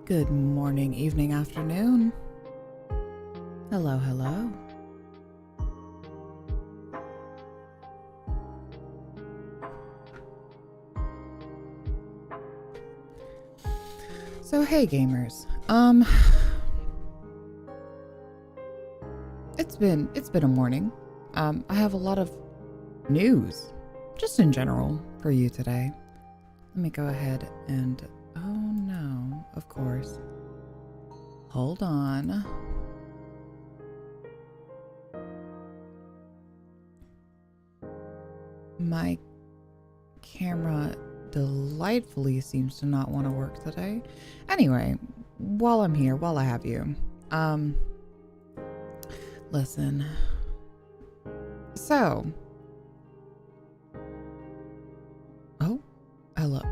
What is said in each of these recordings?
Good morning, evening, afternoon. Hello, hello. So hey gamers. It's been a morning. I have a lot of news, just in general, for you today. Let me go ahead and oh no, of course. Hold on. My camera delightfully seems to not want to work today. Anyway, while I'm here, while I have you, listen. So, oh, hello.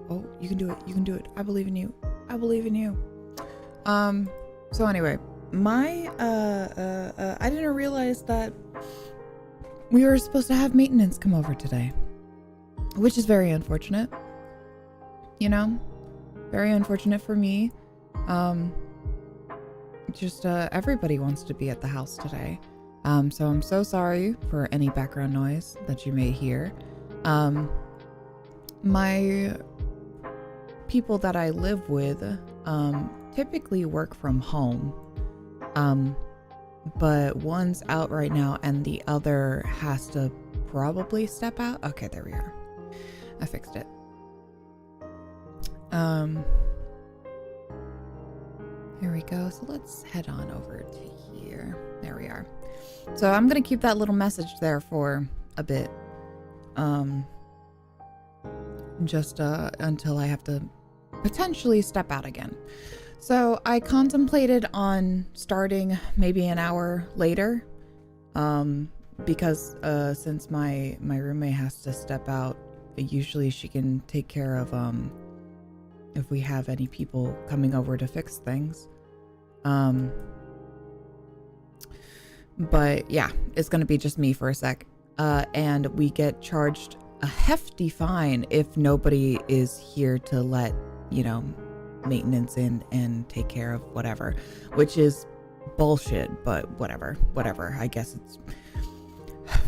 Oh, you can do it. You can do it. I believe in you. I believe in you. So anyway, my, I didn't realize that we were supposed to have maintenance come over today, which is very unfortunate. You know, very unfortunate for me. Everybody wants to be at the house today. So I'm so sorry for any background noise that you may hear. My people that I live with, typically work from home. But one's out right now and the other has to probably step out. Okay, there we are. I fixed it. Here we go. So let's head on over to here. There we are. So I'm going to keep that little message there for a bit. Just until I have to potentially step out again. So I contemplated on starting maybe an hour later, because since my roommate has to step out, usually she can take care of if we have any people coming over to fix things. But yeah, it's gonna be just me for a sec, and we get charged a hefty fine if nobody is here to let, you know, maintenance in and take care of whatever, which is bullshit, but whatever, I guess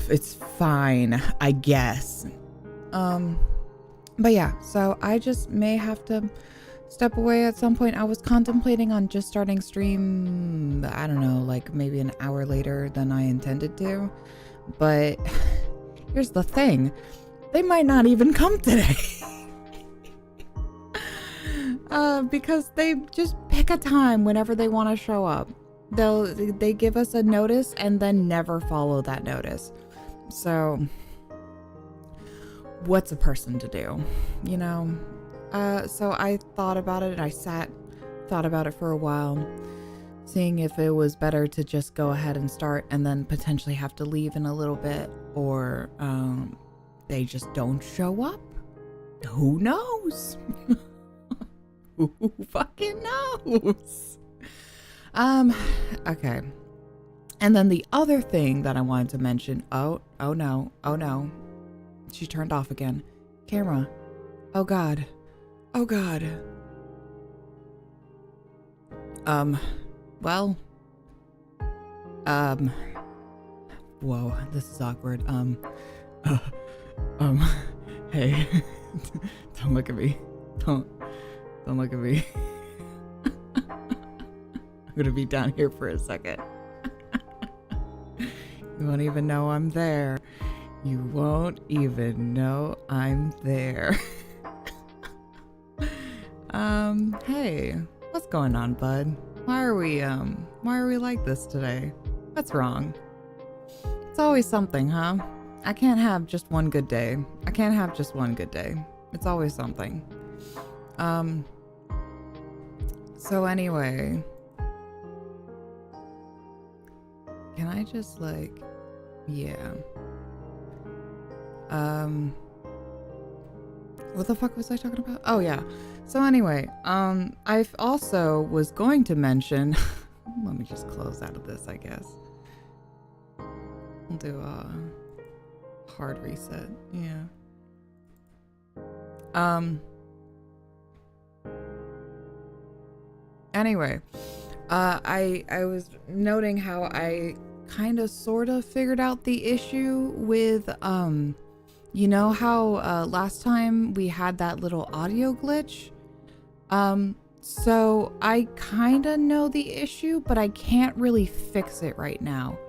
it's fine, I guess. But yeah, so I just may have to step away at some point. I was contemplating on just starting stream, I don't know, like maybe an hour later than I intended to, but here's the thing, they might not even come today. Because they just pick a time whenever they want to show up. They give us a notice and then never follow that notice. So what's a person to do, you know? So I thought about it, and I thought about it for a while, seeing if it was better to just go ahead and start and then potentially have to leave in a little bit, or they just don't show up. Who knows? Who fucking knows? Okay. And then the other thing that I wanted to mention, oh no. She turned off again. Camera. Oh God. Well. Whoa, this is awkward. Hey. Don't look at me. Don't look at me. I'm gonna be down here for a second. You won't even know I'm there. You won't even know I'm there. Hey, what's going on, bud? Why are we like this today? What's wrong? It's always something, huh? I can't have just one good day. It's always something. So anyway, can I just yeah. What the fuck was I talking about? Oh yeah. So anyway, I also was going to mention, let me just close out of this, I guess. We'll do a hard reset. Yeah. Anyway, I was noting how I kind of sort of figured out the issue with you know how last time we had that little audio glitch? So I kind of know the issue, but I can't really fix it right now.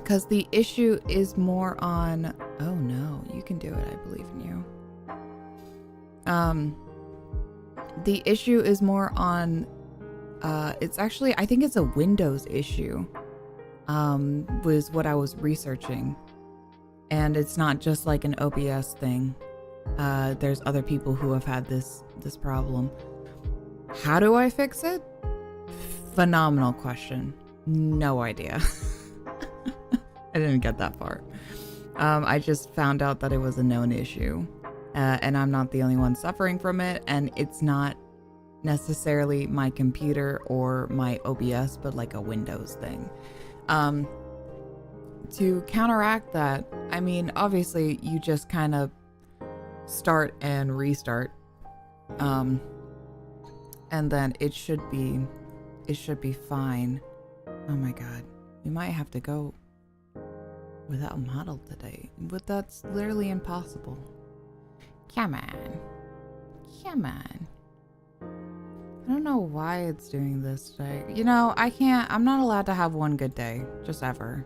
Because the issue is more on, oh no, you can do it, I believe in you. The issue is more on, it's actually, I think it's a Windows issue, was what I was researching. And it's not just like an OBS thing. There's other people who have had this problem. How do I fix it? Phenomenal question. No idea. I didn't get that far. I just found out that it was a known issue. And I'm not the only one suffering from it. And it's not necessarily my computer or my OBS, but like a Windows thing. To counteract that, I mean, obviously you just kind of start and restart. And then it should be fine. Oh my God. We might have to go without model today, but that's literally impossible. Come on. Come on. I don't know why it's doing this today. You know, I'm not allowed to have one good day, just ever.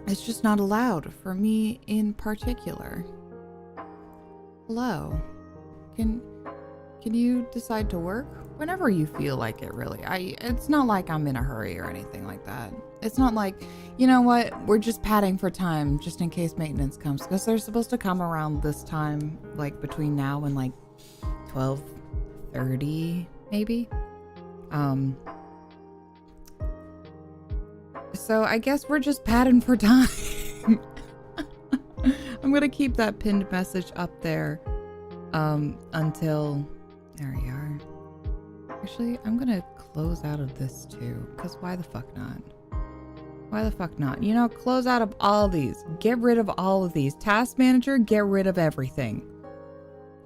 It's just not allowed for me in particular. Hello. Can you decide to work? Whenever you feel like it, really. It's not like I'm in a hurry or anything like that. It's not like, you know what, we're just padding for time just in case maintenance comes, because they're supposed to come around this time, like between now and like 12:30 maybe. So I guess we're just padding for time. I'm gonna keep that pinned message up there until, there we are. Actually, I'm gonna close out of this too, because why the fuck not? Why the fuck not? You know, close out of all these. Get rid of all of these. Task manager, get rid of everything.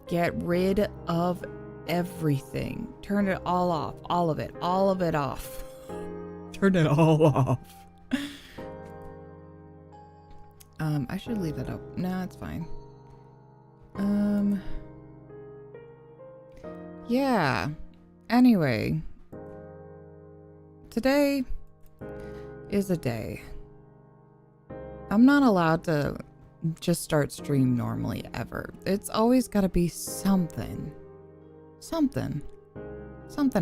Get rid of everything. Turn it all off. All of it off. Turn it all off. I should leave that up. No, it's fine. Yeah. Anyway. Today is a day. I'm not allowed to just start stream normally ever. It's always got to be something. Something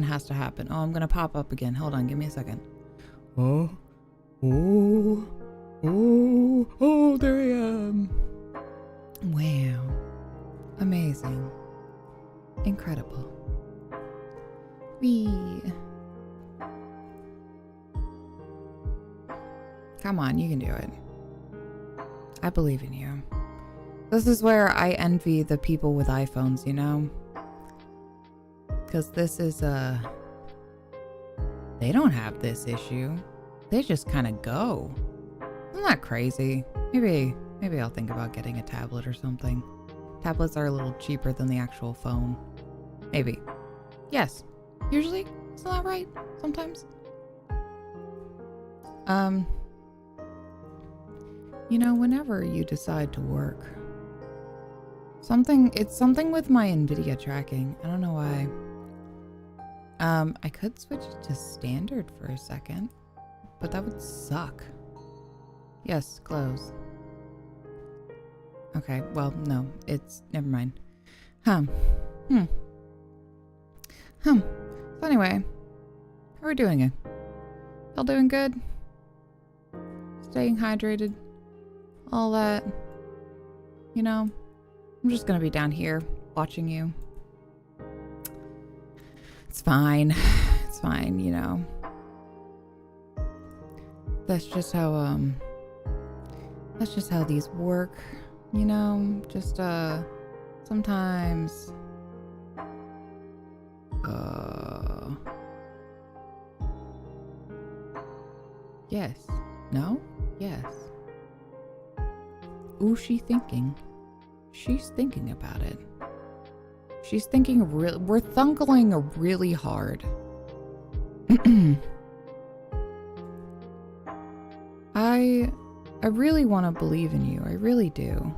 has to happen. Oh, I'm gonna pop up again. Hold on, give me a second. Oh, there I am. Wow. Amazing. Incredible. Wee. Come on, you can do it. I believe in you. This is where I envy the people with iPhones, you know? Because this is, they don't have this issue. They just kind of go. Isn't that crazy? Maybe I'll think about getting a tablet or something. Tablets are a little cheaper than the actual phone. Maybe. Yes. Usually. Isn't that right? Sometimes. You know, whenever you decide to work, it's something with my NVIDIA tracking. I don't know why. I could switch it to standard for a second, but that would suck. Yes, close. Okay, well, no, never mind. So anyway, how are we doing it? Y'all doing good? Staying hydrated? All that? You know, I'm just gonna be down here watching you. It's fine. It's fine, you know. That's just how these work, you know? Just, sometimes, yes. No? Yes. Ooh, she thinking. She's thinking about it. She's thinking we're thunkling really hard. I really want to believe in you. I really do.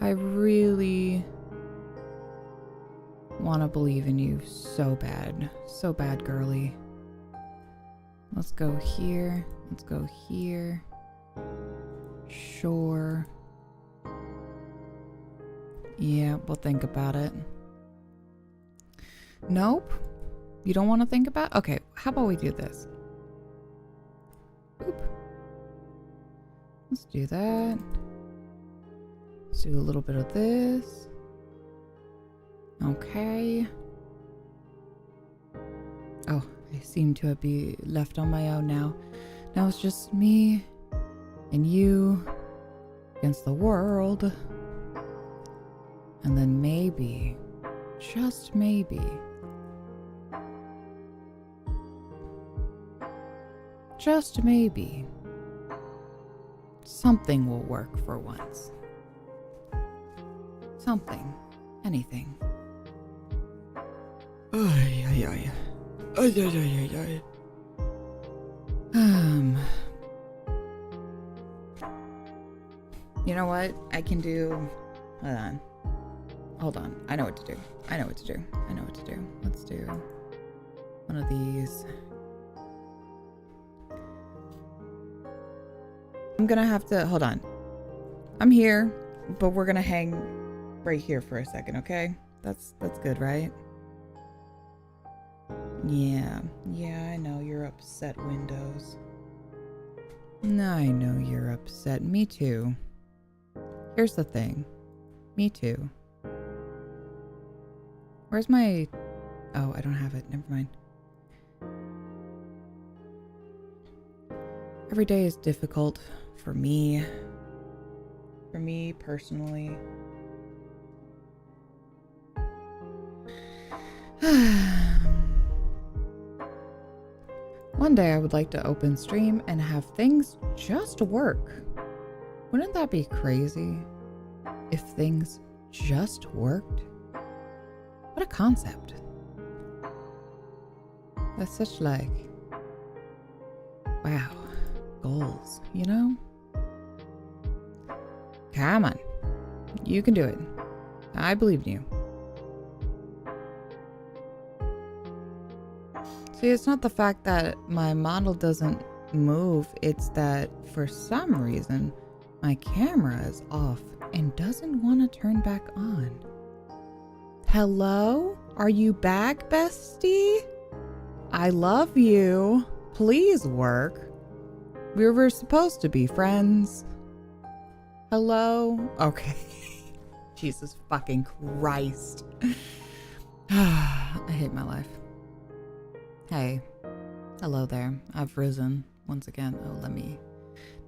I really want to believe in you so bad. So bad, girly. Let's go here. Let's go here. Sure. Yeah, we'll think about it. Nope. You don't want to think about it? Okay, how about we do this? Boop. Let's do that. Let's do a little bit of this. Okay. Oh, I seem to be left on my own now. Now it's just me and you against the world. And then maybe, just maybe, something will work for once. Something. Anything. Ay, ay, ay. Ay, ay, ay, ay, ay. You know what? I can do... Hold on. I know what to do. Let's do one of these. I'm gonna have to... Hold on. I'm here, but we're gonna hang right here for a second, okay? That's good, right? Yeah, I know you're upset, Windows. I know you're upset. Me too. Here's the thing. Me too. Where's my... Oh, I don't have it. Never mind. Every day is difficult for me. For me personally. One day I would like to open stream and have things just work. Wouldn't that be crazy if things just worked? What a concept. That's such like, wow, goals, you know? Come on. You can do it. I believe in you. See, it's not the fact that my model doesn't move, it's that for some reason my camera is off and doesn't want to turn back on. Hello? Are you back, bestie? I love you. Please work. We were supposed to be friends. Hello? Okay. Jesus fucking Christ. I hate my life. Hey. Hello there. I've risen once again. Oh, let me...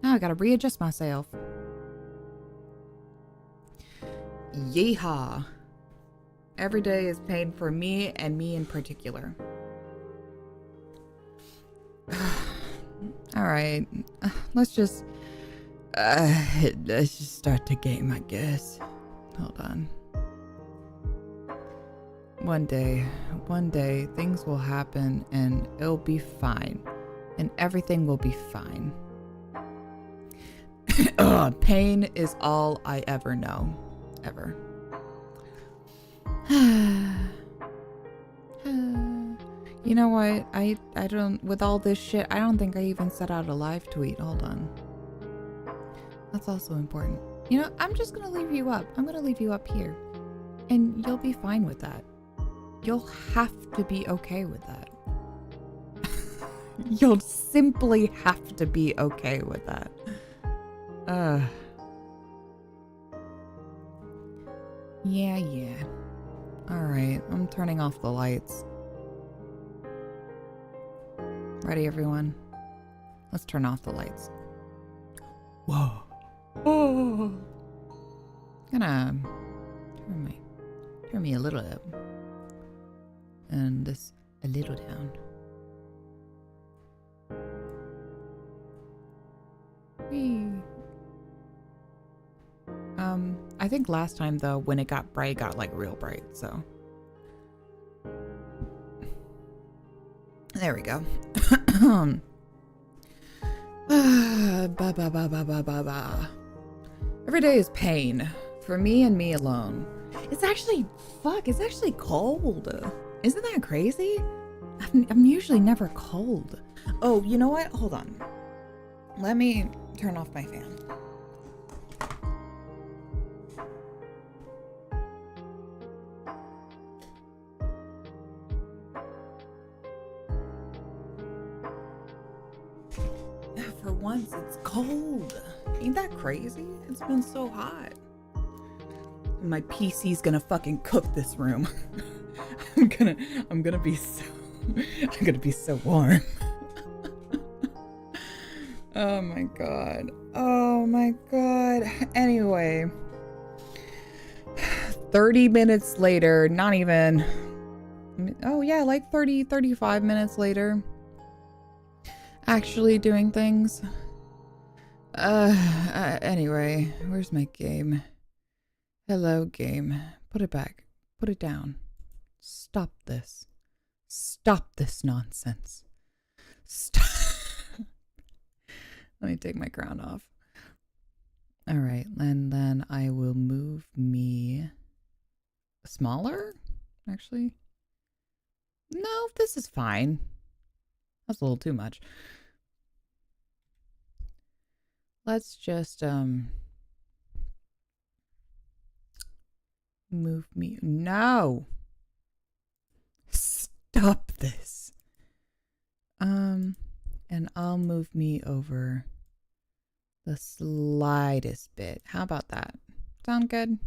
Now I gotta readjust myself. Yeehaw. Every day is pain for me and me in particular. Alright. Let's just start the game, I guess. Hold on. One day, things will happen and it'll be fine. And everything will be fine. Pain is all I ever know. Ever. You know what? I don't... With all this shit, I don't think I even set out a live tweet. Hold on. That's also important. You know, I'm just gonna leave you up. I'm gonna leave you up here. And you'll be fine with that. You'll have to be okay with that. You'll simply have to be okay with that. Yeah. Alright, I'm turning off the lights. Ready, everyone? Let's turn off the lights. Whoa. Oh. Gonna turn me a little up. And this a little down. I think last time though, when it got bright, it got like real bright, so. There we go. Every day is pain for me and me alone. It's actually, it's actually cold. Isn't that crazy? I'm usually never cold. Oh, you know what? Hold on. Let me turn off my fan. For once, it's cold. Ain't that crazy? It's been so hot. My PC's gonna fucking cook this room. I'm gonna be so warm. Oh my god. Oh my god. Anyway. 30 minutes later, not even. Oh yeah, like 35 minutes later. Actually doing things. Anyway, where's my game? Hello, game. Put it back. Put it down. Stop this. Stop this nonsense. Stop. Let me take my crown off. All right, and then I will move me smaller, actually. No, this is fine. That's a little too much. Let's just move me. No. Stop this. And I'll move me over the slightest bit. How about that? Sound good?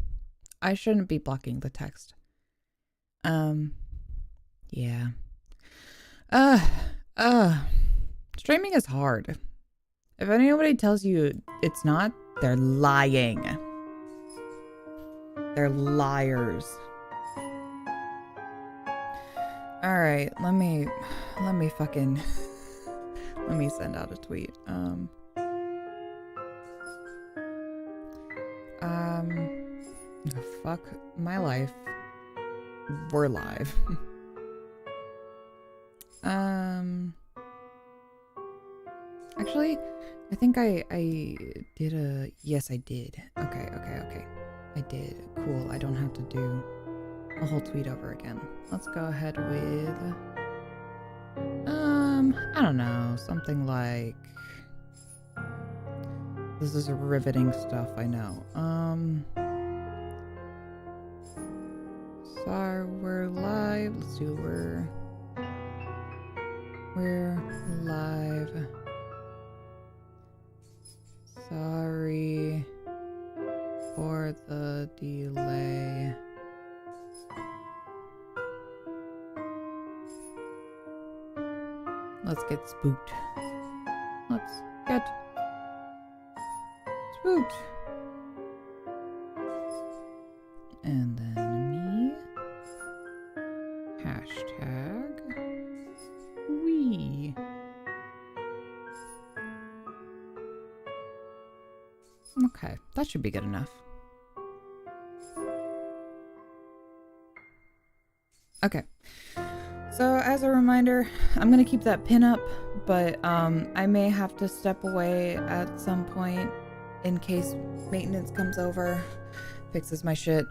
I shouldn't be blocking the text. Yeah. Streaming is hard. If anybody tells you it's not, they're lying. They're liars. All right, let me fucking let me send out a tweet. Fuck my life. We're live. Actually, I think I did a, yes, I did. Okay. I did. Cool. I don't have to do a whole tweet over again. Let's go ahead with, I don't know, something like, this is riveting stuff, I know. Sorry, we're live. Let's do, we're live. Sorry for the delay. Let's get spooked. Let's get spooked. And then me. Hashtag we. Okay, that should be good enough. Okay. So as a reminder, I'm gonna keep that pin up, but I may have to step away at some point in case maintenance comes over, fixes my shit,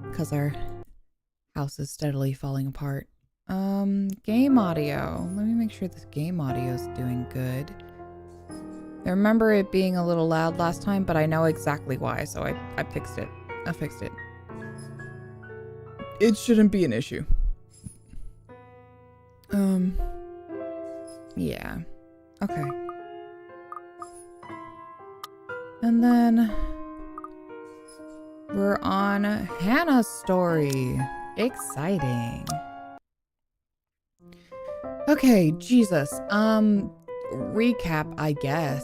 because our house is steadily falling apart. Game audio. Let me make sure this game audio is doing good. I remember it being a little loud last time, but I know exactly why, so I fixed it. I fixed it. It shouldn't be an issue. Yeah. Okay. And then we're on Hannah's story. Exciting. Okay, Jesus. Recap, I guess.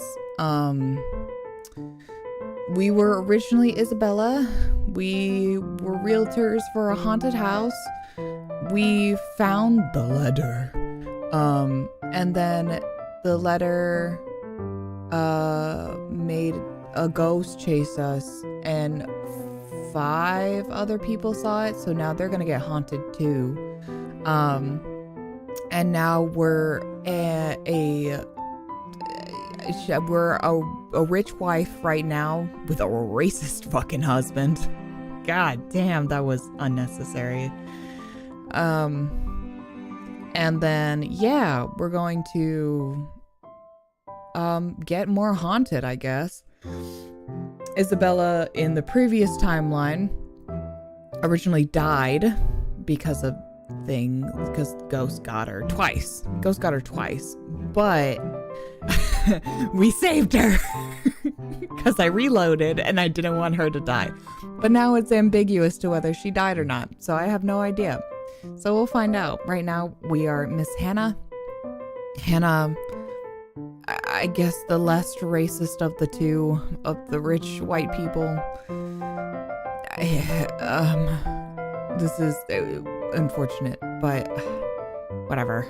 We were originally Isabella. We were realtors for a haunted house. We found the letter. And then the letter made a ghost chase us, and 5 other people saw it, so now they're gonna get haunted too. And now we're a rich wife right now with a racist fucking husband. God damn, that was unnecessary. And then yeah, we're going to get more haunted, I guess. Isabella in the previous timeline originally died because Ghost got her twice. But we saved her because I reloaded and I didn't want her to die. But now it's ambiguous to whether she died or not, so I have no idea. So we'll find out. Right now we are Miss Hannah. Hannah, I guess the less racist of the two, of the rich white people. This is unfortunate, but whatever.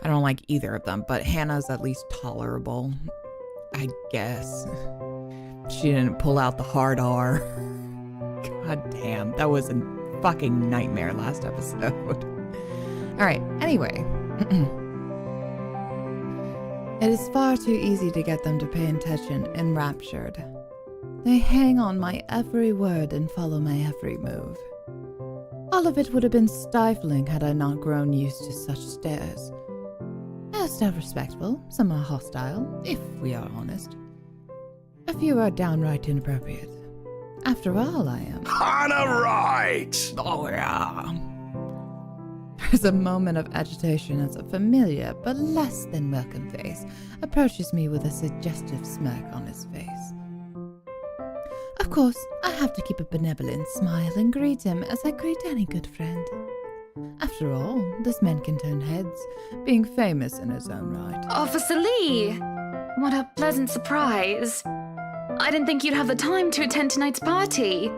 I don't like either of them, but Hannah's at least tolerable, I guess. She didn't pull out the hard R. God damn, that was a fucking nightmare last episode. Alright, anyway. It is far too easy to get them to pay attention, enraptured. They hang on my every word and follow my every move. All of it would have been stifling had I not grown used to such stares. Most are respectful, some are hostile, if we are honest. A few are downright inappropriate. After all, I am. Hannah, right! Oh, yeah. There's a moment of agitation as a familiar but less than welcome face approaches me with a suggestive smirk on his face. Of course, I have to keep a benevolent smile and greet him as I greet any good friend. After all, this man can turn heads, being famous in his own right. Officer Lee! What a pleasant surprise. I didn't think you'd have the time to attend tonight's party.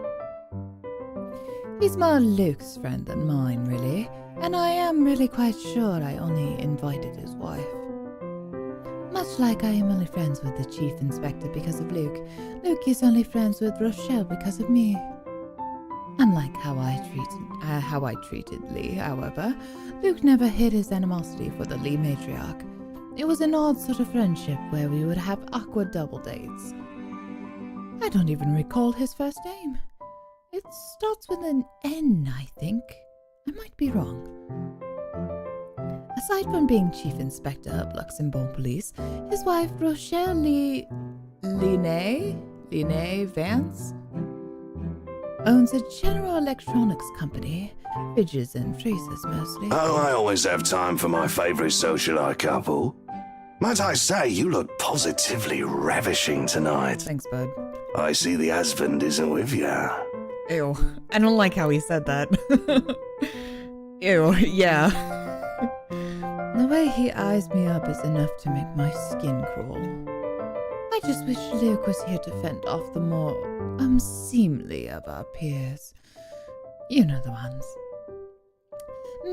He's more Luke's friend than mine, really, and I am really quite sure I only invited his wife. Much like I am only friends with the Chief Inspector because of Luke, Luke is only friends with Rochelle because of me. Unlike how I treated Lee, however, Luke never hid his animosity for the Lee matriarch. It was an odd sort of friendship where we would have awkward double dates. I don't even recall his first name. It starts with an N, I think. I might be wrong. Aside from being Chief Inspector of Luxembourg Police, his wife Rochelle Line Vance owns a General Electronics company, fridges and freezers mostly. Oh, I always have time for my favourite socialite couple. Might I say, you look positively ravishing tonight. Thanks, bud. I see the husband isn't with you. Ew. I don't like how he said that. Ew, yeah. The way he eyes me up is enough to make my skin crawl. I just wish Luke was here to fend off the more unseemly of our peers. You know the ones.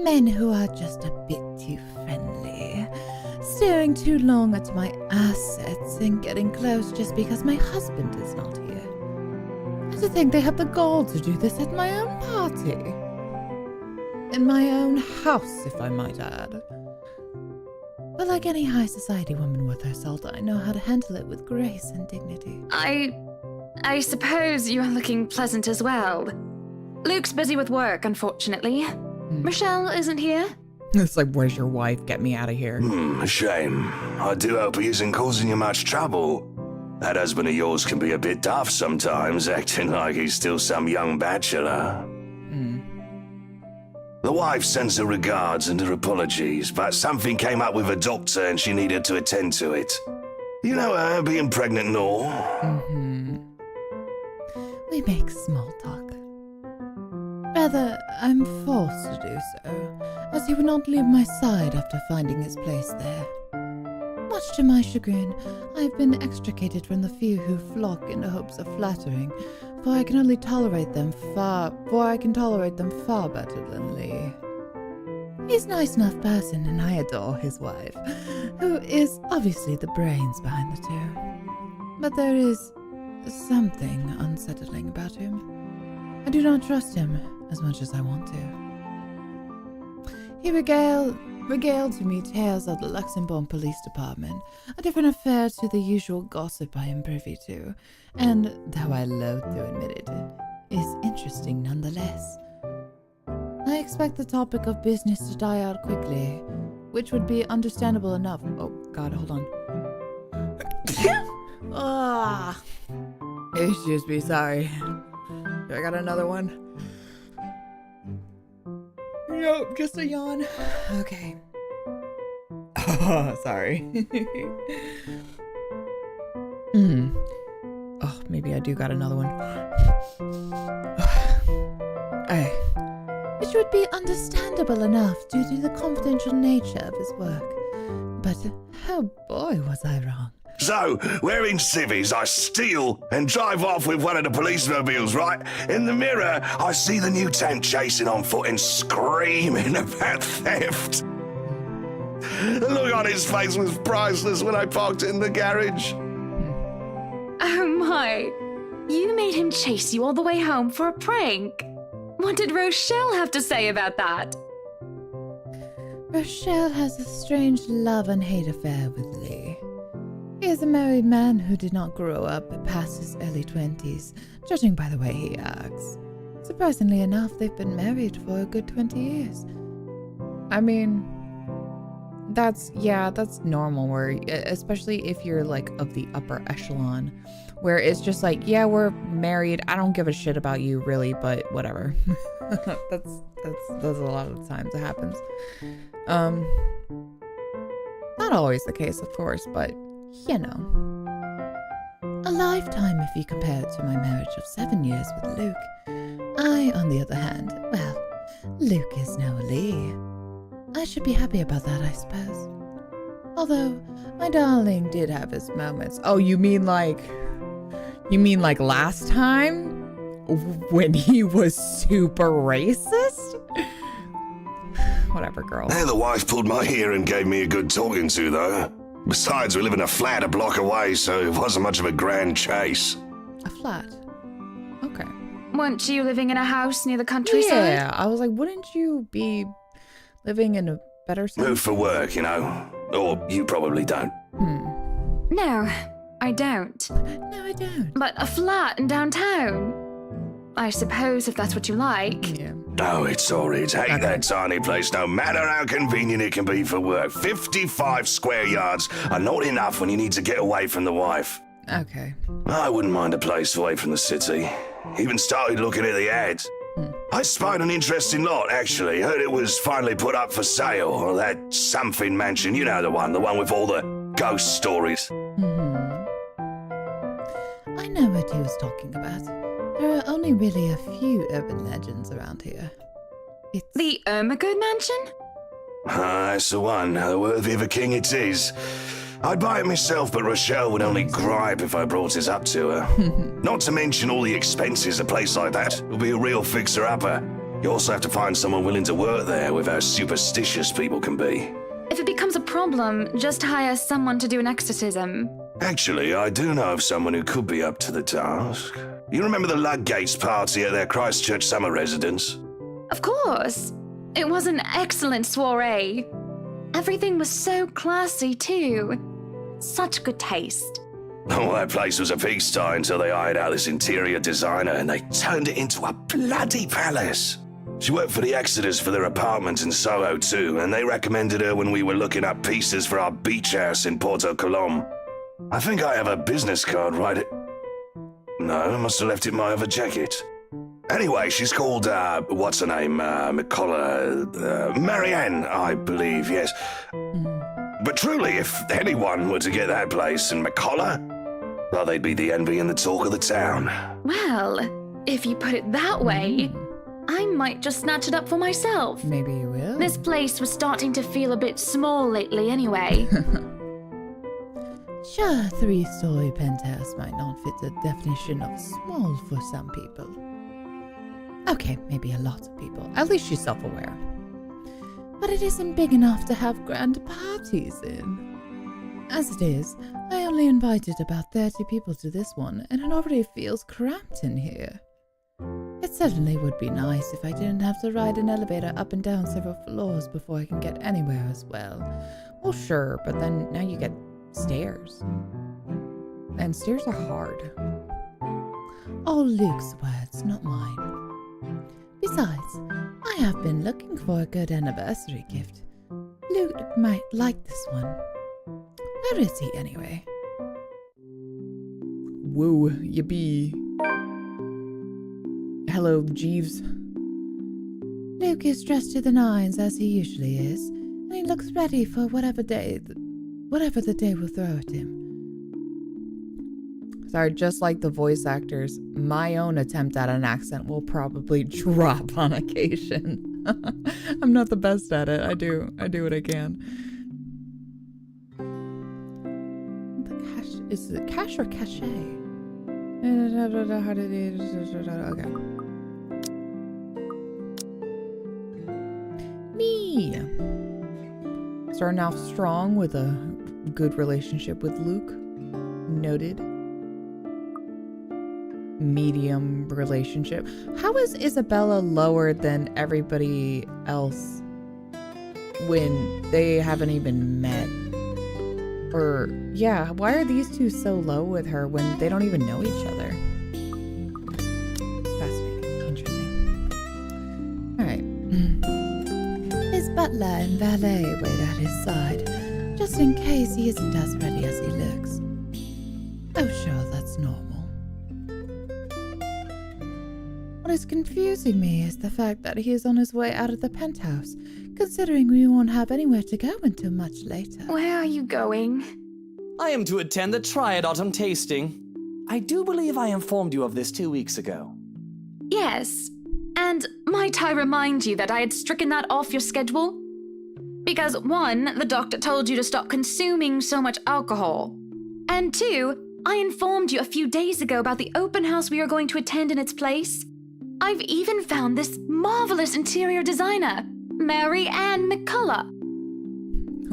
Men who are just a bit too friendly, staring too long at my assets and getting close just because my husband is not here. And to think they have the gall to do this at my own party. In my own house, if I might add. But like any high society woman worth her salt, I know how to handle it with grace and dignity. I suppose you are looking pleasant as well. Luke's busy with work, unfortunately. Rochelle isn't here. It's like, where's your wife? Get me out of here. A shame. I do hope he isn't causing you much trouble. That husband of yours can be a bit daft sometimes, acting like he's still some young bachelor. The wife sends her regards and her apologies, but something came up with her doctor and she needed to attend to it. You know her, being pregnant and all. We make small talk. Rather, I'm forced to do so, as he would not leave my side after finding his place there. Much to my chagrin, I've been extricated from the few who flock in the hopes of flattering, for I can tolerate them far better than Lee. He's a nice enough person, and I adore his wife, who is obviously the brains behind the two. But there is something unsettling about him. I do not trust him as much as I want to. He regaled to me tales of the Luxembourg Police Department, a different affair to the usual gossip I am privy to, and, though I loathe to admit it, is interesting nonetheless. I expect the topic of business to die out quickly, which would be understandable enough. Oh, God, hold on. Excuse me, sorry. Do I got another one? Nope, just a yawn. Okay. Oh, sorry. Oh, maybe I do got another one. Which would be understandable enough due to the confidential nature of his work. But, oh boy, was I wrong. So, wearing civvies, I steal and drive off with one of the police mobiles, right? In the mirror, I see the mutant chasing on foot and screaming about theft. The look on his face was priceless when I parked it in the garage. Oh my. You made him chase you all the way home for a prank. What did Rochelle have to say about that? Rochelle has a strange love and hate affair with Lee. He is a married man who did not grow up past his early 20s, judging by the way he acts. Surprisingly enough, they've been married for a good 20 years. I mean, that's normal, where, especially if you're like of the upper echelon, where it's just like, yeah, we're married, I don't give a shit about you really, but whatever. that's a lot of the times it happens. Not always the case, of course, but you know. A lifetime if you compare it to my marriage of 7 years with Luke. I, on the other hand, well, Luke is now Lee. I should be happy about that, I suppose. Although, my darling did have his moments. Oh, you mean like last time? When he was super racist? Whatever, girl. Hey, the wife pulled my ear and gave me a good talking to, though. Besides, we live in a flat a block away, so it wasn't much of a grand chase. A flat? Okay. Weren't you living in a house near the countryside? Yeah, I was like, wouldn't you be living in a better spot? Move for work, you know. Or you probably don't. No, I don't. No, I don't. But a flat in downtown? I suppose if that's what you like. Yeah. No, it's horrid. Hate that tiny place, no matter how convenient it can be for work. 55 square yards are not enough when you need to get away from the wife. Okay. I wouldn't mind a place away from the city. Even started looking at the ads. I spied an interesting lot, actually. Heard it was finally put up for sale. Or that something mansion, you know the one with all the ghost stories. I know what he was talking about. There are only really a few urban legends around here. It's The Ermagood Mansion? That's the one. Worthy of a king it is. I'd buy it myself, but Rochelle would only gripe if I brought it up to her. Not to mention all the expenses a place like that will be a real fixer-upper. You also have to find someone willing to work there with how superstitious people can be. If it becomes a problem, just hire someone to do an exorcism. Actually, I do know of someone who could be up to the task. You remember the Ludgates party at their Christchurch summer residence? Of course. It was an excellent soiree. Everything was so classy, too. Such good taste. Oh, that place was a pigsty until they hired out this interior designer and they turned it into a bloody palace. She worked for the Exodus for their apartment in Soho too, and they recommended her when we were looking up pieces for our beach house in Porto Colom. I think I have a business card right. No, I must have left it in my other jacket. Anyway, she's called, what's her name? Marianne, I believe, yes. But truly, if anyone were to get that place in McCullough, well, they'd be the envy and the talk of the town. Well, if you put it that way, I might just snatch it up for myself. maybe you will. This place was starting to feel a bit small lately anyway. Sure, a 3-story penthouse might not fit the definition of small for some people. Okay, maybe a lot of people. At least she's self-aware. But it isn't big enough to have grand parties in. As it is, I only invited about 30 people to this one, and it already feels cramped in here. It certainly would be nice if I didn't have to ride an elevator up and down several floors before I can get anywhere as well. Well, sure, but then now you get stairs. And stairs are hard. All Luke's words, not mine. Besides, I have been looking for a good anniversary gift. Luke might like this one. Where is he, anyway? Whoa, yippee. Hello, Jeeves. Luke is dressed to the nines as he usually is, and he looks ready for whatever the day will throw at him. Sorry, just like the voice actors, my own attempt at an accent will probably drop on occasion. I'm not the best at it. I do what I can. Is it cash or cachet? Okay. Me. Starting off strong with a good relationship with Luke. Noted. Medium relationship. How is Isabella lower than everybody else when they haven't even met? Or, yeah, why are these two so low with her when they don't even know each other? Fascinating. Interesting. Alright. His butler and valet wait at his side, just in case he isn't as ready as he looks. Oh, sure, that's normal. What is confusing me is the fact that he is on his way out of the penthouse, considering we won't have anywhere to go until much later. Where are you going? I am to attend the Triad Autumn Tasting. I do believe I informed you of this 2 weeks ago. Yes. And might I remind you that I had stricken that off your schedule? Because 1, the doctor told you to stop consuming so much alcohol. And 2, I informed you a few days ago about the open house we are going to attend in its place. I've even found this marvelous interior designer, Mary Ann McCullough.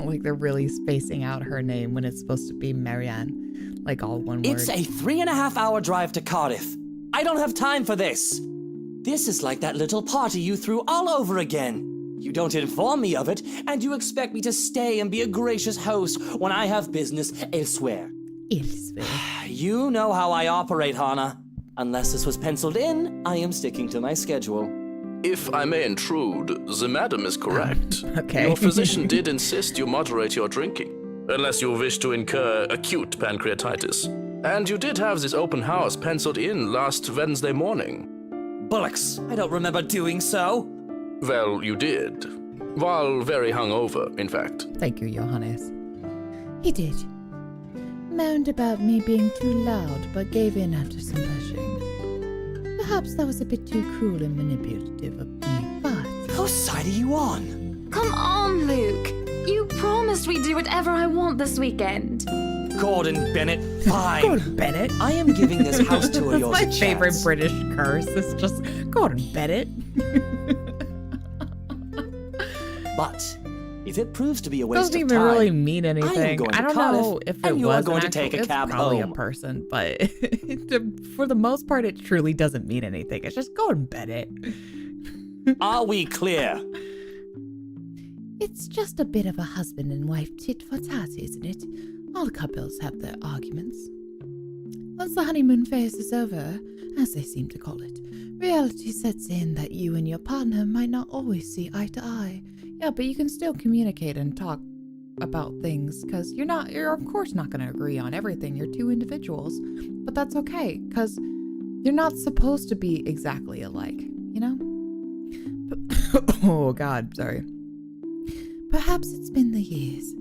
Like they're really spacing out her name when it's supposed to be Marianne. Like all one word. It's a 3.5-hour drive to Cardiff. I don't have time for this. This is like that little party you threw all over again. You don't inform me of it, and you expect me to stay and be a gracious host when I have business elsewhere. Elsewhere. You know how I operate, Hannah. Unless this was penciled in, I am sticking to my schedule. If I may intrude, the madam is correct. Okay. Your physician did insist you moderate your drinking, unless you wish to incur acute pancreatitis. And you did have this open house penciled in last Wednesday morning. Bullocks, I don't remember doing so. Well, you did. While very hungover, in fact. Thank you, Johannes. He did. Moaned about me being too loud, but gave in after some pushing. Perhaps that was a bit too cruel and manipulative of me, but... Whose side are you on? Come on, Luke. You promised we'd do whatever I want this weekend. Gordon Bennett, fine. Gordon Bennett? I am giving this house tour That's yours my a chance. favorite British curse. It's just Gordon Bennett. But if it proves to be a waste Doesn't of even time, really mean anything. going to I don't Cardiff, know if it and you was are going to an take a actual- cab it's probably home. a person, but for the most part, it truly doesn't mean anything. It's just Gordon Bennett. Are we clear? It's just a bit of a husband and wife tit for tat, isn't it? All couples have their arguments. Once the honeymoon phase is over, as they seem to call it, reality sets in that you and your partner might not always see eye to eye. Yeah, but you can still communicate and talk about things, because you're of course not going to agree on everything. You're two individuals, but that's okay, because you're not supposed to be exactly alike, you know? Oh, God, sorry. Perhaps it's been the years.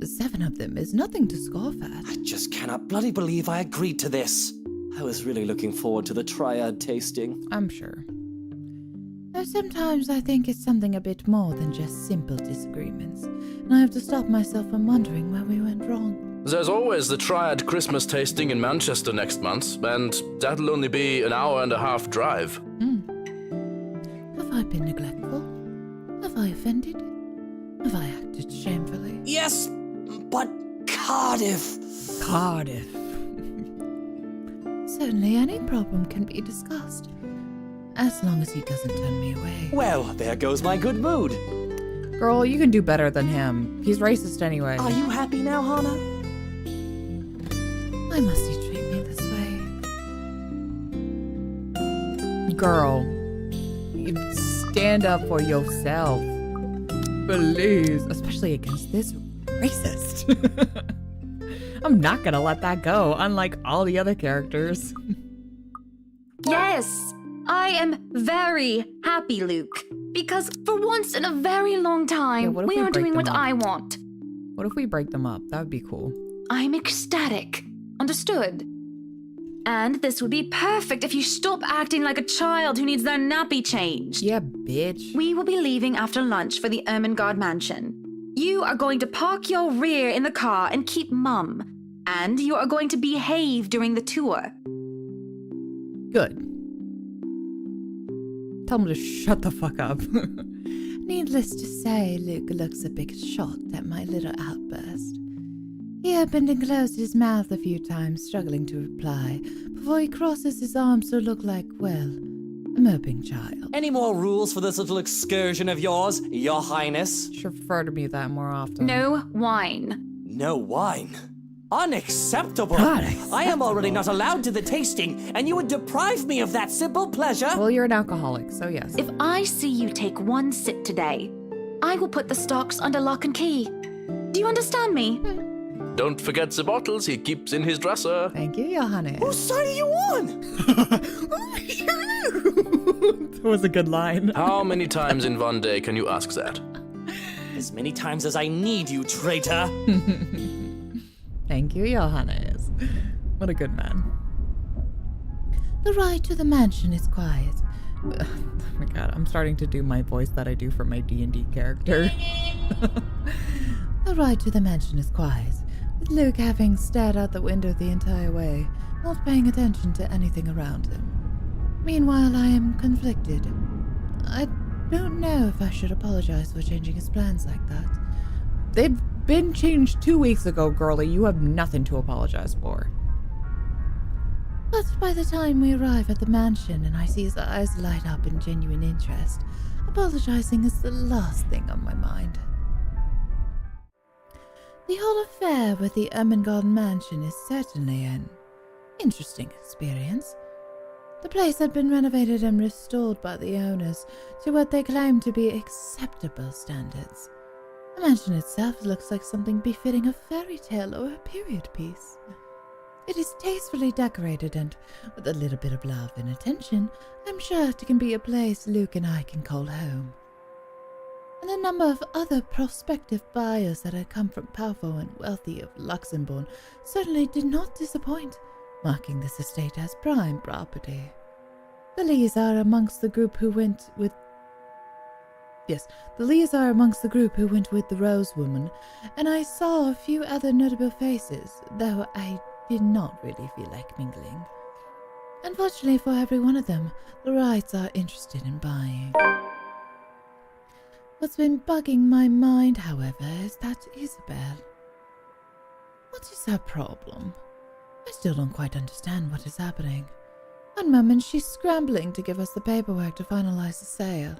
7 of them is nothing to scoff at. I just cannot bloody believe I agreed to this. I was really looking forward to the Triad tasting. I'm sure. Though sometimes I think it's something a bit more than just simple disagreements, and I have to stop myself from wondering where we went wrong. There's always the Triad Christmas tasting in Manchester next month, and that'll only be an hour and a half drive. Have I been neglectful? Have I offended? Have I acted shamefully? Yes, but Cardiff! Cardiff. Certainly any problem can be discussed. As long as he doesn't turn me away. Well, there goes my good mood. Girl, you can do better than him. He's racist anyway. Are you happy now, Hana? Why must he treat me this way? Girl, you stand up for yourself. Please. Especially against this racist. I'm not gonna let that go, unlike all the other characters. Yes, I am very happy, Luke. Because for once in a very long time, what if we we are break doing them what up? I want. What if we break them up? That would be cool. I'm ecstatic. Understood? And this would be perfect if you stop acting like a child who needs their nappy changed. Yeah, bitch. We will be leaving after lunch for the Ermengarde mansion. You are going to park your rear in the car and keep mum. And you are going to behave during the tour. Good. Tell him to shut the fuck up. Needless to say, Luke looks a bit shocked at my little outburst. He opened and closed his mouth a few times, struggling to reply, before he crosses his arms to look like, well, a moping child. Any more rules for this little excursion of yours, Your Highness? Should refer to me that more often. No wine. No wine? Unacceptable! Unacceptable. I am already not allowed to the tasting, and you would deprive me of that simple pleasure? Well, you're an alcoholic, so yes. If I see you take one sip today, I will put the stocks under lock and key. Do you understand me? Don't forget the bottles he keeps in his dresser. Thank you, Johannes. Whose side are you on? That was a good line. How many times in one day can you ask that? As many times as I need you, traitor. Thank you, Johannes. What a good man. The ride to the mansion is quiet. Oh my god, I'm starting to do my voice that I do for my D&D character. The ride to the mansion is quiet, with Luke having stared out the window the entire way, not paying attention to anything around him. Meanwhile, I am conflicted. I don't know if I should apologize for changing his plans like that. They've been changed 2 weeks ago, girlie. You have nothing to apologize for. But by the time we arrive at the mansion and I see his eyes light up in genuine interest, apologizing is the last thing on my mind. The whole affair with the Ermengarde mansion is certainly an interesting experience. The place had been renovated and restored by the owners to what they claim to be acceptable standards. The mansion itself looks like something befitting a fairy tale or a period piece. It is tastefully decorated and, with a little bit of love and attention, I'm sure it can be a place Luke and I can call home. And the number of other prospective buyers that had come from powerful and wealthy of Luxembourg certainly did not disappoint, marking this estate as prime property. The Lees are amongst the group who went with the Rose Woman, and I saw a few other notable faces, though I did not really feel like mingling. Unfortunately for every one of them, the Wrights are interested in buying. What's been bugging my mind, however, is that Isabel. What is her problem? I still don't quite understand what is happening. One moment she's scrambling to give us the paperwork to finalize the sale.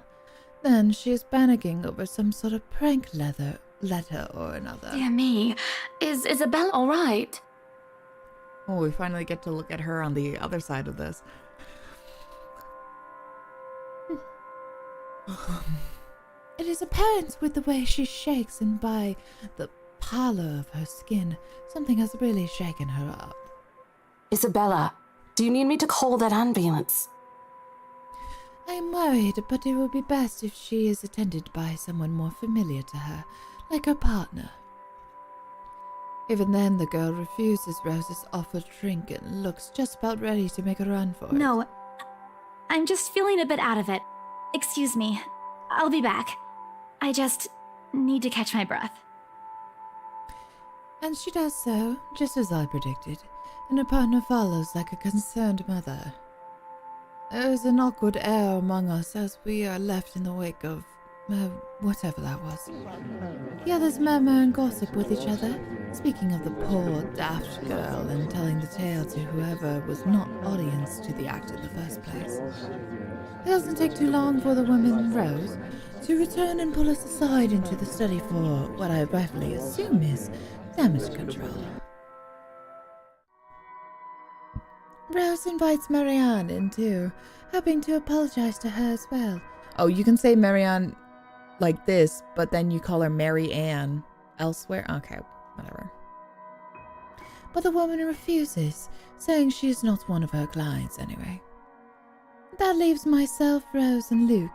Then she is panicking over some sort of prank letter or another. Dear me, is Isabel all right? Oh, we finally get to look at her on the other side of this. It is apparent with the way she shakes and by the pallor of her skin, something has really shaken her up. Isabella, do you need me to call that ambulance? I am worried, but it will be best if she is attended by someone more familiar to her, like her partner. Even then, the girl refuses Rose's offered drink and looks just about ready to make a run for it. No, I'm just feeling a bit out of it. Excuse me, I'll be back. I just need to catch my breath. And she does so, just as I predicted, and her partner follows like a concerned mother. There is an awkward air among us as we are left in the wake of whatever that was. The others murmur and gossip with each other, speaking of the poor, daft girl and telling the tale to whoever was not audience to the act in the first place. It doesn't take too long for the woman, Rose, to return and pull us aside into the study for what I rightfully assume is damage control. Rose invites Marianne in too, hoping to apologize to her as well. Oh, you can say Marianne like this, but then you call her Mary Ann elsewhere? Okay, whatever. But the woman refuses, saying she is not one of her clients anyway. That leaves myself, Rose, and Luke,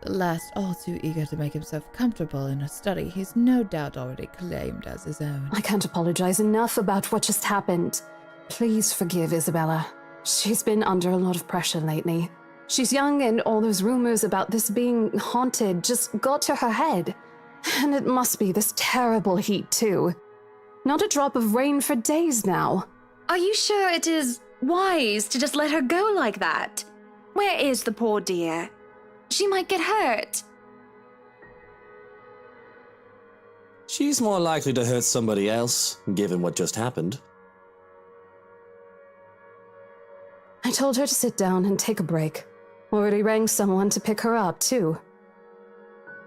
the last all too eager to make himself comfortable in a study he's no doubt already claimed as his own. I can't apologize enough about what just happened. Please forgive Isabella. She's been under a lot of pressure lately. She's young, and all those rumors about this being haunted just got to her head. And it must be this terrible heat, too. Not a drop of rain for days now. Are you sure it is wise to just let her go like that? Where is the poor dear? She might get hurt. She's more likely to hurt somebody else, given what just happened. I told her to sit down and take a break. Already rang someone to pick her up, too.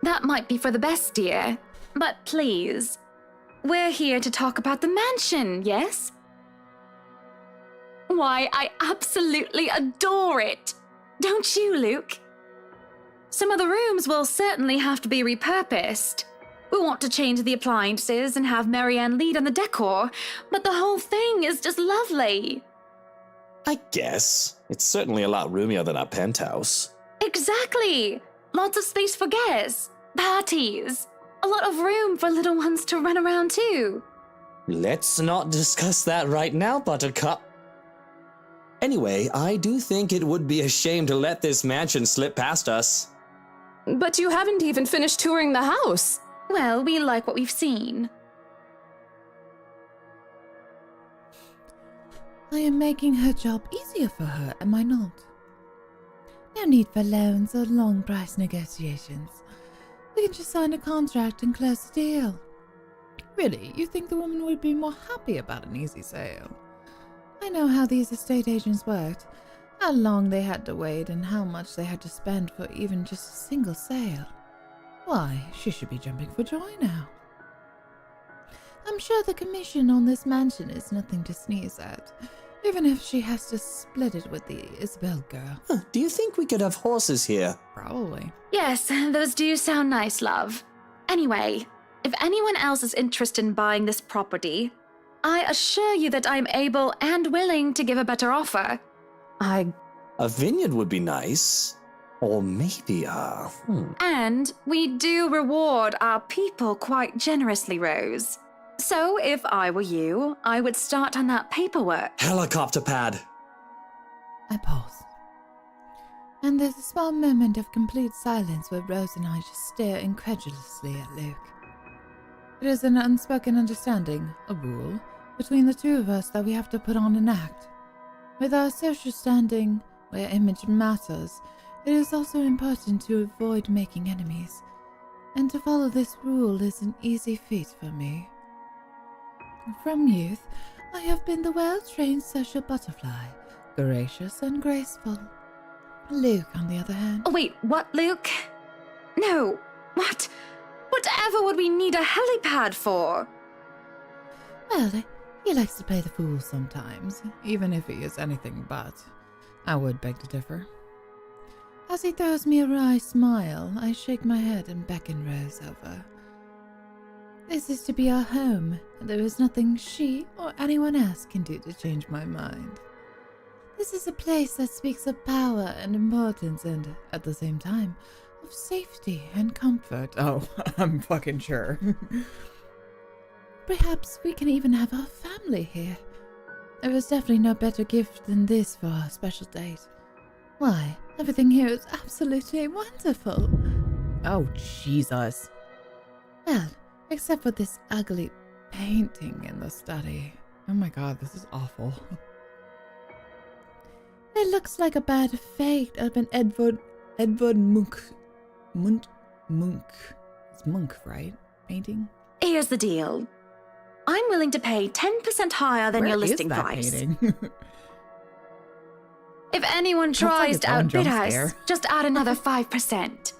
That might be for the best, dear. But please, we're here to talk about the mansion, yes? Why, I absolutely adore it! Don't you, Luke? Some of the rooms will certainly have to be repurposed. We want to change the appliances and have Marianne lead on the decor, but the whole thing is just lovely. I guess. It's certainly a lot roomier than our penthouse. Exactly! Lots of space for guests, parties, a lot of room for little ones to run around too. Let's not discuss that right now, Buttercup. Anyway, I do think it would be a shame to let this mansion slip past us. But you haven't even finished touring the house. Well, we like what we've seen. I am making her job easier for her, am I not? No need for loans or long price negotiations. We can just sign a contract and close the deal. Really, you think the woman would be more happy about an easy sale? I know how these estate agents worked, how long they had to wait and how much they had to spend for even just a single sale. Why, she should be jumping for joy now. I'm sure the commission on this mansion is nothing to sneeze at, even if she has to split it with the Isabel girl. Do you think we could have horses here? Probably. Yes, those do sound nice, love. Anyway, if anyone else is interested in buying this property, I assure you that I'm able and willing to give a better offer. A vineyard would be nice. Or maybe And we do reward our people quite generously, Rose. So if I were you, I would start on that paperwork. Helicopter pad. I pause. And there's a small moment of complete silence where Rose and I just stare incredulously at Luke. It is an unspoken understanding, a rule, between the two of us that we have to put on an act. With our social standing, where image matters, it is also important to avoid making enemies. And to follow this rule is an easy feat for me. From youth, I have been the well-trained social butterfly, gracious and graceful. Luke, on the other hand... Oh, wait, what, Luke? No, what? Whatever would we need a helipad for? Well, he likes to play the fool sometimes, even if he is anything but. I would beg to differ. As he throws me a wry smile, I shake my head and beckon Rose over. This is to be our home, and there is nothing she or anyone else can do to change my mind. This is a place that speaks of power and importance and, at the same time, of safety and comfort. Oh, I'm fucking sure. Perhaps we can even have our family here. There is definitely no better gift than this for our special date. Why, everything here is absolutely wonderful. Oh, Jesus. Well, except for this ugly painting in the study. Oh my god, this is awful. It looks like a bad fate of an Edvard Munch Munch. It's Munch, right? Painting? Here's the deal. I'm willing to pay 10% higher than Where your is listing that price. painting? If anyone Sounds like tries its to own outbid jump us, scare. just add another 5%.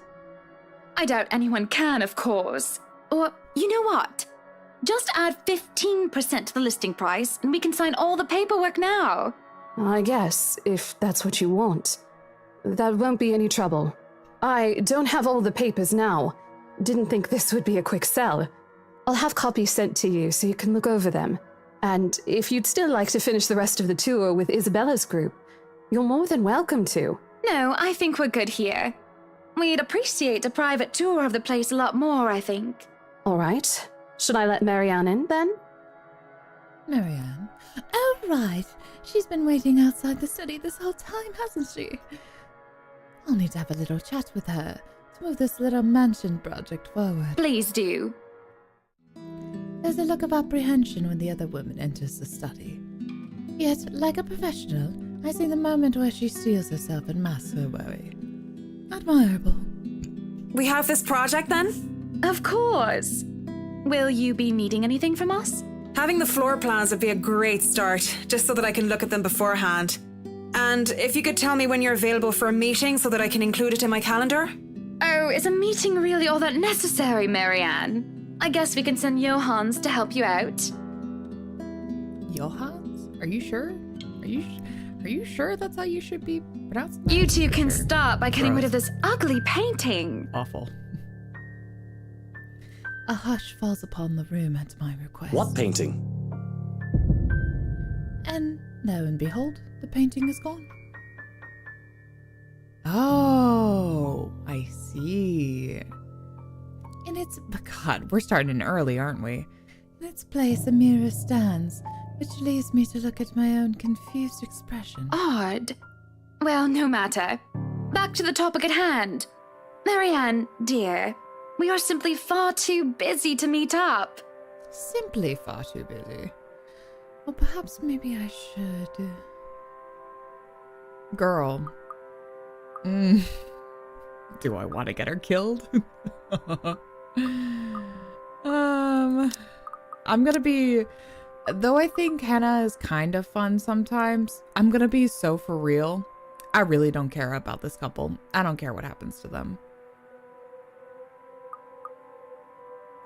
I doubt anyone can, of course. Or, you know what? Just add 15% to the listing price, and we can sign all the paperwork now. I guess, if that's what you want. That won't be any trouble. I don't have all the papers now. Didn't think this would be a quick sell. I'll have copies sent to you so you can look over them. And if you'd still like to finish the rest of the tour with Isabella's group, you're more than welcome to. No, I think we're good here. We'd appreciate a private tour of the place a lot more, I think. All right. Should I let Marianne in, then? Marianne? Oh, right. She's been waiting outside the city this whole time, hasn't she? I'll need to have a little chat with her to move this little mansion project forward. Please do. There's a look of apprehension when the other woman enters the study. Yet, like a professional, I see the moment where she steels herself and masks her worry. Admirable. We have this project then? Of course. Will you be needing anything from us? Having the floor plans would be a great start, just so that I can look at them beforehand. And if you could tell me when you're available for a meeting so that I can include it in my calendar? Oh, is a meeting really all that necessary, Marianne? I guess we can send Johans to help you out. Johans? Are you sure? Are you sure that's how you should be pronounced? You two can Sure. start by getting rid of Gross. this ugly painting. Awful. A hush falls upon the room at my request. What painting? And lo and behold, the painting is gone. Oh, I see. In its... God, we're starting early, aren't we? In its place, a mirror stands, which leaves me to look at my own confused expression. Odd. Well, no matter. Back to the topic at hand. Marianne, dear, we are simply far too busy to meet up. Simply far too busy. Well, perhaps maybe I should... Girl. Do I want to get her killed? I'm gonna be... Though I think Hannah is kind of fun sometimes, I'm gonna be so for real. I really don't care about this couple. I don't care what happens to them.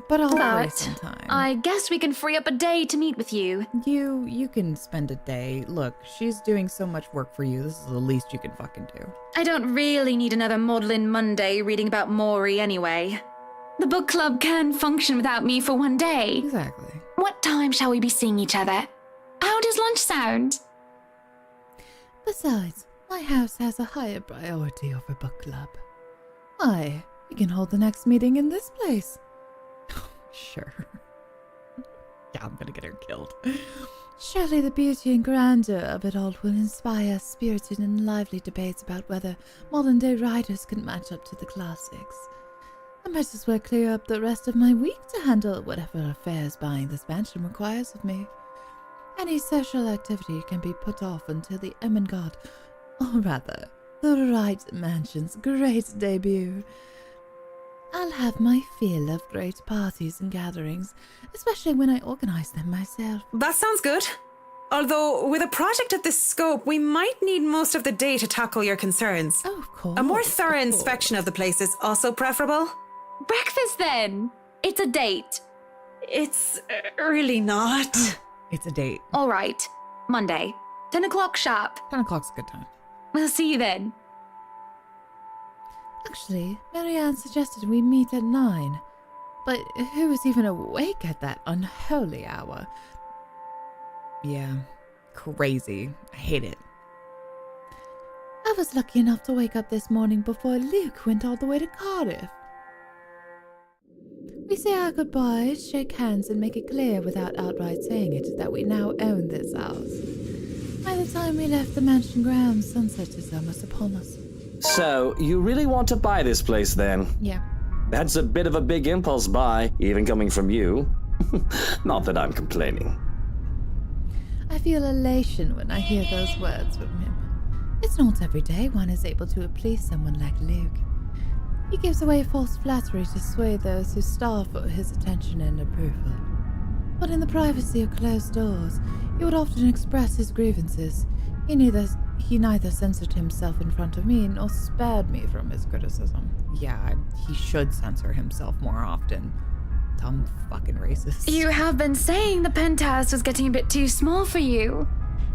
But I'll worry But sometime. I guess we can free up a day to meet with you. You can spend a day. Look, she's doing so much work for you. This is the least you can fucking do. I don't really need another Maudlin Monday reading about Maury anyway. The book club can function without me for one day. Exactly. What time shall we be seeing each other? How does lunch sound? Besides, my house has a higher priority over book club. Why, we can hold the next meeting in this place. Sure. Yeah, I'm gonna get her killed. Surely the beauty and grandeur of it all will inspire spirited and lively debates about whether modern-day writers can match up to the classics. I might as well clear up the rest of my week to handle whatever affairs buying this mansion requires of me. Any social activity can be put off until the Ermengarde, or rather, the Wright Mansion's great debut. I'll have my fill of great parties and gatherings, especially when I organize them myself. That sounds good. Although, with a project of this scope, we might need most of the day to tackle your concerns. Oh, of course. A more thorough of inspection of the course. place is also preferable. Breakfast then! It's a date. It's really not. It's a date. All right. Monday. 10 o'clock sharp. 10 o'clock's a good time. We'll see you then. Actually, Marianne suggested we meet at 9. But who is even awake at that unholy hour? Yeah, crazy. I hate it. I was lucky enough to wake up this morning before Luke went all the way to Cardiff. We say our goodbyes, shake hands, and make it clear without outright saying it that we now own this house. By the time we left the mansion grounds, sunset is almost upon us. So, you really want to buy this place then? Yeah. That's a bit of a big impulse buy, even coming from you. Not that I'm complaining. I feel elation when I hear those words from him. It's not every day one is able to please someone like Luke. He gives away false flattery to sway those who starve for his attention and approval. But in the privacy of closed doors, he would often express his grievances. He neither censored himself in front of me nor spared me from his criticism. Yeah, he should censor himself more often. Dumb fucking racist. You have been saying the penthouse was getting a bit too small for you.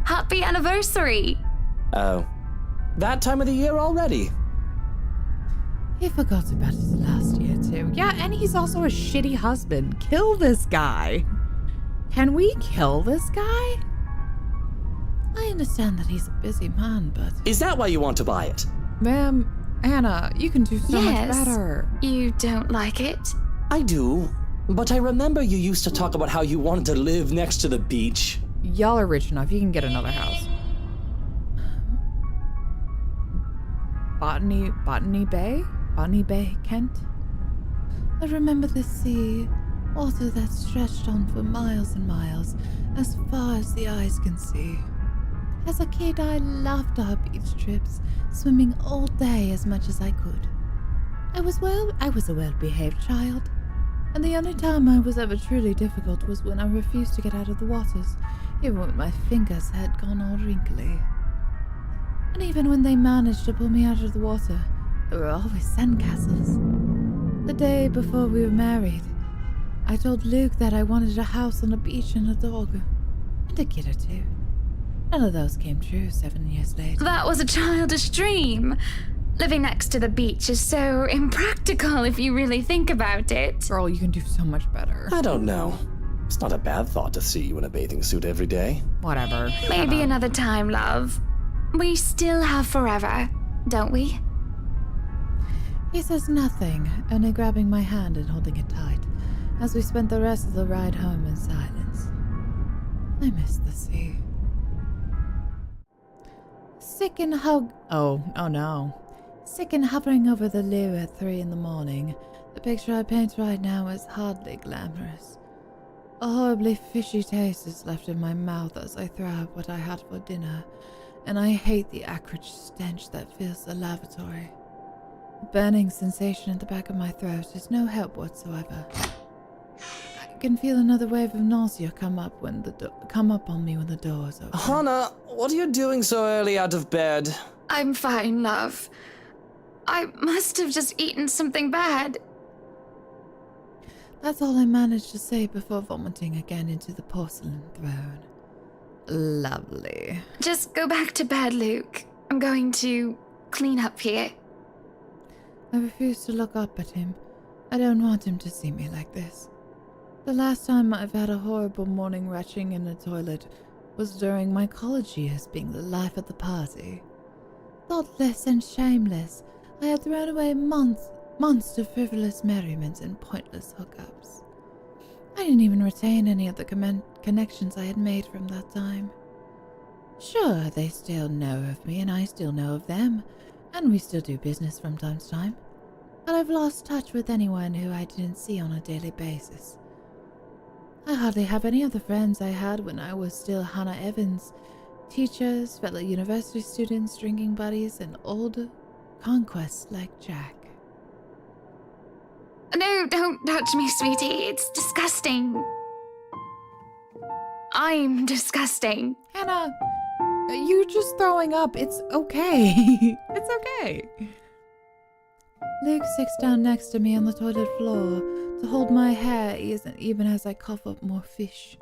Happy anniversary! Oh. That time of the year already? He forgot about it last year, too. Yeah, and he's also a shitty husband. Kill this guy. Can we kill this guy? I understand that he's a busy man, but... Is that why you want to buy it? Ma'am, Anna, you can do so much better. You don't like it? I do, but I remember you used to talk about how you wanted to live next to the beach. Y'all are rich enough. You can get another house. Botany Bay, Kent? I remember the sea, water that stretched on for miles and miles, as far as the eyes can see. As a kid, I loved our beach trips, swimming all day as much as I could. I was a well-behaved child, and the only time I was ever truly difficult was when I refused to get out of the waters, even when my fingers had gone all wrinkly. And even when they managed to pull me out of the water, there were always sandcastles. The day before we were married, I told Luke that I wanted a house on the beach and a dog, and a kid or two. None of those came true 7 years later. That was a childish dream. Living next to the beach is so impractical if you really think about it. Girl, you can do so much better. I don't know. It's not a bad thought to see you in a bathing suit every day. Whatever. Maybe another time, love. We still have forever, don't we? He says nothing, only grabbing my hand and holding it tight, as we spent the rest of the ride home in silence. I miss the sea. Sick and Oh no. Sick and hovering over the loo at 3 in the morning, the picture I paint right now is hardly glamorous. A horribly fishy taste is left in my mouth as I throw up what I had for dinner, and I hate the acrid stench that fills the lavatory. The burning sensation at the back of my throat is no help whatsoever. I can feel another wave of nausea come up on me when the door is open. Hannah, what are you doing so early out of bed? I'm fine, love. I must have just eaten something bad. That's all I managed to say before vomiting again into the porcelain throne. Lovely. Just go back to bed, Luke. I'm going to clean up here. I refuse to look up at him. I don't want him to see me like this. The last time I've had a horrible morning retching in the toilet was during my college years, being the life of the party. Thoughtless and shameless, I had thrown away months of frivolous merriment and pointless hookups. I didn't even retain any of the connections I had made from that time. Sure, they still know of me and I still know of them, and we still do business from time to time, but I've lost touch with anyone who I didn't see on a daily basis. I hardly have any of the friends I had when I was still Hannah Evans, teachers, fellow university students, drinking buddies, and old conquests like Jack. No, don't touch me, sweetie. It's disgusting. I'm disgusting. Hannah, you're just throwing up. It's okay. It's okay. Luke sits down next to me on the toilet floor to hold my hair even as I cough up more fish.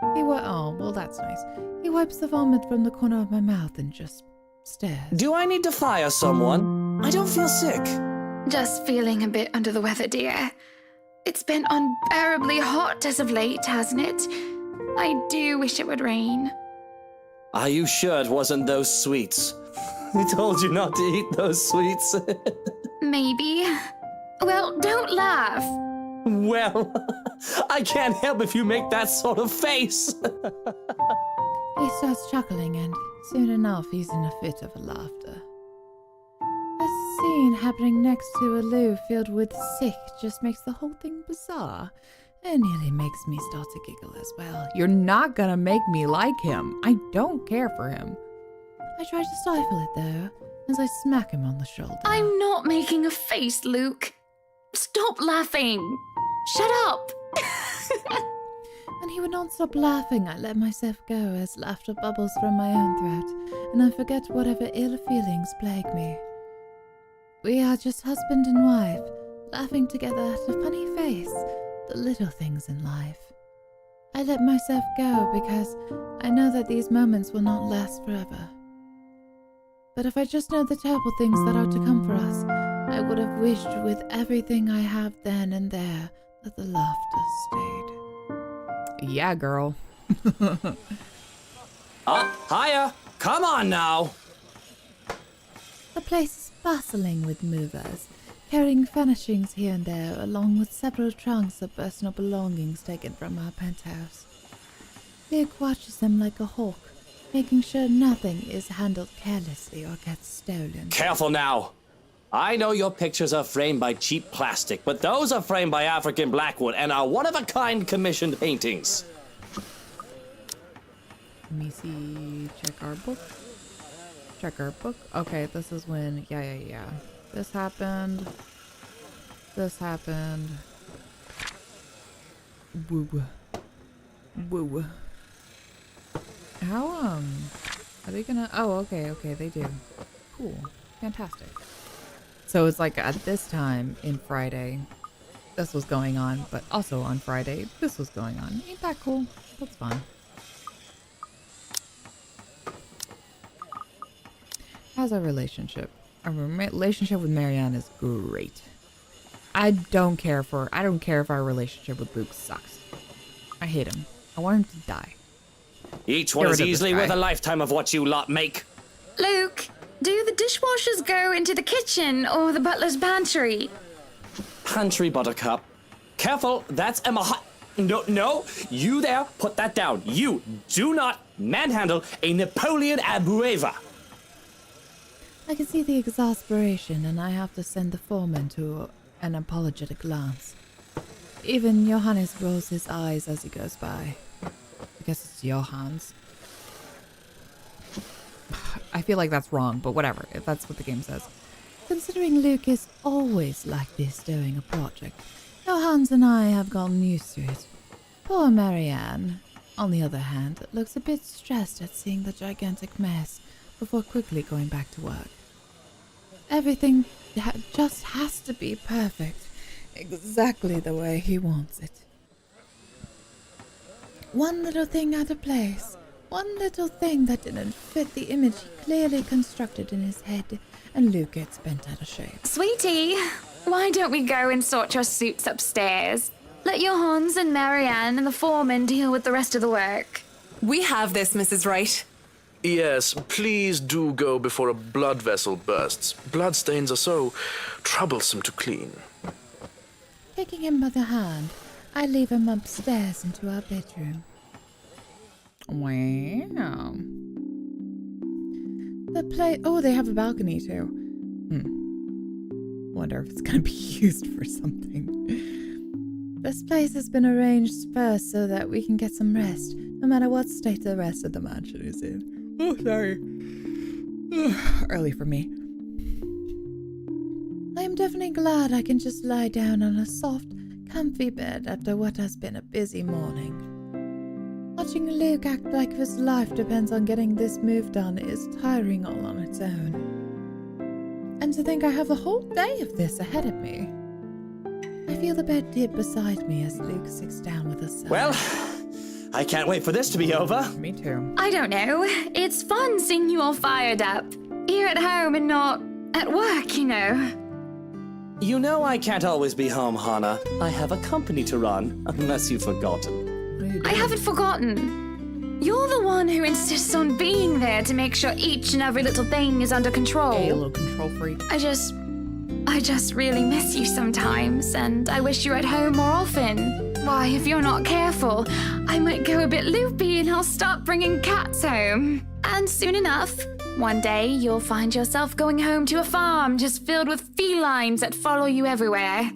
Oh, well, that's nice. He wipes the vomit from the corner of my mouth and just stares. Do I need to fire someone? I don't feel sick. Just feeling a bit under the weather, dear. It's been unbearably hot as of late, hasn't it? I do wish it would rain. Are you sure it wasn't those sweets? I told you not to eat those sweets. Maybe. Well, don't laugh. Well, I can't help if you make that sort of face. He starts chuckling, and soon enough he's in a fit of laughter. A scene happening next to a loo filled with sick just makes the whole thing bizarre. It nearly makes me start to giggle as well. You're not gonna make me like him. I don't care for him. I try to stifle it though, as I smack him on the shoulder. I'm not making a face, Luke. Stop laughing. Shut up. When he would not stop laughing, I let myself go as laughter bubbles from my own throat, and I forget whatever ill feelings plague me. We are just husband and wife, laughing together at a funny face, the little things in life. I let myself go because I know that these moments will not last forever. But if I just know the terrible things that are to come for us, I would have wished with everything I have then and there that the laughter stayed. Yeah, girl. Hiya! Come on now! The place is bustling with movers, carrying furnishings here and there, along with several trunks of personal belongings taken from our penthouse. Luke watches them like a hawk, making sure nothing is handled carelessly or gets stolen. Careful now! I know your pictures are framed by cheap plastic, but those are framed by African Blackwood and are one-of-a-kind commissioned paintings. Let me see. Check our book. Check our book. Okay, this is when... Yeah. This happened. This happened. Woo. How, are they gonna... Oh, okay, they do. Cool. Fantastic. So it's like at this time in Friday, this was going on, but also on Friday, this was going on. Ain't that cool? That's fun. How's our relationship? Our relationship with Marianne is great. I don't care if our relationship with Luke sucks. I hate him. I want him to die. Each one is easily worth a lifetime of what you lot make. Luke, do the dishwashers go into the kitchen or the butler's pantry? Pantry, Buttercup. Careful, that's Emma. No, you there, put that down. You do not manhandle a Napoleon Abueva. I can see the exasperation, and I have to send the foreman to an apologetic glance. Even Johannes rolls his eyes as he goes by. I guess it's Johannes. I feel like that's wrong, but whatever, if that's what the game says. Considering Luke is always like this during a project, Johannes and I have gotten used to it. Poor Marianne, on the other hand, looks a bit stressed at seeing the gigantic mess before quickly going back to work. Everything just has to be perfect, exactly the way he wants it. One little thing out of place, one little thing that didn't fit the image he clearly constructed in his head, and Luke gets bent out of shape. Sweetie, why don't we go and sort your suits upstairs? Let Johannes and Marianne and the foreman deal with the rest of the work. We have this, Mrs. Wright. Yes, please do go before a blood vessel bursts. Bloodstains are so troublesome to clean. Taking him by the hand, I leave him upstairs into our bedroom. Wow. Oh, they have a balcony too. Wonder if it's gonna be used for something. This place has been arranged first so that we can get some rest, no matter what state the rest of the mansion is in. Oh, sorry. Early for me. I am definitely glad I can just lie down on a soft, comfy bed after what has been a busy morning. Watching Luke act like his life depends on getting this move done is tiring all on its own. And to think I have the whole day of this ahead of me. I feel the bed dip beside me as Luke sits down with a sigh. Well, I can't wait for this to be over. Me too. I don't know. It's fun seeing you all fired up. Here at home and not at work, you know. You know I can't always be home, Hannah. I have a company to run, unless you've forgotten. I haven't forgotten. You're the one who insists on being there to make sure each and every little thing is under control. Hey, a little control freak. I just really miss you sometimes, and I wish you were at home more often. Why, if you're not careful, I might go a bit loopy and I'll start bringing cats home. And soon enough, one day you'll find yourself going home to a farm just filled with felines that follow you everywhere.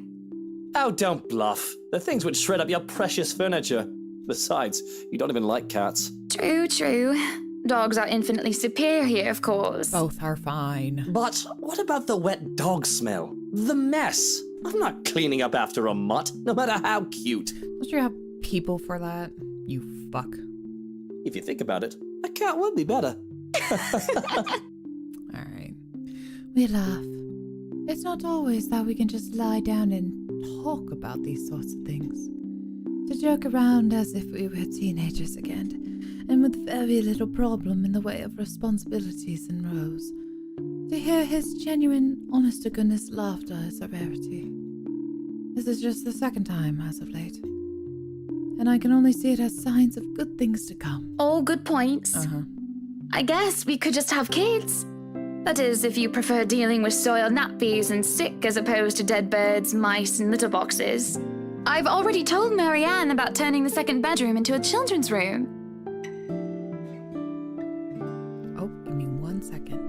Oh, don't bluff. The things would shred up your precious furniture. Besides, you don't even like cats. True. Dogs are infinitely superior, of course. Both are fine. But what about the wet dog smell? The mess? I'm not cleaning up after a mutt, no matter how cute. Don't you have people for that? You fuck. If you think about it, a cat would be better. Alright. We laugh. It's not always that we can just lie down and talk about these sorts of things. To joke around as if we were teenagers again, and with very little problem in the way of responsibilities and roles. To hear his genuine, honest-to-goodness laughter is a rarity. This is just the second time as of late. And I can only see it as signs of good things to come. All good points. Uh-huh. I guess we could just have kids. That is, if you prefer dealing with soiled nappies and sick as opposed to dead birds, mice, and litter boxes. I've already told Marianne about turning the second bedroom into a children's room. Oh, give me 1 second.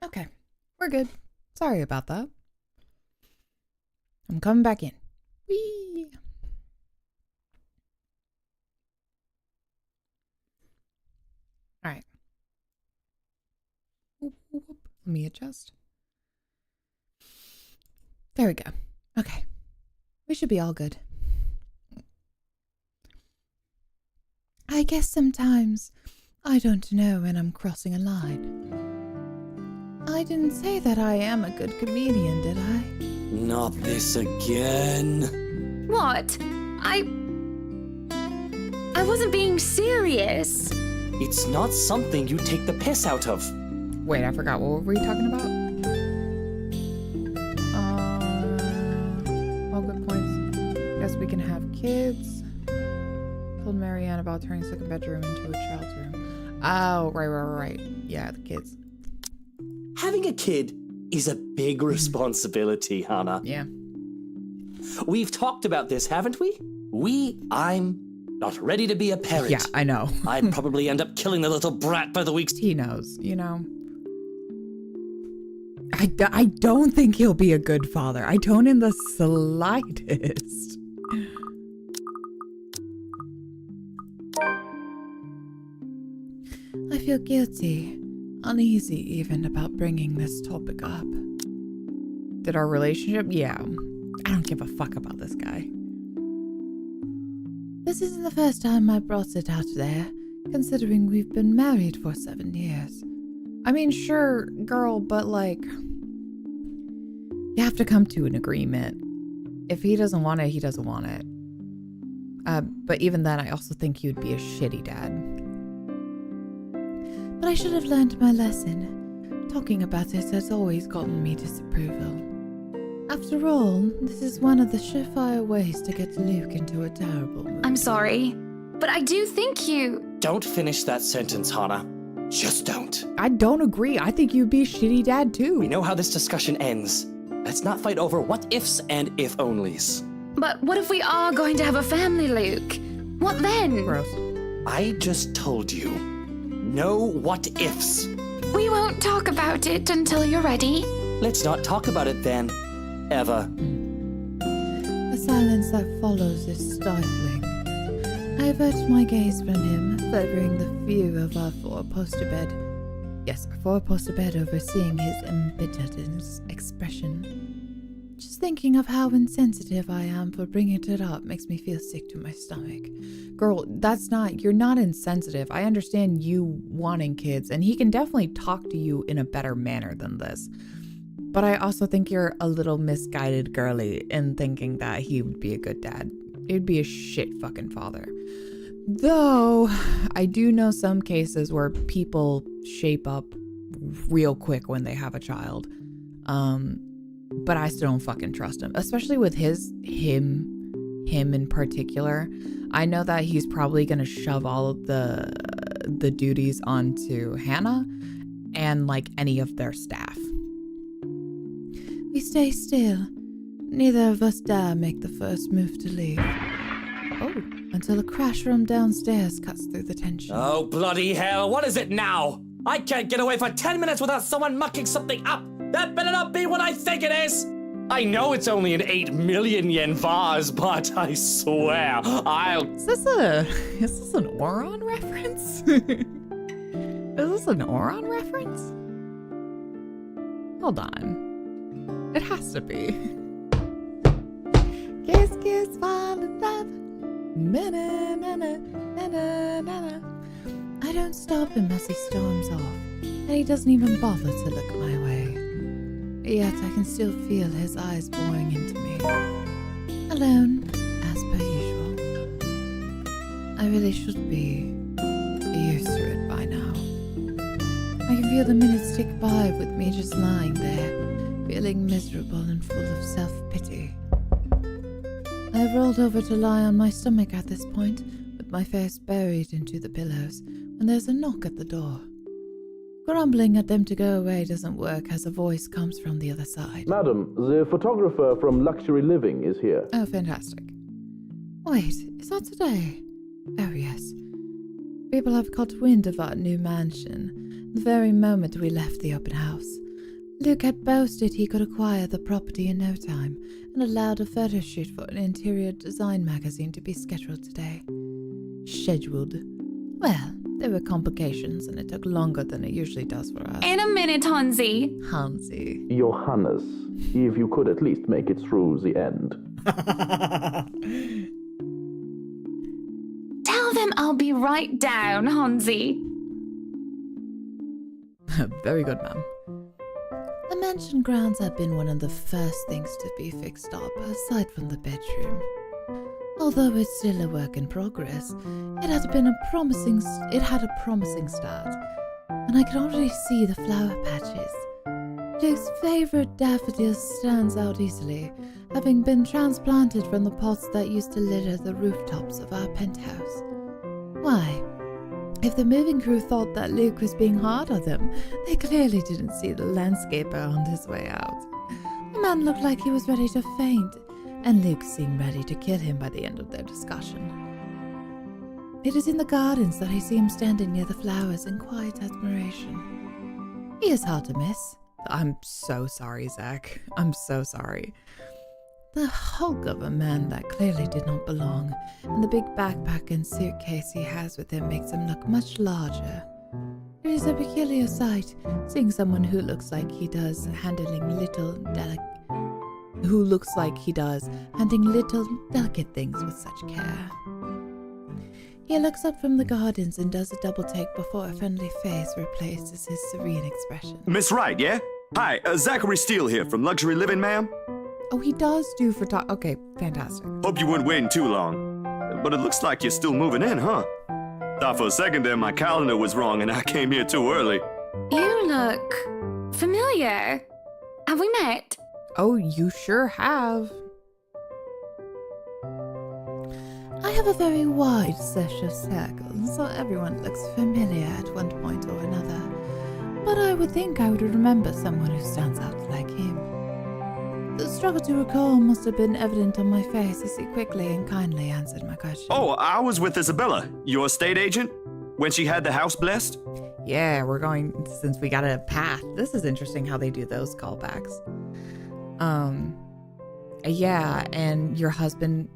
Okay, we're good. Sorry about that. I'm coming back in. Whee! All right. Whoop, whoop, whoop. Let me adjust. There we go. Okay. We should be all good. I guess sometimes I don't know when I'm crossing a line. I didn't say that I am a good comedian, did I? Not this again. What? I wasn't being serious. It's not something you take the piss out of. Wait, I forgot. What were we talking about? All good points. Guess we can have kids. Told Marianne about turning second bedroom into a child's room. Oh, right. Yeah, the kids. Having a kid is a big responsibility, Hannah. Yeah. We've talked about this, haven't we? I'm not ready to be a parent. Yeah, I know. I'd probably end up killing the little brat by the week's. He knows, you know. I don't think he'll be a good father. I don't in the slightest. I feel guilty, uneasy even about bringing this topic up. Did our relationship? Yeah. I don't give a fuck about this guy. This isn't the first time I brought it out there, considering we've been married for 7 years. I mean, sure, girl, but like, you have to come to an agreement. If he doesn't want it, he doesn't want it. But even then, I also think you'd be a shitty dad. But I should have learned my lesson. Talking about it has always gotten me disapproval. After all, this is one of the surefire ways to get Luke into a terrible mood. I'm sorry, but I do think you... Don't finish that sentence, Hannah. Just don't. I don't agree. I think you'd be a shitty dad too. We know how this discussion ends. Let's not fight over what ifs and if onlys. But what if we are going to have a family, Luke? What then? Gross. I just told you. No what ifs. We won't talk about it until you're ready. Let's not talk about it then. Ever. The silence that follows is stifling. I avert my gaze from him, favoring the view of our four-poster bed. Yes, our four-poster bed, overseeing his embittered expression. Just thinking of how insensitive I am for bringing it up makes me feel sick to my stomach. Girl, you're not insensitive. I understand you wanting kids, and he can definitely talk to you in a better manner than this. But I also think you're a little misguided girly in thinking that he would be a good dad. He'd be a shit fucking father. Though, I do know some cases where people shape up real quick when they have a child. But I still don't fucking trust him, especially with him in particular. I know that he's probably gonna shove all of the duties onto Hannah and like any of their staff. We stay still. Neither of us dare make the first move to leave. Oh, until a crash from downstairs cuts through the tension. Oh, bloody hell, what is it now? I can't get away for 10 minutes without someone mucking something up. That better not be what I think it is. I know it's only an 8 million yen vase, but I swear, Is this an Oron reference? Is this an Oron reference? Hold on. It has to be. Kiss, kiss, fall in love. Na-na, na-na, na-na, na-na. I don't stop him as he storms off, and he doesn't even bother to look my way. Yet I can still feel his eyes boring into me. Alone, as per usual. I really should be used to it by now. I can feel the minutes tick by with me just lying there, feeling miserable and full of self-pity. I've rolled over to lie on my stomach at this point, with my face buried into the pillows, when there's a knock at the door. Grumbling at them to go away doesn't work as a voice comes from the other side. Madam, the photographer from Luxury Living is here. Oh, fantastic. Wait, is that today? Oh, yes. People have caught wind of our new mansion the very moment we left the open house. Luke had boasted he could acquire the property in no time and allowed a photo shoot for an interior design magazine to be scheduled today. Scheduled. Well, there were complications and it took longer than it usually does for us. In a minute, Hansi. Hansi. Johannes, if you could at least make it through the end. Tell them I'll be right down, Hansi. Very good, ma'am. The mansion grounds had been one of the first things to be fixed up, aside from the bedroom. Although it's still a work in progress, it had a promising start, and I could already see the flower patches. Luke's favorite daffodil stands out easily, having been transplanted from the pots that used to litter the rooftops of our penthouse. Why? If the moving crew thought that Luke was being hard on them, they clearly didn't see the landscaper on his way out. The man looked like he was ready to faint, and Luke seemed ready to kill him by the end of their discussion. It is in the gardens that I see him standing near the flowers in quiet admiration. He is hard to miss. I'm so sorry, Zach. I'm so sorry. The hulk of a man that clearly did not belong, and the big backpack and suitcase he has with him makes him look much larger. It is a peculiar sight, seeing someone who looks like he does handling little delicate things with such care. He looks up from the gardens and does a double take before a friendly face replaces his serene expression. Miss Wright, yeah? Hi, Zachary Steele here from Luxury Living, ma'am. Oh, he does do okay, fantastic. Hope you weren't waiting too long. But it looks like you're still moving in, huh? Thought for a second there my calendar was wrong and I came here too early. You look familiar. Have we met? Oh, you sure have. I have a very wide social circle, so everyone looks familiar at one point or another. But I would think I would remember someone who stands out like him. The struggle to recall must have been evident on my face as he quickly and kindly answered my question. Oh, I was with Isabella, your estate agent, when she had the house blessed. Yeah, we're going, since we got a path. This is interesting how they do those callbacks. Yeah, and your husband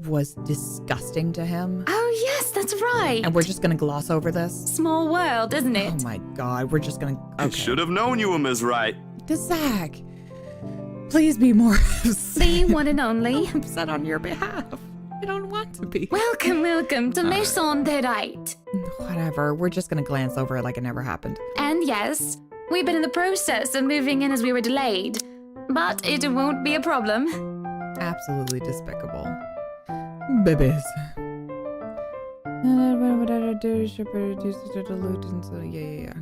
was disgusting to him. Oh, yes, that's right. And we're just gonna gloss over this? Small world, isn't it? Oh my god, we're just gonna... I should have known you were Miss Right. Zach, please be more The one and only. upset on your behalf. I don't want to be. Welcome to Maison Deite. Whatever, we're just gonna glance over it like it never happened. And yes, we've been in the process of moving in as we were delayed. But it won't be a problem. Absolutely despicable. Babies. Yeah.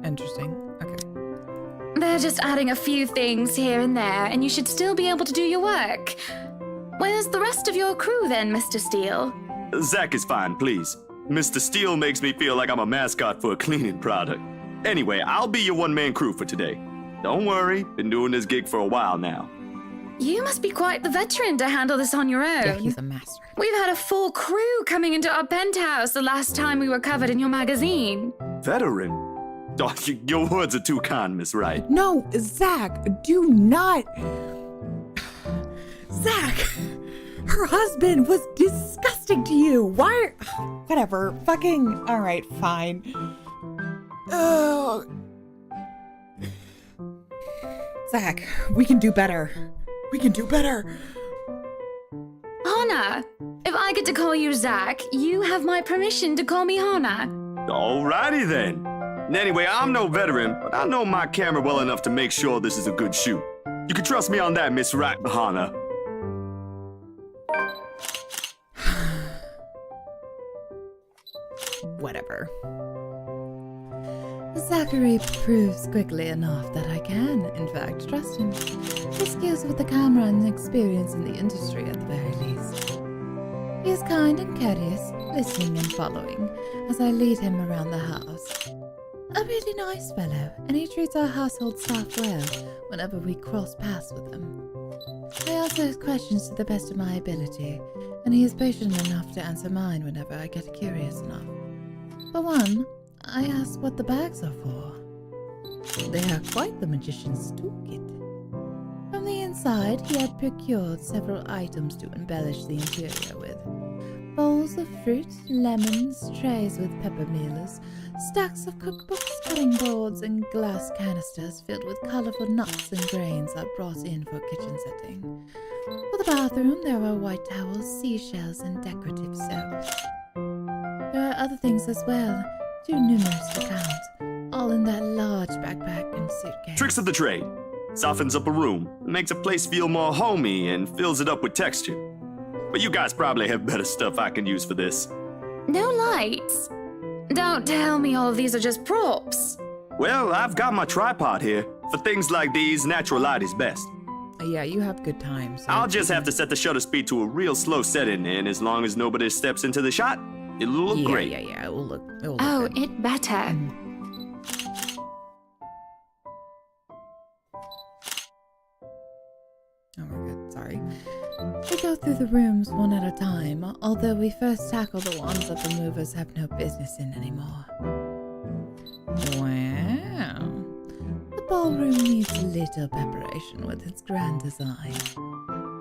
Interesting. Okay. They're just adding a few things here and there, and you should still be able to do your work. Where's the rest of your crew then, Mr. Steele? Zach is fine, please. Mr. Steele makes me feel like I'm a mascot for a cleaning product. Anyway, I'll be your one-man crew for today. Don't worry, been doing this gig for a while now. You must be quite the veteran to handle this on your own. Yeah, he's a master. We've had a full crew coming into our penthouse the last time we were covered in your magazine. Veteran? Oh, your words are too kind, Miss Wright. No, Zach, do not. Zach, her husband was disgusting to you. Why? Whatever. Fucking. All right, fine. Zach, we can do better. We can do better. Hana, if I get to call you Zach, you have my permission to call me Hana. Alrighty then. Anyway, I'm no veteran, but I know my camera well enough to make sure this is a good shoot. You can trust me on that, Miss Wright, Hana. Whatever. Zachary proves quickly enough that I can, in fact, trust him. His skills with the camera and experience in the industry at the very least. He is kind and courteous, listening and following, as I lead him around the house. A really nice fellow, and he treats our household staff well whenever we cross paths with them. I ask those questions to the best of my ability, and he is patient enough to answer mine whenever I get curious enough. For one, I ask what the bags are for. They are quite the magician's toolkit. From the inside, he had procured several items to embellish the interior with. Bowls of fruit, lemons, trays with pepper mealers, stacks of cookbooks, cutting boards, and glass canisters filled with colorful nuts and grains are brought in for kitchen setting. For the bathroom, there are white towels, seashells, and decorative soaps. There are other things as well, too numerous to count, all in that large backpack and suitcase. Tricks of the trade. Softens up a room, makes a place feel more homey, and fills it up with texture. But you guys probably have better stuff I can use for this. No lights. Don't tell me all of these are just props. Well, I've got my tripod here. For things like these, natural light is best. Yeah, you have good times. So I'll just have to set the shutter speed to a real slow setting, and as long as nobody steps into the shot, it'll look great. Yeah, it will look Oh, good. it better. Oh, we're good, sorry. We go through the rooms one at a time, although we first tackle the ones that the movers have no business in anymore. Wow. The ballroom needs a little preparation with its grand design.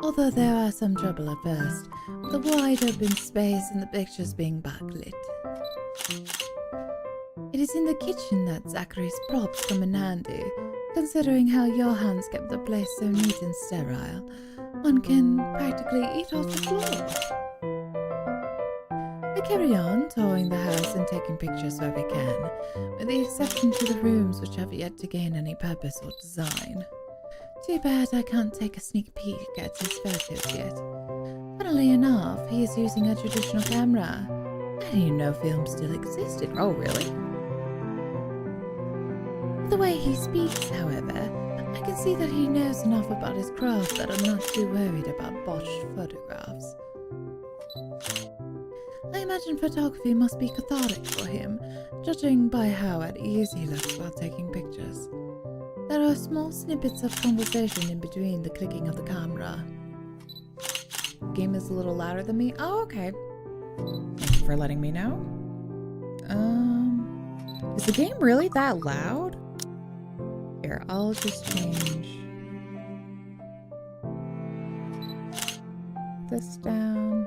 Although there are some trouble at first, with the wide open space and the pictures being backlit. It is in the kitchen that Zachary's props come in handy, considering how Johann's kept the place so neat and sterile. One can practically eat off the floor. We carry on, touring the house and taking pictures where we can, with the exception to the rooms which have yet to gain any purpose or design. Too bad I can't take a sneak peek at his photos yet. Funnily enough, he is using a traditional camera. I didn't even know film still existed. Oh, really? The way he speaks, however, I can see that he knows enough about his craft that I'm not too worried about botched photographs. I imagine photography must be cathartic for him, judging by how at ease he looks while taking pictures. There are small snippets of conversation in between the clicking of the camera. The game is a little louder than me. Oh, okay. Thank you for letting me know. Is the game really that loud? Here, I'll just change. this down.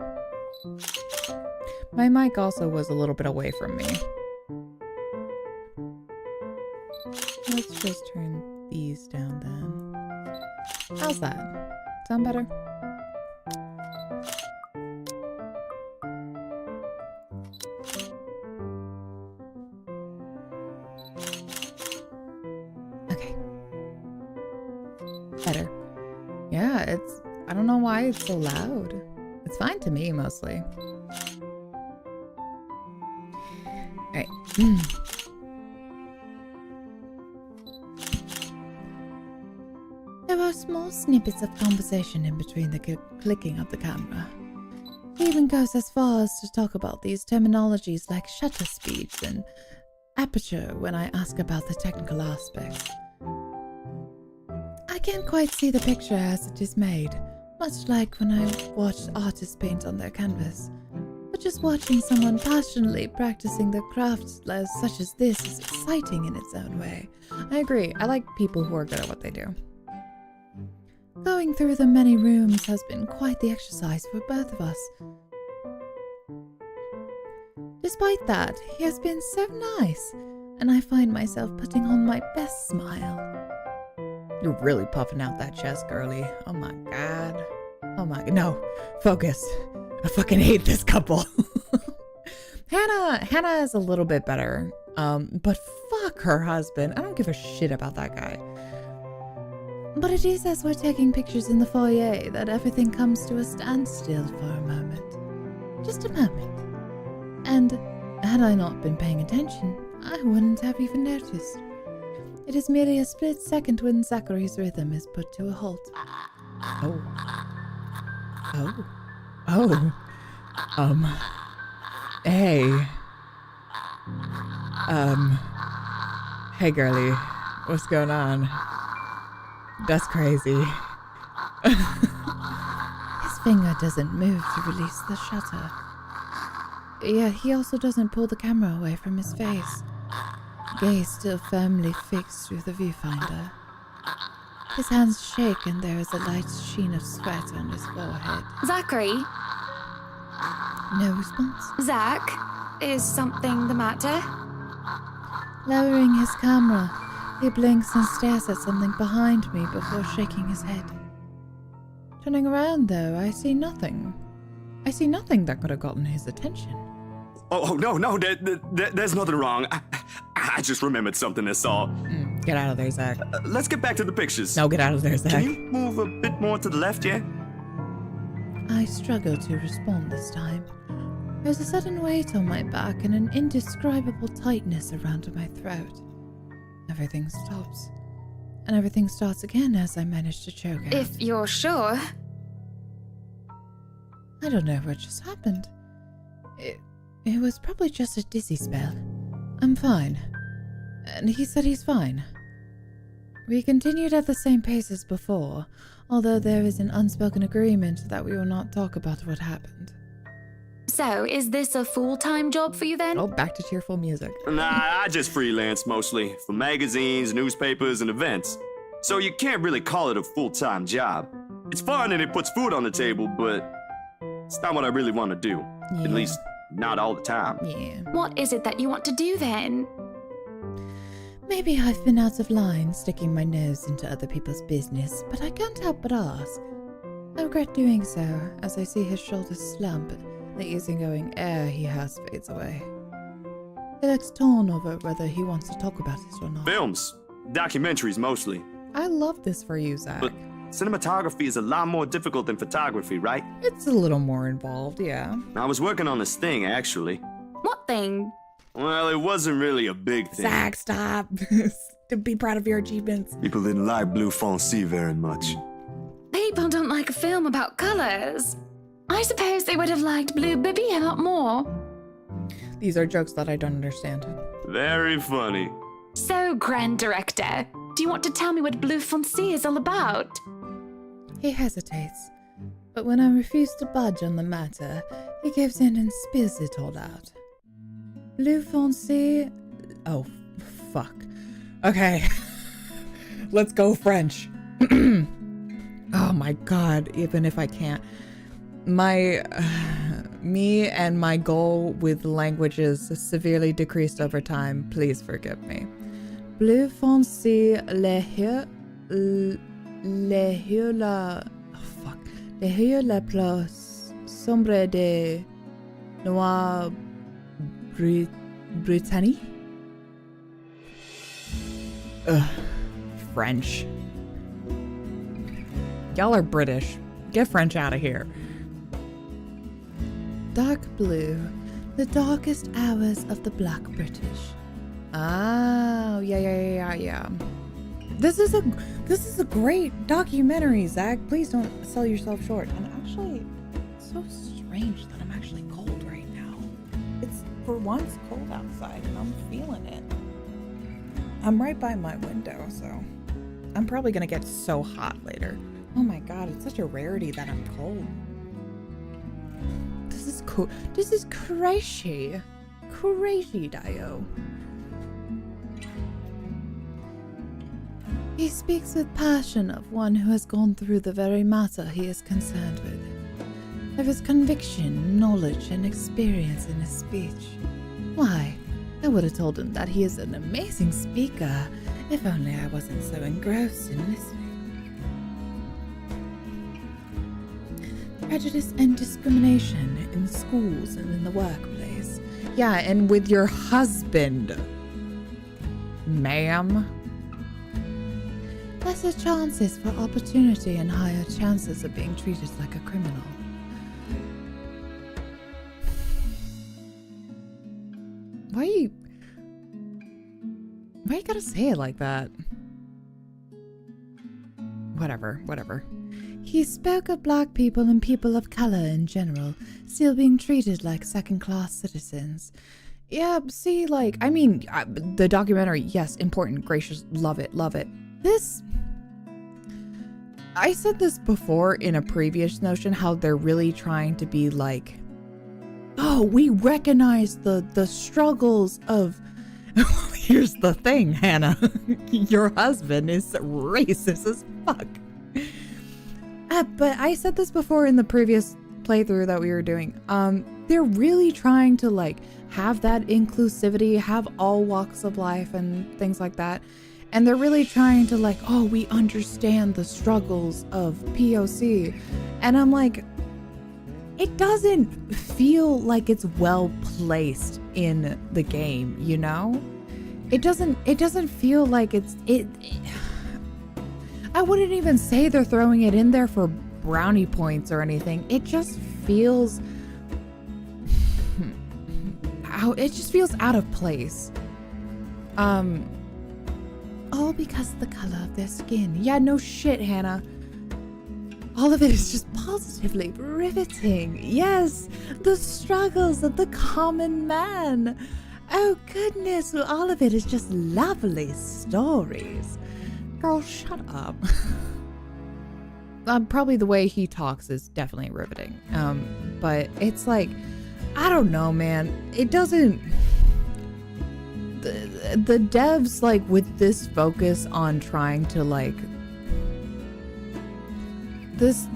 My mic also was a little bit away from me. Let's just turn these down then. How's that? Sound better? Okay. Better. Yeah, I don't know why it's so loud. It's fine to me, mostly. Alright. There are small snippets of conversation in between the clicking of the camera. He even goes as far as to talk about these terminologies like shutter speeds and aperture when I ask about the technical aspects. I can't quite see the picture as it is made, much like when I watch artists paint on their canvas. But just watching someone passionately practicing their craft such as this is exciting in its own way. I agree, I like people who are good at what they do. Going through the many rooms has been quite the exercise for both of us. Despite that, he has been so nice, and I find myself putting on my best smile. You're really puffing out that chest, girly. Oh my god. Oh my god. No. Focus. I fucking hate this couple. Hannah is a little bit better. But fuck her husband. I don't give a shit about that guy. But it is as we're taking pictures in the foyer that everything comes to a standstill for a moment. Just a moment. And had I not been paying attention, I wouldn't have even noticed. It is merely a split second when Zachary's rhythm is put to a halt. Oh. Hey. Hey, girly. What's going on? That's crazy. His finger doesn't move to release the shutter. Yeah, he also doesn't pull the camera away from his face. Gaze still firmly fixed through the viewfinder. His hands shake and there is a light sheen of sweat on his forehead. Zachary? No response. Zach? Is something the matter? Lowering his camera, he blinks and stares at something behind me before shaking his head. Turning around, though, I see nothing. I see nothing that could have gotten his attention. Oh no, there's nothing wrong. I just remembered something I saw. Get out of there, Zach. Let's get back to the pictures. No, get out of there, Zach. Can you move a bit more to the left, yeah? I struggle to respond this time. There's a sudden weight on my back and an indescribable tightness around my throat. Everything stops. And everything starts again as I manage to choke out. If you're sure. I don't know what just happened. It was probably just a dizzy spell. I'm fine. And he said he's fine. We continued at the same pace as before, although there is an unspoken agreement that we will not talk about what happened. So, is this a full-time job for you then? Oh, back to cheerful music. Nah, I just freelance mostly, for magazines, newspapers, and events. So you can't really call it a full-time job. It's fun and it puts food on the table, but it's not what I really want to do. Yeah. At least, not all the time. Yeah. What is it that you want to do then? Maybe I've been out of line sticking my nose into other people's business, but I can't help but ask. I regret doing so as I see his shoulders slump. The easygoing air he has fades away. He looks torn over whether he wants to talk about it or not. Films. Documentaries mostly. I love this for you, Zach. But cinematography is a lot more difficult than photography, right? It's a little more involved, yeah. I was working on this thing, actually. What thing? Well, it wasn't really a big thing. Zach, stop. To be proud of your achievements. People didn't like Blue Fonzie very much. People don't like a film about colors. I suppose they would have liked Blue Bibby a lot more. These are jokes that I don't understand. Very funny. So, Grand Director, do you want to tell me what Blue Fonzie is all about? He hesitates, but when I refuse to budge on the matter, he gives in and spills it all out. Blue Fonzie... Oh, fuck. Okay. Let's go French. Oh my god, even if I can't. me and my goal with languages severely decreased over time. Please forgive me. Bleu foncé, les yeux la plus sombre de Noir Britannique. French. Y'all are British. Get French out of here. Dark blue, the darkest hours of the Black British. Oh, yeah. This is a great documentary, Zach. Please don't sell yourself short. And actually, it's so strange that I'm actually cold right now. It's for once cold outside, and I'm feeling it. I'm right by my window, so I'm probably gonna get so hot later. Oh my god, it's such a rarity that I'm cold. This is cool. This is crazy. Crazy, Dio. He speaks with passion of one who has gone through the very matter he is concerned with. There is conviction, knowledge, and experience in his speech. Why, I would have told him that he is an amazing speaker, if only I wasn't so engrossed in listening. Prejudice and discrimination in schools and in the workplace. Yeah, and with your husband, ma'am. Lesser chances for opportunity and higher chances of being treated like a criminal. Why you gotta say it like that? Whatever. He spoke of black people and people of color in general still being treated like second-class citizens. Yeah, see, like, I mean, the documentary, yes, important, gracious, love it. I said this before in a previous notion, how they're really trying to be like, oh, we recognize the struggles of... Here's the thing, Hannah. Your husband is racist as fuck. But I said this before in the previous playthrough that we were doing. They're really trying to like have that inclusivity, have all walks of life and things like that. And they're really trying to like, oh, we understand the struggles of POC. And I'm like, it doesn't feel like it's well placed in the game, you know? It doesn't feel like it I wouldn't even say they're throwing it in there for brownie points or anything. It just feels out of place. All because of the color of their skin. Yeah, no shit, Hannah. All of it is just positively riveting. Yes, the struggles of the common man. Oh goodness, all of it is just lovely stories. Girl, shut up. Probably the way he talks is definitely riveting. But it's like, I don't know, man. It doesn't... The devs, like, with this focus on trying to, like... This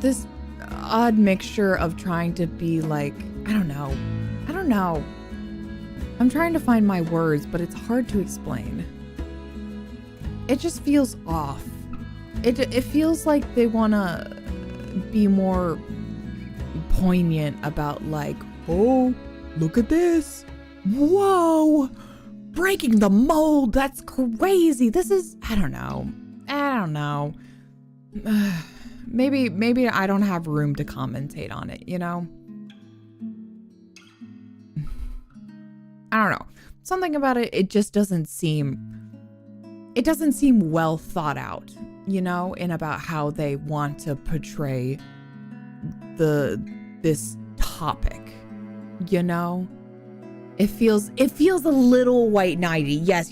odd mixture of trying to be, like... I don't know. I'm trying to find my words, but it's hard to explain. It just feels off. It feels like they want to be more poignant about like, oh, look at this. Whoa, breaking the mold. That's crazy. This is, I don't know. Maybe I don't have room to commentate on it, you know? I don't know. Something about it, it just doesn't seem well thought out, you know, in about how they want to portray this topic, you know? It feels a little white knighty. Yes.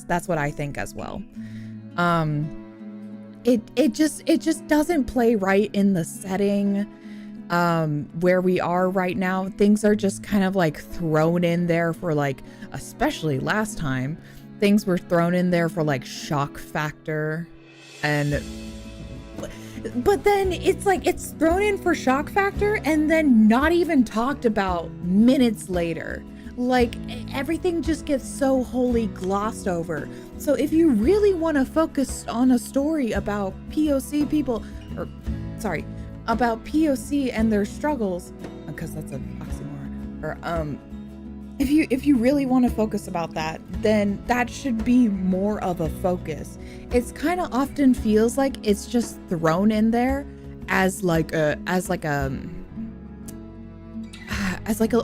That's what I think as well. It just doesn't play right in the setting where we are right now. Things are just kind of like thrown in there for like, especially last time, things were thrown in there for like shock factor, and But then it's like it's thrown in for shock factor and then not even talked about minutes later. Like everything just gets so wholly glossed over. So if you really want to focus on a story about POC people, about POC and their struggles, because that's an oxymoron, or if you really want to focus about that, then that should be more of a focus. It's kind of often feels like it's just thrown in there as like a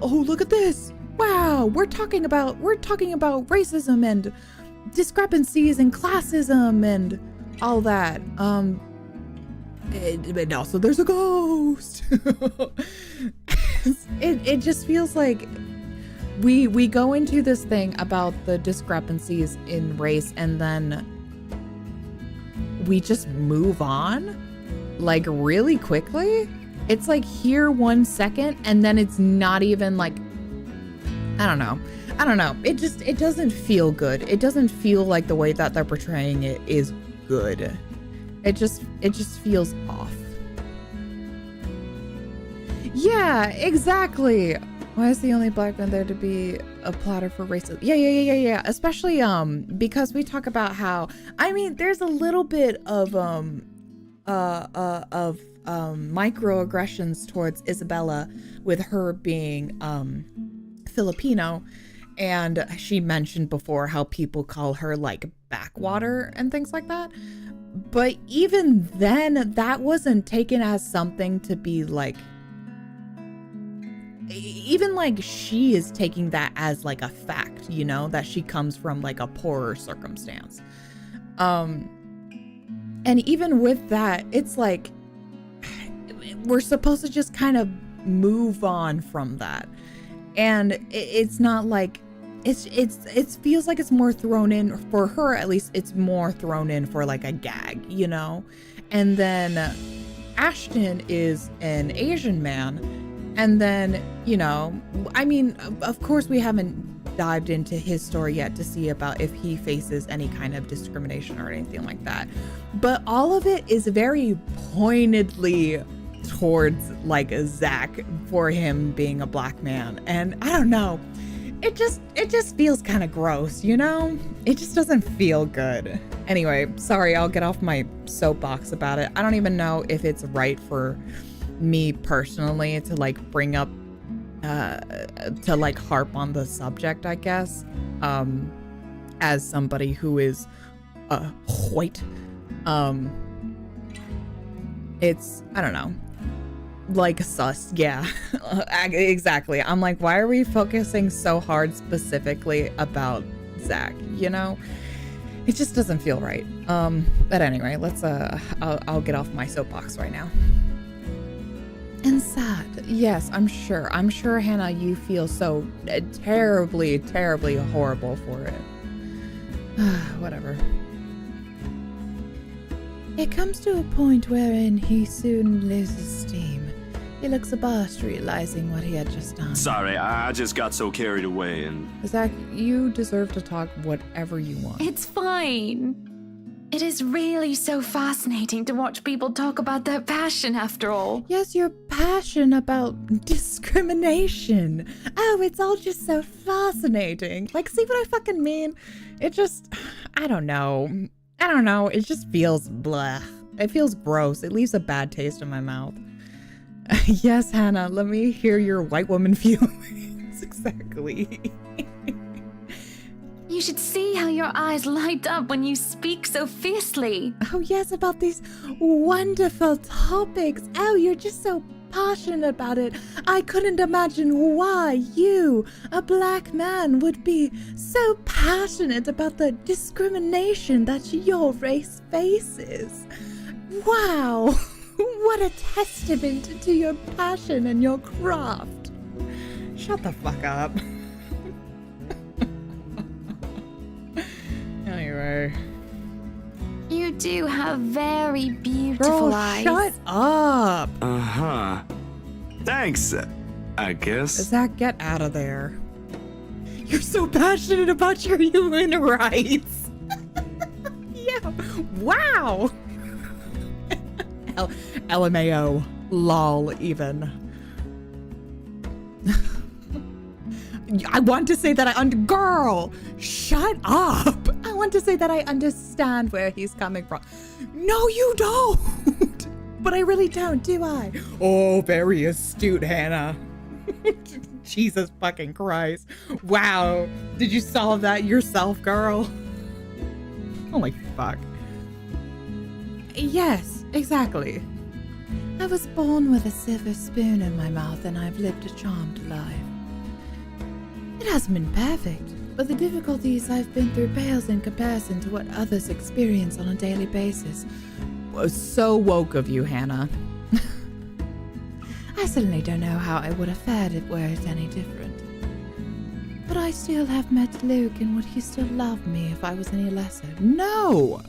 oh, look at this. Wow, we're talking about racism and discrepancies and classism and all that. And also there's a ghost. it just feels like we go into this thing about the discrepancies in race and then we just move on like really quickly. It's like here 1 second and then it's not even like, I don't know. It doesn't feel good. It doesn't feel like the way that they're portraying it is good. It just feels off. Yeah, exactly. Why is the only black man there to be a plotter for racism? Yeah. Especially because we talk about how, I mean, there's a little bit of microaggressions towards Isabella with her being Filipino, and she mentioned before how people call her like backwater and things like that. But even then, that wasn't taken as something to be like, even like she is taking that as like a fact, you know, that she comes from like a poorer circumstance. And even with that, it's like we're supposed to just kind of move on from that. And it's not like it feels like it's more thrown in for her, at least it's more thrown in for like a gag, you know? And then Ashton is an Asian man. And then, you know, I mean, of course we haven't dived into his story yet to see about if he faces any kind of discrimination or anything like that. But all of it is very pointedly towards like Zach for him being a black man. And I don't know, it just feels kind of gross, you know? It just doesn't feel good. Anyway, sorry, I'll get off my soapbox about it. I don't even know if it's right for me personally to like bring up to like harp on the subject, I guess, as somebody who is white. It's, I don't know, like sus. Yeah. Exactly. I'm like, why are we focusing so hard specifically about Zach, you know? It just doesn't feel right. But anyway, let's I'll get off my soapbox right now. And sad. Yes, I'm sure, Hannah, you feel so terribly horrible for it. Whatever. It comes to a point wherein he soon loses steam. He looks abashed, realizing what he had just done. Sorry, I just got so carried away and... Zach, you deserve to talk whatever you want. It's fine. It is really so fascinating to watch people talk about their passion, after all. Yes, your passion about discrimination. Oh, it's all just so fascinating. Like, see what I fucking mean? It just, I don't know. It just feels blah. It feels gross. It leaves a bad taste in my mouth. Yes, Hannah, let me hear your white woman feelings. Exactly. You should see how your eyes light up when you speak so fiercely. Oh yes, about these wonderful topics. Oh, you're just so passionate about it. I couldn't imagine why you, a black man, would be so passionate about the discrimination that your race faces. Wow, what a testament to your passion and your craft. Shut the fuck up. Anyway. You do have very beautiful Girl, eyes. shut up. Uh-huh. Thanks, I guess. Zach, get out of there. You're so passionate about your human rights. Yeah. Wow. LMAO. Lol, even. I want to say that girl, shut up. I want to say that I understand where he's coming from. No, you don't. But I really don't, do I? Oh, very astute, Hannah. Jesus fucking Christ. Wow. Did you solve that yourself, girl? Holy fuck. Yes, exactly. I was born with a silver spoon in my mouth and I've lived a charmed life. It hasn't been perfect, but the difficulties I've been through pales in comparison to what others experience on a daily basis. Was so woke of you, Hannah. I certainly don't know how I would have fared if it were any different. But I still have met Luke, and would he still love me if I was any lesser? No!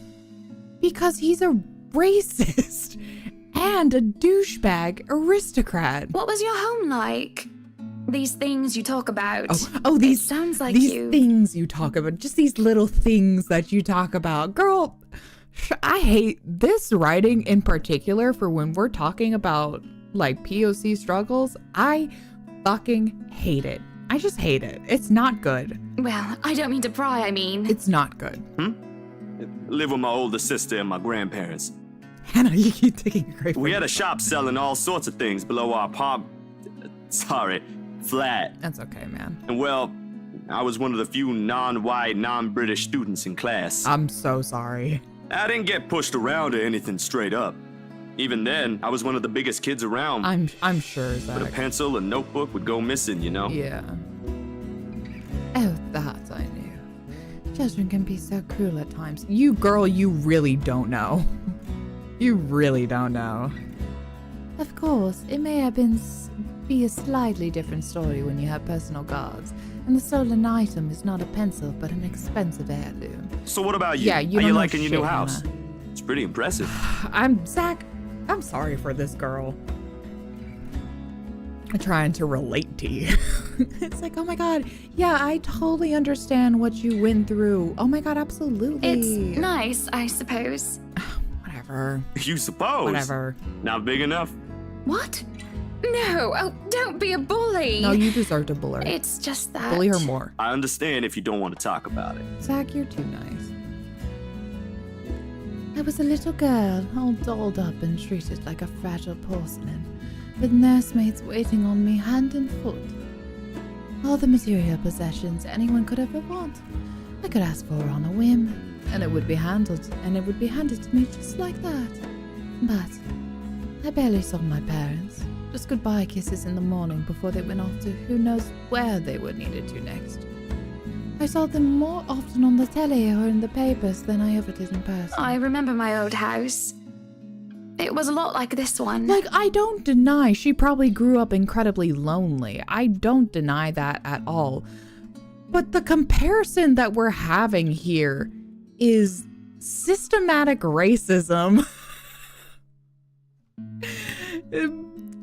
Because he's a racist and a douchebag aristocrat. What was your home like? These things you talk about. These it sounds like these you. things you talk about. Just these little things that you talk about. Girl, I hate this writing in particular for when we're talking about like POC struggles. I fucking hate it. I just hate it. It's not good. Well, I don't mean to pry, I mean. It's not good. Live with my older sister and my grandparents. Hannah, you keep taking a great We had a shop selling all sorts of things below our flat. That's okay, man. And well, I was one of the few non-white, non-British students in class. I'm so sorry. I didn't get pushed around or anything straight up. Even then, I was one of the biggest kids around. I'm sure, Zach. But a pencil, a notebook would go missing, you know? Yeah. Oh, that I knew. Children can be so cruel at times. You girl, you really don't know. You really don't know. Of course, it may have be a slightly different story when you have personal guards, and the stolen item is not a pencil but an expensive heirloom. So what about you? Yeah, you How don't you know liking your shit, new house? Hannah. It's pretty impressive. Zach, I'm sorry for this girl. I'm trying to relate to you. It's like, oh my god, yeah, I totally understand what you went through. Oh my god, absolutely. It's nice, I suppose. Whatever. You suppose? Whatever. Not big enough? What? No, oh, don't be a bully. No, you deserve to bully her. It's just that. Bully her more. I understand if you don't want to talk about it. Zach, you're too nice. I was a little girl, all dolled up and treated like a fragile porcelain, with nursemaids waiting on me hand and foot. All the material possessions anyone could ever want. I could ask for on a whim, and it would be handed to me just like that. But I barely saw my parents. Just goodbye kisses in the morning before they went off to who knows where they were needed to next. I saw them more often on the telly or in the papers than I ever did in person. I remember my old house. It was a lot like this one. Like, I don't deny she probably grew up incredibly lonely. I don't deny that at all. But the comparison that we're having here is systematic racism.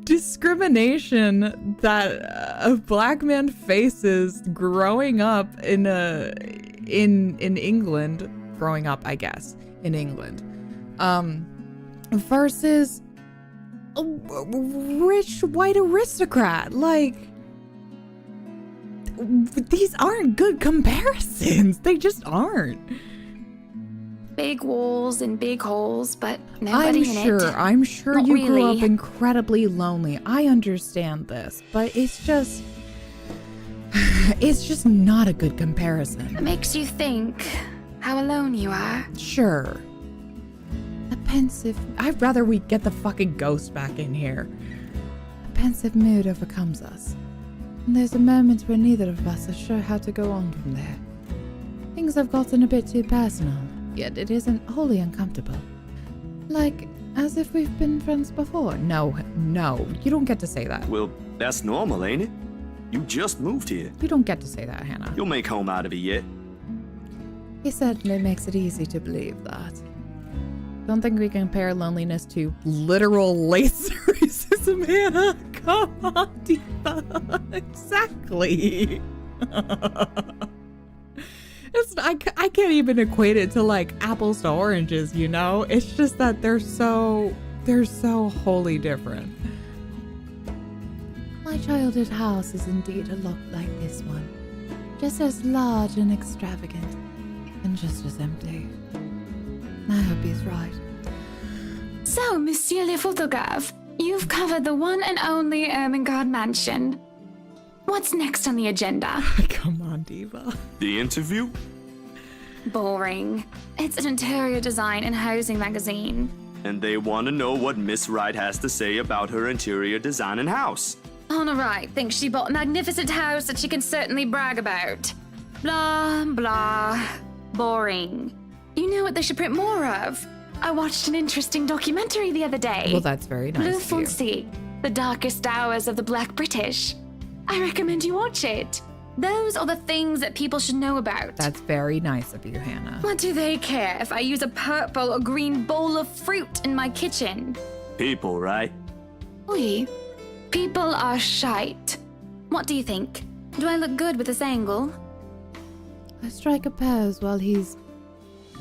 Discrimination that a black man faces growing up in England, growing up, I guess, in England, versus a rich white aristocrat. Like, these aren't good comparisons. They just aren't. Big walls and big holes, but nobody in it. I'm sure Not you grew really. up incredibly lonely. I understand this, but it's just not a good comparison. It makes you think how alone you are. Sure. A pensive... I'd rather we get the fucking ghost back in here. A pensive mood overcomes us. And there's a moment where neither of us are sure how to go on from there. Things have gotten a bit too personal, yet it isn't wholly uncomfortable. Like, as if we've been friends before. No, you don't get to say that. Well, that's normal, ain't it? You just moved here. You don't get to say that, Hannah. You'll make home out of it yet. He certainly makes it easy to believe that. Don't think we can compare loneliness to literal lace racism, Hannah. Come on, Diva. Exactly. I can't even equate it to like apples to oranges, you know? It's just that they're so They're so wholly different. My childhood house is indeed a lot like this one. Just as large and extravagant, and just as empty. I hope he's right. So, Monsieur le Photographe, you've covered the one and only Ermengarde mansion. What's next on the agenda? Come on, Diva. The interview? Boring. It's an interior design and housing magazine. And they want to know what Miss Wright has to say about her interior design and house. Honor Wright thinks she bought a magnificent house that she can certainly brag about. Blah, blah. Boring. You know what they should print more of? I watched an interesting documentary the other day. Well, that's very nice Blue of you. Fonzie, The Darkest Hours of the Black British. I recommend you watch it. Those are the things that people should know about. That's very nice of you, Hannah. What do they care if I use a purple or green bowl of fruit in my kitchen? People, right? Oui. People are shite. What do you think? Do I look good with this angle? I strike a pose while he's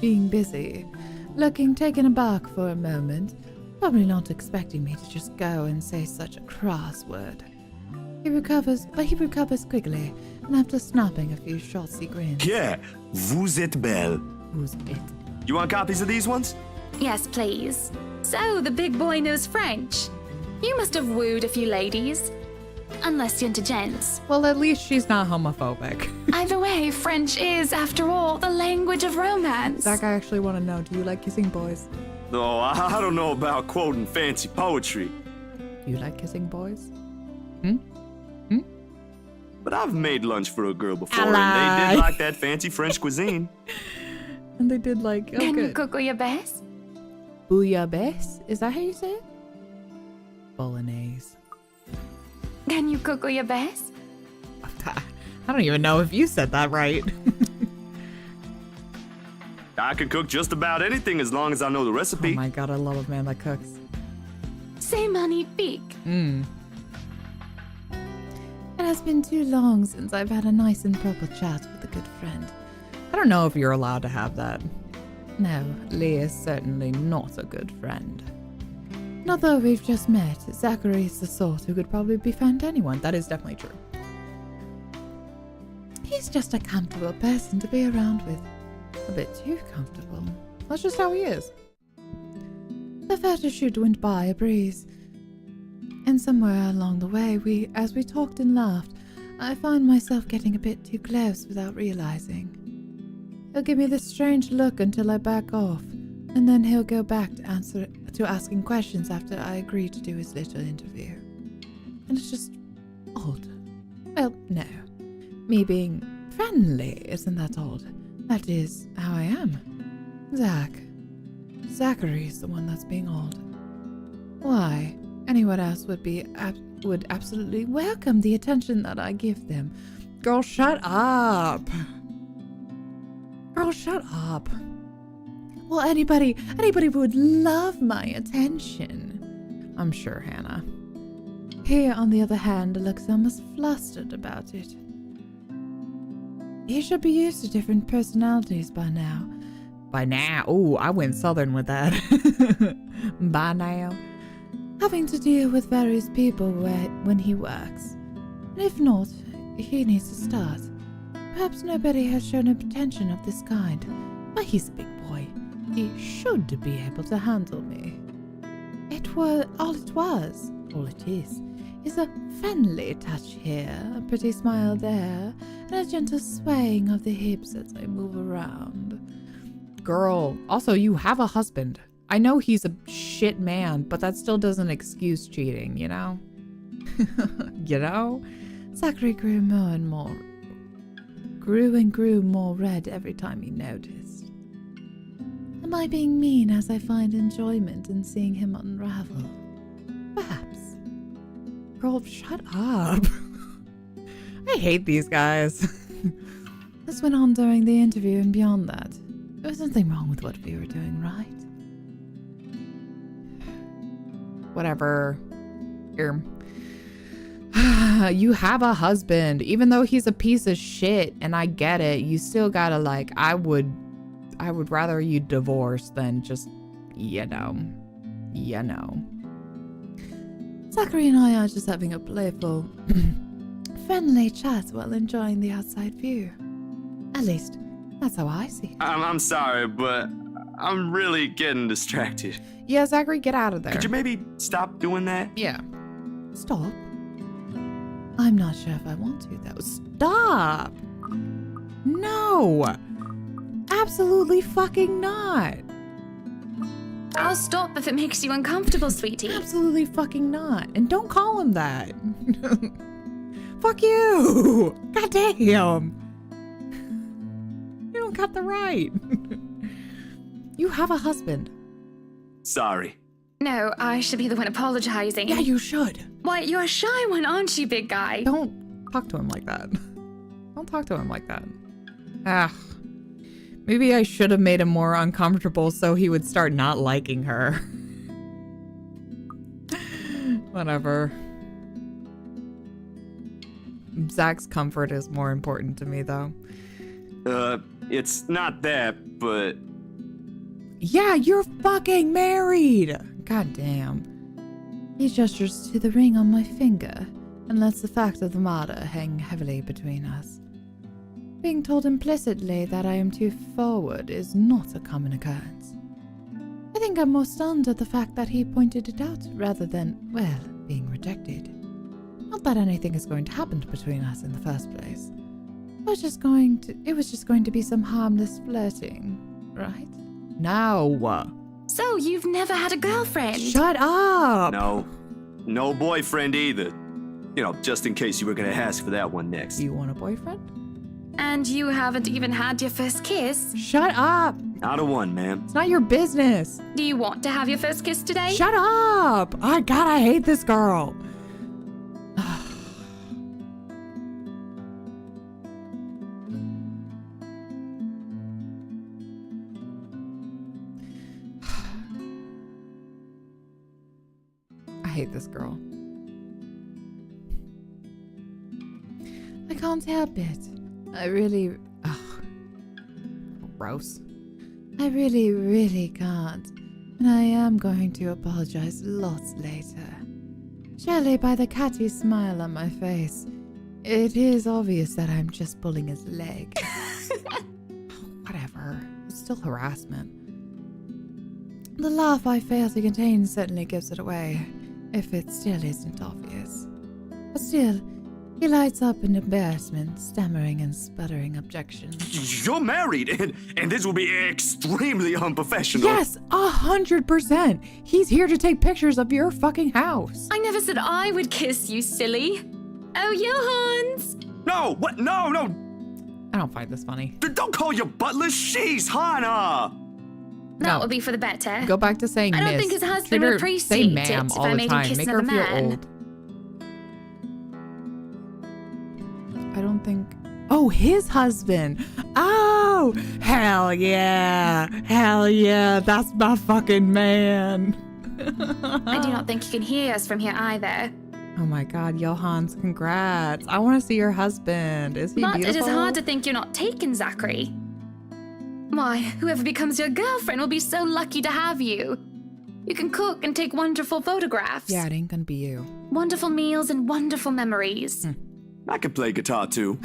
being busy, looking taken aback for a moment, probably not expecting me to just go and say such a crass word. He recovers quickly, and after snapping a few shots, he grins. Yeah, vous êtes belle. Who's it? You want copies of these ones? Yes, please. So, the big boy knows French. You must have wooed a few ladies. Unless you're into gents. Well, at least she's not homophobic. Either way, French is, after all, the language of romance. Zach, I actually want to know, do you like kissing boys? No, I don't know about quoting fancy poetry. Do you like kissing boys? But I've made lunch for a girl before, Ally. and they did like that fancy French cuisine. And they did like, Can you good. cook your best? Bouillabaisse? Is that how you say it? Bolognese. Can you cook your best? I don't even know if you said that right. I can cook just about anything as long as I know the Oh recipe. my god, I love a man that cooks. C'est magnifique. It has been too long since I've had a nice and proper chat with a good friend. I don't know if you're allowed to have that. No, Lee is certainly not a good friend. Not though we've just met, Zachary is the sort who could probably befriend anyone. That is definitely true. He's just a comfortable person to be around with. A bit too comfortable. That's just how he is. The photo shoot went by a breeze. And somewhere along the way, as we talked and laughed, I find myself getting a bit too close without realizing. He'll give me this strange look until I back off, and then he'll go back to asking questions after I agree to do his little interview. And it's just odd. Well, no. Me being friendly isn't that odd. That is how I am. Zachary's the one that's being odd. Why? Anyone else would absolutely welcome the attention that I give them. Girl, shut up. Girl, shut up. Well, anybody would love my attention. I'm sure, Hannah. He, on the other hand, looks almost flustered about it. He should be used to different personalities by now. By now? Ooh, I went southern with that. By now. Having to deal with various people when he works. And if not, he needs to start. Perhaps nobody has shown him attention of this kind. But he's a big boy. He should be able to handle me. All it is a friendly touch here, a pretty smile there, and a gentle swaying of the hips as I move around. Girl, also you have a husband. I know he's a shit man, but that still doesn't excuse cheating, you know? You know? Zachary grew more red every time he noticed. Am I being mean as I find enjoyment in seeing him unravel? Perhaps. Girl, shut up. I hate these guys. This went on during the interview and beyond that. There was nothing wrong with what we were doing, right? Whatever. Here. You have a husband. Even though he's a piece of shit, and I get it, you still gotta, I would rather you divorce than just, You know. Zachary and I are just having a playful, friendly chat while enjoying the outside view. At least, that's how I see it. I'm sorry, but I'm really getting distracted. Yeah, Zachary, get out of there. Could you maybe stop doing that? Yeah. Stop. I'm not sure if I want to, though. Stop! No! Absolutely fucking not! I'll stop if it makes you uncomfortable, sweetie. Absolutely fucking not. And don't call him that. Fuck you! God damn! You don't got the right. You have a husband. Sorry. No, I should be the one apologizing. Yeah, you should. Why, you're a shy one, aren't you, big guy? Don't talk to him like that. Don't talk to him like that. Ah. Maybe I should have made him more uncomfortable so he would start not liking her. Whatever. Zach's comfort is more important to me, though. It's not that, but... Yeah, you're fucking married! God damn. He gestures to the ring on my finger and lets the fact of the matter hang heavily between us. Being told implicitly that I am too forward is not a common occurrence. I think I'm more stunned at the fact that he pointed it out rather than, well, being rejected. Not that anything is going to happen between us in the first place. It was just going to be some harmless flirting, right? No. So, you've never had a girlfriend? Shut up! No boyfriend either. You know, just in case you were gonna ask for that one next. You want a boyfriend? And you haven't even had your first kiss? Shut up! Not a one, ma'am. It's not your business. Do you want to have your first kiss today? Shut up! Oh God, I hate this girl. I hate this girl. I can't help it. I really... Ugh. Gross. I really can't. And I am going to apologize lots later. Surely by the catty smile on my face, it is obvious that I'm just pulling his leg. Whatever. It's still harassment. The laugh I fail to contain certainly gives it away, if it still isn't obvious. But still, he lights up in embarrassment, stammering and sputtering objections. You're married, and this will be extremely unprofessional. Yes, 100%. He's here to take pictures of your fucking house. I never said I would kiss you, silly. Oh, Johans! No, what? No. I don't find this funny. Don't call your butler. She's Hannah. That No. would be for the better. Go back to saying I don't miss. think his husband Treat would her- appreciate say it ma'am if all I the made him time. kiss Make her another feel man. old. I don't think... Oh, his husband. Oh, hell yeah. Hell yeah. That's my fucking man. I do not think you can hear us from here either. Oh my God, Johans, congrats. I want to see your husband. Is he But beautiful? it is hard to think you're not taken, Zachary. Why, whoever becomes your girlfriend will be so lucky to have you. You can cook and take wonderful photographs. Yeah, it ain't gonna be you. Wonderful meals and wonderful memories. I can play guitar too.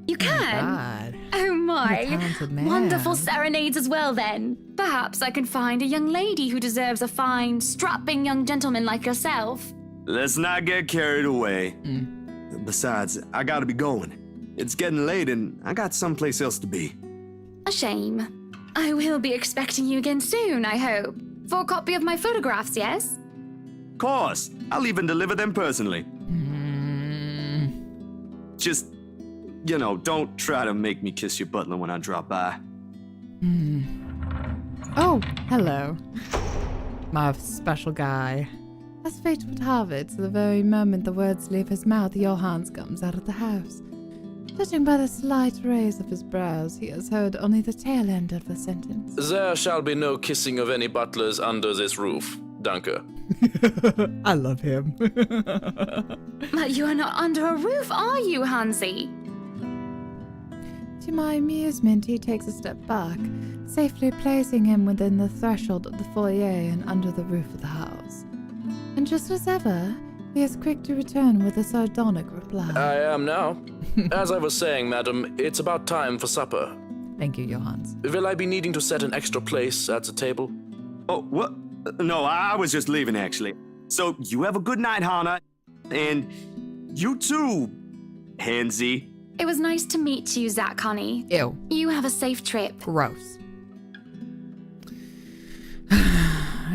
You can? God. Oh my. What a talented man. Wonderful serenades as well then. Perhaps I can find a young lady who deserves a fine, strapping young gentleman like yourself. Let's not get carried away. Besides, I gotta be going. It's getting late and I got someplace else to be. A shame. I will be expecting you again soon, I hope. For a copy of my photographs, yes? Of course, I'll even deliver them personally. Just, you know, don't try to make me kiss your butler when I drop by. Oh, hello. My special guy. As fate would have it, the very moment the words leave his mouth, Johans comes out of the house. Judging by the slight raise of his brows, he has heard only the tail end of the sentence. There shall be no kissing of any butlers under this roof. Danke. I love him. But you are not under a roof, are you, Hansi? To my amusement, he takes a step back, safely placing him within the threshold of the foyer and under the roof of the house. And just as ever, he is quick to return with a sardonic reply. I am now. As I was saying, madam, it's about time for supper. Thank you, Johannes. Will I be needing to set an extra place at the table? Oh, what? No, I was just leaving, actually. So, you have a good night, Hana. And you too, Hansy. It was nice to meet you, Zach, honey. Ew. You have a safe trip. Gross.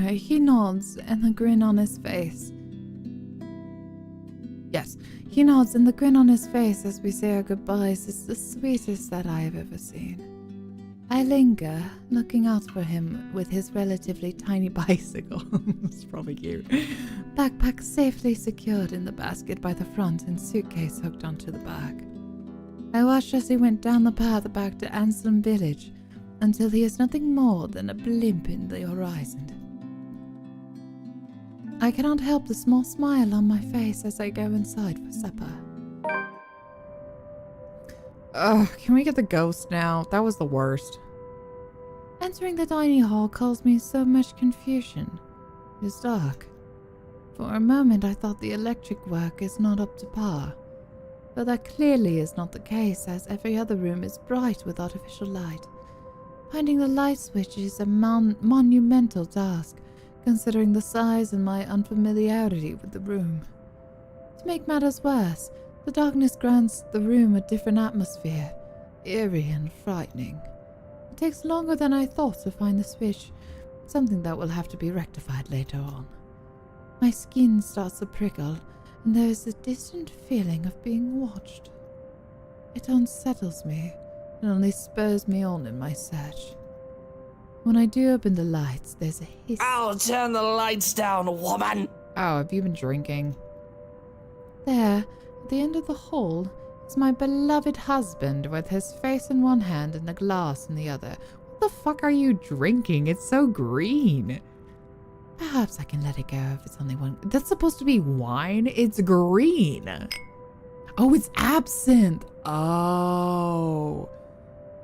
He nods, and the grin on his face. Yes, he nods, and the grin on his face as we say our goodbyes is the sweetest that I have ever seen. I linger, looking out for him with his relatively tiny bicycle. It's probably cute. Backpack safely secured in the basket by the front and suitcase hooked onto the back. I watched as he went down the path back to Anselm Village until he is nothing more than a blimp in the horizon. I cannot help the small smile on my face as I go inside for supper. Ugh, can we get the ghost now? That was the worst. Entering the dining hall caused me so much confusion. It is dark. For a moment I thought the electric work is not up to par. But that clearly is not the case, as every other room is bright with artificial light. Finding the light switch is a monumental task, considering the size and my unfamiliarity with the room. To make matters worse, the darkness grants the room a different atmosphere, eerie and frightening. It takes longer than I thought to find the switch, something that will have to be rectified later on. My skin starts to prickle, and there is a distant feeling of being watched. It unsettles me, and only spurs me on in my search. When I do open the lights, there's a hiss. I'll turn the lights down, woman! Oh, have you been drinking? There, at the end of the hall, is my beloved husband with his face in one hand and a glass in the other. What the fuck are you drinking? It's so green. Perhaps I can let it go if it's only one. That's supposed to be wine? It's green. Oh, it's absinthe. Oh,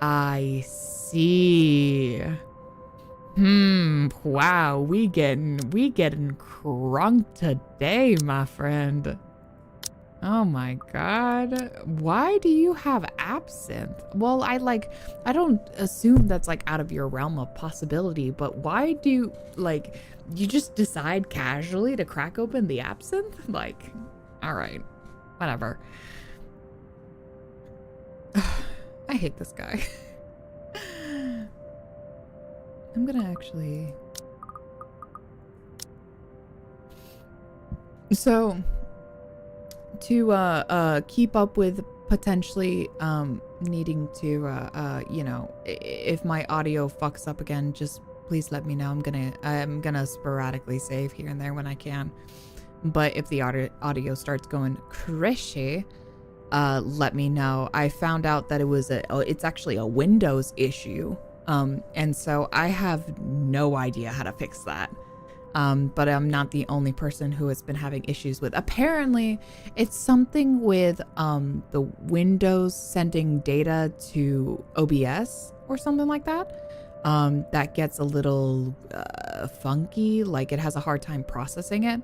I see. Wow, we getting crunk today, my friend. Oh my god. Why do you have absinthe? Well, I don't assume that's like out of your realm of possibility, but why do you you just decide casually to crack open the absinthe? Like, all right, whatever. I hate this guy. I'm gonna actually... So, to keep up with potentially needing to, you know, if my audio fucks up again, just please let me know. I'm gonna sporadically save here and there when I can. But if the audio starts going crazy, let me know. I found out that it's actually a Windows issue. And so I have no idea how to fix that. But I'm not the only person who has been having issues with. Apparently, it's something with the Windows sending data to OBS or something like that. That gets a little funky, like it has a hard time processing it.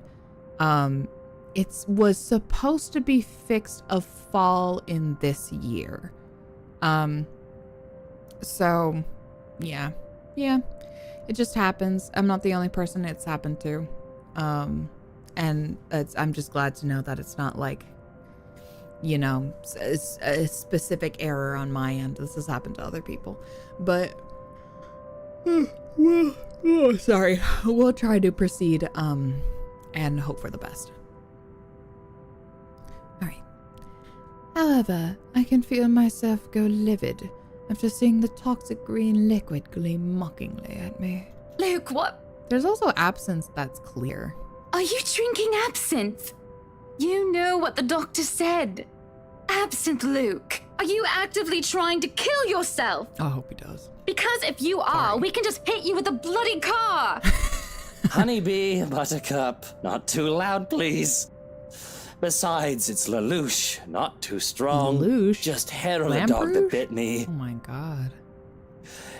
It was supposed to be fixed a fall in this year. So, yeah. It just happens. I'm not the only person it's happened to. And I'm just glad to know that it's not like, you know, a specific error on my end. This has happened to other people. But, sorry. We'll try to proceed and hope for the best. Alright. However, I can feel myself go livid after seeing the toxic green liquid gleam mockingly at me. Luke, what? There's also absinthe that's clear. Are you drinking absinthe? You know what the doctor said. Absinthe, Luke. Are you actively trying to kill yourself? I hope he does. Because if you are, we can just hit you with a bloody car. Honeybee, Buttercup, not too loud, please. Besides, it's Lelouch, not too strong. Lelouch? Just hair of a dog that Lamperouge? bit me. Oh my god.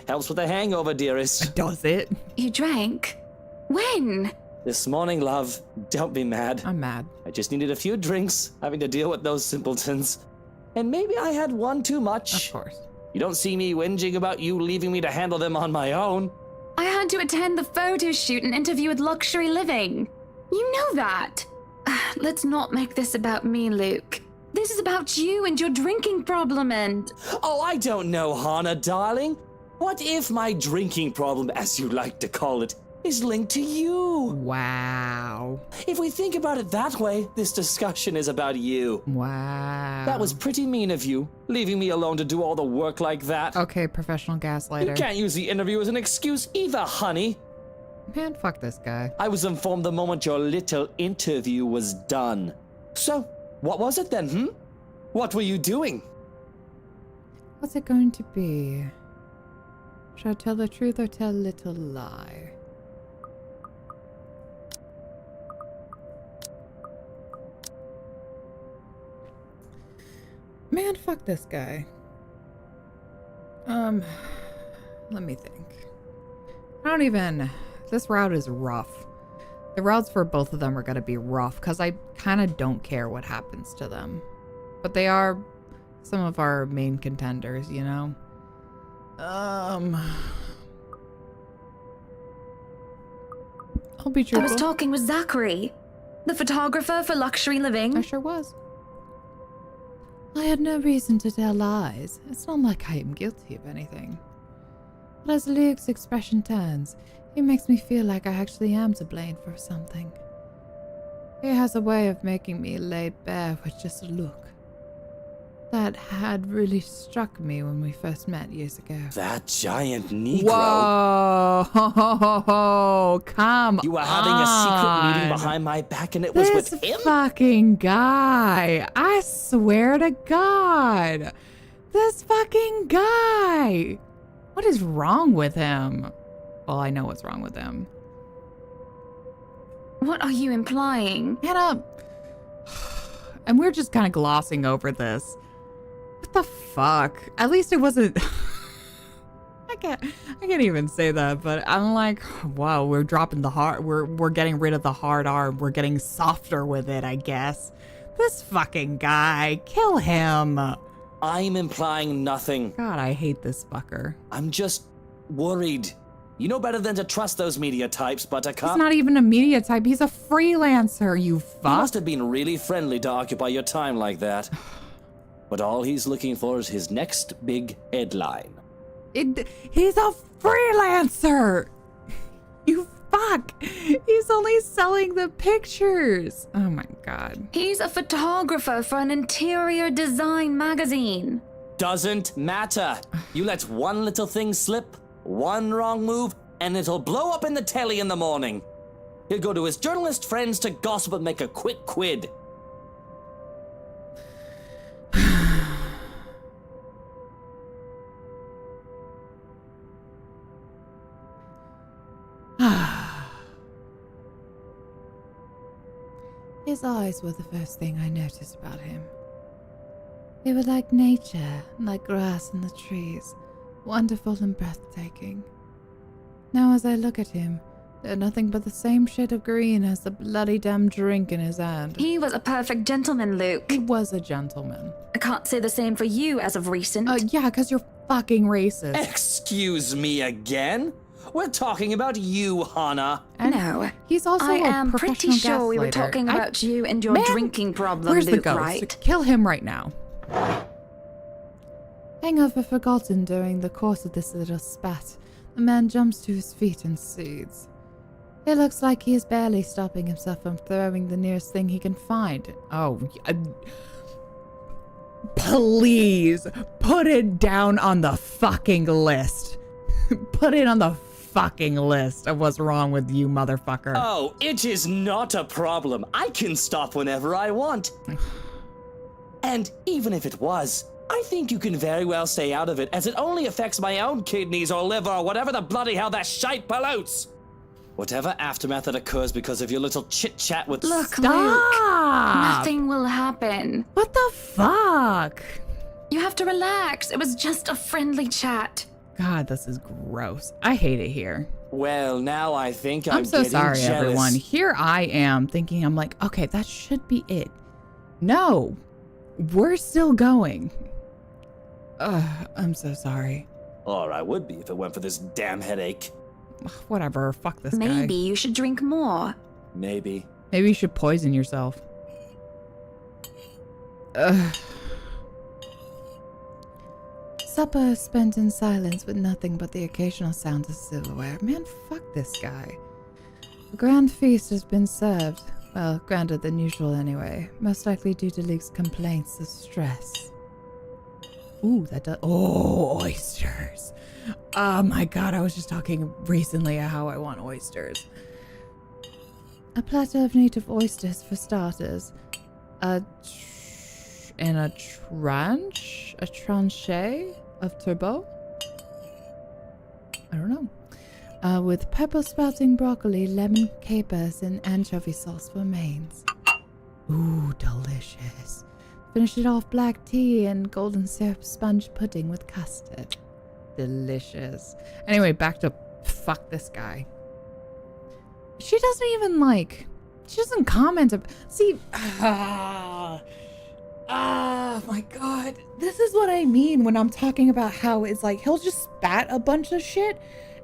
Helps with the hangover, dearest. Does it? You drank? When? This morning, love. Don't be mad. I'm mad. I just needed a few drinks, having to deal with those simpletons. And maybe I had one too much. Of course. You don't see me whinging about you leaving me to handle them on my own. I had to attend the photo shoot and interview with Luxury Living. You know that. Let's not make this about me, Luke. This is about you and your drinking problem and... Oh, I don't know, Hannah, darling. What if my drinking problem, as you like to call it, is linked to you? Wow. If we think about it that way, this discussion is about you. Wow. That was pretty mean of you, leaving me alone to do all the work like that. Okay, professional You gaslighter. can't use the interview as an excuse either, honey. Man, fuck this guy. I was informed the moment your little interview was done. So, what was it then, What were you doing? What's it going to be? Should I tell the truth or tell a little lie? Man, fuck this guy. Let me think. This route is rough. The routes for both of them are gonna be rough because I kind of don't care what happens to them. But they are some of our main contenders, you know? I'll be I truthful. was talking with Zachary, the photographer for Luxury Living. I sure was. I had no reason to tell lies. It's not like I am guilty of anything. But as Luke's expression turns, he makes me feel like I actually am to blame for something. He has a way of making me laid bare with just a look. That had really struck me when we first met years ago. That giant Negro. Whoa! Come on! You were having a secret meeting behind my back and it was This with him? fucking guy! I swear to God! This fucking guy! What is wrong with him? Well, I know what's wrong with him. What are you implying? Hannah! And we're just kind of glossing over this. What the fuck? At least it wasn't... I can't even say that, but I'm like, wow, we're dropping the hard... We're getting rid of the hard R. We're getting softer with it, I guess. This fucking guy. Kill him. I'm implying nothing. God, I hate this fucker. I'm just worried. You know better than to trust those media types, Buttercup. He's not even a media type. He's a freelancer, you He fuck. must have been really friendly to occupy your time like that. But all he's looking for is his next big headline. He's a freelancer! You fuck! He's only selling the pictures! Oh my god. He's a photographer for an interior design magazine. Doesn't matter. You let one little thing slip, one wrong move, and it'll blow up in the telly in the morning. He'll go to his journalist friends to gossip and make a quick quid. His eyes were the first thing I noticed about him. They were like nature, like grass in the trees, wonderful and breathtaking. Now as I look at him, they're nothing but the same shade of green as the bloody damn drink in his hand. He was a perfect gentleman, Luke. He was a gentleman. I can't say the same for you as of recent. Yeah, because you're fucking racist. Excuse me again? We're talking about you, Hannah. And no. He's also I a am pretty professional sure we were gaslighter. talking about you and your Man, drinking problem, Where's Luke, the ghost? right? Kill him right now. Hangover forgotten during the course of this little spat, the man jumps to his feet and soothes. It looks like he is barely stopping himself from throwing the nearest thing he can find. Oh, please put it down on the fucking list. Put it on the fucking list of what's wrong with you, motherfucker. Oh, it is not a problem. I can stop whenever I want. And even if it was, I think you can very well stay out of it, as it only affects my own kidneys or liver or whatever the bloody hell that shite pollutes. Whatever aftermath that occurs because of your little chit-chat with... Look, Luke, Stop! nothing will happen. What the fuck? You have to relax. It was just a friendly chat. God, this is gross. I hate it here. Well, now I think I'm so getting sorry, jealous. everyone. Here I am thinking, I'm like, okay, that should be it. No, we're still going. I'm so sorry. Or I would be if it weren't for this damn headache. Whatever, fuck this guy. Maybe you should drink more. Maybe. Maybe you should poison yourself. Ugh. Supper spent in silence with nothing but the occasional sound of silverware. Man, fuck this guy. A grand feast has been served. Well, grander than usual anyway. Most likely due to Luke's complaints of stress. Ooh, that does. Oh, oysters. Oh my god, I was just talking recently how I want oysters. A platter of native oysters for starters. And a tranche of turbot? I don't know. With pepper sprouting broccoli, lemon capers, and anchovy sauce for mains. Ooh, delicious. Finish it off black tea and golden syrup sponge pudding with custard. Delicious. Anyway, back to fuck this guy. She doesn't even she doesn't comment. See, my god. This is what I mean when I'm talking about how it's like he'll just spat a bunch of shit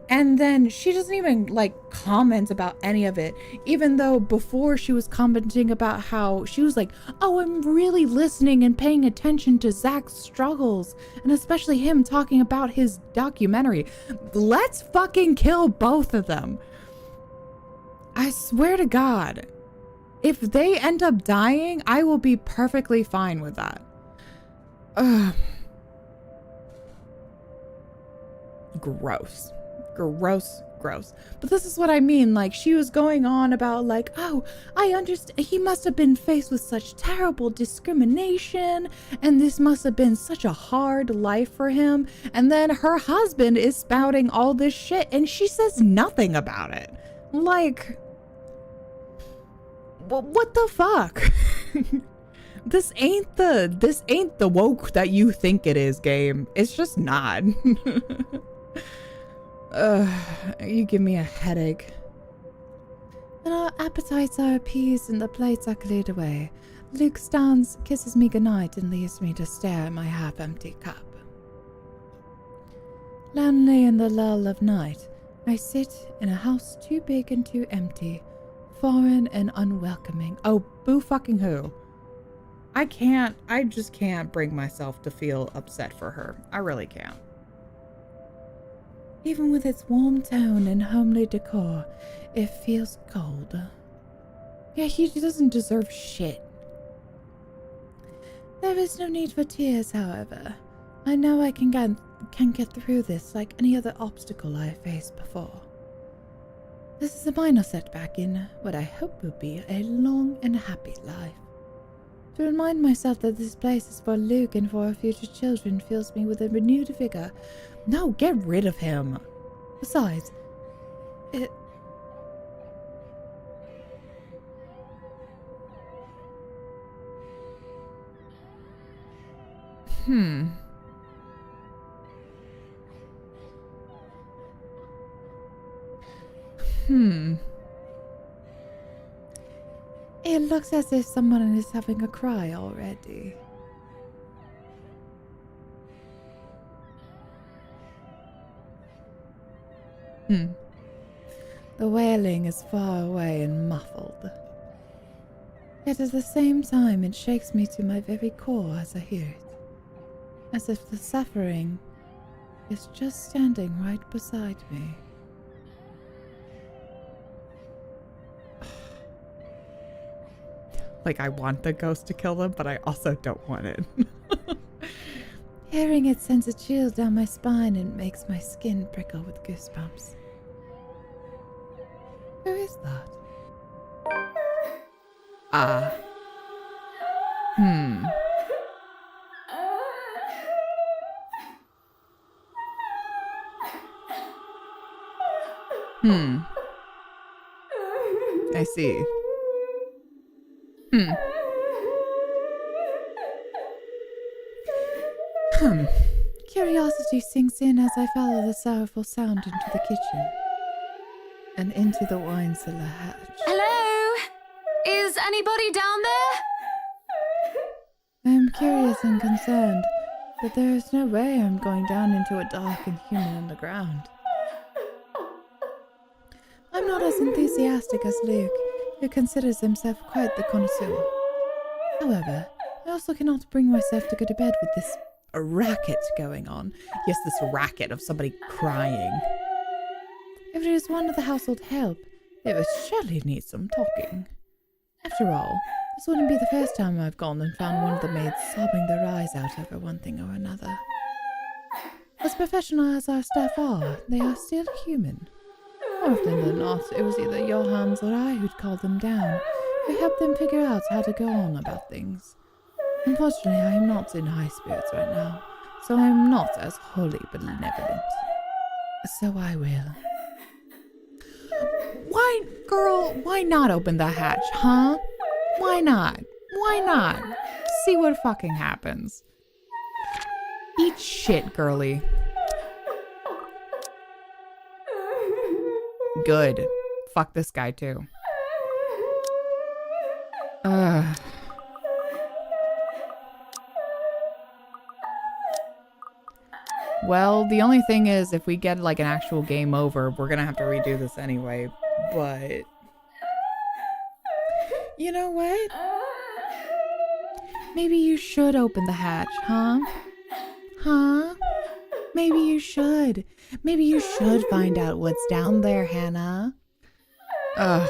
and then she doesn't even comment about any of it. Even though before she was commenting about how she was like, oh, I'm really listening and paying attention to Zach's struggles and especially him talking about his documentary. Let's fucking kill both of them. I swear to God. If they end up dying, I will be perfectly fine with that. Gross. Gross. But this is what I mean. She was going on about oh, I understand. He must have been faced with such terrible discrimination. And this must have been such a hard life for him. And then her husband is spouting all this shit and she says nothing about it. What the fuck? This ain't the woke that you think it is, game. It's just not. You give me a headache. When our appetites are appeased and the plates are cleared away, Luke stands, kisses me goodnight, and leaves me to stare at my half-empty cup. Lonely in the lull of night, I sit in a house too big and too empty, foreign and unwelcoming. Oh, boo fucking who. I just can't bring myself to feel upset for her. I really can't. Even with its warm tone and homely decor, it feels cold. Yeah, he doesn't deserve shit. There is no need for tears, however. I know I can get through this like any other obstacle I have faced before. This is a minor setback in what I hope will be a long and happy life. To remind myself that this place is for Luke and for our future children fills me with a renewed vigor. No, get rid of him. Besides, it... It looks as if someone is having a cry already. The wailing is far away and muffled. Yet at the same time it shakes me to my very core as I hear it. As if the suffering is just standing right beside me. I want the ghost to kill them, but I also don't want it. Hearing it sends a chill down my spine and makes my skin prickle with goosebumps. Who is that? I see. Curiosity sinks in as I follow the sorrowful sound into the kitchen and into the wine cellar hatch. Hello? Is anybody down there? I am curious and concerned, but there is no way I'm going down into a dark and human underground. I'm not as enthusiastic as Luke, who considers himself quite the connoisseur. However, I also cannot bring myself to go to bed with this racket going on. Yes, this racket of somebody crying. If it is one of the household help, it would surely need some talking. After all, this wouldn't be the first time I've gone and found one of the maids sobbing their eyes out over one thing or another. As professional as our staff are, they are still human. More often than not, it was either Johannes or I who'd call them down, who helped them figure out how to go on about things. Unfortunately, I am not in high spirits right now, so I am not as wholly benevolent. So I will. Why not open the hatch, huh? Why not? Why not? See what fucking happens. Eat shit, girly. Good. Fuck this guy too. Well, the only thing is, if we get like an actual game over, we're gonna have to redo this anyway, but... You know what? Maybe you should open the hatch, huh? Huh? Maybe you should. Maybe you should find out what's down there, Hannah. Ugh.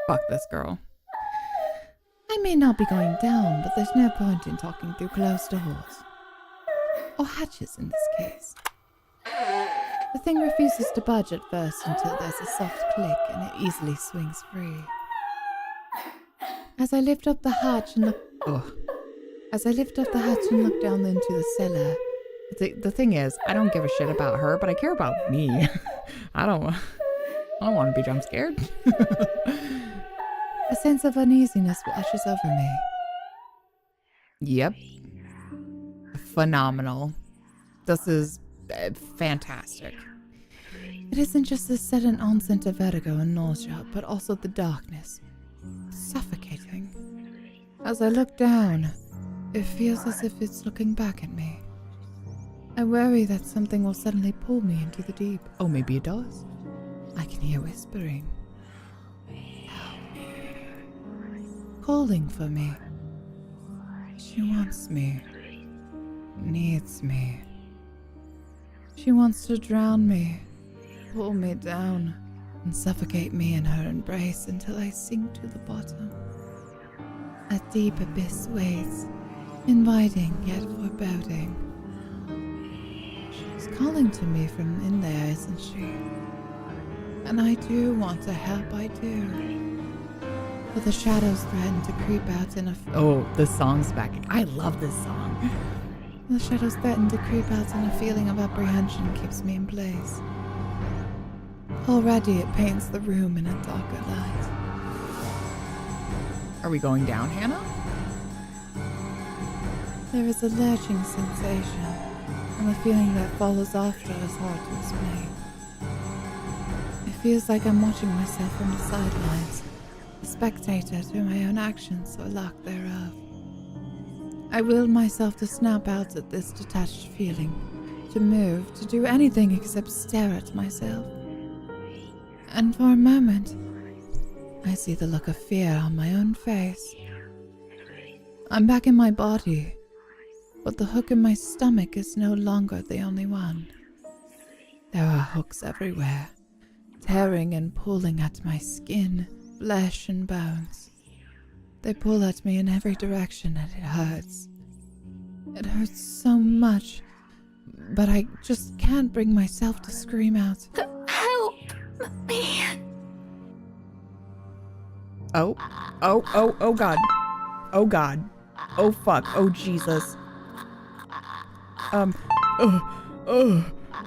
Fuck this girl. I may not be going down, but there's no point in talking through closed doors. Or hatches in this case. The thing refuses to budge at first until there's a soft click and it easily swings free. As I lift up the hatch and look down into the cellar, the thing is, I don't give a shit about her, but I care about me. I don't want to be jump scared. A sense of uneasiness washes over me. Yep. Phenomenal. This is fantastic. It isn't just the sudden onset of vertigo and nausea, but also the darkness. Suffocating. As I look down, it feels as if it's looking back at me. I worry that something will suddenly pull me into the deep. Oh, maybe it does. I can hear whispering. Help me. Calling for me. She wants me. Needs me. She wants to drown me, pull me down, and suffocate me in her embrace until I sink to the bottom. A deep abyss waits, inviting yet foreboding. She's calling to me from in there, isn't she? And I do want to help, I do. But the shadows threaten to creep out in a... Oh, this song's back. I love this song. The shadows threaten to creep out and a feeling of apprehension keeps me in place. Already it paints the room in a darker light. Are we going down, Hannah? There is a lurching sensation, and the feeling that follows after is hard to explain. It feels like I'm watching myself from the sidelines, a spectator to my own actions or lack thereof. I willed myself to snap out at this detached feeling, to move, to do anything except stare at myself. And for a moment, I see the look of fear on my own face. I'm back in my body, but the hook in my stomach is no longer the only one. There are hooks everywhere, tearing and pulling at my skin, flesh, and bones. They pull at me in every direction and it hurts. It hurts so much, but I just can't bring myself to scream out. Help me. Oh God. Oh God. Oh fuck. Oh Jesus.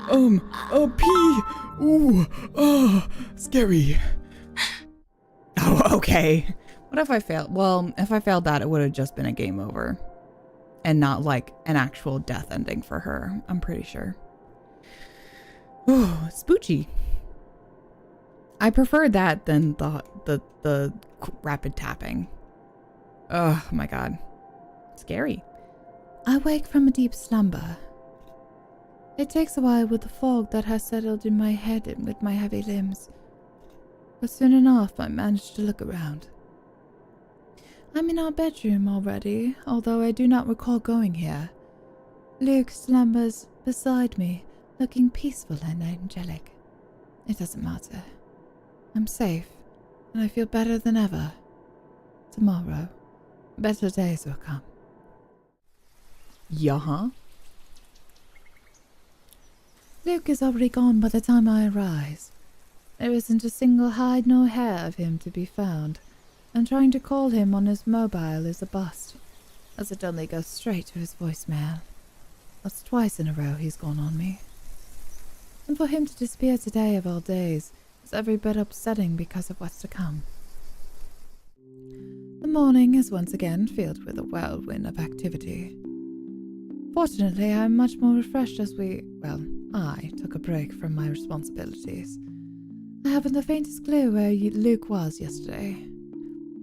Pee. Ooh, oh, scary. Oh, okay. What if I failed? Well, if I failed that, it would have just been a game over. And not like an actual death ending for her, I'm pretty sure. Oh, spoochy. I preferred that than the rapid tapping. Oh my god. Scary. I wake from a deep slumber. It takes a while with the fog that has settled in my head and with my heavy limbs. But soon enough I manage to look around. I'm in our bedroom already, although I do not recall going here. Luke slumbers beside me, looking peaceful and angelic. It doesn't matter. I'm safe, and I feel better than ever. Tomorrow, better days will come. Yeah? Luke is already gone by the time I arise. There isn't a single hide nor hair of him to be found, and trying to call him on his mobile is a bust, as it only goes straight to his voicemail. That's twice in a row he's gone on me. And for him to disappear today of all days is every bit upsetting because of what's to come. The morning is once again filled with a whirlwind of activity. Fortunately, I'm much more refreshed as I took a break from my responsibilities. I haven't the faintest clue where Luke was yesterday.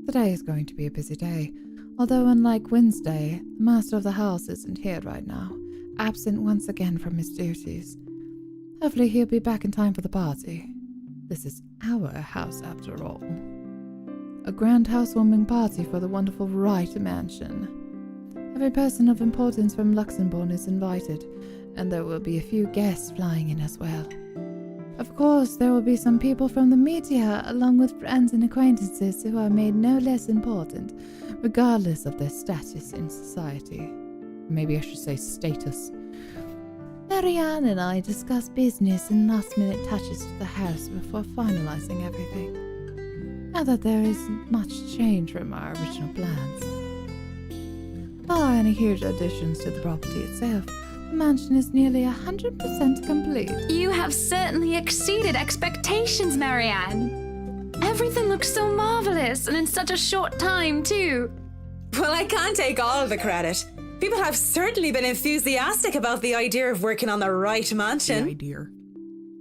Today is going to be a busy day, although unlike Wednesday, the master of the house isn't here right now, absent once again from his duties. Hopefully he'll be back in time for the party. This is our house after all. A grand housewarming party for the wonderful Wright mansion. Every person of importance from Luxembourg is invited, and there will be a few guests flying in as well. Of course, there will be some people from the media, along with friends and acquaintances who are made no less important, regardless of their status in society. Maybe I should say status. Marianne and I discuss business and last-minute touches to the house before finalizing everything. Now that there isn't much change from our original plans. Bar any huge additions to the property itself, the mansion is nearly 100% complete. You have certainly exceeded expectations, Marianne. Everything looks so marvelous, and in such a short time, too. Well, I can't take all of the credit. People have certainly been enthusiastic about the idea of working on the Wright mansion. The idea.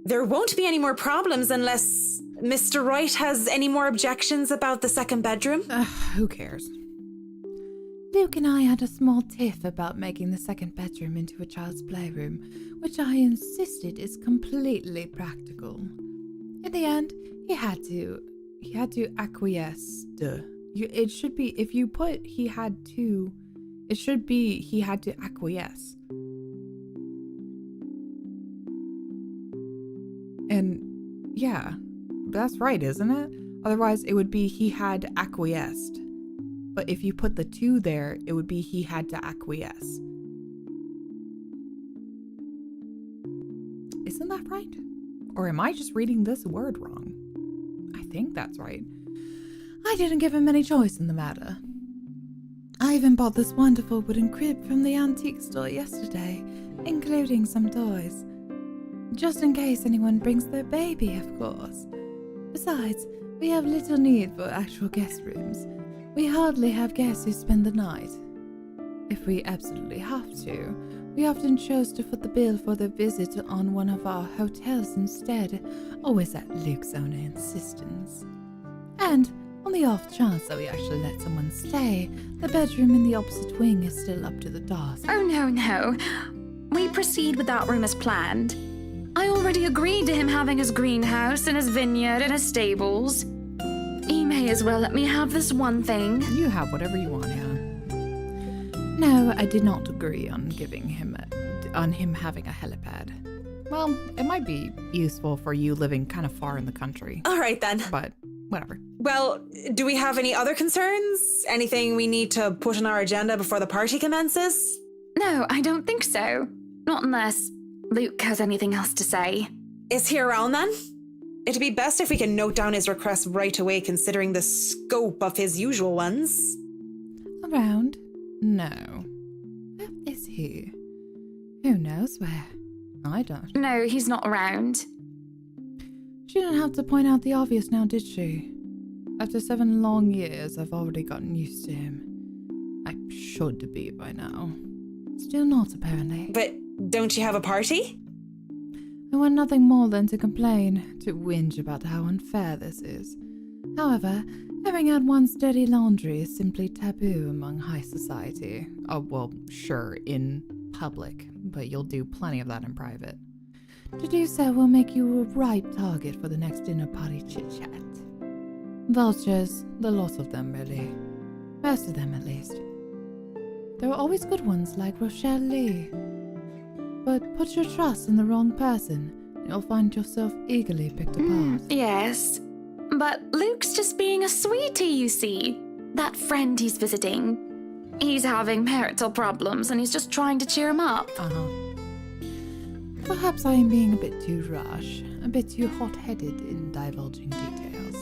There won't be any more problems unless Mr. Wright has any more objections about the second bedroom. Who cares? Luke and I had a small tiff about making the second bedroom into a child's playroom, which I insisted is completely practical. In the end, he had to acquiesce. It should be, if you put he had to, it should be he had to acquiesce. And yeah, that's right, isn't it? Otherwise, it would be he had acquiesced. But if you put the to there, it would be he had to acquiesce. Isn't that right? Or am I just reading this word wrong? I think that's right. I didn't give him any choice in the matter. I even bought this wonderful wooden crib from the antique store yesterday, including some toys. Just in case anyone brings their baby, of course. Besides, we have little need for actual guest rooms. We hardly have guests who spend the night. If we absolutely have to, we often chose to foot the bill for their visit on one of our hotels instead, always at Luke's own insistence. And on the off chance that we actually let someone stay, the bedroom in the opposite wing is still up to the task. Oh, no. We proceed with that room as planned. I already agreed to him having his greenhouse and his vineyard and his stables. He may as well let me have this one thing. You have whatever you want, yeah. No, I did not agree on giving him having a helipad. Well, it might be useful for you living kind of far in the country. All right, then. But whatever. Well, do we have any other concerns? Anything we need to put on our agenda before the party commences? No, I don't think so. Not unless Luke has anything else to say. Is he around then? It'd be best if we can note down his requests right away, considering the scope of his usual ones. Around? No. Where is he? Who knows where? I don't. No, he's not around. She didn't have to point out the obvious now, did she? After 7 long years, I've already gotten used to him. I should be by now. Still not, apparently. But don't you have a party? I want nothing more than to complain, to whinge about how unfair this is. However, having had one's dirty laundry is simply taboo among high society. Oh, well, sure, in public, but you'll do plenty of that in private. To do so will make you a ripe target for the next dinner party chit-chat. Vultures, the lot of them, really. Most of them, at least. There are always good ones like Rochelle Lee. But put your trust in the wrong person, and you'll find yourself eagerly picked apart. Yes. But Luke's just being a sweetie, you see. That friend he's visiting. He's having marital problems, and he's just trying to cheer him up. Perhaps I am being a bit too rash, a bit too hot-headed in divulging details.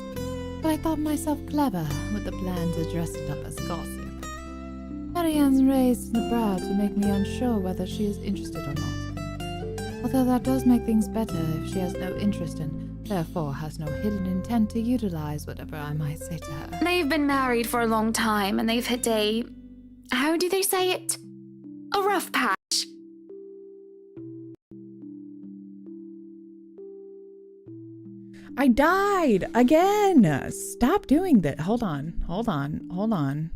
But I thought myself clever with the plan to dress it up as gossip. Marianne's raised the brow to make me unsure whether she is interested or not. Although that does make things better if she has no interest and therefore has no hidden intent to utilize whatever I might say to her. They've been married for a long time, and they've hit a... how do they say it? A rough patch. I died again. Stop doing that. Hold on.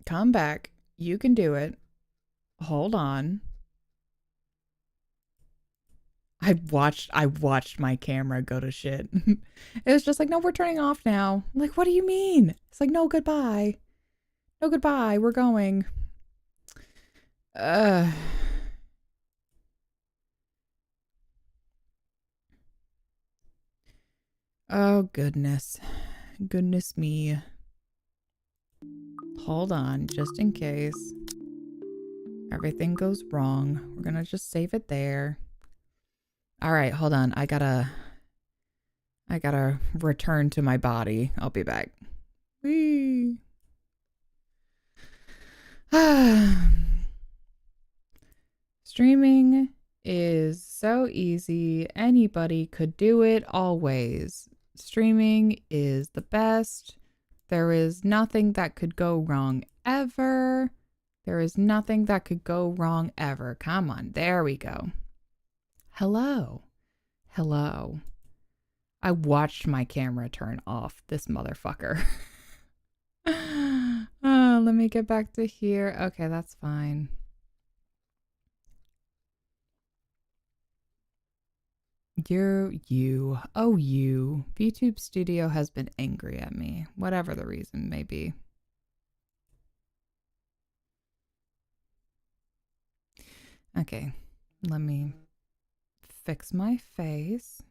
Come back. You can do it. Hold on. I watched my camera go to shit. It was just like, no, we're turning off now. I'm like, what do you mean? It's like, no, goodbye. No, goodbye. We're going. Oh, goodness. Goodness me. Hold on, just in case everything goes wrong. We're gonna just save it there. All right, hold on. I gotta return to my body. I'll be back. Whee. Streaming is so easy. Anybody could do it always. Streaming is the best. There is nothing that could go wrong ever. There is nothing that could go wrong ever. Come on, there we go. Hello. Hello. I watched my camera turn off, this motherfucker. Oh, let me get back to here. Okay, that's fine. You. VTube Studio has been angry at me, whatever the reason may be. Okay, let me fix my face.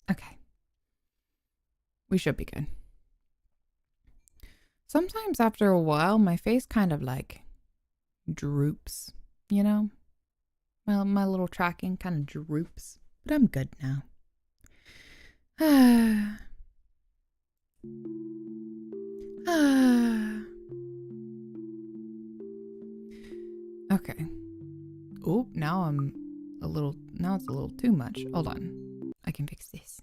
Okay. We should be good. Sometimes after a while, my face kind of like droops, you know? Well, my little tracking kind of droops, but I'm good now. Okay. Oh, now it's a little too much. Hold on. I can fix this.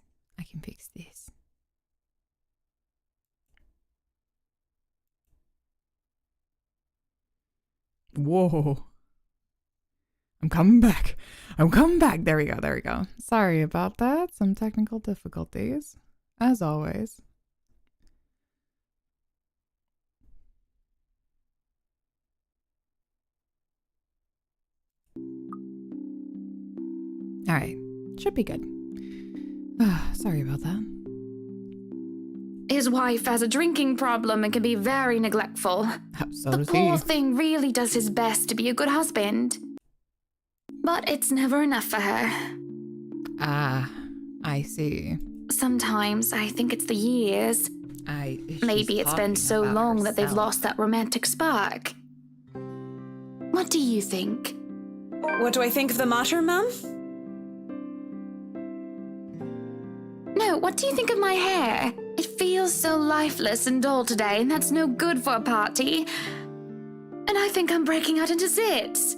Whoa. I'm coming back. There we go. Sorry about that. Some technical difficulties, as always. All right. Should be good. Sorry about that. His wife has a drinking problem and can be very neglectful. So the does poor he. thing really does his best to be a good husband. But it's never enough for her. Ah, I see. Sometimes I think it's the years. Maybe it's been so long that they've lost that romantic spark. What do you think? What do I think of the matter, ma'am? No, what do you think of my hair? It feels so lifeless and dull today, and that's no good for a party. And I think I'm breaking out into zits.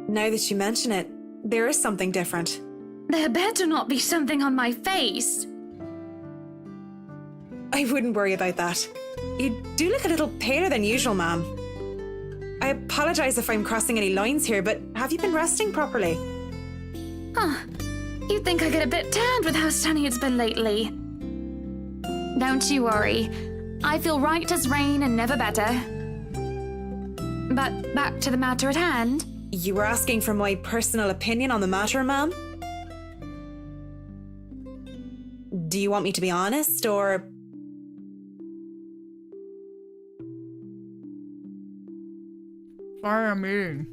Now that you mention it, there is something different. There better not be something on my face. I wouldn't worry about that. You do look a little paler than usual, ma'am. I apologize if I'm crossing any lines here, but have you been resting properly? Huh. You'd think I get a bit tanned with how sunny it's been lately. Don't you worry. I feel right as rain and never better. But back to the matter at hand. You were asking for my personal opinion on the matter, ma'am? Do you want me to be honest, or... Sorry, I'm eating.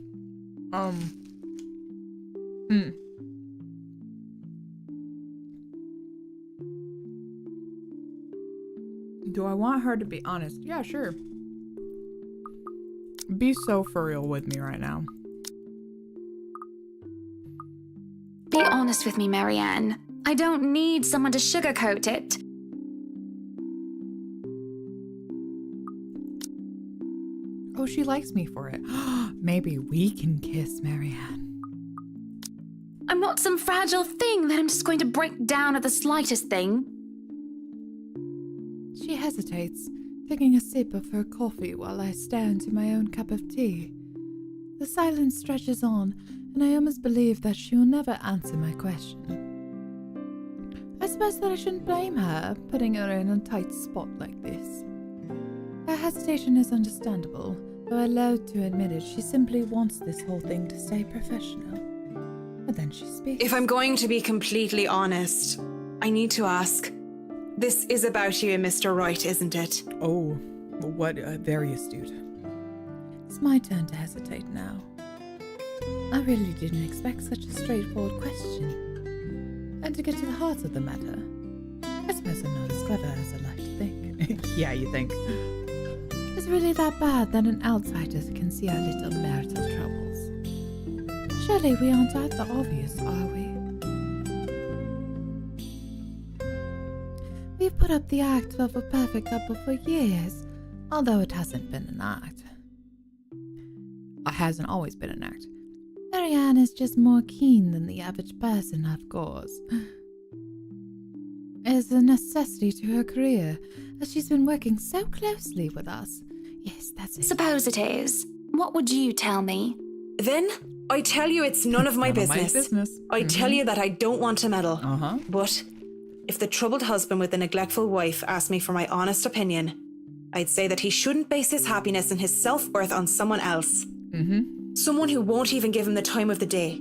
Do I want her to be honest? Yeah, sure. Be so for real with me right now. Be honest with me, Marianne. I don't need someone to sugarcoat it. Oh, she likes me for it. Maybe we can kiss, Marianne. I'm not some fragile thing that I'm just going to break down at the slightest thing. She hesitates, taking a sip of her coffee while I stare into my own cup of tea. The silence stretches on, and I almost believe that she will never answer my question. I suppose that I shouldn't blame her, putting her in a tight spot like this. Her hesitation is understandable, though I loathe to admit it, she simply wants this whole thing to stay professional. But then she speaks. If I'm going to be completely honest, I need to ask. This is about you and Mr. Wright, isn't it? Oh, what very astute. It's my turn to hesitate now. I really didn't expect such a straightforward question. And to get to the heart of the matter, I suppose I'm not as clever as I like to think. Yeah, you think. Is it really that bad that an outsider can see our little marital troubles? Surely we aren't at the obvious, are we? We've put up the act of a perfect couple for years, although it hasn't been an act. It hasn't always been an act. Marianne is just more keen than the average person, of course. It is a necessity to her career, as she's been working so closely with us. Yes, that's it. Suppose it is. What would you tell me? Then I tell you it's none of my business. I tell you that I don't want to meddle. But if the troubled husband with the neglectful wife asked me for my honest opinion, I'd say that he shouldn't base his happiness and his self-worth on someone else. Someone who won't even give him the time of the day.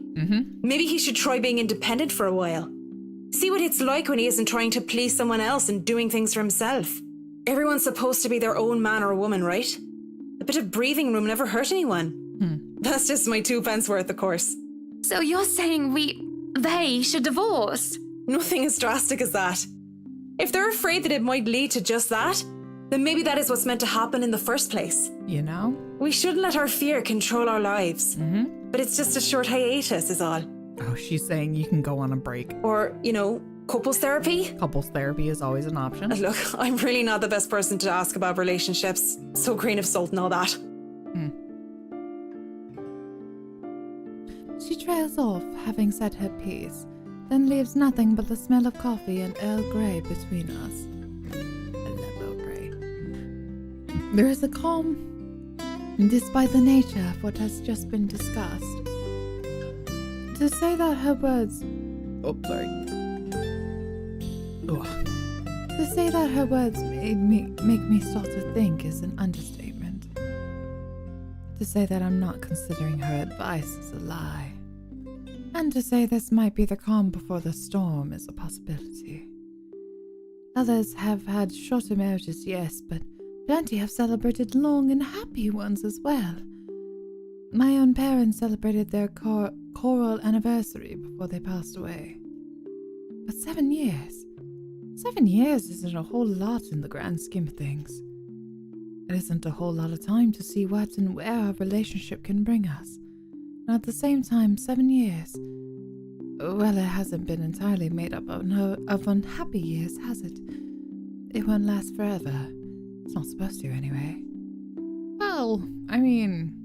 Maybe he should try being independent for a while. See what it's like when he isn't trying to please someone else and doing things for himself. Everyone's supposed to be their own man or woman, right? A bit of breathing room never hurt anyone. That's just my 2 pence worth, of course. So you're saying they should divorce? Nothing as drastic as that. If they're afraid that it might lead to just that, then maybe that is what's meant to happen in the first place. You know? We shouldn't let our fear control our lives. But it's just a short hiatus is all. Oh, she's saying you can go on a break. Or, couples therapy? Couples therapy is always an option. Look, I'm really not the best person to ask about relationships. So grain of salt and all that. She trails off, having said her piece, then leaves nothing but the smell of coffee and Earl Grey between us. I love Earl Grey. There is a calm, despite the nature of what has just been discussed. To say that her words... Oh, sorry. Ugh. To say that her words make me start to think is an understatement. To say that I'm not considering her advice is a lie. And to say this might be the calm before the storm is a possibility. Others have had shorter marriages, yes, but plenty have celebrated long and happy ones as well. My own parents celebrated their choral anniversary before they passed away. But 7 years? 7 years isn't a whole lot in the grand scheme of things. It isn't a whole lot of time to see what and where our relationship can bring us. And at the same time, 7 years... Well, it hasn't been entirely made up of unhappy years, has it? it won't last forever. It's not supposed to anyway. Well, I mean,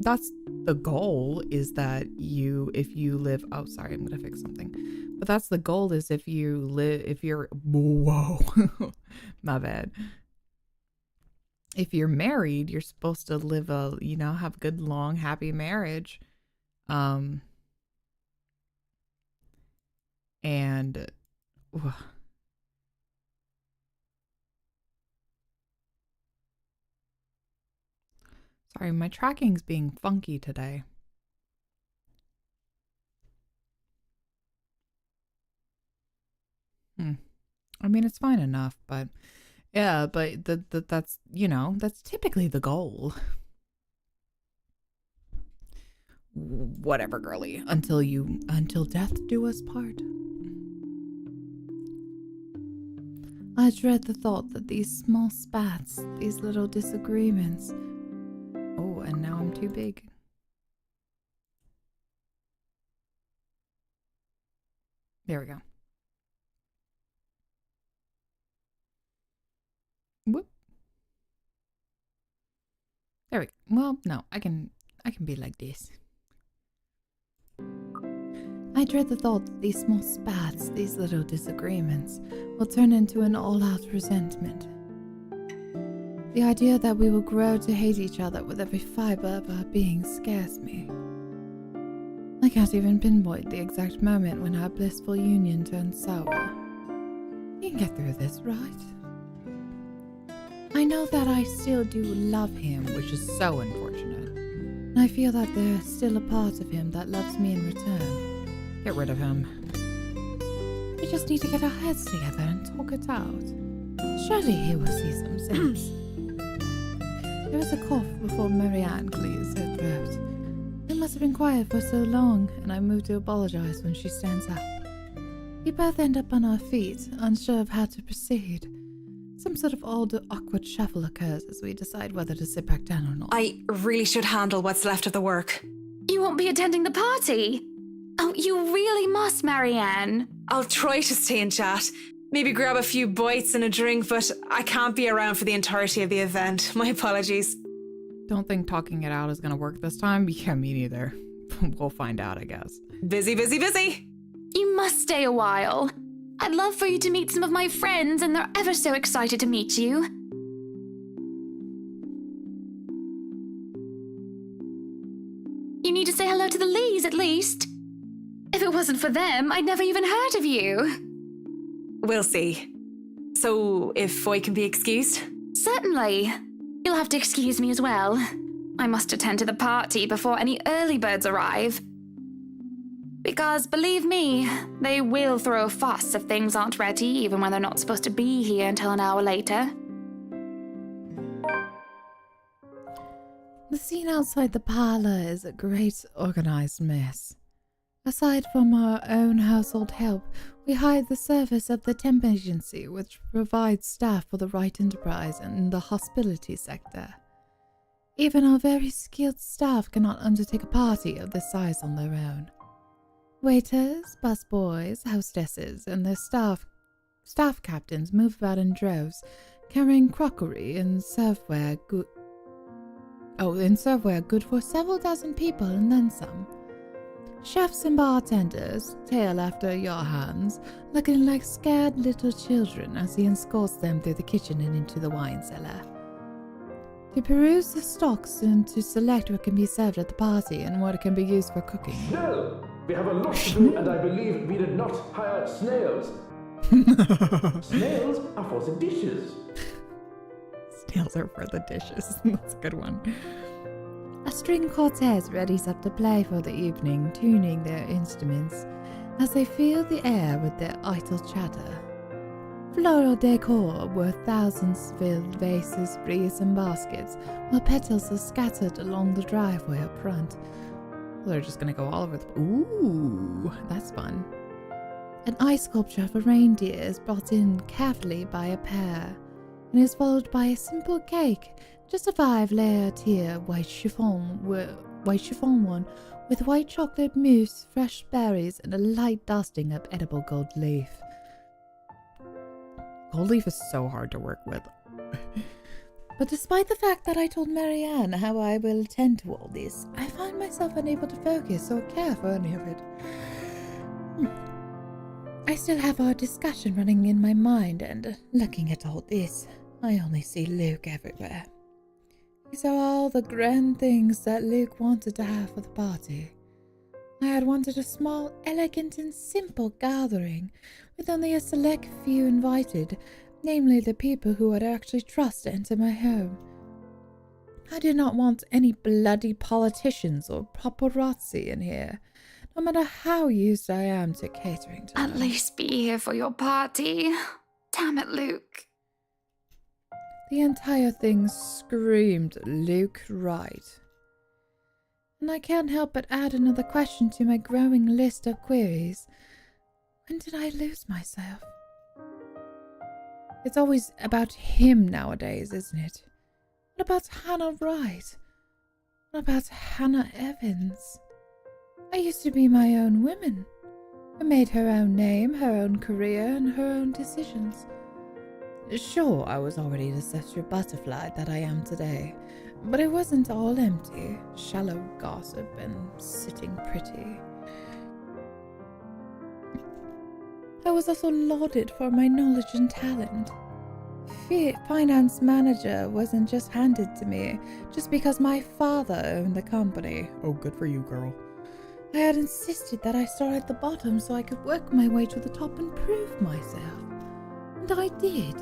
that's the goal, is that if you live, oh, sorry, I'm gonna fix something. But that's the goal, is if you're, whoa, my bad. If you're married, you're supposed to live have a good, long, happy marriage. Sorry, my tracking's being funky today. I mean, it's fine enough, but yeah, but that's, that's typically the goal. Whatever, girly, until death do us part. I dread the thought that these small spats, these little disagreements. Oh, and now I'm too big. There we go. Whoop. There we go. Well, no, I can be like this. I dread the thought that these small spats, these little disagreements, will turn into an all-out resentment. The idea that we will grow to hate each other with every fiber of our being scares me. I can't even pinpoint the exact moment when our blissful union turns sour. You can get through this, right? I know that I still do love him, which is so unfortunate. And I feel that there's still a part of him that loves me in return. Get rid of him. We just need to get our heads together and talk it out. Surely he will see some sense. There was a cough before Marianne clears her throat. It must have been quiet for so long, and I move to apologize when she stands up. We both end up on our feet, unsure of how to proceed. Some sort of odd, awkward shuffle occurs as we decide whether to sit back down or not. I really should handle what's left of the work. You won't be attending the party? Oh, you really must, Marianne. I'll try to stay and chat. Maybe grab a few bites and a drink, but I can't be around for the entirety of the event. My apologies. Don't think talking it out is going to work this time? Yeah, me neither. We'll find out, I guess. Busy, busy, busy. You must stay a while. I'd love for you to meet some of my friends, and they're ever so excited to meet you. You need to say hello to the Lees, at least. If it wasn't for them, I'd never even heard of you. We'll see. So, if I can be excused? Certainly. You'll have to excuse me as well. I must attend to the party before any early birds arrive. Because, believe me, they will throw a fuss if things aren't ready, even when they're not supposed to be here until an hour later. The scene outside the parlor is a great organized mess. Aside from our own household help, we hired the service of the temp agency, which provides staff for the right enterprise in the hospitality sector. Even our very skilled staff cannot undertake a party of this size on their own. Waiters, busboys, hostesses, and their staff captains move about in droves, carrying crockery and serveware good for several dozen people and then some. Chefs and bartenders tail after your hands, looking like scared little children as he escorts them through the kitchen and into the wine cellar. To peruse the stocks and to select what can be served at the party and what can be used for cooking. No! We have a lot to do, and I believe we did not hire snails. Snails are for the dishes. Snails are for the dishes. That's a good one. A string quartet readies up to play for the evening, tuning their instruments as they fill the air with their idle chatter. Floral decor worth thousands filled vases, wreaths, and baskets, while petals are scattered along the driveway up front. They're just gonna go all over the... Ooh, that's fun. An ice sculpture of a reindeer is brought in carefully by a pair, and is followed by a simple cake, just a 5-layer tier white chiffon one with white chocolate mousse, fresh berries, and a light dusting of edible gold leaf. whole leaf is so hard to work with. But despite the fact that I told Marianne how I will attend to all this, I find myself unable to focus or care for any of it. I still have our discussion running in my mind, and looking at all this, I only see Luke everywhere. He saw all the grand things that Luke wanted to have for the party. I had wanted a small, elegant and simple gathering, with only a select few invited, namely the people who I'd actually trust to enter my home. I did not want any bloody politicians or paparazzi in here, no matter how used I am to catering to At them. least be here for your party. Damn it, Luke. The entire thing screamed Luke Wright. And I can't help but add another question to my growing list of queries. When did I lose myself? It's always about him nowadays, isn't it? What about Hannah Wright? What about Hannah Evans? I used to be my own woman. I made her own name, her own career, and her own decisions. Sure, I was already the sexual butterfly that I am today, but it wasn't all empty, shallow gossip and sitting pretty. I was also lauded for my knowledge and talent. Finance manager wasn't just handed to me just because my father owned the company. Oh, good for you, girl. I had insisted that I start at the bottom so I could work my way to the top and prove myself. And I did.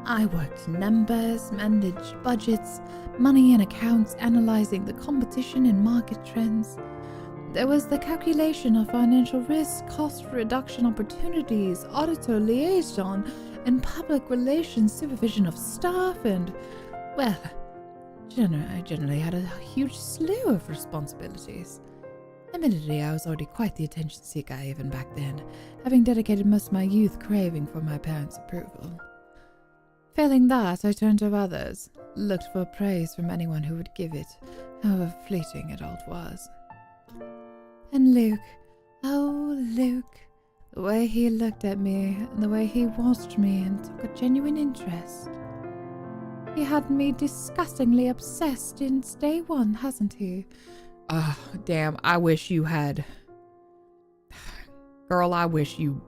I worked numbers, managed budgets, money and accounts, analyzing the competition and market trends. There was the calculation of financial risk, cost reduction opportunities, auditor liaison, and public relations supervision of staff, and, well, I generally had a huge slew of responsibilities. Admittedly, I was already quite the attention seeker even back then, having dedicated most of my youth craving for my parents' approval. Failing that, I turned to others, looked for praise from anyone who would give it, however fleeting it all was. And Luke, oh Luke, the way he looked at me, and the way he watched me and took a genuine interest. He had me disgustingly obsessed since day one, hasn't he? Damn, I wish you had... Girl, I wish you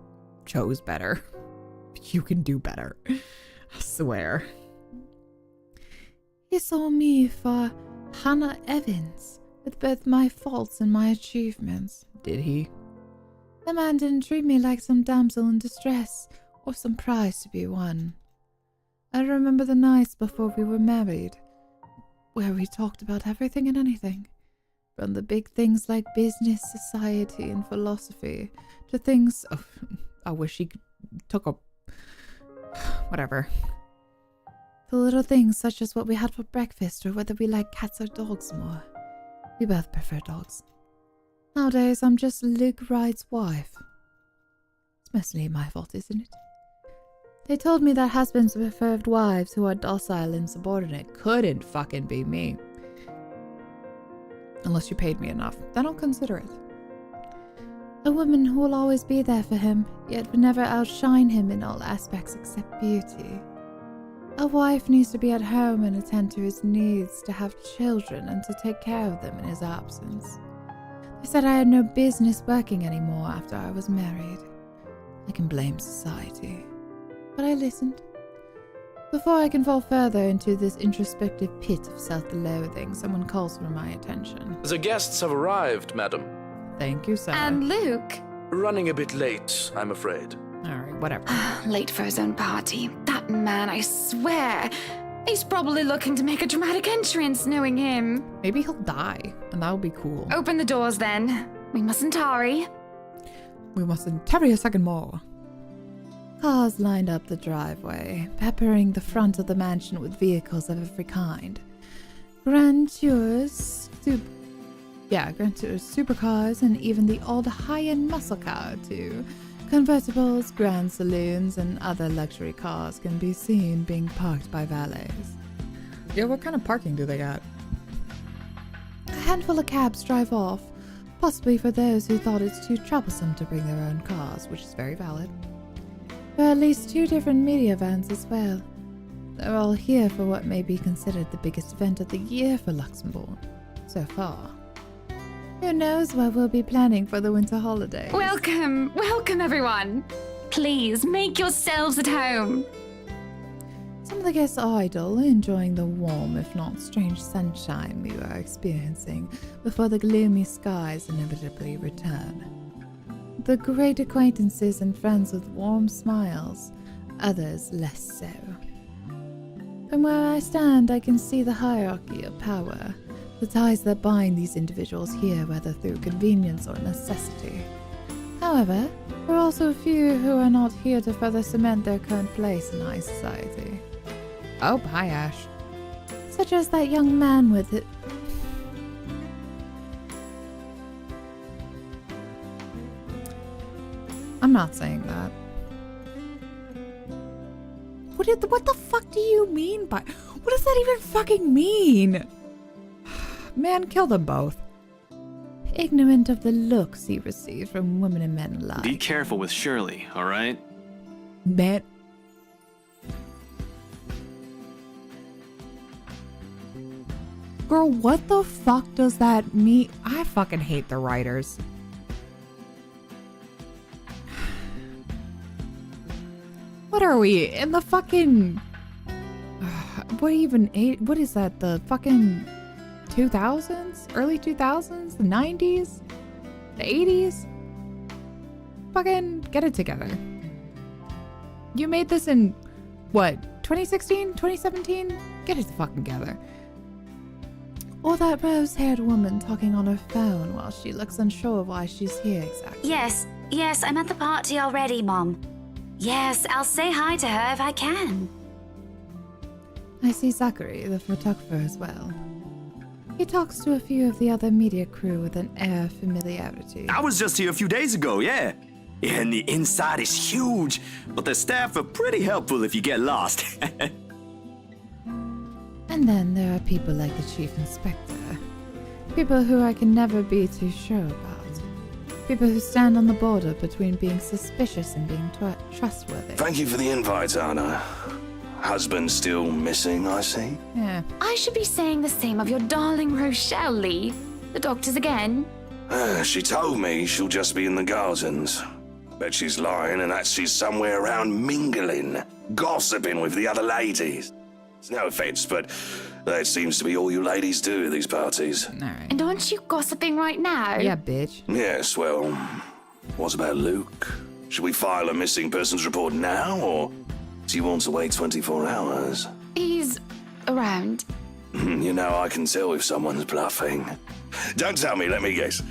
chose better. You can do better. I swear. He saw me for Hannah Evans, with both my faults and my achievements. Did he? The man didn't treat me like some damsel in distress, or some prize to be won. I remember the nights before we were married, where we talked about everything and anything. From the big things like business, society, and philosophy, to things... Oh, I wish he took a... Whatever. The little things such as what we had for breakfast, or whether we like cats or dogs more. We both prefer dogs. Nowadays, I'm just Luke Wright's wife. It's mostly my fault, isn't it? They told me that husbands preferred wives who are docile and subordinate. Couldn't fucking be me. Unless you paid me enough. Then I'll consider it. A woman who will always be there for him, yet would never outshine him in all aspects except beauty. A wife needs to be at home and attend to his needs, to have children and to take care of them in his absence. They said I had no business working anymore after I was married. I can blame society. But I listened. Before I can fall further into this introspective pit of self-loathing, someone calls for my attention. The guests have arrived, madam. Thank you, sir. And Luke? Running a bit late, I'm afraid. Alright, whatever. Late for his own party. That man, I swear. He's probably looking to make a dramatic entrance, knowing him. Maybe he'll die, and that'll be cool. Open the doors, then. We mustn't tarry. We mustn't tarry a second more. Cars lined up the driveway, peppering the front of the mansion with vehicles of every kind. Grand Tours, supercars, and even the old high-end muscle car, too. Convertibles, grand saloons, and other luxury cars can be seen being parked by valets. Yeah, what kind of parking do they got? A handful of cabs drive off, possibly for those who thought it's too troublesome to bring their own cars, which is very valid. There are at least 2 different media vans as well. They're all here for what may be considered the biggest event of the year for Luxembourg, so far. Who knows what we'll be planning for the winter holidays? Welcome, welcome everyone. Please make yourselves at home. Some of the guests are idle, enjoying the warm, if not strange sunshine we are experiencing before the gloomy skies inevitably return. The great acquaintances and friends with warm smiles, others less so. From where I stand, I can see the hierarchy of power, the ties that bind these individuals here, whether through convenience or necessity. However, there are also a few who are not here to further cement their current place in high society. Oh, hi, Ash. Such as that young man with it. I'm not saying that. What the fuck do you mean by... What does that even fucking mean? Man, kill them both. Ignorant of the looks he received from women and men alike. Be careful with Shirley, alright? Man. Girl, what the fuck does that mean? I fucking hate the writers. What are we in the fucking... What is that? The fucking 2000s? Early 2000s? The 90s? The 80s? Fucking get it together. You made this in, what, 2016? 2017? Get it fucking together. Or that rose-haired woman talking on her phone while she looks unsure why she's here exactly. Yes, I'm at the party already, Mom. Yes, I'll say hi to her if I can. I see Zachary, the photographer, as well. He talks to a few of the other media crew with an air of familiarity. I was just here a few days ago, yeah. And the inside is huge, but the staff are pretty helpful if you get lost. And then there are people like the Chief Inspector. People who I can never be too sure about. People who stand on the border between being suspicious and being trustworthy. Thank you for the invite, Anna. Husband still missing, I see? Yeah. I should be saying the same of your darling Rochelle, Lee. The doctors again. She told me she'll just be in the gardens. Bet she's lying and that she's somewhere around mingling, gossiping with the other ladies. It's no offense, but that seems to be all you ladies do at these parties. Alright. And aren't you gossiping right now? Yeah, bitch. Yes, well, what about Luke? Should we file a missing persons report now, or do you want to wait 24 hours? He's around. You know, I can tell if someone's bluffing. Don't tell me, let me guess.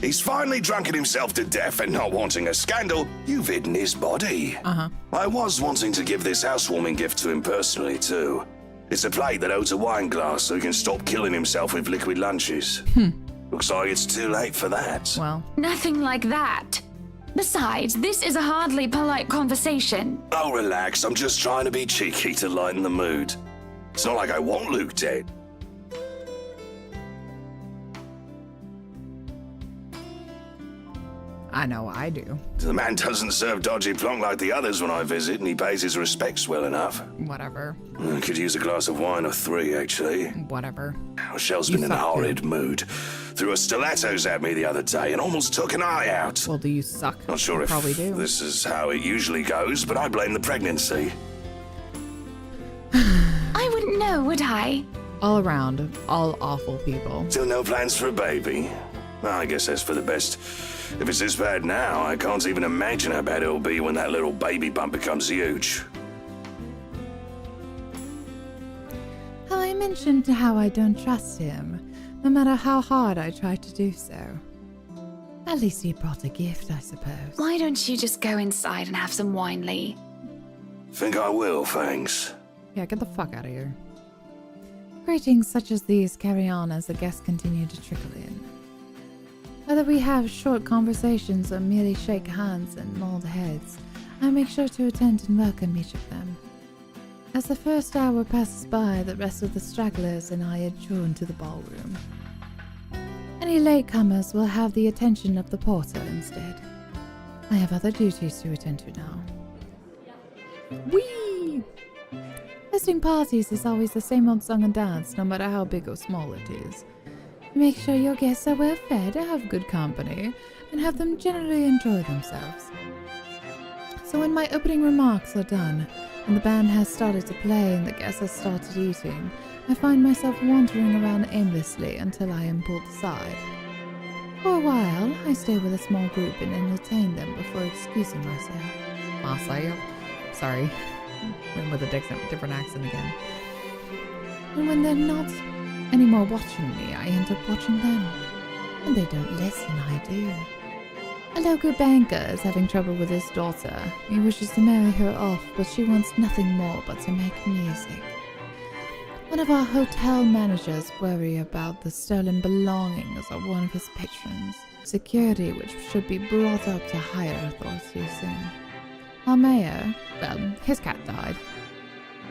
He's finally drunken himself to death and not wanting a scandal, you've hidden his body. Uh-huh. I was wanting to give this housewarming gift to him personally, too. It's a plate that holds a wine glass so he can stop killing himself with liquid lunches. Looks like it's too late for that. Well. Nothing like that. Besides, this is a hardly polite conversation. Oh, relax. I'm just trying to be cheeky to lighten the mood. It's not like I want Luke dead. I know I do. The man doesn't serve dodgy plonk like the others when I visit, and he pays his respects well enough. Whatever. I could use a glass of wine or 3, actually. Whatever. Rochelle's been in a horrid mood. Threw her stilettos at me the other day and almost took an eye out. Well, do you suck? Not sure if Probably do. this is how it usually goes, but I blame the pregnancy. I wouldn't know, would I? All around, all awful people. Still no plans for a baby? Well, I guess that's for the best. If it's this bad now, I can't even imagine how bad it'll be when that little baby bump becomes huge. I mentioned how I don't trust him, no matter how hard I try to do so. At least he brought a gift, I suppose. Why don't you just go inside and have some wine, Lee? Think I will, thanks. Yeah, get the fuck out of here. Greetings such as these carry on as the guests continue to trickle in. Whether we have short conversations or merely shake hands and nod heads, I make sure to attend and welcome each of them. As the first hour passes by, the rest of the stragglers and I adjourn to the ballroom. Any latecomers will have the attention of the porter instead. I have other duties to attend to now. Whee! Hosting parties is always the same old song and dance, no matter how big or small it is. Make sure your guests are well fed, have good company, and have them generally enjoy themselves. So when my opening remarks are done, and the band has started to play and the guests have started eating, I find myself wandering around aimlessly until I am pulled aside. For a while, I stay with a small group and entertain them before excusing myself. Sorry. Went with a different accent again. And when they're not anymore watching me, I end up watching them. And they don't listen, I do. A local banker is having trouble with his daughter. He wishes to marry her off, but she wants nothing more but to make music. One of our hotel managers worry about the stolen belongings of one of his patrons. Security which should be brought up to higher authority soon. Our mayor, well, his cat died.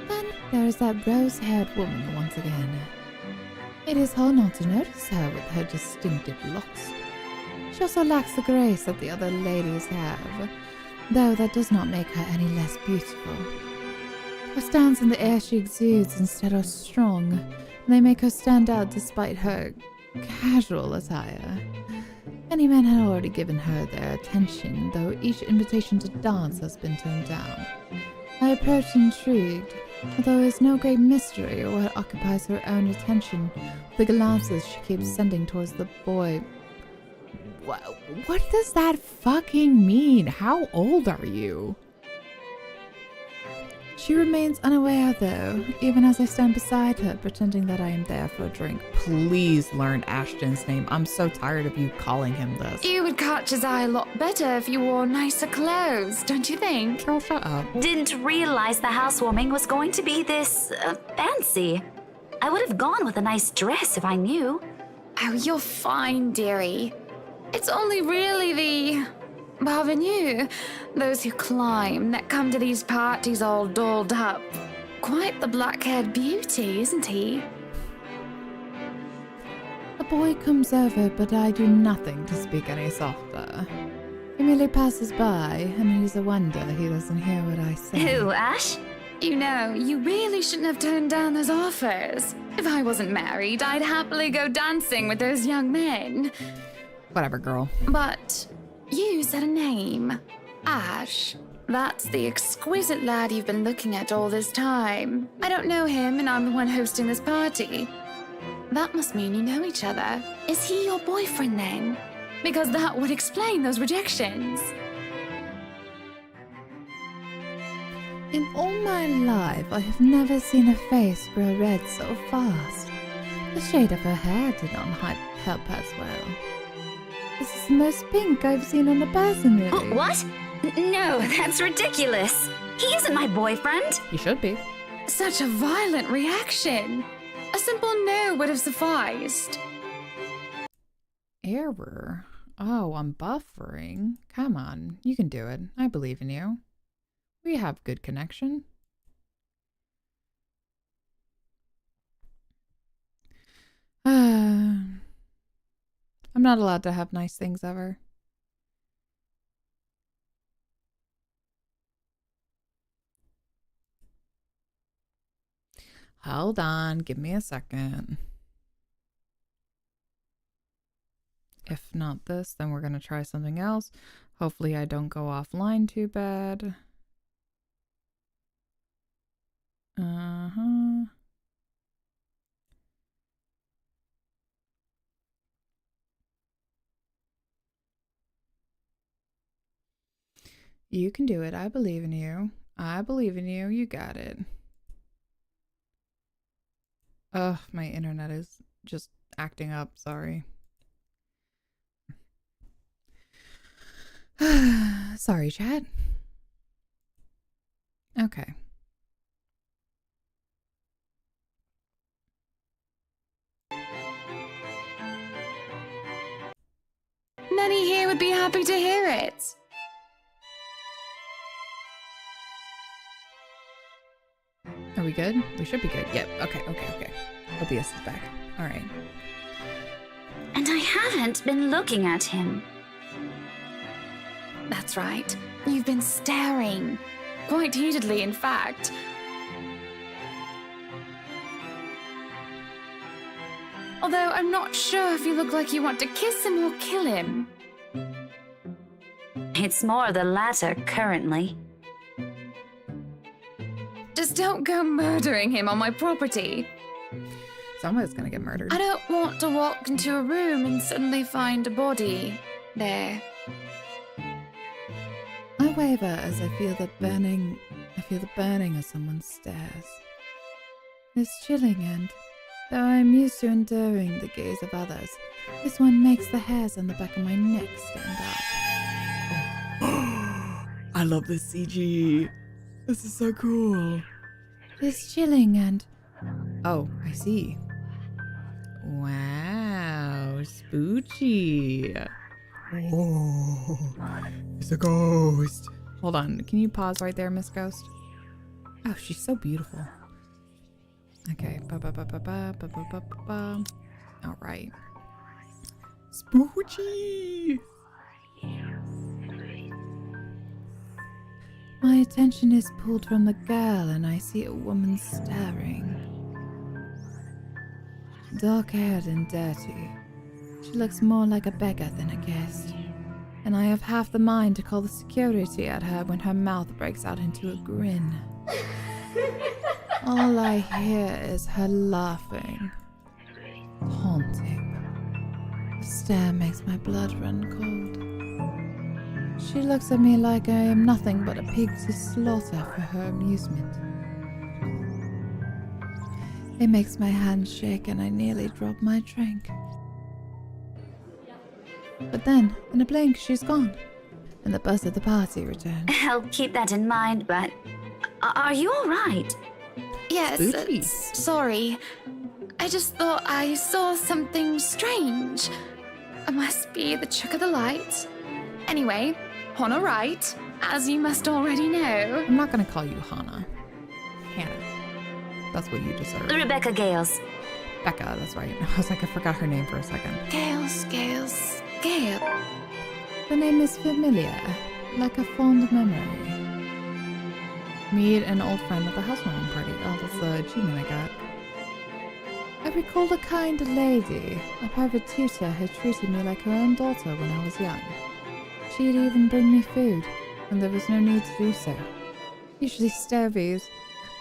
Then there is that rose-haired woman once again. It is hard not to notice her with her distinctive looks. She also lacks the grace that the other ladies have, though that does not make her any less beautiful. Her stance and the air she exudes instead are strong, and they make her stand out despite her casual attire. Many men had already given her their attention, though each invitation to dance has been turned down. I approach intrigued, although there is no great mystery or what occupies her own attention, the glances she keeps sending towards the boy. What does that fucking mean? How old are you? She remains unaware, though, even as I stand beside her, pretending that I am there for a drink. Please learn Ashton's name. I'm so tired of you calling him this. You would catch his eye a lot better if you wore nicer clothes, don't you think? Girl, shut up. Didn't realize the housewarming was going to be this, fancy. I would have gone with a nice dress if I knew. Oh, you're fine, dearie. It's only really the parvenus, those who climb, that come to these parties all dolled up. Quite the black-haired beauty, isn't he? The boy comes over, but I do nothing to speak any softer. He merely passes by, and it is a wonder he doesn't hear what I say. Who, Ash? You know, you really shouldn't have turned down those offers. If I wasn't married, I'd happily go dancing with those young men. Whatever, girl. But you said a name. Ash. That's the exquisite lad you've been looking at all this time. I don't know him, and I'm the one hosting this party. That must mean you know each other. Is he your boyfriend, then? Because that would explain those rejections. In all my life, I have never seen a face grow red so fast. The shade of her hair did not help as well. This is the most pink I've seen on a person, really. What? No, that's ridiculous. He isn't my boyfriend. He should be. Such a violent reaction. A simple no would have sufficed. Error. Oh, I'm buffering. Come on, you can do it. I believe in you. We have good connection. I'm not allowed to have nice things ever. Hold on, give me a second. If not this, then we're gonna try something else. Hopefully I don't go offline too bad. You can do it. I believe in you. I believe in you. You got it. Ugh, my internet is just acting up. Sorry. Sorry, chat. Okay. Many here would be happy to hear it. Are we good? We should be good. Yep. Okay. OBS is back. All right. And I haven't been looking at him. That's right. You've been staring. Quite heatedly, in fact. Although I'm not sure if you look like you want to kiss him or kill him. It's more the latter currently. Just don't go murdering him on my property. Someone's gonna get murdered. I don't want to walk into a room and suddenly find a body there. I waver as I feel the burning of someone's stares. It's chilling, and though I'm used to enduring the gaze of others, this one makes the hairs on the back of my neck stand up. Oh. I love this CG. This is so cool. It's chilling and... Oh, I see. Wow, spoochy. Oh, it's a ghost. Hold on, can you pause right there, Miss Ghost? Oh, she's so beautiful. Okay, all right. Spoochy. My attention is pulled from the girl, and I see a woman staring. Dark-haired and dirty. She looks more like a beggar than a guest, and I have half the mind to call the security at her when her mouth breaks out into a grin. All I hear is her laughing. Haunting. The stare makes my blood run cold. She looks at me like I am nothing but a pig to slaughter for her amusement. It makes my hand shake and I nearly drop my drink. But then, in a blink, she's gone, and the buzz of the party returns. I'll keep that in mind, but... Are you alright? Yes, sorry. I just thought I saw something strange. It must be the trick of the light. Anyway, Hannah right, as you must already know. I'm not gonna call you Hannah. Hannah. That's what you deserve. Rebecca Gales. Becca, that's right. I was like, I forgot her name for a second. Gales. The name is familiar, like a fond memory. Meet an old friend at the housewarming party. Oh, that's the achievement I got. I recall a kind lady, a private tutor, had treated me like her own daughter when I was young. She'd even bring me food, and there was no need to do so. Usually stovies,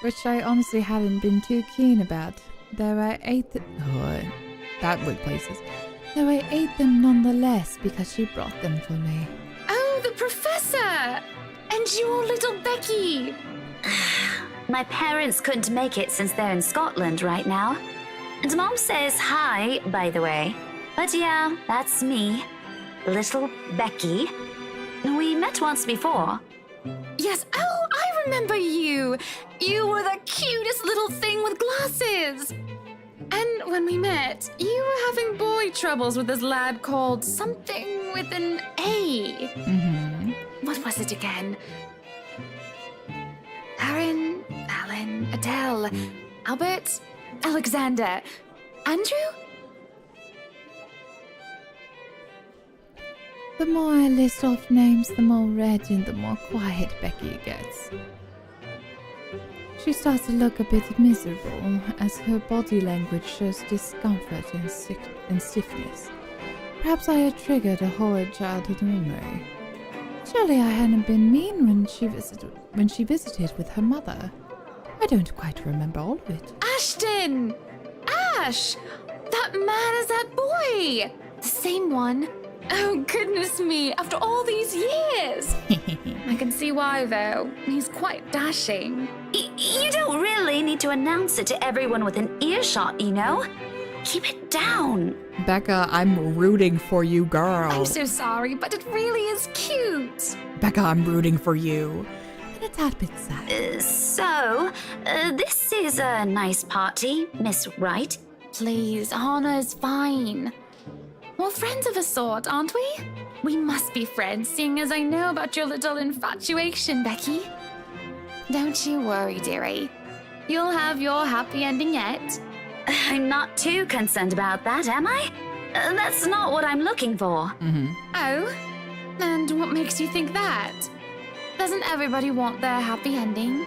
which I honestly hadn't been too keen about. Though I ate them. Oh, that went places. Though I ate them nonetheless because she brought them for me. Oh, the professor! And your little Becky! My parents couldn't make it since they're in Scotland right now. And Mom says hi, by the way. But yeah, that's me. Little Becky. We met once before. Yes, oh, I remember you! You were the cutest little thing with glasses! And when we met, you were having boy troubles with this lad called something with an A. Mm-hmm. What was it again? Aaron, Alan, Adele, Albert, Alexander, Andrew? The more I list off names, the more red and the more quiet Becky gets. She starts to look a bit miserable as her body language shows discomfort and stiffness. Perhaps I had triggered a horrid childhood memory. Surely I hadn't been mean when she visited with her mother. I don't quite remember all of it. Ashton! Ash! That man is that boy! The same one. Oh, goodness me, after all these years! I can see why, though. He's quite dashing. You don't really need to announce it to everyone with an earshot, you know? Keep it down. Becca, I'm rooting for you, girl. I'm so sorry, but it really is cute. Becca, I'm rooting for you. And a tad bit sad. This is a nice party, Miss Wright. Please, Hannah's fine. We're friends of a sort, aren't we? We must be friends, seeing as I know about your little infatuation, Becky. Don't you worry, dearie. You'll have your happy ending yet. I'm not too concerned about that, am I? That's not what I'm looking for. Mm-hmm. Oh? And what makes you think that? Doesn't everybody want their happy ending?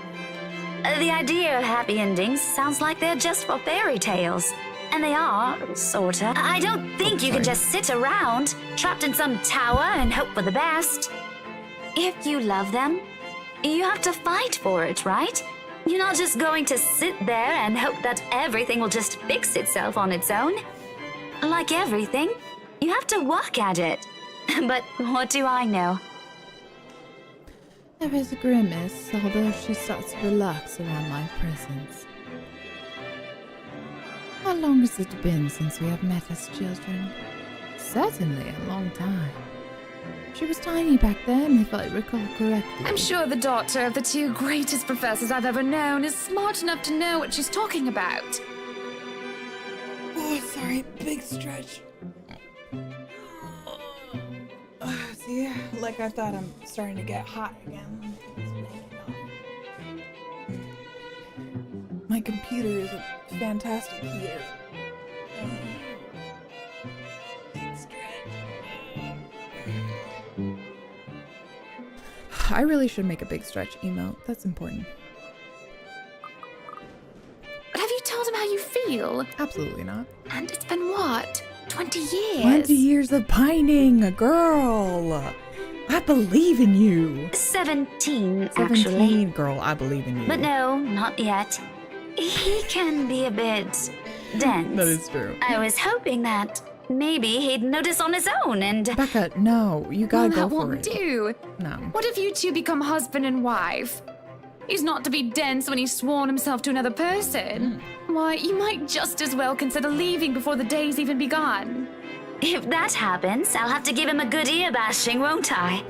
The idea of happy endings sounds like they're just for fairy tales. And they are, sorta. I don't think you can just sit around, trapped in some tower and hope for the best. If you love them, you have to fight for it, right? You're not just going to sit there and hope that everything will just fix itself on its own. Like everything, you have to work at it. But what do I know? There is a grimace, although she starts to relax around my presence. How long has it been since we have met as children? Certainly a long time. She was tiny back then, if I recall correctly. I'm sure the daughter of the two greatest professors I've ever known is smart enough to know what she's talking about. Oh, sorry, big stretch. See, like I thought, I'm starting to get hot again. My computer is a fantastic heater. Big stretch. I really should make a big stretch emote. That's important. But have you told him how you feel? Absolutely not. And it's been what? 20 years? 20 years of pining, girl. I believe in you. 17, 17, actually. girl, I believe in you. But no, not yet. He can be a bit dense. That is true. I was hoping that maybe he'd notice on his own and... Becca, no, you gotta go for won't it. do. No. What if you two become husband and wife? He's not to be dense when he's sworn himself to another person. Why, you might just as well consider leaving before the day's even begun. If that happens, I'll have to give him a good ear bashing, won't I?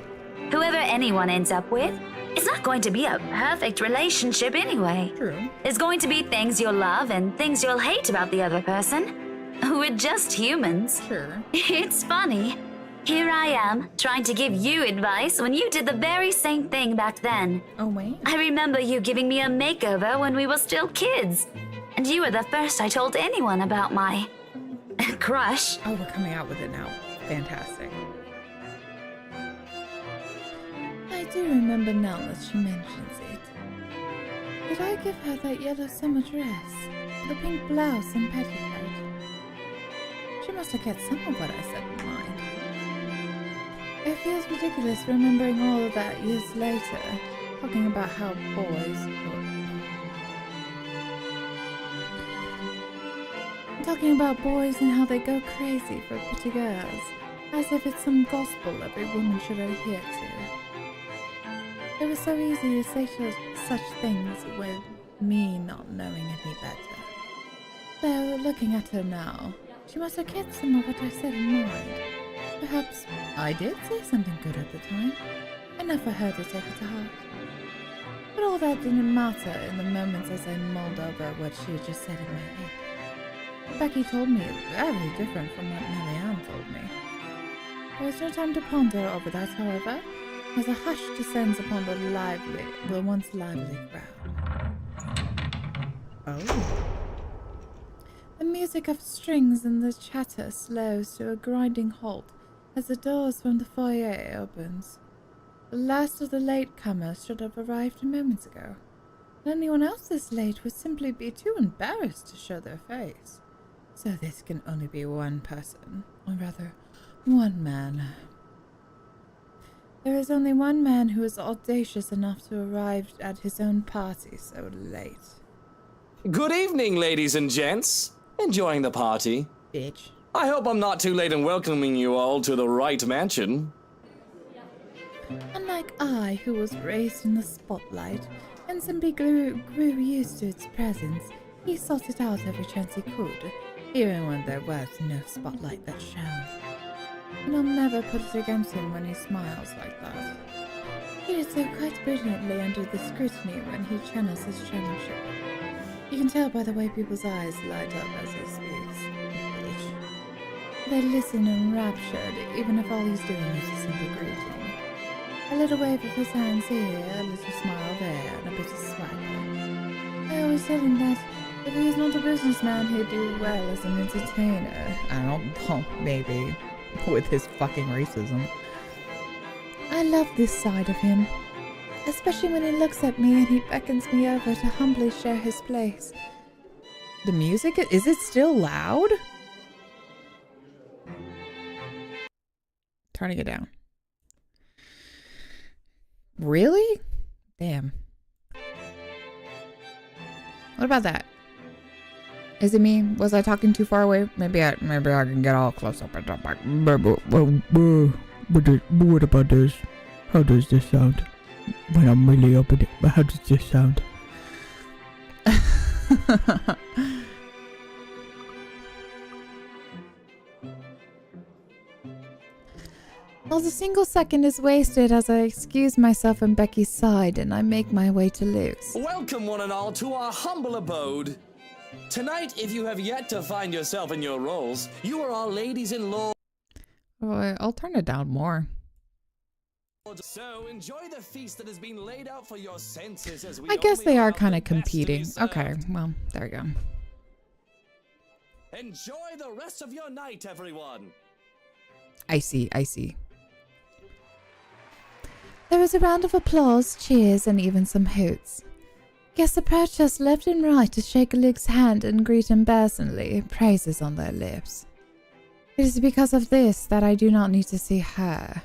Whoever anyone ends up with, it's not going to be a perfect relationship anyway. True. There's going to be things you'll love and things you'll hate about the other person. We're just humans. Sure. It's funny. Here I am, trying to give you advice when you did the very same thing back then. Oh, wait. I remember you giving me a makeover when we were still kids. And you were the first I told anyone about my... crush. Oh, we're coming out with it now. Fantastic. I do remember now that she mentions it. Did I give her that yellow summer dress? The pink blouse and petticoat? She must have kept some of what I said in mind. It feels ridiculous remembering all of that years later, talking about how boys... Talking about boys and how they go crazy for pretty girls, as if it's some gospel every woman should adhere to. It was so easy to say such things with me not knowing any better. Though, looking at her now, she must have kept some of what I said in mind. Perhaps I did say something good at the time, enough for her to take it to heart. But all that didn't matter in the moments as I mulled over what she had just said in my head. Becky told me very different from what Marianne told me. There was no time to ponder over that, however, as a hush descends upon the once lively crowd. Oh. The music of strings and the chatter slows to a grinding halt as the doors from the foyer opens. The last of the latecomers should have arrived moments ago. And anyone else this late would simply be too embarrassed to show their face. So this can only be one person, or rather, one man. There is only one man who is audacious enough to arrive at his own party so late. Good evening, ladies and gents. Enjoying the party? Bitch. I hope I'm not too late in welcoming you all to the right mansion. Unlike I, who was raised in the spotlight, and simply grew used to its presence, he sought it out every chance he could, even when there was no spotlight that shone. And I'll never put it against him when he smiles like that. He did so quite brilliantly under the scrutiny when he channels his showmanship. You can tell by the way people's eyes light up as he speaks. They listen enraptured, even if all he's doing is a simple greeting. A little wave of his hands here, a little smile there, and a bit of swagger. I always tell him that if he is not a businessman, he'd do well as an entertainer. I don't know, maybe, with his fucking racism. I love this side of him. especially when he looks at me and he beckons me over to humbly share his place. The music, is it still loud? Turning it down. Really? Damn. What about that? Is it me? Was I talking too far away? Maybe I can get all close up and talk back. What about this? How does this sound? When I'm really up in it, but how does this sound? Not a single second is wasted as I excuse myself from Becky's side and I make my way to Luke's. Welcome one and all to our humble abode. Tonight, if you have yet to find yourself in your roles, you are our ladies-in-law. Oh, I'll turn it down more. So enjoy the feast that has been laid out for your senses as we I guess they are kind of competing. Okay, well, there we go. Enjoy the rest of your night, everyone. I see. There was a round of applause, cheers, and even some hoots. Guests approached us left and right to shake Luke's hand and greet him personally, praises on their lips. It is because of this that I do not need to see her.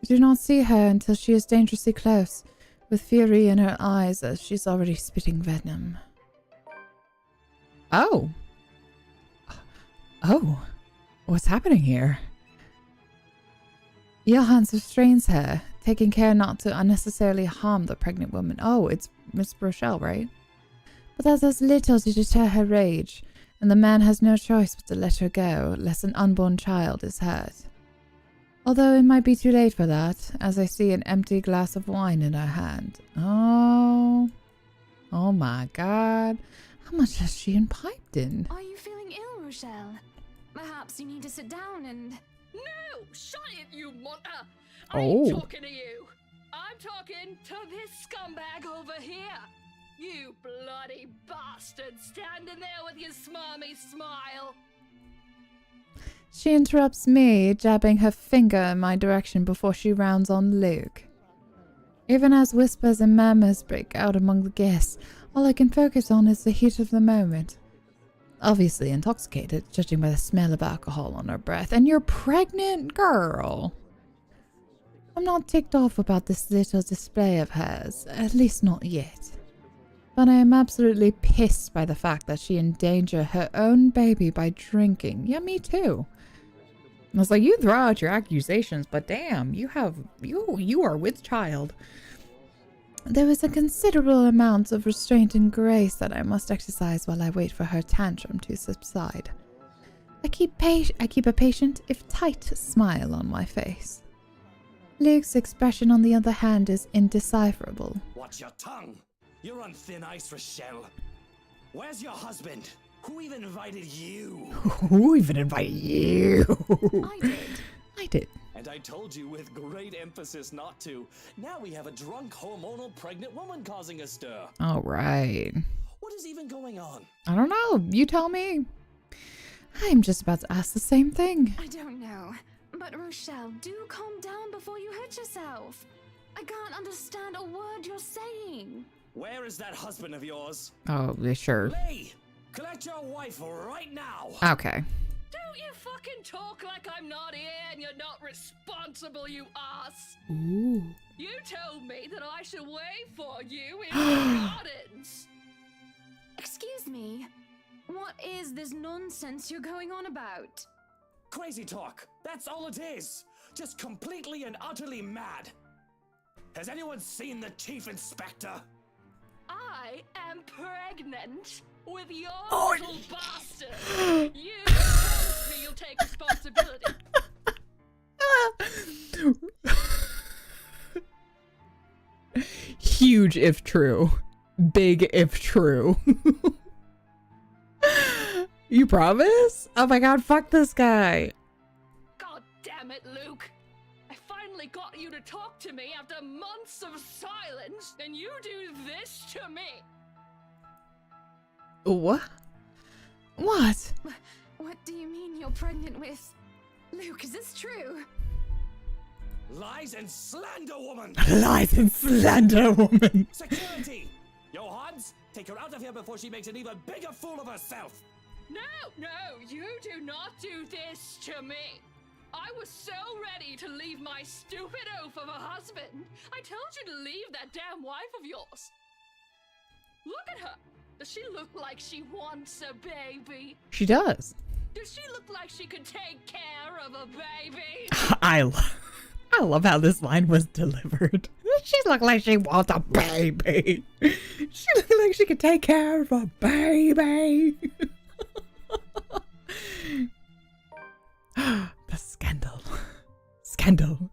I do not see her until she is dangerously close, with fury in her eyes as she's already spitting venom. Oh, what's happening here? Johannes restrains her, taking care not to unnecessarily harm the pregnant woman. Oh, it's Miss Rochelle, right? But that does little to deter her rage, and the man has no choice but to let her go, lest an unborn child is hurt. Although it might be too late for that, as I see an empty glass of wine in her hand. Oh my god. How much has she piped in? Are you feeling ill, Rochelle? Perhaps you need to sit down and... No! Shut it, you munter! Oh. I ain't talking to you. I'm talking to this scumbag over here. You bloody bastard standing there with your smarmy smile. She interrupts me, jabbing her finger in my direction before she rounds on Luke. Even as whispers and murmurs break out among the guests, all I can focus on is the heat of the moment. Obviously intoxicated, judging by the smell of alcohol on her breath. And you're pregnant, girl! I'm not ticked off about this little display of hers, at least not yet. But I am absolutely pissed by the fact that she endangered her own baby by drinking. Yeah, me too. I was like, you throw out your accusations, but damn, you are with child. There is a considerable amount of restraint and grace that I must exercise while I wait for her tantrum to subside. I keep a patient, if tight, smile on my face. Luke's expression, on the other hand, is indecipherable. Watch your tongue. You're on thin ice, Rochelle. Where's your husband? Who even invited you? Who even invited you? I did. And I told you with great emphasis not to. Now we have a drunk, hormonal, pregnant woman causing a stir. All right. What is even going on? I don't know. You tell me. I'm just about to ask the same thing. I don't know. But Rochelle, do calm down before you hurt yourself. I can't understand a word you're saying. Where is that husband of yours? Oh, sure. Lee, collect your wife right now. Okay. Don't you fucking talk like I'm not here and you're not responsible, you ass. Ooh. You told me that I should wait for you in the gardens. Excuse me. What is this nonsense you're going on about? Crazy talk. That's all it is. Just completely and utterly mad. Has anyone seen the chief inspector? I am pregnant with your little bastard. You promised me you'll take responsibility. Huge if true. Big if true. You promise? Oh my god, fuck this guy. God damn it, Luke. I finally got you to talk to me after months of silence, and you do this to me. What? What? What do you mean you're pregnant with... Luke, is this true? Lies and slander, woman! Lies and slander, woman! Security! Johans, take her out of here before she makes an even bigger fool of herself! No, you do not do this to me. I was so ready to leave my stupid oaf of a husband. I told you to leave that damn wife of yours. Look at her. Does she look like she wants a baby? She does. Does she look like she could take care of a baby? I love how this line was delivered. She looked like she wants a baby. She looked like she could take care of a baby. The scandal. Scandal.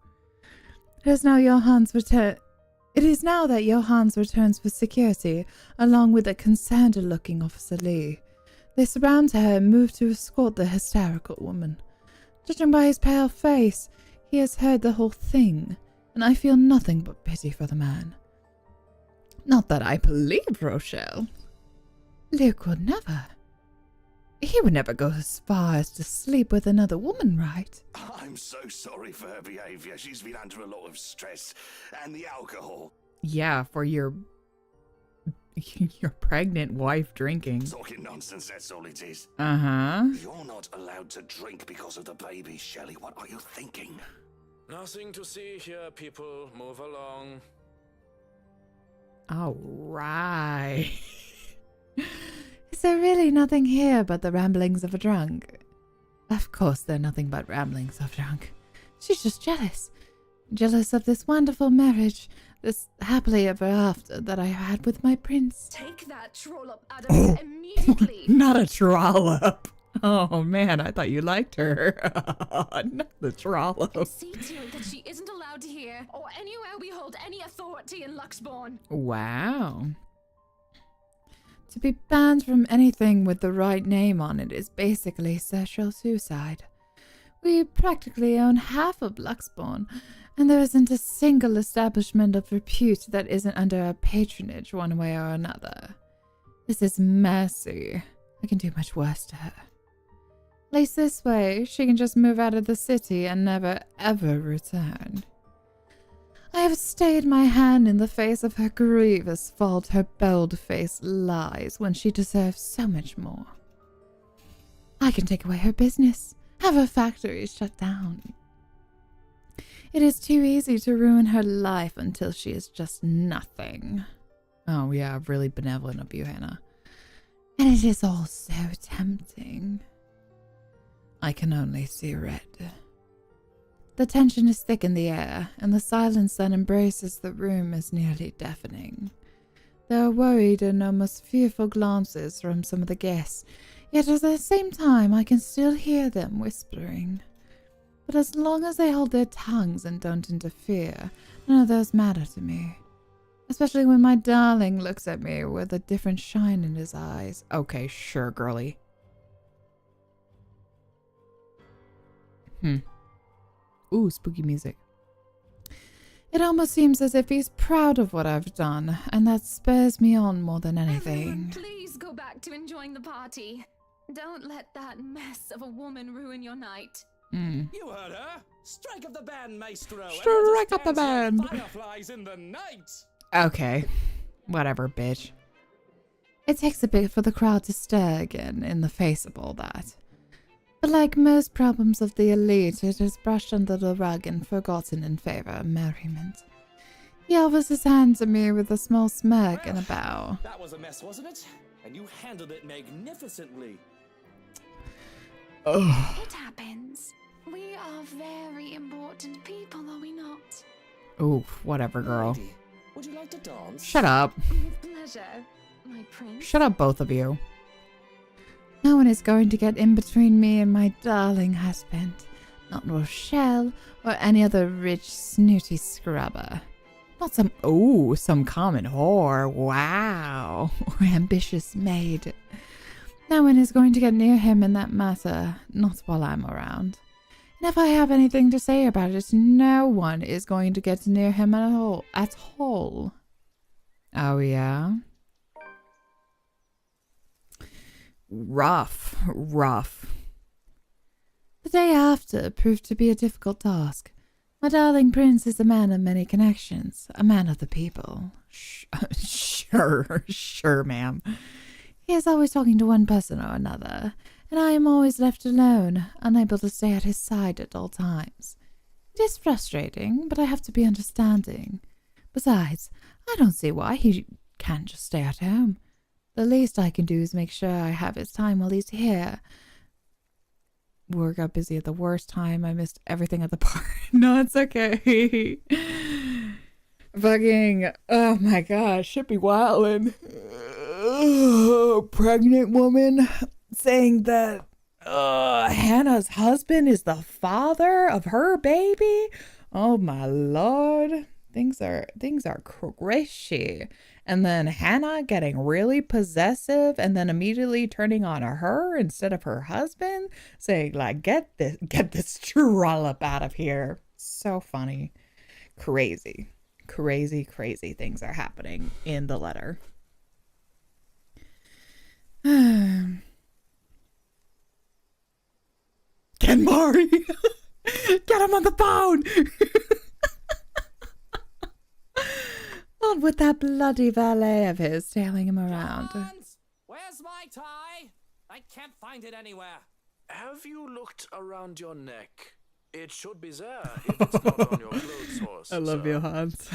It is now that Johans returns for security, along with a concerned-looking Officer Lee. They surround her and move to escort the hysterical woman. Judging by his pale face, he has heard the whole thing, and I feel nothing but pity for the man. Not that I believe Rochelle. Luke would never. He would never go as far as to sleep with another woman, right? I'm so sorry for her behavior. She's been under a lot of stress, and the alcohol. Yeah, for your pregnant wife drinking. Talking nonsense, that's all it is. Uh-huh. You're not allowed to drink because of the baby, Shelley. What are you thinking? Nothing to see here, people. Move along. All right. Is there really nothing here but the ramblings of a drunk? Of course they're nothing but ramblings of a drunk. She's just jealous. Jealous of this wonderful marriage, this happily ever after that I had with my prince. Take that trollop out of here immediately. Not a trollop. Oh man, I thought you liked her. Not the trollop. See to it that she isn't allowed to hear or anywhere we hold any authority in Luxbourne. Wow. To be banned from anything with the right name on it is basically social suicide. We practically own half of Luxbourne, and there isn't a single establishment of repute that isn't under our patronage one way or another. This is mercy. I can do much worse to her. At least this way, she can just move out of the city and never ever return. I have stayed my hand in the face of her grievous fault, her bold-faced lies, when she deserves so much more. I can take away her business, have her factory shut down. It is too easy to ruin her life until she is just nothing. Oh yeah, really benevolent of you, Hannah. And it is all so tempting. I can only see red. The tension is thick in the air, and the silence that embraces the room is nearly deafening. There are worried and almost fearful glances from some of the guests, yet at the same time I can still hear them whispering. But as long as they hold their tongues and don't interfere, none of those matter to me. Especially when my darling looks at me with a different shine in his eyes. Okay, sure, girlie. Ooh, spooky music. It almost seems as if he's proud of what I've done, and that spurs me on more than anything. Everyone, please go back to enjoying the party. Don't let that mess of a woman ruin your night. You heard her. Strike up the band, maestro. Strike up the band. Fireflies in the night. Okay. Whatever, bitch. It takes a bit for the crowd to stir again in the face of all that. But like most problems of the elite, it is brushed under the rug and forgotten in favor of merriment. He offers his hand to me with a small smirk and a bow. That was a mess, wasn't it? And you handled it magnificently. Ugh. It happens. We are very important people, are we not? Oof, whatever, girl. Would you like to dance? Shut up. With pleasure, my prince. Shut up, both of you. No one is going to get in between me and my darling husband. Not Rochelle or any other rich, snooty scrubber. Not some common whore. Wow. Or ambitious maid. No one is going to get near him in that matter. Not while I'm around. And if I have anything to say about it, no one is going to get near him at all. Oh, yeah? Rough. The day after proved to be a difficult task. My darling prince is a man of many connections, a man of the people. Sure, ma'am. He is always talking to one person or another, and I am always left alone, unable to stay at his side at all times. It is frustrating, but I have to be understanding. Besides, I don't see why he can't just stay at home. The least I can do is make sure I have his time while he's here. Work got busy at the worst time. I missed everything at the party. No, it's okay. Fucking, oh my gosh, should be wildin'. Pregnant woman saying that Hannah's husband is the father of her baby. Oh my lord. Things are crazy. And then Hannah getting really possessive and then immediately turning on her instead of her husband, saying like, get this trollop out of here. So funny. Crazy things are happening in the letter. Get Mari. Get him on the phone. Not with that bloody valet of his tailing him around. Johns, where's my tie? I can't find it anywhere. Have you looked around your neck? It should be there if it's not on your clothes horse. I love you, Hans.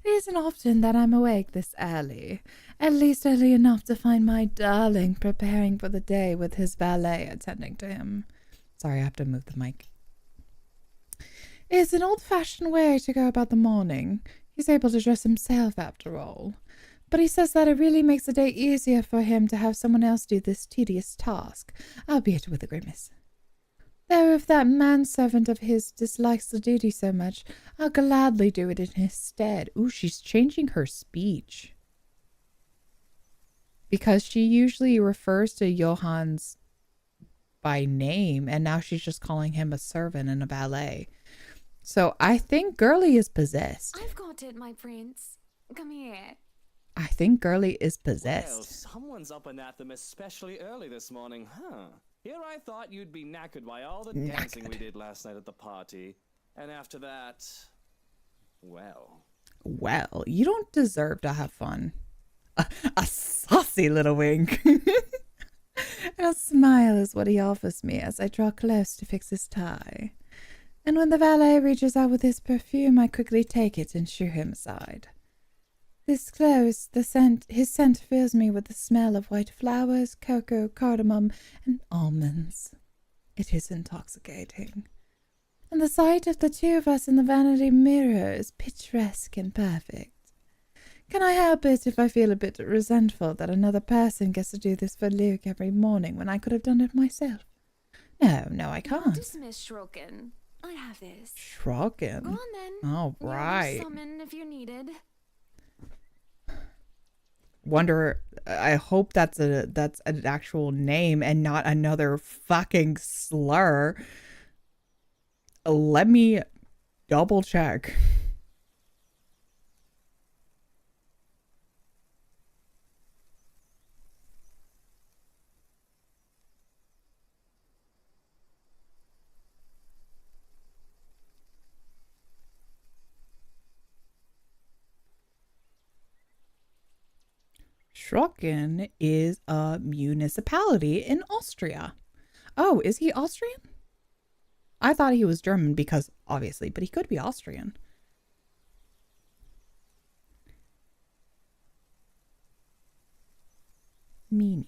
It isn't often that I'm awake this early. At least early enough to find my darling preparing for the day with his valet attending to him. Sorry, I have to move the mic. It's an old-fashioned way to go about the morning. He's able to dress himself, after all. But he says that it really makes the day easier for him to have someone else do this tedious task, albeit with a grimace. Though if that manservant of his dislikes the duty so much, I'll gladly do it in his stead. Ooh, she's changing her speech. Because she usually refers to Johannes by name, and now she's just calling him a servant and a valet. So I think Girly is possessed. I've got it, my prince. Come here. I think Girly is possessed. Well, someone's up and at them especially early this morning, huh? Here I thought you'd be knackered by all the dancing we did last night at the party. And after that, well, you don't deserve to have fun. A saucy little wink. And a smile is what he offers me as I draw close to fix his tie. And when the valet reaches out with his perfume, I quickly take it and shoo him aside. This close, his scent fills me with the smell of white flowers, cocoa, cardamom, and almonds. It is intoxicating. And the sight of the two of us in the vanity mirror is picturesque and perfect. Can I help it if I feel a bit resentful that another person gets to do this for Luke every morning when I could have done it myself? No, I can't. Dismiss Shrokin. I have this. Shrokin? Go on then. All right. Summon if you're needed. Wonder, I hope that's an actual name and not another fucking slur. Let me double check. Schrocken is a municipality in Austria. Oh, is he Austrian? I thought he was German because, obviously, but he could be Austrian. Meaning.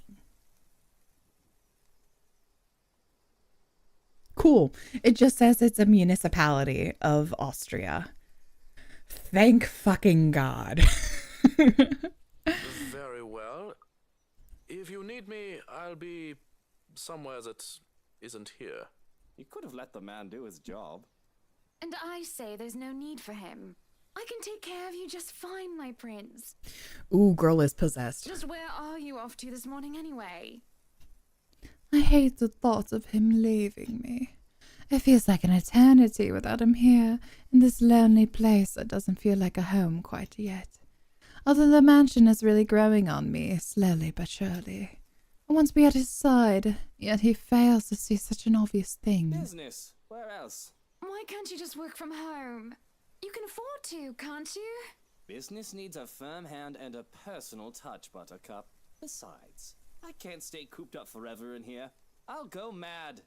Cool. It just says it's a municipality of Austria. Thank fucking God. Very well. If you need me, I'll be somewhere that isn't here. You could have let the man do his job. And I say there's no need for him. I can take care of you just fine, my prince. Ooh, girl is possessed. Just where are you off to this morning anyway? I hate the thought of him leaving me. It feels like an eternity without him here, in this lonely place that doesn't feel like a home quite yet. Although the mansion is really growing on me, slowly but surely. I want to be at his side, yet he fails to see such an obvious thing. Business. Where else? Why can't you just work from home? You can afford to, can't you? Business needs a firm hand and a personal touch, Buttercup. Besides, I can't stay cooped up forever in here. I'll go mad.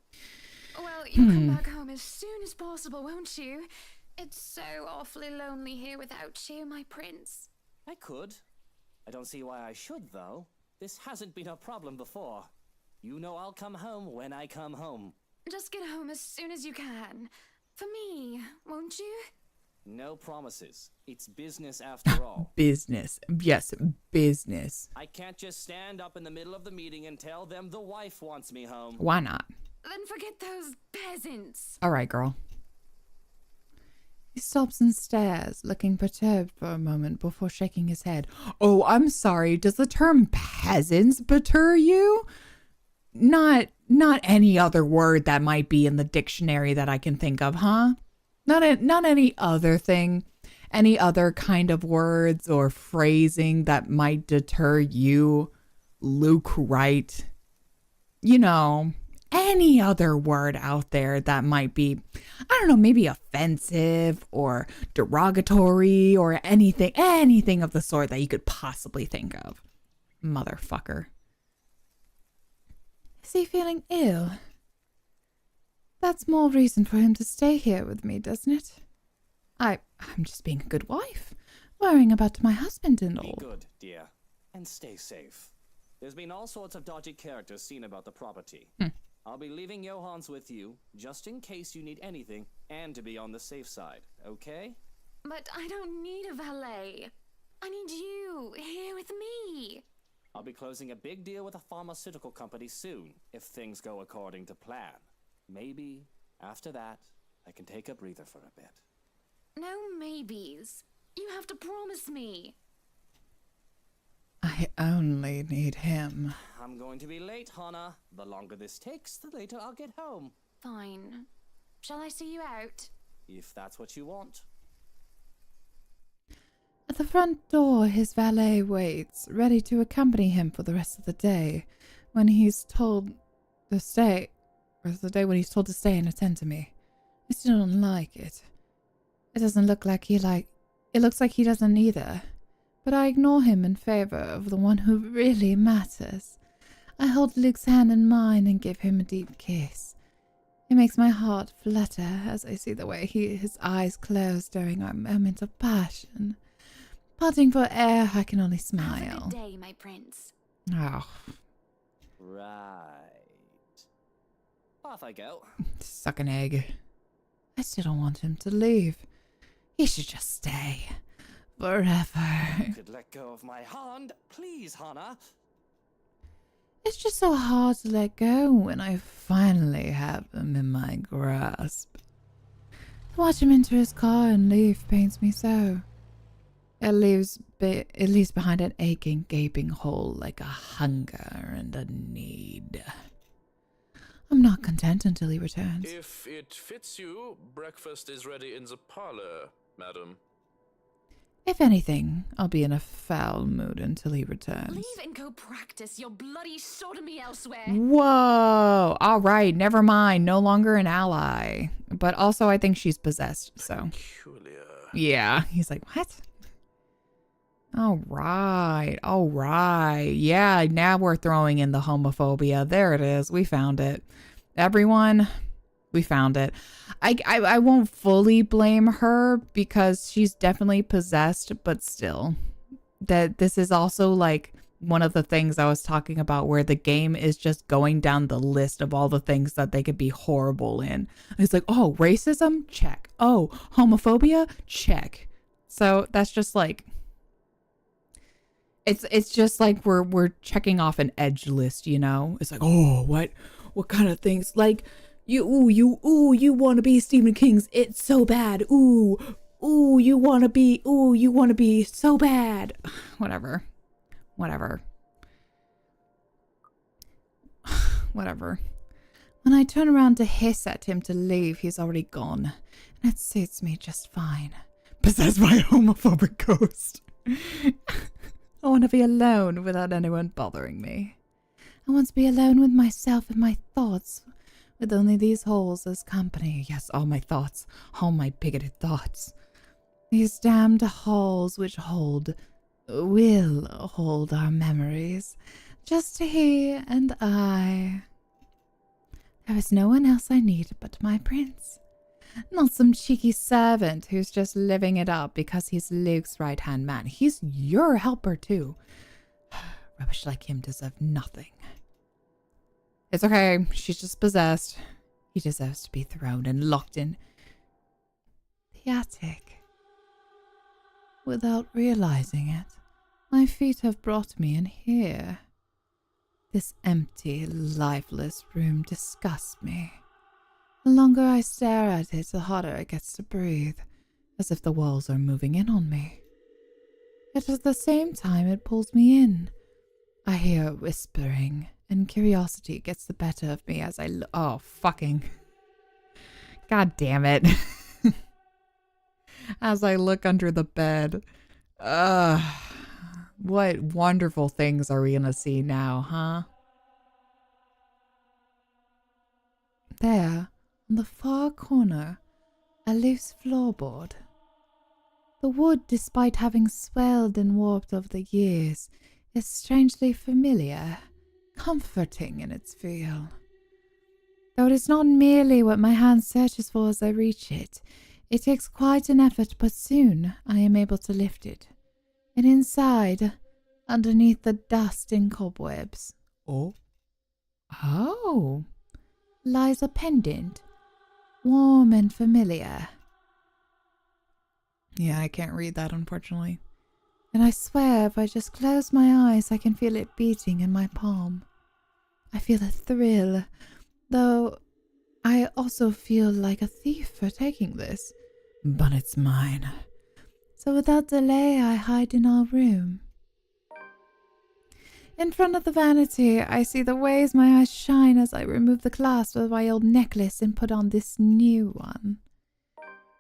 Well, you'll come back home as soon as possible, won't you? It's so awfully lonely here without you, my prince. I could. I don't see why I should, though. This hasn't been a problem before. You know I'll come home when I come home. Just get home as soon as you can. For me, won't you? No promises. It's business after all. Business. Yes, business. I can't just stand up in the middle of the meeting and tell them the wife wants me home. Why not? Then forget those peasants. All right, girl. He stops and stares, looking perturbed for a moment before shaking his head. Oh, I'm sorry. Does the term peasants perturb you? Not any other word that might be in the dictionary that I can think of, huh? Not any other thing, any other kind of words or phrasing that might deter you, Luke Wright. You know, any other word out there that might be, I don't know, maybe offensive or derogatory or anything of the sort that you could possibly think of. Motherfucker. Is he feeling ill? That's more reason for him to stay here with me, doesn't it? I'm just being a good wife, worrying about my husband and all. Be good, dear, and stay safe. There's been all sorts of dodgy characters seen about the property. I'll be leaving Johans with you, just in case you need anything, and to be on the safe side, okay? But I don't need a valet. I need you here with me. I'll be closing a big deal with a pharmaceutical company soon, if things go according to plan. Maybe, after that, I can take a breather for a bit. No maybes. You have to promise me. I only need him. I'm going to be late, Hannah. The longer this takes, the later I'll get home. Fine. Shall I see you out? If that's what you want. At the front door, his valet waits, ready to accompany him for the rest of the day, when he's told to stay, or the day when he's told to stay and attend to me. I still don't like it. It doesn't look like it looks like he doesn't either. But I ignore him in favor of the one who really matters. I hold Luke's hand in mine and give him a deep kiss. It makes my heart flutter as I see the way his eyes close during our moment of passion. Parting for air, I can only smile. Have a good day, my prince. Oh. Right. Off I go. Suck an egg. I still don't want him to leave. He should just stay. Forever. You could let go of my hand, please, Hannah. It's just so hard to let go when I finally have him in my grasp. To watch him enter his car and leave pains me so. It leaves behind an aching, gaping hole like a hunger and a need. I'm not content until he returns. If it fits you, breakfast is ready in the parlor, madam. If anything, I'll be in a foul mood until he returns. Leave and go practice your bloody sodomy elsewhere. Whoa! All right, never mind. No longer an ally. But also, I think she's possessed, so. Peculiar. Yeah. He's like, what? All right. Yeah, now we're throwing in the homophobia. There it is. We found it. Everyone, we found it. I won't fully blame her because she's definitely possessed, but still. That this is also like one of the things I was talking about where the game is just going down the list of all the things that they could be horrible in. It's like, oh, racism? Check. Oh, homophobia? Check. So that's just like, it's just like we're checking off an edge list, you know? It's like, oh, what kind of things? Like, you want to be Stephen King's It's So Bad. You want to be so bad. Whatever. When I turn around to hiss at him to leave, he's already gone. And it suits me just fine. Possessed by a homophobic ghost. I want to be alone without anyone bothering me. I want to be alone with myself and my thoughts with only these holes as company. Yes, all my thoughts, all my bigoted thoughts. These damned halls which will hold our memories. Just he and I. There is no one else I need but my prince. Not some cheeky servant who's just living it up because he's Luke's right-hand man. He's your helper too. Rubbish like him deserve nothing. It's okay, she's just possessed. He deserves to be thrown and locked in the attic. Without realizing it, my feet have brought me in here. This empty, lifeless room disgusts me. The longer I stare at it, the harder it gets to breathe, as if the walls are moving in on me. Yet at the same time, it pulls me in. I hear whispering, and curiosity gets the better of me as I look. Oh, fucking. God damn it. As I look under the bed. What wonderful things are we gonna see now, huh? There, on the far corner, a loose floorboard. The wood, despite having swelled and warped over the years, is strangely familiar, comforting in its feel. Though it is not merely what my hand searches for as I reach it, it takes quite an effort, but soon I am able to lift it. And inside, underneath the dust and cobwebs, lies a pendant, warm and familiar. Yeah, I can't read that, unfortunately. And I swear if I just close my eyes, I can feel it beating in my palm. I feel a thrill, though I also feel like a thief for taking this. But it's mine. So without delay, I hide in our room. In front of the vanity, I see the ways my eyes shine as I remove the clasp of my old necklace and put on this new one.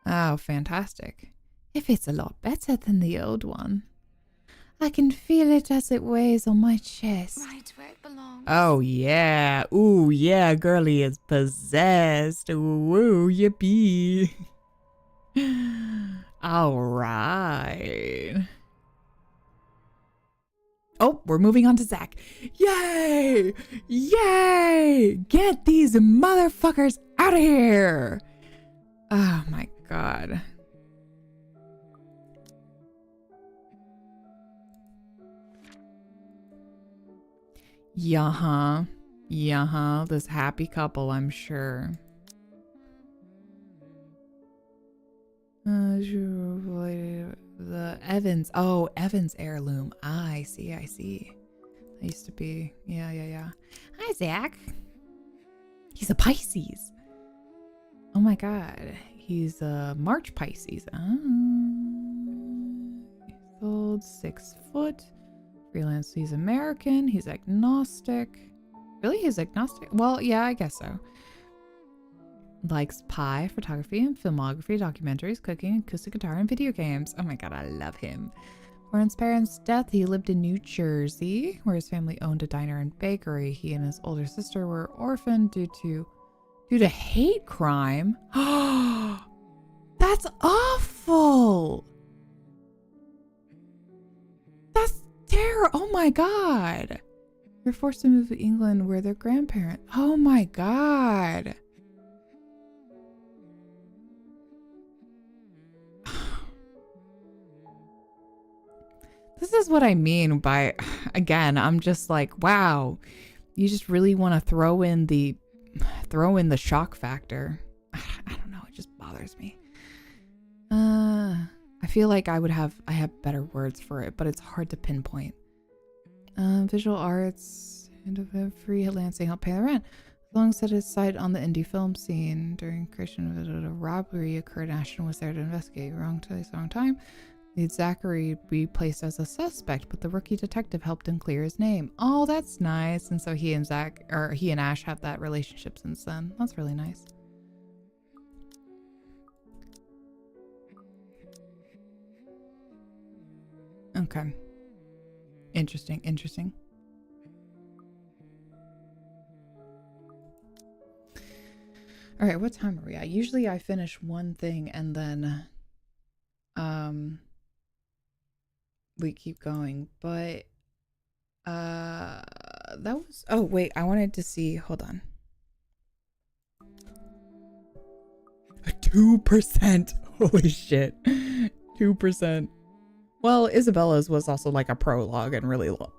Oh, fantastic. It fits a lot better than the old one. I can feel it as it weighs on my chest. Right where it belongs. Oh, yeah. Ooh, yeah, girly is possessed. Ooh, yippee. All right. Oh, we're moving on to Zach. Yay! Yay! Get these motherfuckers out of here! Oh my god. Yeah-huh. Yeah-huh. This happy couple, I'm sure. The Evans. Oh, Evans heirloom. I see. I used to be. Yeah. Hi, Zach. He's a Pisces. Oh my god. He's a March Pisces. He's old, 6 foot. Freelance. He's American. He's agnostic. Really? He's agnostic? Well, yeah, I guess so. Likes pie, photography, and filmography, documentaries, cooking, acoustic guitar, and video games. Oh my god, I love him. For his parents' death, he lived in New Jersey, where his family owned a diner and bakery. He and his older sister were orphaned due to hate crime. That's awful. That's terrible. Oh my god. They're forced to move to England where their grandparents. Oh my god. This is what I mean by, again, I'm just like, wow, you just really want to throw in the shock factor. I don't know, it just bothers me. I feel like I have better words for it, but it's hard to pinpoint. Visual arts and freelancing help pay the rent. As long as set aside on the indie film scene. During creation of a robbery occurred, Ashton was there to investigate. Wrong place, wrong time. Need Zachary be placed as a suspect, but the rookie detective helped him clear his name. Oh, that's nice. And so he and Ash have that relationship since then. That's really nice. Okay. Interesting. All right, what time are we at? Usually I finish one thing and then we keep going, but that was, oh wait, I wanted to see, hold on. 2%. Holy shit. 2%. Well, Isabella's was also like a prologue and really long.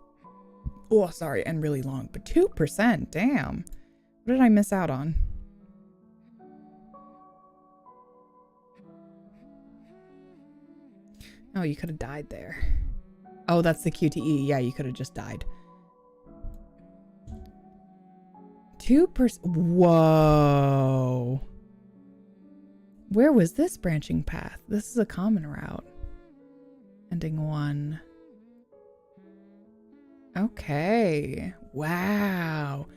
Oh, sorry, and really long, but 2%, damn. What did I miss out on? Oh, you could have died there. Oh, that's the QTE. Yeah, you could have just died. 2%. Whoa. Where was this branching path? This is a common route. Ending 1. Okay. Wow.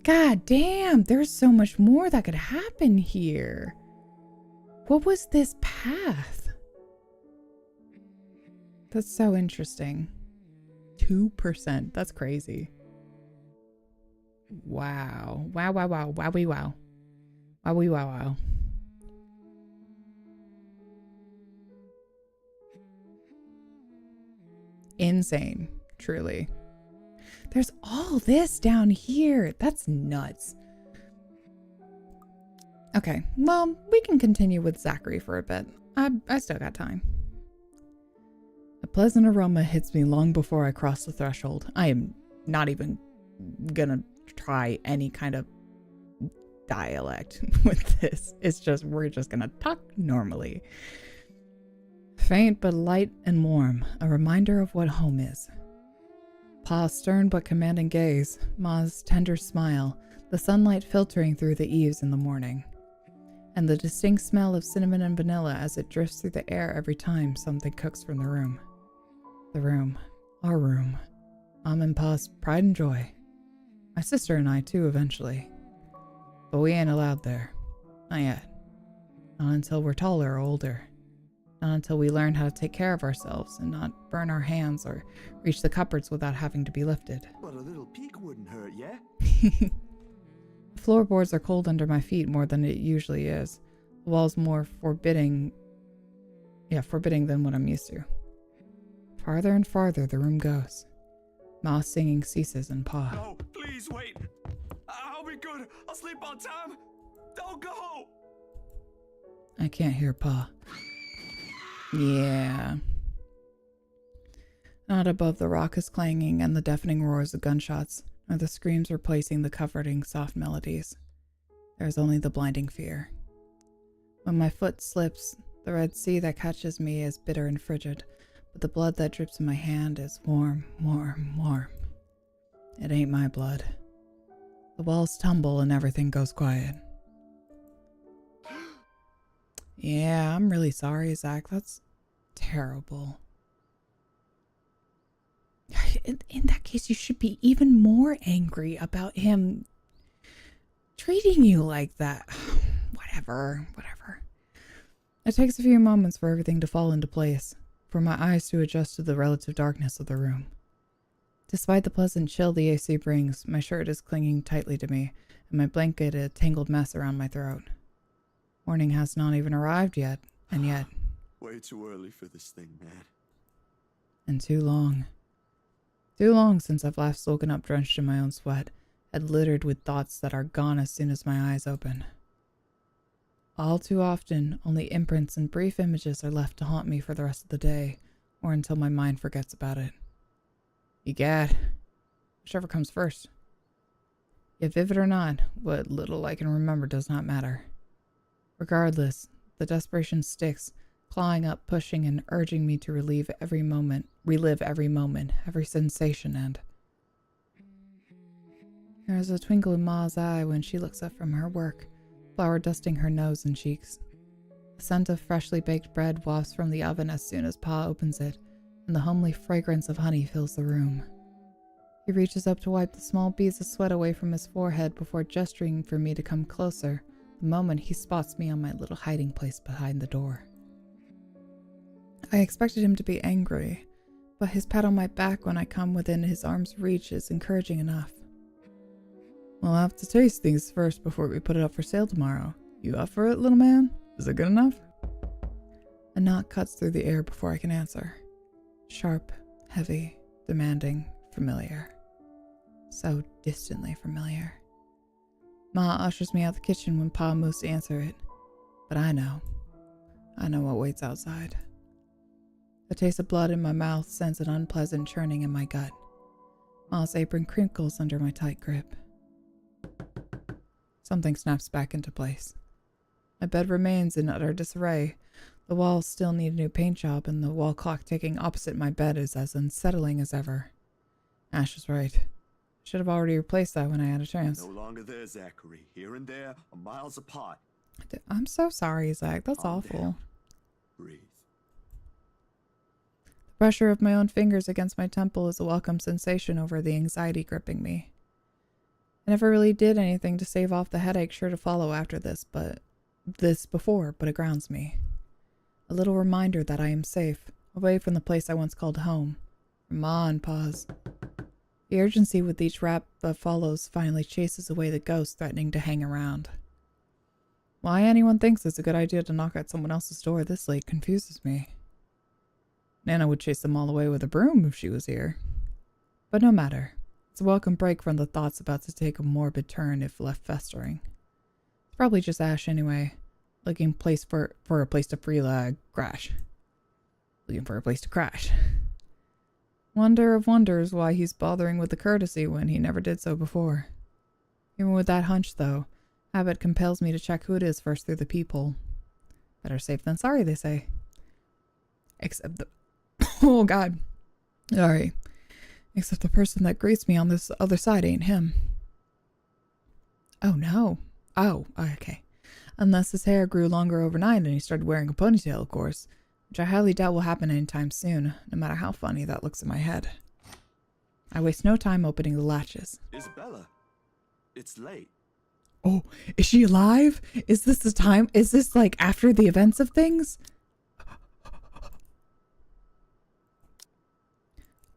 God damn. There's so much more that could happen here. What was this path? That's so interesting. 2%. That's crazy. Wow. Wow, wow, wow. Wowie, wow. Wowie, wow, wow. Insane. Truly. There's all this down here. That's nuts. Okay. Well, we can continue with Zachary for a bit. I still got time. A pleasant aroma hits me long before I cross the threshold. I am not even gonna try any kind of dialect with this. It's just, we're just gonna talk normally. Faint but light and warm, a reminder of what home is. Pa's stern but commanding gaze, Ma's tender smile, the sunlight filtering through the eaves in the morning, and the distinct smell of cinnamon and vanilla as it drifts through the air every time something cooks from the room. The room. Our room. Mom and Pa's pride and joy. My sister and I too, eventually. But we ain't allowed there. Not yet. Not until we're taller or older. Not until we learn how to take care of ourselves and not burn our hands or reach the cupboards without having to be lifted. But a little peek wouldn't hurt, yeah? The floorboards are cold under my feet more than it usually is. The walls more forbidding than what I'm used to. Farther and farther the room goes. Ma's singing ceases and Pa. No, please wait. I'll be good. I'll sleep on time. Don't go. I can't hear Pa. Yeah. Not above the raucous clanging and the deafening roars of gunshots, nor the screams replacing the comforting soft melodies. There is only the blinding fear. When my foot slips, the red sea that catches me is bitter and frigid, but the blood that drips in my hand is warm, warm, warm. It ain't my blood. The walls tumble and everything goes quiet. Yeah, I'm really sorry, Zach. That's terrible. In that case, you should be even more angry about him treating you like that. Whatever. It takes a few moments for everything to fall into place, for my eyes to adjust to the relative darkness of the room. Despite the pleasant chill the AC brings, my shirt is clinging tightly to me, and my blanket a tangled mess around my throat. Morning has not even arrived yet, and yet... Way too early for this thing, man. And too long. Too long since I've last woken up drenched in my own sweat, and littered with thoughts that are gone as soon as my eyes open. All too often, only imprints and brief images are left to haunt me for the rest of the day, or until my mind forgets about it. Egad, whichever comes first. Yet vivid or not, what little I can remember does not matter. Regardless, the desperation sticks, clawing up, pushing, and urging me to relive every moment, every sensation, and... There is a twinkle in Ma's eye when she looks up from her work, flour dusting her nose and cheeks. The scent of freshly baked bread wafts from the oven as soon as Pa opens it, and the homely fragrance of honey fills the room. He reaches up to wipe the small beads of sweat away from his forehead before gesturing for me to come closer, the moment he spots me on my little hiding place behind the door. I expected him to be angry, but his pat on my back when I come within his arm's reach is encouraging enough. We'll have to taste things first before we put it up for sale tomorrow, You up for it, little man? Is it good enough? A knock cuts through the air before I can answer. Sharp, heavy, demanding, familiar. So distantly familiar. Ma ushers me out the kitchen when Pa moves to answer it. But I know what waits outside. The taste of blood in my mouth sends an unpleasant churning in my gut. Ma's apron crinkles under my tight grip. Something snaps back into place. My bed remains in utter disarray. The walls still need a new paint job, and the wall clock ticking opposite my bed is as unsettling as ever. Ash is right. Should have already replaced that when I had a chance. No longer there, Zachary. Here and there are miles apart. I'm so sorry, Zach. That's Calm awful. down. Breathe. The pressure of my own fingers against my temple is a welcome sensation over the anxiety gripping me. I never really did anything to stave off the headache sure to follow after this, but it grounds me. A little reminder that I am safe, away from the place I once called home. From Ma and Pa's. The urgency with each rap that follows finally chases away the ghost threatening to hang around. Why anyone thinks it's a good idea to knock at someone else's door this late confuses me. Nana would chase them all away with a broom if she was here. But no matter. It's a welcome break from the thoughts about to take a morbid turn if left festering. It's probably just Ash anyway. Looking for a place to crash. Looking for a place to crash. Wonder of wonders why he's bothering with the courtesy when he never did so before. Even with that hunch, though, habit compels me to check who it is first through the peephole. Better safe than sorry, they say. Except the... oh, God. Sorry. Except the person that greets me on this other side ain't him. Oh, no. Oh, okay. Unless his hair grew longer overnight and he started wearing a ponytail, of course. Which I highly doubt will happen anytime soon, no matter how funny that looks in my head. I waste no time opening the latches. Isabella, it's late. Oh, is she alive? Is this the time? Is this like after the events of things?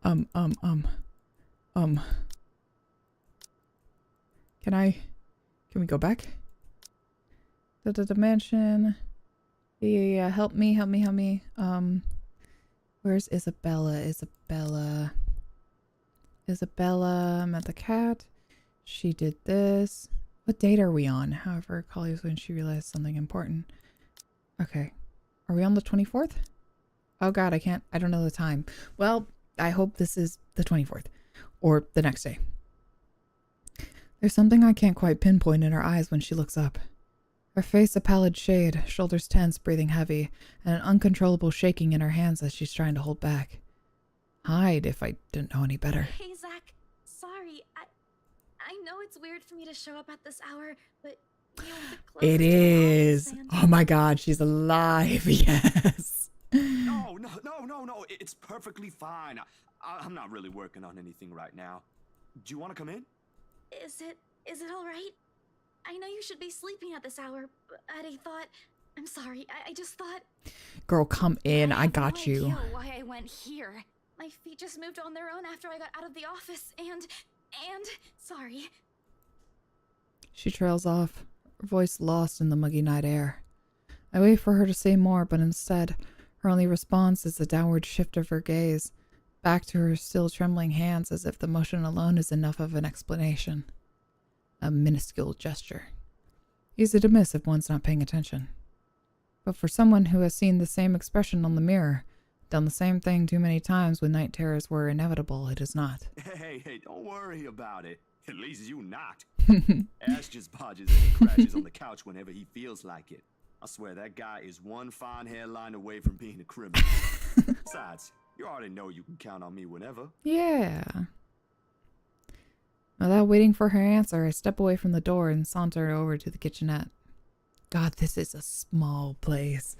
Can we go back? The mansion. Yeah, help me. Where's Isabella? Isabella met the cat. She did this. What date are we on? However, Collie was when she realized something important. Okay. Are we on the 24th? Oh God, I don't know the time. Well, I hope this is the 24th. Or the next day. There's something I can't quite pinpoint in her eyes when she looks up. Her face a pallid shade, shoulders tense, breathing heavy, and an uncontrollable shaking in her hands as she's trying to hold back. Hide if I didn't know any better. Hey, Zach. Sorry. I know it's weird for me to show up at this hour, but you know, the closest It is. Oh my God, she's alive. Yes. No. It's perfectly fine. I'm not really working on anything right now. Do you want to come in? Is it all right? I know you should be sleeping at this hour, but I thought... I'm sorry, I just thought... Girl, come in. I got you. I have no idea why I went here. My feet just moved on their own after I got out of the office, and... Sorry. She trails off, her voice lost in the muggy night air. I wait for her to say more, but instead, her only response is a downward shift of her gaze, back to her still trembling hands as if the motion alone is enough of an explanation. A minuscule gesture. Easy to miss if one's not paying attention. But for someone who has seen the same expression on the mirror, done the same thing too many times when night terrors were inevitable, it is not. Hey, don't worry about it. At least you not. Ash just bodges in and crashes on the couch whenever he feels like it. I swear that guy is one fine hairline away from being a criminal. Besides, you already know you can count on me whenever. Yeah. Without waiting for her answer, I step away from the door and saunter over to the kitchenette. God, this is a small place.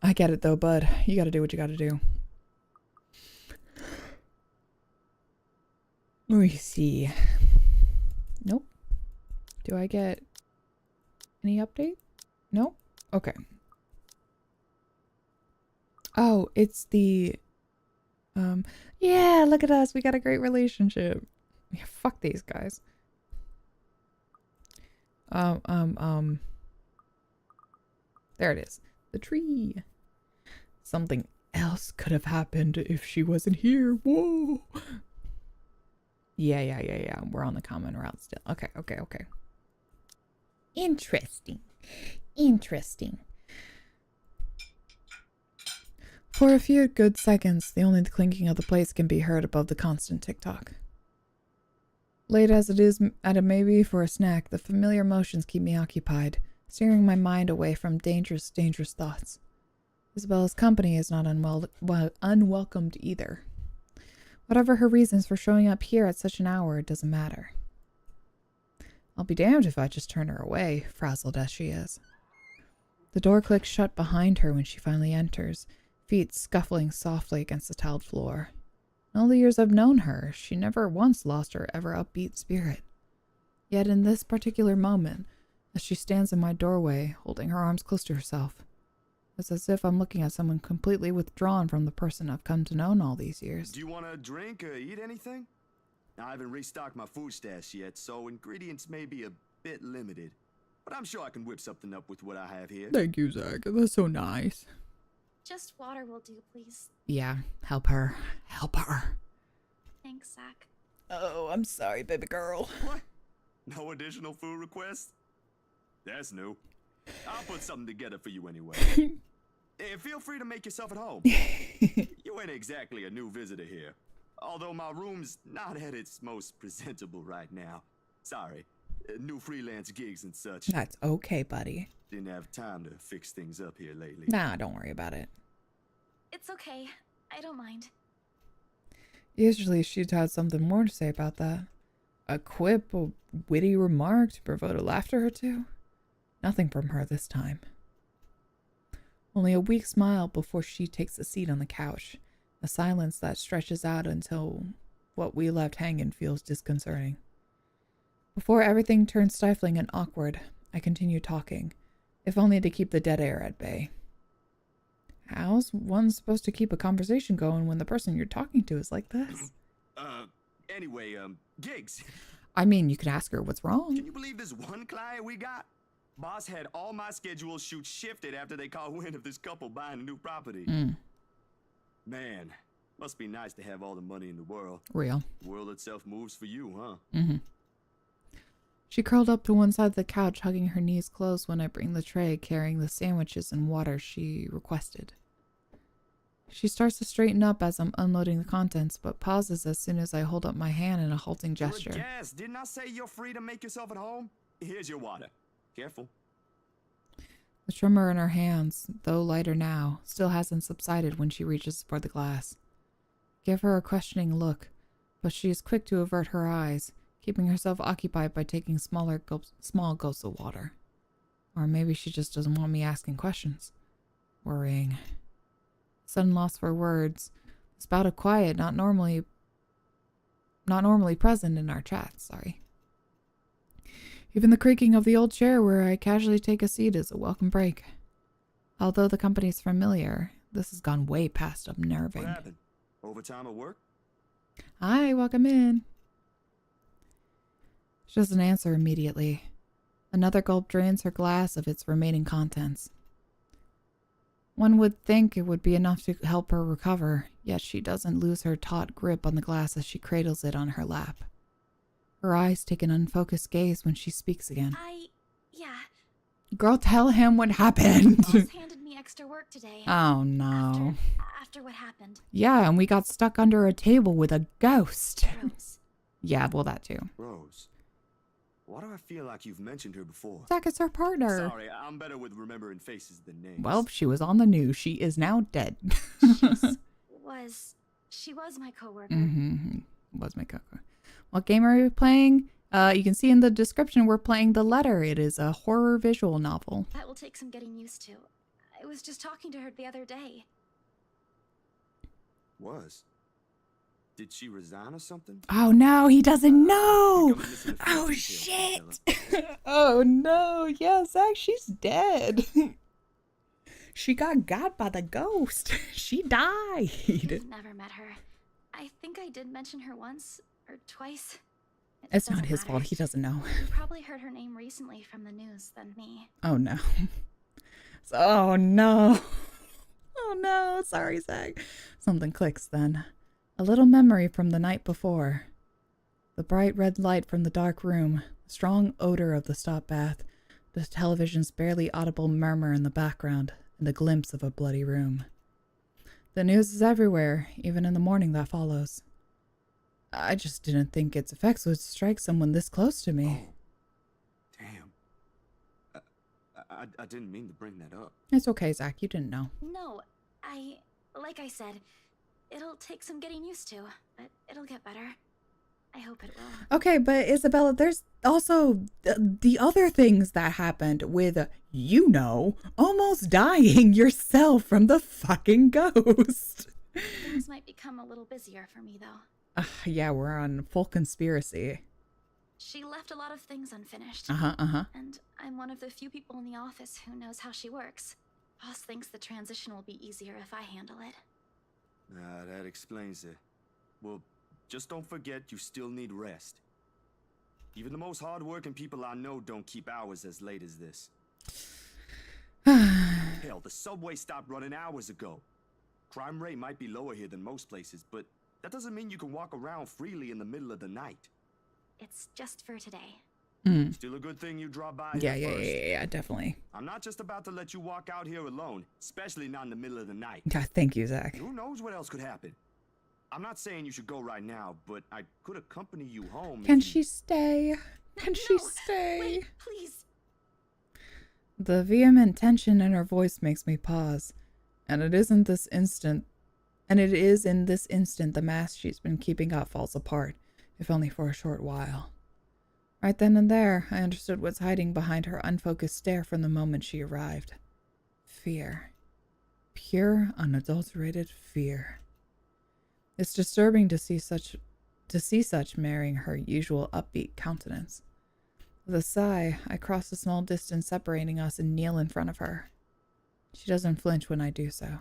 I get it though, bud. You gotta do what you gotta do. Let me see. Nope. Do I get any update? Nope. Okay. Oh, it's the... yeah, look at us. We got a great relationship. Yeah, fuck these guys. There it is. The tree. Something else could have happened if she wasn't here. Whoa. Yeah. We're on the common route still. Okay. Interesting. For a few good seconds, the only clinking of the plates can be heard above the constant tick-tock. Late as it is, at a maybe for a snack, the familiar motions keep me occupied, steering my mind away from dangerous thoughts. Isabella's company is not unwelcomed either. Whatever her reasons for showing up here at such an hour, it doesn't matter. I'll be damned if I just turn her away, frazzled as she is. The door clicks shut behind her when she finally enters, feet scuffling softly against the tiled floor. In all the years I've known her, she never once lost her ever upbeat spirit. Yet in this particular moment, as she stands in my doorway, holding her arms close to herself, it's as if I'm looking at someone completely withdrawn from the person I've come to know in all these years. Do you want to drink or eat anything? I haven't restocked my food stash yet, so ingredients may be a bit limited. But I'm sure I can whip something up with what I have here. Thank you, Zach. That's so nice. Just water will do, please. Yeah, help her. Thanks, Zach. Oh, I'm sorry, baby girl. What? No additional food requests? That's new. I'll put something together for you anyway. Feel free to make yourself at home. You ain't exactly a new visitor here. Although my room's not at its most presentable right now. Sorry. New freelance gigs and such. That's okay, buddy. Didn't have time to fix things up here lately. Nah, don't worry about it. It's okay. I don't mind. Usually she'd had something more to say about that. A quip, a witty remark to provoke a laughter or two. Nothing from her this time. Only a weak smile before she takes a seat on the couch. A silence that stretches out until what we left hanging feels disconcerting. Before everything turns stifling and awkward, I continue talking, if only to keep the dead air at bay. How's one supposed to keep a conversation going when the person you're talking to is like this? Anyway, gigs. I mean, you could ask her what's wrong. Can you believe this one client we got? Boss had all my schedule shoots shifted after they caught wind of this couple buying a new property. Man, must be nice to have all the money in the world. Real. The world itself moves for you, huh? She curled up to one side of the couch, hugging her knees close when I bring the tray carrying the sandwiches and water she requested. She starts to straighten up as I'm unloading the contents, but pauses as soon as I hold up my hand in a halting gesture. Yes, didn't I say you're free to make yourself at home? Here's your water. Careful. The tremor in her hands, though lighter now, still hasn't subsided when she reaches for the glass. Give her a questioning look, but she is quick to avert her eyes, keeping herself occupied by taking small gulps of water. Or maybe she just doesn't want me asking questions. Worrying. Sudden loss for words. This bout of quiet not normally present in our chats, sorry. Even the creaking of the old chair where I casually take a seat is a welcome break. Although the company's familiar, this has gone way past unnerving. What happened? Overtime at work? Hi, welcome in. She doesn't answer immediately. Another gulp drains her glass of its remaining contents. One would think it would be enough to help her recover, yet she doesn't lose her taut grip on the glass as she cradles it on her lap. Her eyes take an unfocused gaze when she speaks again. Yeah. Girl, tell him what happened. Boss handed me extra work today. Oh no. After what happened. Yeah, and we got stuck under a table with a ghost. Rose. Yeah, well, that too. Rose. Why do I feel like you've mentioned her before? Zach is her partner. Sorry, I'm better with remembering faces than names. Well, she was on the news. She is now dead. She was my coworker. Was my coworker. What game are we playing? You can see in the description we're playing The Letter. It is a horror visual novel. That will take some getting used to. I was just talking to her the other day. Did she resign or something? Oh no, he doesn't know! Oh shit! Oh no, yeah, Zach, she's dead. She got by the ghost. She died. I've never met her. I think I did mention her once or twice It's not his fault. He doesn't know. You probably heard her name recently from the news than me. Oh no. Oh no. Oh no. Sorry, Zach. Something clicks then. A little memory from the night before. The bright red light from the dark room, the strong odor of the stop bath, the television's barely audible murmur in the background, and a glimpse of a bloody room. The news is everywhere, even in the morning that follows. I just didn't think its effects would strike someone this close to me. Oh, damn. I didn't mean to bring that up. It's okay, Zach. You didn't know. No, like I said, it'll take some getting used to, but it'll get better. I hope it will. Okay, but Isabella, there's also the other things that happened with, you know, almost dying yourself from the fucking ghost. Things might become a little busier for me, though. Yeah, we're on full conspiracy. She left a lot of things unfinished. And I'm one of the few people in the office who knows how she works. Boss thinks the transition will be easier if I handle it. That explains it. Well, just don't forget you still need rest. Even the most hardworking people I know don't keep hours as late as this. Hell, the subway stopped running hours ago. Crime rate might be lower here than most places, but that doesn't mean you can walk around freely in the middle of the night. It's just for today. Still a good thing you dropped by Yeah, here first. yeah, definitely. I'm not just about to let you walk out here alone, especially not in the middle of the night. Yeah, thank you, Zach. Who knows what else could happen? I'm not saying you should go right now, but I could accompany you home. Can she stay? Can she stay? Wait, please. The vehement tension in her voice makes me pause. And it is in this instant the mask she's been keeping up falls apart, if only for a short while. Right then and there, I understood what's hiding behind her unfocused stare from the moment she arrived. Fear. Pure, unadulterated fear. It's disturbing to see such marrying her usual upbeat countenance. With a sigh, I cross the small distance separating us and kneel in front of her. She doesn't flinch when I do so.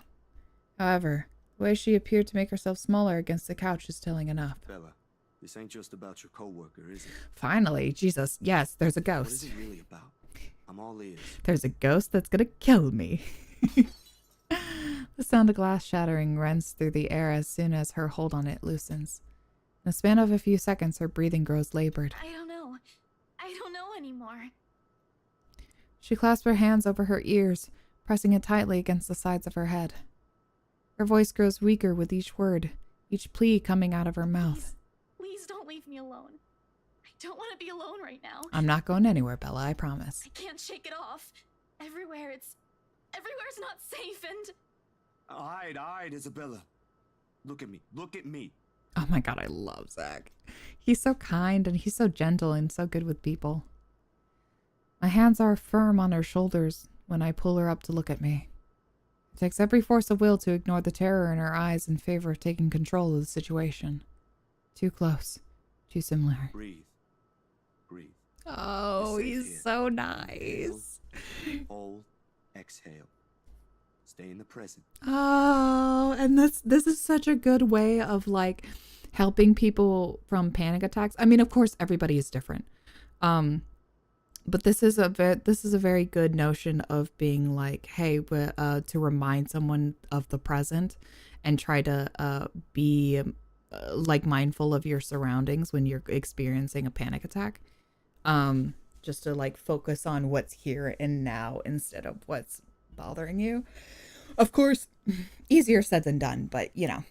However, the way she appeared to make herself smaller against the couch is telling enough. Bella, this ain't just about your coworker, is it? Finally, Jesus, yes, there's a ghost. What is it really about? I'm all ears. There's a ghost that's gonna kill me. The sound of glass shattering rents through the air as soon as her hold on it loosens. In a span of a few seconds, her breathing grows labored. I don't know anymore. She clasps her hands over her ears, pressing it tightly against the sides of her head. Her voice grows weaker with each word, each plea coming out of her mouth. Please don't leave me alone. I don't want to be alone right now. I'm not going anywhere, Bella, I promise. I can't shake it off. Everywhere's not safe and... All right, Isabella. Look at me. Oh my god, I love Zach. He's so kind and he's so gentle and so good with people. My hands are firm on her shoulders when I pull her up to look at me. It takes every force of will to ignore the terror in her eyes in favor of taking control of the situation. Too close. Too similar. Breathe. Oh, he's so nice. Hold. Exhale. Stay in the present. Oh, and this is such a good way of like helping people from panic attacks. I mean, of course, everybody is different. But this is a very good notion of being like, hey, to remind someone of the present and try to be like mindful of your surroundings when you're experiencing a panic attack. Just to like focus on what's here and now instead of what's bothering you. Of course, easier said than done, but you know,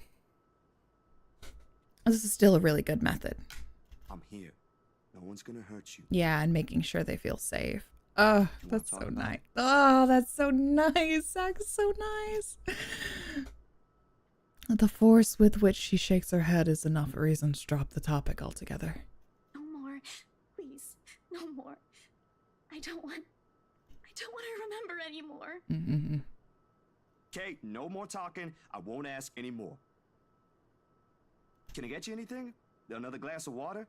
this is still a really good method. I'm here. No one's gonna hurt you. Yeah, and making sure they feel safe. Oh, that's so nice. Oh, that's so nice. Zach's so nice. The force with which she shakes her head is enough reason to drop the topic altogether. No more. Please. No more. I don't want to remember anymore. Mm-hmm. Kate, no more talking. I won't ask anymore. Can I get you anything? Another glass of water?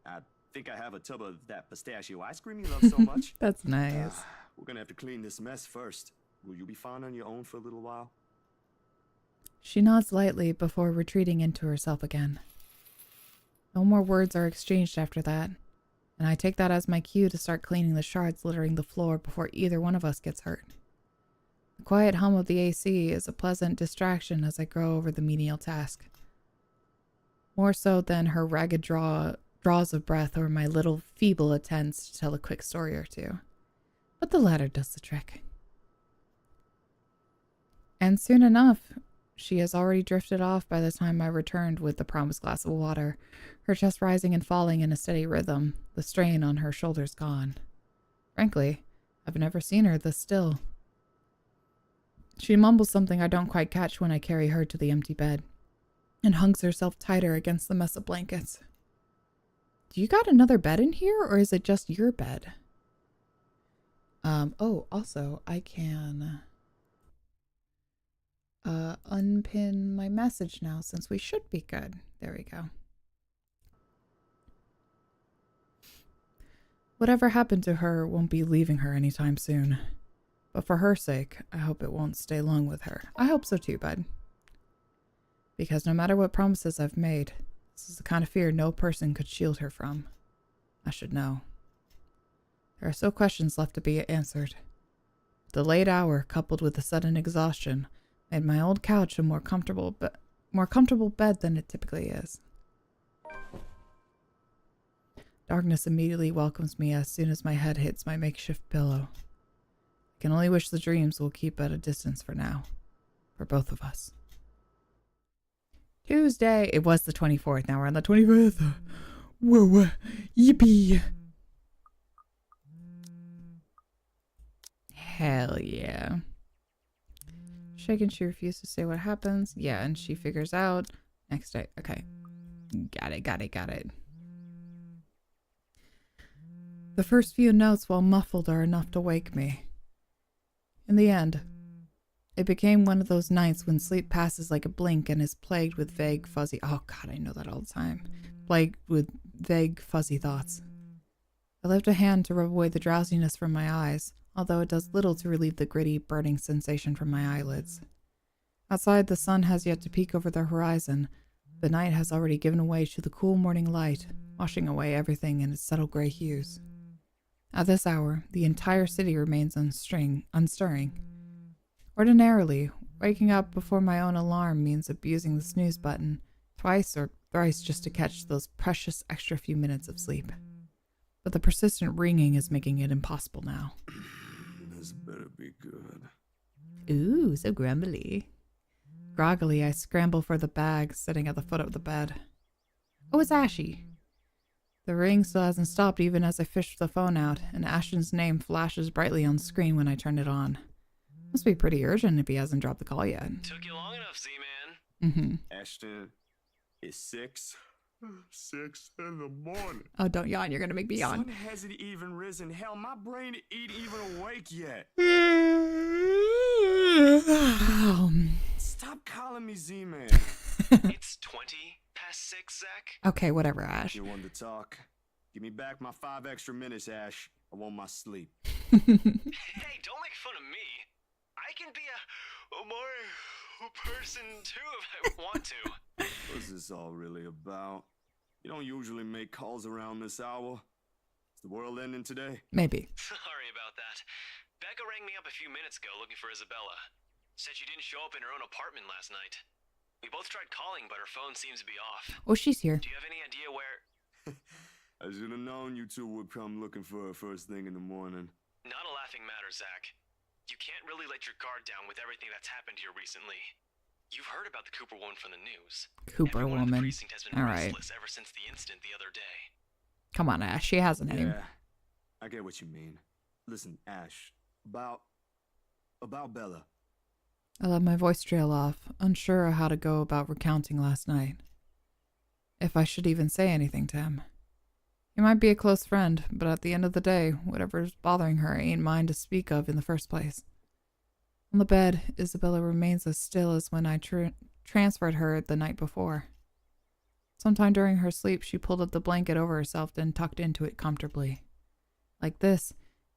I think I have a tub of that pistachio ice cream you love so much. That's nice. We're gonna have to clean this mess first. Will you be fine on your own for a little while? She nods lightly before retreating into herself again. No more words are exchanged after that, and I take that as my cue to start cleaning the shards littering the floor before either one of us gets hurt. The quiet hum of the AC is a pleasant distraction as I grow over the menial task. More so than her ragged draws of breath or my little feeble attempts to tell a quick story or two. But the latter does the trick. And soon enough, she has already drifted off by the time I returned with the promised glass of water, her chest rising and falling in a steady rhythm, the strain on her shoulders gone. Frankly, I've never seen her this still. She mumbles something I don't quite catch when I carry her to the empty bed, and hugs herself tighter against the mess of blankets. Do you got another bed in here, or is it just your bed? Oh, also, I can unpin my message now since we should be good. There we go. Whatever happened to her won't be leaving her anytime soon. But for her sake, I hope it won't stay long with her. I hope so too, bud. Because no matter what promises I've made, this is the kind of fear no person could shield her from. I should know. There are still questions left to be answered. The late hour, coupled with the sudden exhaustion, made my old couch a more comfortable bed than it typically is. Darkness immediately welcomes me as soon as my head hits my makeshift pillow. I can only wish the dreams will keep at a distance for now. For both of us. Tuesday. It was the 24th. Now we're on the 25th. Whoa. Yippee. Hell yeah. Shaken, she refuses to say what happens. Yeah, and she figures out. Next day. Okay. Got it. The first few notes, while muffled, are enough to wake me. In the end, it became one of those nights when sleep passes like a blink and is plagued with vague, fuzzy... Oh god, I know that all the time. Plagued with vague, fuzzy thoughts. I lift a hand to rub away the drowsiness from my eyes, although it does little to relieve the gritty, burning sensation from my eyelids. Outside, the sun has yet to peek over the horizon. The night has already given way to the cool morning light, washing away everything in its subtle gray hues. At this hour, the entire city remains unstirring. Ordinarily, waking up before my own alarm means abusing the snooze button twice or thrice just to catch those precious extra few minutes of sleep. But the persistent ringing is making it impossible now. This better be good. Ooh, so grumbly. Groggily, I scramble for the bag sitting at the foot of the bed. Oh, it's Ashy. The ring still hasn't stopped even as I fish the phone out, and Ashton's name flashes brightly on screen when I turn it on. Must be pretty urgent if he hasn't dropped the call yet. Took you long enough, Z-Man. Ashton, it's 6 in the morning. Oh, don't yawn. You're going to make me yawn. The sun hasn't even risen. Hell, my brain ain't even awake yet. Stop calling me Z-Man. It's 20 past 6, Zach. Okay, whatever, Ash. You want to talk? Give me back my 5 extra minutes, Ash. I want my sleep. Hey, don't make fun of me. I can be a more person too if I want to. What's this all really about? You don't usually make calls around this hour. Is the world ending today? Maybe. Sorry about that. Becca rang me up a few minutes ago looking for Isabella. Said she didn't show up in her own apartment last night. We both tried calling, but her phone seems to be off. Oh, she's here. Do you have any idea where... I should have known you two would come looking for her first thing in the morning. Not a laughing matter, Zach. You can't really let your guard down with everything that's happened here recently. You've heard about the Cooper woman from the news. Cooper Everyone woman. in the precinct has been All right. restless ever since the incident the other day. Come on, Ash. She has a name. Yeah, I get what you mean. Listen, Ash, about Bella. I let my voice trail off, unsure of how to go about recounting last night. If I should even say anything to him. He might be a close friend, but at the end of the day, whatever's bothering her ain't mine to speak of in the first place. On the bed, Isabella remains as still as when I transferred her the night before. Sometime during her sleep, she pulled up the blanket over herself, then tucked into it comfortably. Like this,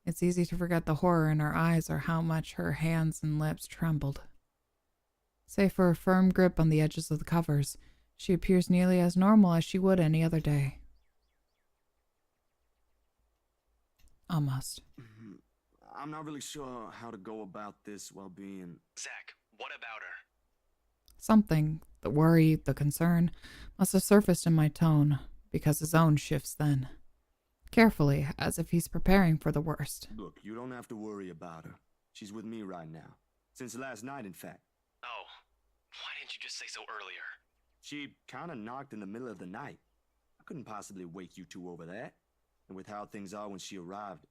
it's easy to forget the horror in her eyes or how much her hands and lips trembled. Save for a firm grip on the edges of the covers, She appears nearly as normal as she would any other day. Almost. I'm not really sure how to go about this while being... Zach, what about her? Something, the worry, the concern, must have surfaced in my tone, because his own shifts then. Carefully, as if he's preparing for the worst. Look, you don't have to worry about her. She's with me right now. Since last night, in fact. Oh, why didn't you just say so earlier? She kinda knocked in the middle of the night. I couldn't possibly wake you two over that. And with how things are when she arrived,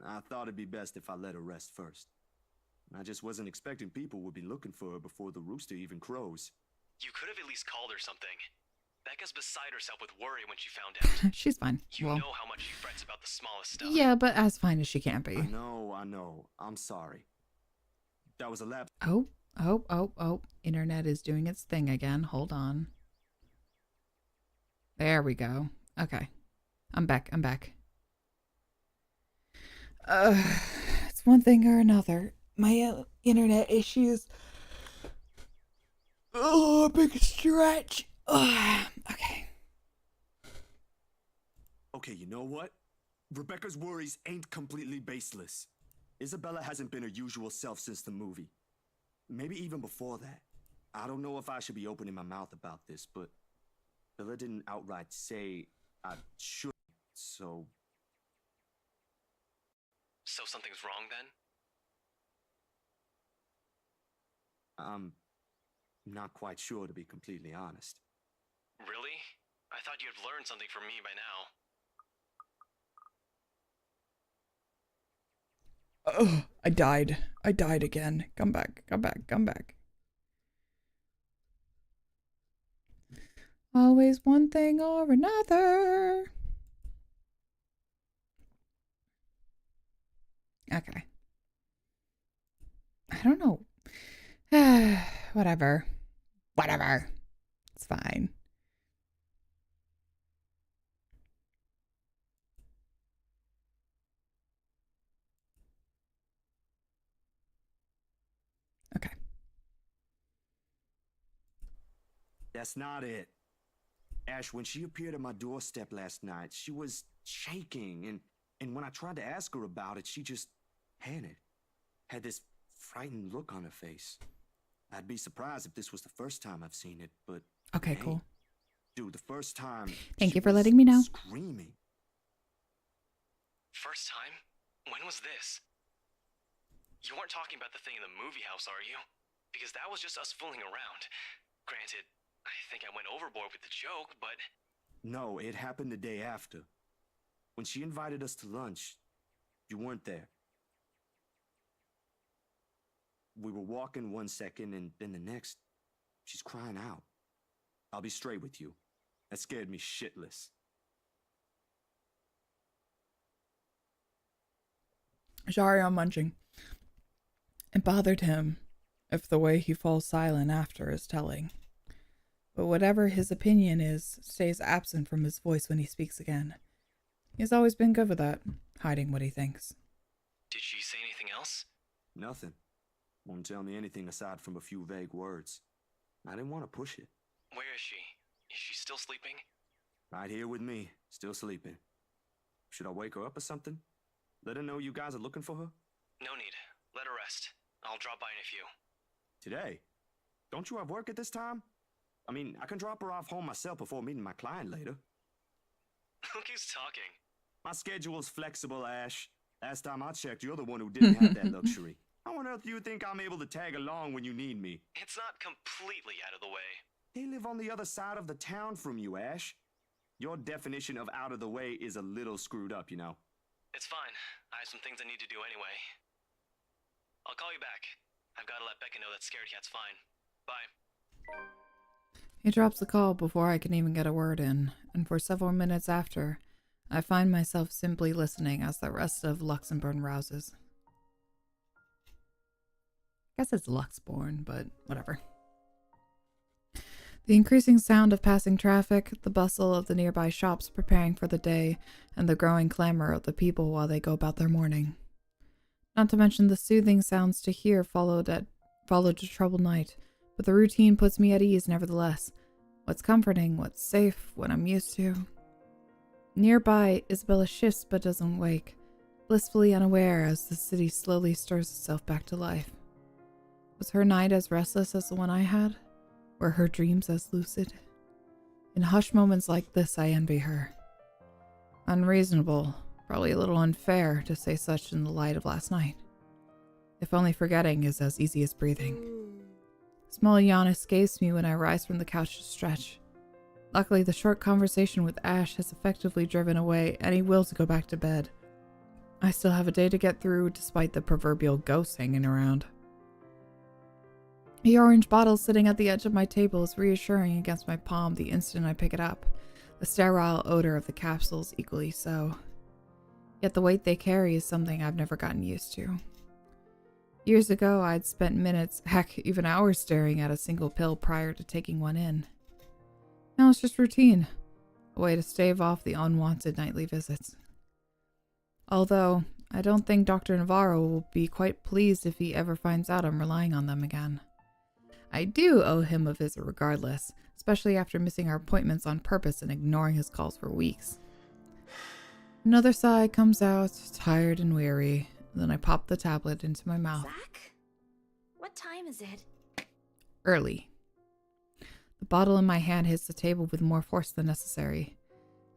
I thought it'd be best if I let her rest first. I just wasn't expecting people would be looking for her before the rooster even crows. You could have at least called her something. Becca's beside herself with worry when she found out. She's fine. You know how much she frets about the smallest stuff. Yeah, but as fine as she can be. I know. I'm sorry. That was a lapse. Oh. Internet is doing its thing again. Hold on. There we go. Okay. I'm back. It's one thing or another. My internet issues. Oh, big stretch. Okay. Okay, you know what? Rebecca's worries ain't completely baseless. Isabella hasn't been her usual self since the movie. Maybe even before that. I don't know if I should be opening my mouth about this, but Bella didn't outright say I should, so... So something's wrong then? I'm not quite sure, to be completely honest. Really? I thought you'd have learned something from me by now. Oh, I died again. Come back. Always one thing or another. Okay. I don't know. Whatever. It's fine. Okay. That's not it. Ash, when she appeared at my doorstep last night, she was shaking, and when I tried to ask her about it, she just panicked. Had this frightened look on her face. I'd be surprised if this was the first time I've seen it, but... Okay, hey, cool. Dude, the first time... Thank you for letting me know. Screaming. First time? When was this? You weren't talking about the thing in the movie house, are you? Because that was just us fooling around. Granted, I think I went overboard with the joke, but... No, it happened the day after. When she invited us to lunch, you weren't there. We were walking one second, and then the next, she's crying out. I'll be straight with you. That scared me shitless. Sorry, I'm munching. It bothered him if the way he falls silent after is telling. But whatever his opinion is, stays absent from his voice when he speaks again. He's always been good with that, hiding what he thinks. Did she say anything else? Nothing. Won't tell me anything aside from a few vague words. I didn't want to push it. Where is she? Is she still sleeping? Right here with me, still sleeping. Should I wake her up or something? Let her know you guys are looking for her? No need. Let her rest. I'll drop by in a few. Today? Don't you have work at this time? I mean, I can drop her off home myself before meeting my client later. Look who's talking. My schedule's flexible, Ash. Last time I checked, you're the one who didn't have that luxury. How on earth do you think I'm able to tag along when you need me? It's not completely out of the way. They live on the other side of the town from you, Ash. Your definition of out of the way is a little screwed up, you know. It's fine. I have some things I need to do anyway. I'll call you back. I've got to let Becca know that Scared Cat's fine. Bye. He drops the call before I can even get a word in, and for several minutes after, I find myself simply listening as the rest of Luxembourg rouses. I guess it's Luxborn, but whatever. The increasing sound of passing traffic, the bustle of the nearby shops preparing for the day, and the growing clamor of the people while they go about their morning. Not to mention the soothing sounds to hear followed a troubled night, but the routine puts me at ease nevertheless. What's comforting, what's safe, what I'm used to. Nearby, Isabella shifts but doesn't wake, blissfully unaware as the city slowly stirs itself back to life. Was her night as restless as the one I had? Were her dreams as lucid? In hushed moments like this, I envy her. Unreasonable, probably a little unfair to say such in the light of last night. If only forgetting is as easy as breathing. A small yawn escapes me when I rise from the couch to stretch. Luckily, the short conversation with Ash has effectively driven away any will to go back to bed. I still have a day to get through despite the proverbial ghosts hanging around. The orange bottle sitting at the edge of my table is reassuring against my palm the instant I pick it up. The sterile odor of the capsules equally so. Yet the weight they carry is something I've never gotten used to. Years ago, I'd spent minutes, heck, even hours staring at a single pill prior to taking one in. Now it's just routine, a way to stave off the unwanted nightly visits. Although, I don't think Dr. Navarro will be quite pleased if he ever finds out I'm relying on them again. I do owe him a visit regardless, especially after missing our appointments on purpose and ignoring his calls for weeks. Another sigh comes out, tired and weary, and then I pop the tablet into my mouth. Zach? What time is it? Early. The bottle in my hand hits the table with more force than necessary.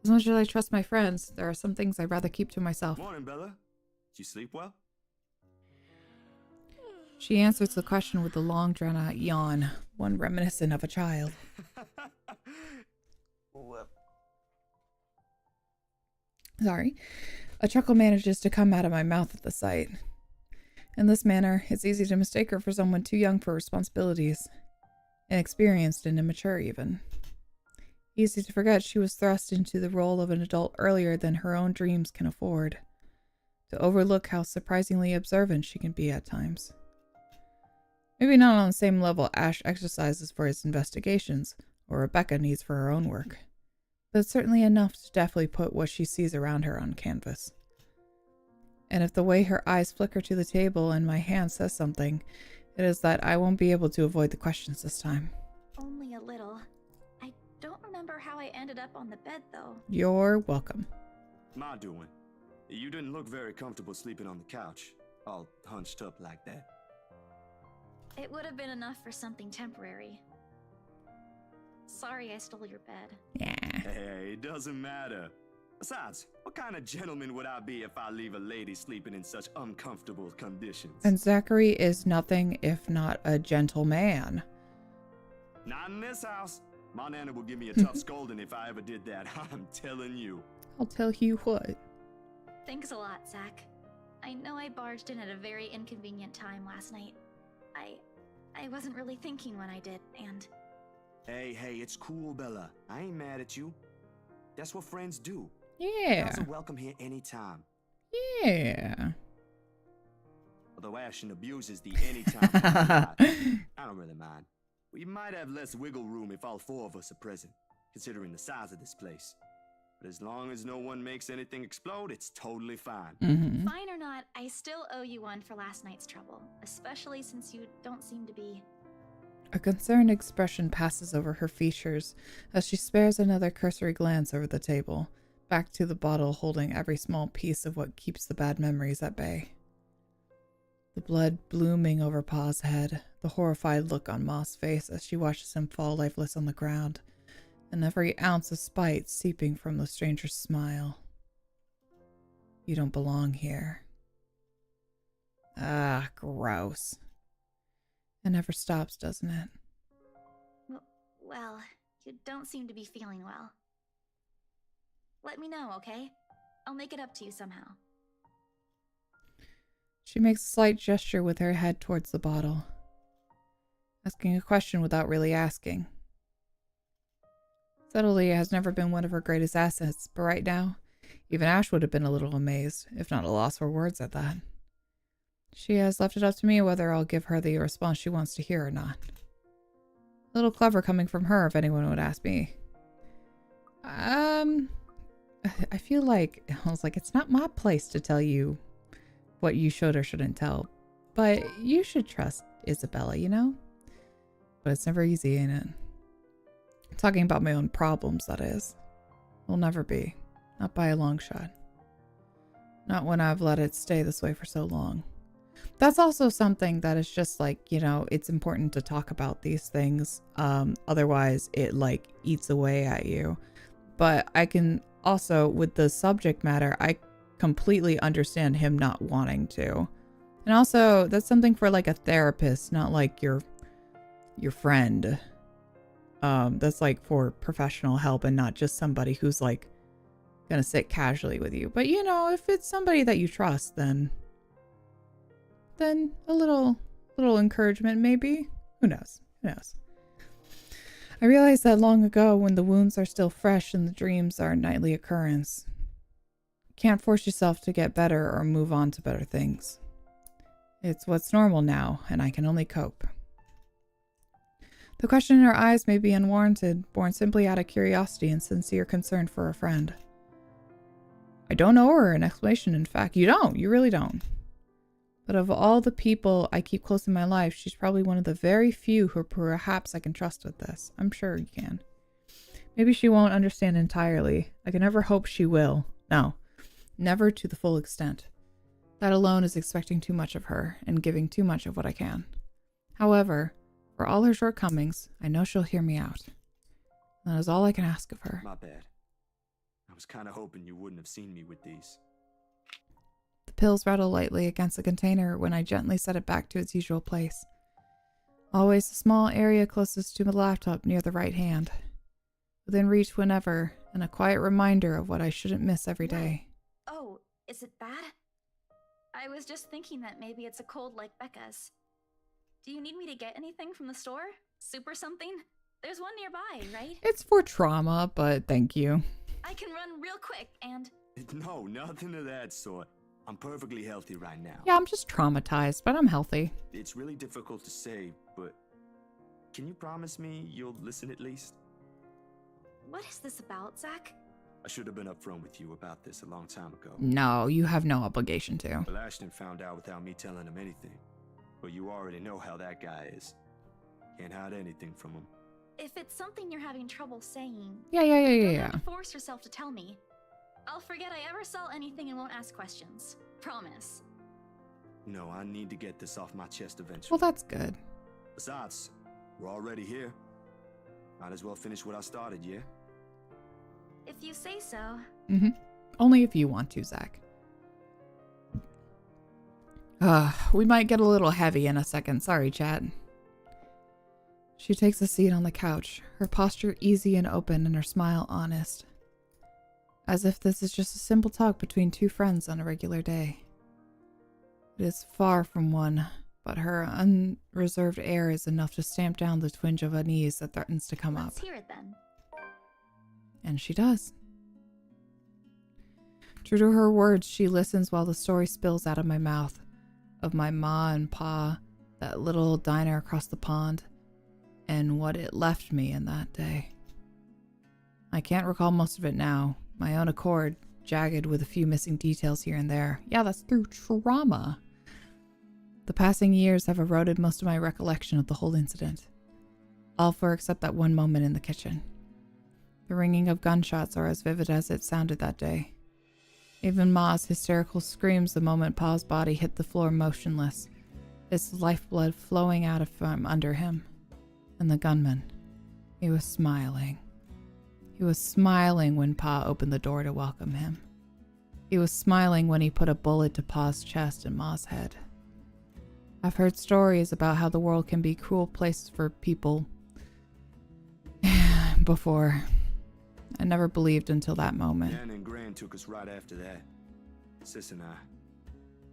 As much as I trust my friends, there are some things I'd rather keep to myself. Morning, Bella. Did you sleep well? She answers the question with a long drawn-out yawn, one reminiscent of a child. Sorry. A chuckle manages to come out of my mouth at the sight. In this manner, it's easy to mistake her for someone too young for responsibilities. Inexperienced and immature, even. Easy to forget she was thrust into the role of an adult earlier than her own dreams can afford. To overlook how surprisingly observant she can be at times. Maybe not on the same level Ash exercises for his investigations, or Rebecca needs for her own work. But it's certainly enough to definitely put what she sees around her on canvas. And if the way her eyes flicker to the table and my hand says something, it is that I won't be able to avoid the questions this time. Only a little. I don't remember how I ended up on the bed, though. You're welcome. My doing. You didn't look very comfortable sleeping on the couch, all hunched up like that. It would have been enough for something temporary. Sorry I stole your bed. Yeah. Hey, it doesn't matter. Besides, what kind of gentleman would I be if I leave a lady sleeping in such uncomfortable conditions? And Zachary is nothing if not a gentleman. Not in this house. My nana will give me a tough scolding if I ever did that. I'm telling you. I'll tell you what. Thanks a lot, Zach. I know I barged in at a very inconvenient time last night. I wasn't really thinking when I did, and... Hey, it's cool, Bella. I ain't mad at you. That's what friends do. Yeah. Friends are welcome here anytime. Yeah. Although Ashton abuses the anytime, I don't really mind. We might have less wiggle room if all four of us are present, considering the size of this place. But as long as no one makes anything explode, it's totally fine. Mm-hmm. Fine or not, I still owe you one for last night's trouble, especially since you don't seem to be... A concerned expression passes over her features as she spares another cursory glance over the table, back to the bottle holding every small piece of what keeps the bad memories at bay. The blood blooming over Pa's head, the horrified look on Ma's face as she watches him fall lifeless on the ground, and every ounce of spite seeping from the stranger's smile. You don't belong here. Ah, gross. It never stops, doesn't it? Well, you don't seem to be feeling well. Let me know, okay? I'll make it up to you somehow. She makes a slight gesture with her head towards the bottle, asking a question without really asking. Subtlety has never been one of her greatest assets, but right now, even Ash would have been a little amazed, if not a loss for words at that. She has left it up to me whether I'll give her the response she wants to hear or not. A little clever coming from her, if anyone would ask me. I feel like, it's not my place to tell you what you should or shouldn't tell, but you should trust Isabella, you know? But it's never easy, ain't it? Talking about my own problems, that is. Will never be. Not by a long shot. Not when I've let it stay this way for so long. That's also something that is just like, you know, it's important to talk about these things. Otherwise, it like eats away at you. But I can also, with the subject matter, I completely understand him not wanting to. And also, that's something for like a therapist, not like your friend. That's like for professional help and not just somebody who's like gonna sit casually with you. But you know, if it's somebody that you trust, then a little encouragement maybe. Who knows? Who knows? I realized that long ago when the wounds are still fresh and the dreams are a nightly occurrence. You can't force yourself to get better or move on to better things. It's what's normal now, and I can only cope. The question in her eyes may be unwarranted, born simply out of curiosity and sincere concern for a friend. I don't owe her an explanation, in fact. You don't. You really don't. But of all the people I keep close in my life, she's probably one of the very few who perhaps I can trust with this. I'm sure you can. Maybe she won't understand entirely. I can never hope she will. No, never to the full extent. That alone is expecting too much of her and giving too much of what I can. However, for all her shortcomings, I know she'll hear me out. That is all I can ask of her. My bad. I was kind of hoping you wouldn't have seen me with these. The pills rattle lightly against the container when I gently set it back to its usual place. Always the small area closest to the laptop near the right hand. Within reach whenever, and a quiet reminder of what I shouldn't miss every day. Oh, is it bad? I was just thinking that maybe it's a cold like Becca's. Do you need me to get anything from the store? Soup or something? There's one nearby, right? It's for trauma, but thank you. I can run real quick and... No, nothing of that sort. I'm perfectly healthy right now. Yeah, I'm just traumatized, but I'm healthy. It's really difficult to say, but can you promise me you'll listen at least? What is this about, Zach? I should have been upfront with you about this a long time ago. No, you have no obligation to. Well, Ashton found out without me telling him anything. But you already know how that guy is. Can't hide anything from him. If it's something you're having trouble saying... Yeah. Don't have to force yourself to tell me. I'll forget I ever saw anything and won't ask questions. Promise. No, I need to get this off my chest eventually. Well, that's good. Besides, we're already here. Might as well finish what I started, yeah? If you say so. Only if you want to, Zach. We might get a little heavy in a second. Sorry, chat. She takes a seat on the couch, her posture easy and open and her smile honest. As if this is just a simple talk between two friends on a regular day. It is far from one, but her unreserved air is enough to stamp down the twinge of unease that threatens to come up. Let's hear it then. And she does. True to her words, she listens while the story spills out of my mouth. Of my ma and pa, that little diner across the pond, and what it left me in that day. I can't recall most of it now. My own accord, jagged with a few missing details here and there. Yeah, that's through trauma. The passing years have eroded most of my recollection of the whole incident. All for except that one moment in the kitchen. The ringing of gunshots are as vivid as it sounded that day. Even Ma's hysterical screams the moment Pa's body hit the floor motionless, its lifeblood flowing out from under him. And the gunman, he was smiling. He was smiling when Pa opened the door to welcome him. He was smiling when he put a bullet to Pa's chest and Ma's head. I've heard stories about how the world can be a cruel place for people before. I never believed until that moment. Dan and Gran took us right after that. Sis and I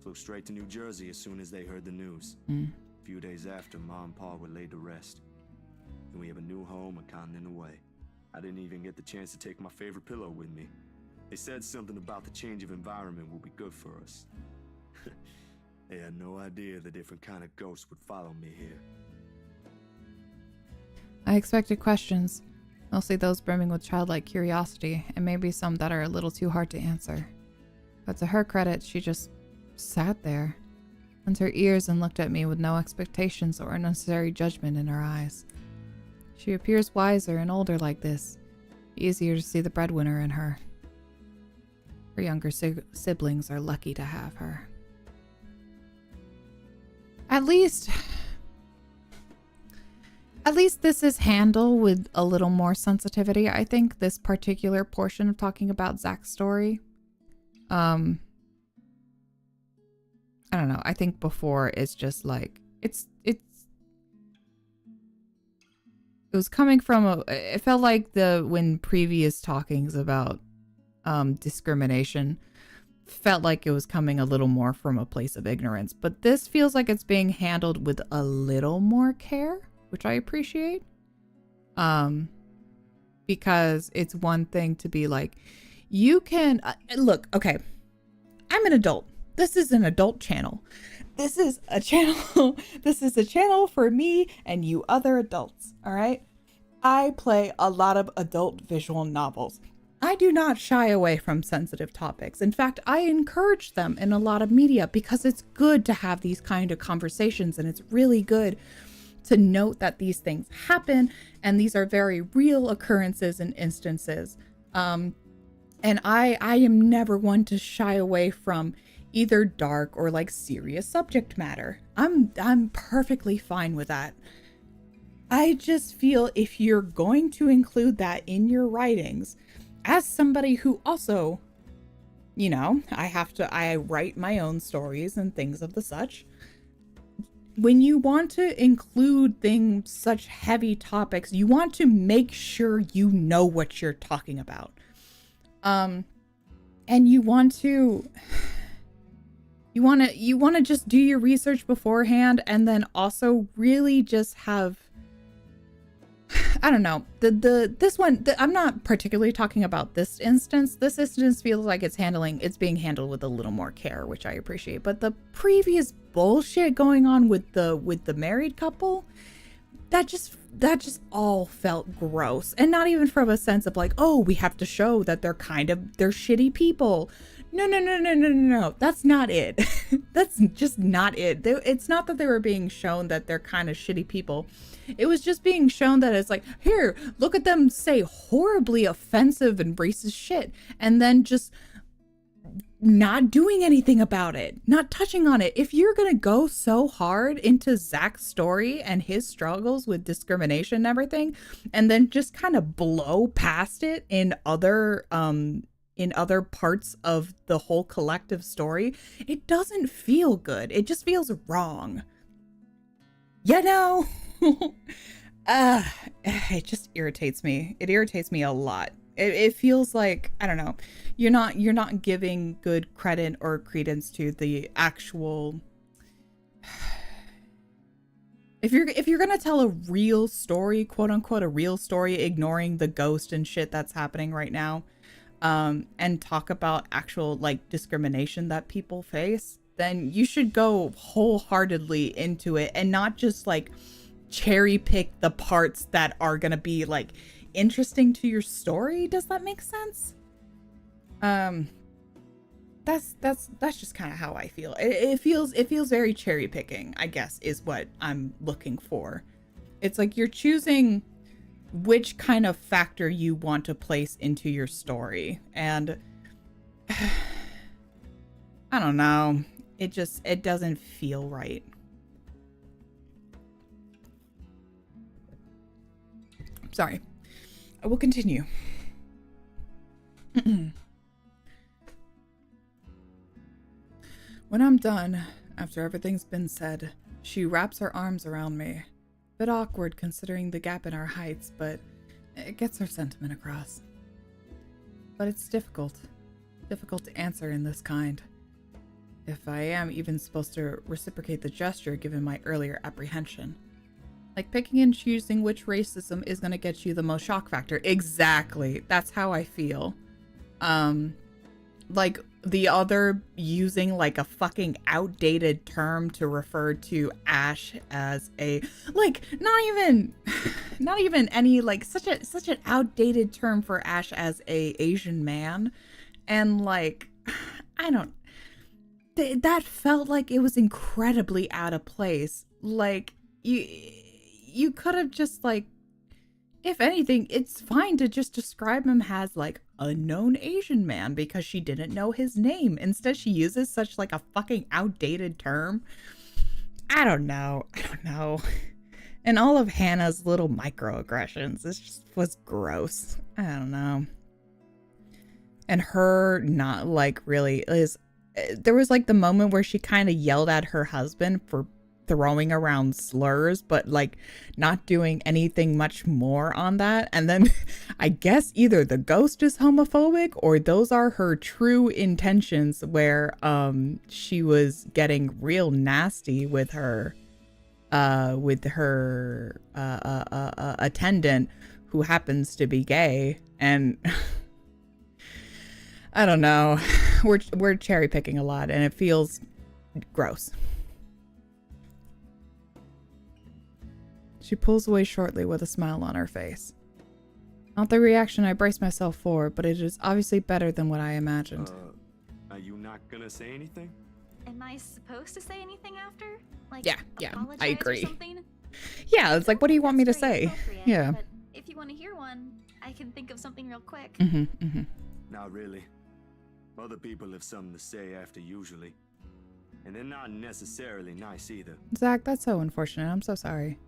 flew straight to New Jersey as soon as they heard the news. A few days after, Ma and Pa were laid to rest. And we have a new home a continent away. I didn't even get the chance to take my favorite pillow with me. They said something about the change of environment will be good for us. They had no idea the different kind of ghosts would follow me here. I expected questions, mostly those brimming with childlike curiosity, and maybe some that are a little too hard to answer. But to her credit, she just sat there, bent her ears and looked at me with no expectations or unnecessary judgment in her eyes. She appears wiser and older like this. Easier to see the breadwinner in her. Her younger siblings are lucky to have her. At least this is handled with a little more sensitivity. I think this particular portion of talking about Zach's story, I don't know. I think before it's just like, it was coming from it felt like when previous talkings about discrimination felt like it was coming a little more from a place of ignorance, but this feels like it's being handled with a little more care, which I appreciate. Because it's one thing to be like, you can look, okay, I'm an adult. This is an adult channel. This is a channel. This is a channel for me and you other adults. All right. I play a lot of adult visual novels. I do not shy away from sensitive topics. In fact, I encourage them in a lot of media because it's good to have these kind of conversations, and it's really good to note that these things happen and these are very real occurrences and instances. And I am never one to shy away from either dark or like serious subject matter. I'm perfectly fine with that. I just feel if you're going to include that in your writings, as somebody who also, you know, I write my own stories and things of the such. When you want to include things, such heavy topics, you want to make sure you know what you're talking about. And you want to just do your research beforehand, and then also really just have, I don't know, this one, I'm not particularly talking about this instance. This instance feels like it's being handled with a little more care, which I appreciate. But the previous bullshit going on with the married couple, that just all felt gross. And not even from a sense of like, oh, we have to show that they're shitty people. No. That's not it. That's just not it. It's not that they were being shown that they're kind of shitty people. It was just being shown that it's like, here, look at them say horribly offensive and racist shit, and then just not doing anything about it, not touching on it. If you're gonna go so hard into Zach's story and his struggles with discrimination and everything, and then just kind of blow past it in other parts of the whole collective story, it doesn't feel good. It just feels wrong. You know? It just irritates me. It irritates me a lot. It feels like, I don't know, you're not giving good credit or credence to the actual. If you're gonna tell a real story, quote unquote, a real story, ignoring the ghost and shit that's happening right now, and talk about actual like discrimination that people face, then you should go wholeheartedly into it and not just like cherry pick the parts that are gonna be like interesting to your story. Does that make sense? That's just kind of how I feel. It feels very cherry picking, I guess, is what I'm looking for. It's like you're choosing which kind of factor you want to place into your story, and I don't know, it doesn't feel right. Sorry, I will continue. When I'm done, after everything's been said, she wraps her arms around me. Bit awkward considering the gap in our heights, but it gets her sentiment across. But it's difficult to answer in this kind. If I am even supposed to reciprocate the gesture given my earlier apprehension. Like picking and choosing which racism is going to get you the most shock factor. Exactly. That's how I feel. Like the other using like a fucking outdated term to refer to Ash as a, like, not even any, like, such an outdated term for Ash as a Asian man. And like, I don't, that felt like it was incredibly out of place. Like you could have just like if anything, it's fine to just describe him as like unknown Asian man because she didn't know his name. Instead, she uses such like a fucking outdated term. I don't know. And all of Hannah's little microaggressions, it just was gross. I don't know. And her not like really there was like the moment where she kind of yelled at her husband for throwing around slurs, but like not doing anything much more on that. And then I guess either the ghost is homophobic or those are her true intentions, where she was getting real nasty with her attendant who happens to be gay. And I don't know, we're cherry picking a lot and it feels gross. She pulls away shortly with a smile on her face. Not the reaction I braced myself for, but it is obviously better than what I imagined. Are you not gonna say anything? Am I supposed to say anything after? Like, Yeah, I apologize agree. or something? Yeah, it's like, what do you want me to That's very say? appropriate, Yeah. But if you want to hear one, I can think of something real quick. Not really. Other people have something to say after usually. And they're not necessarily nice either. Zach, that's so unfortunate. I'm so sorry.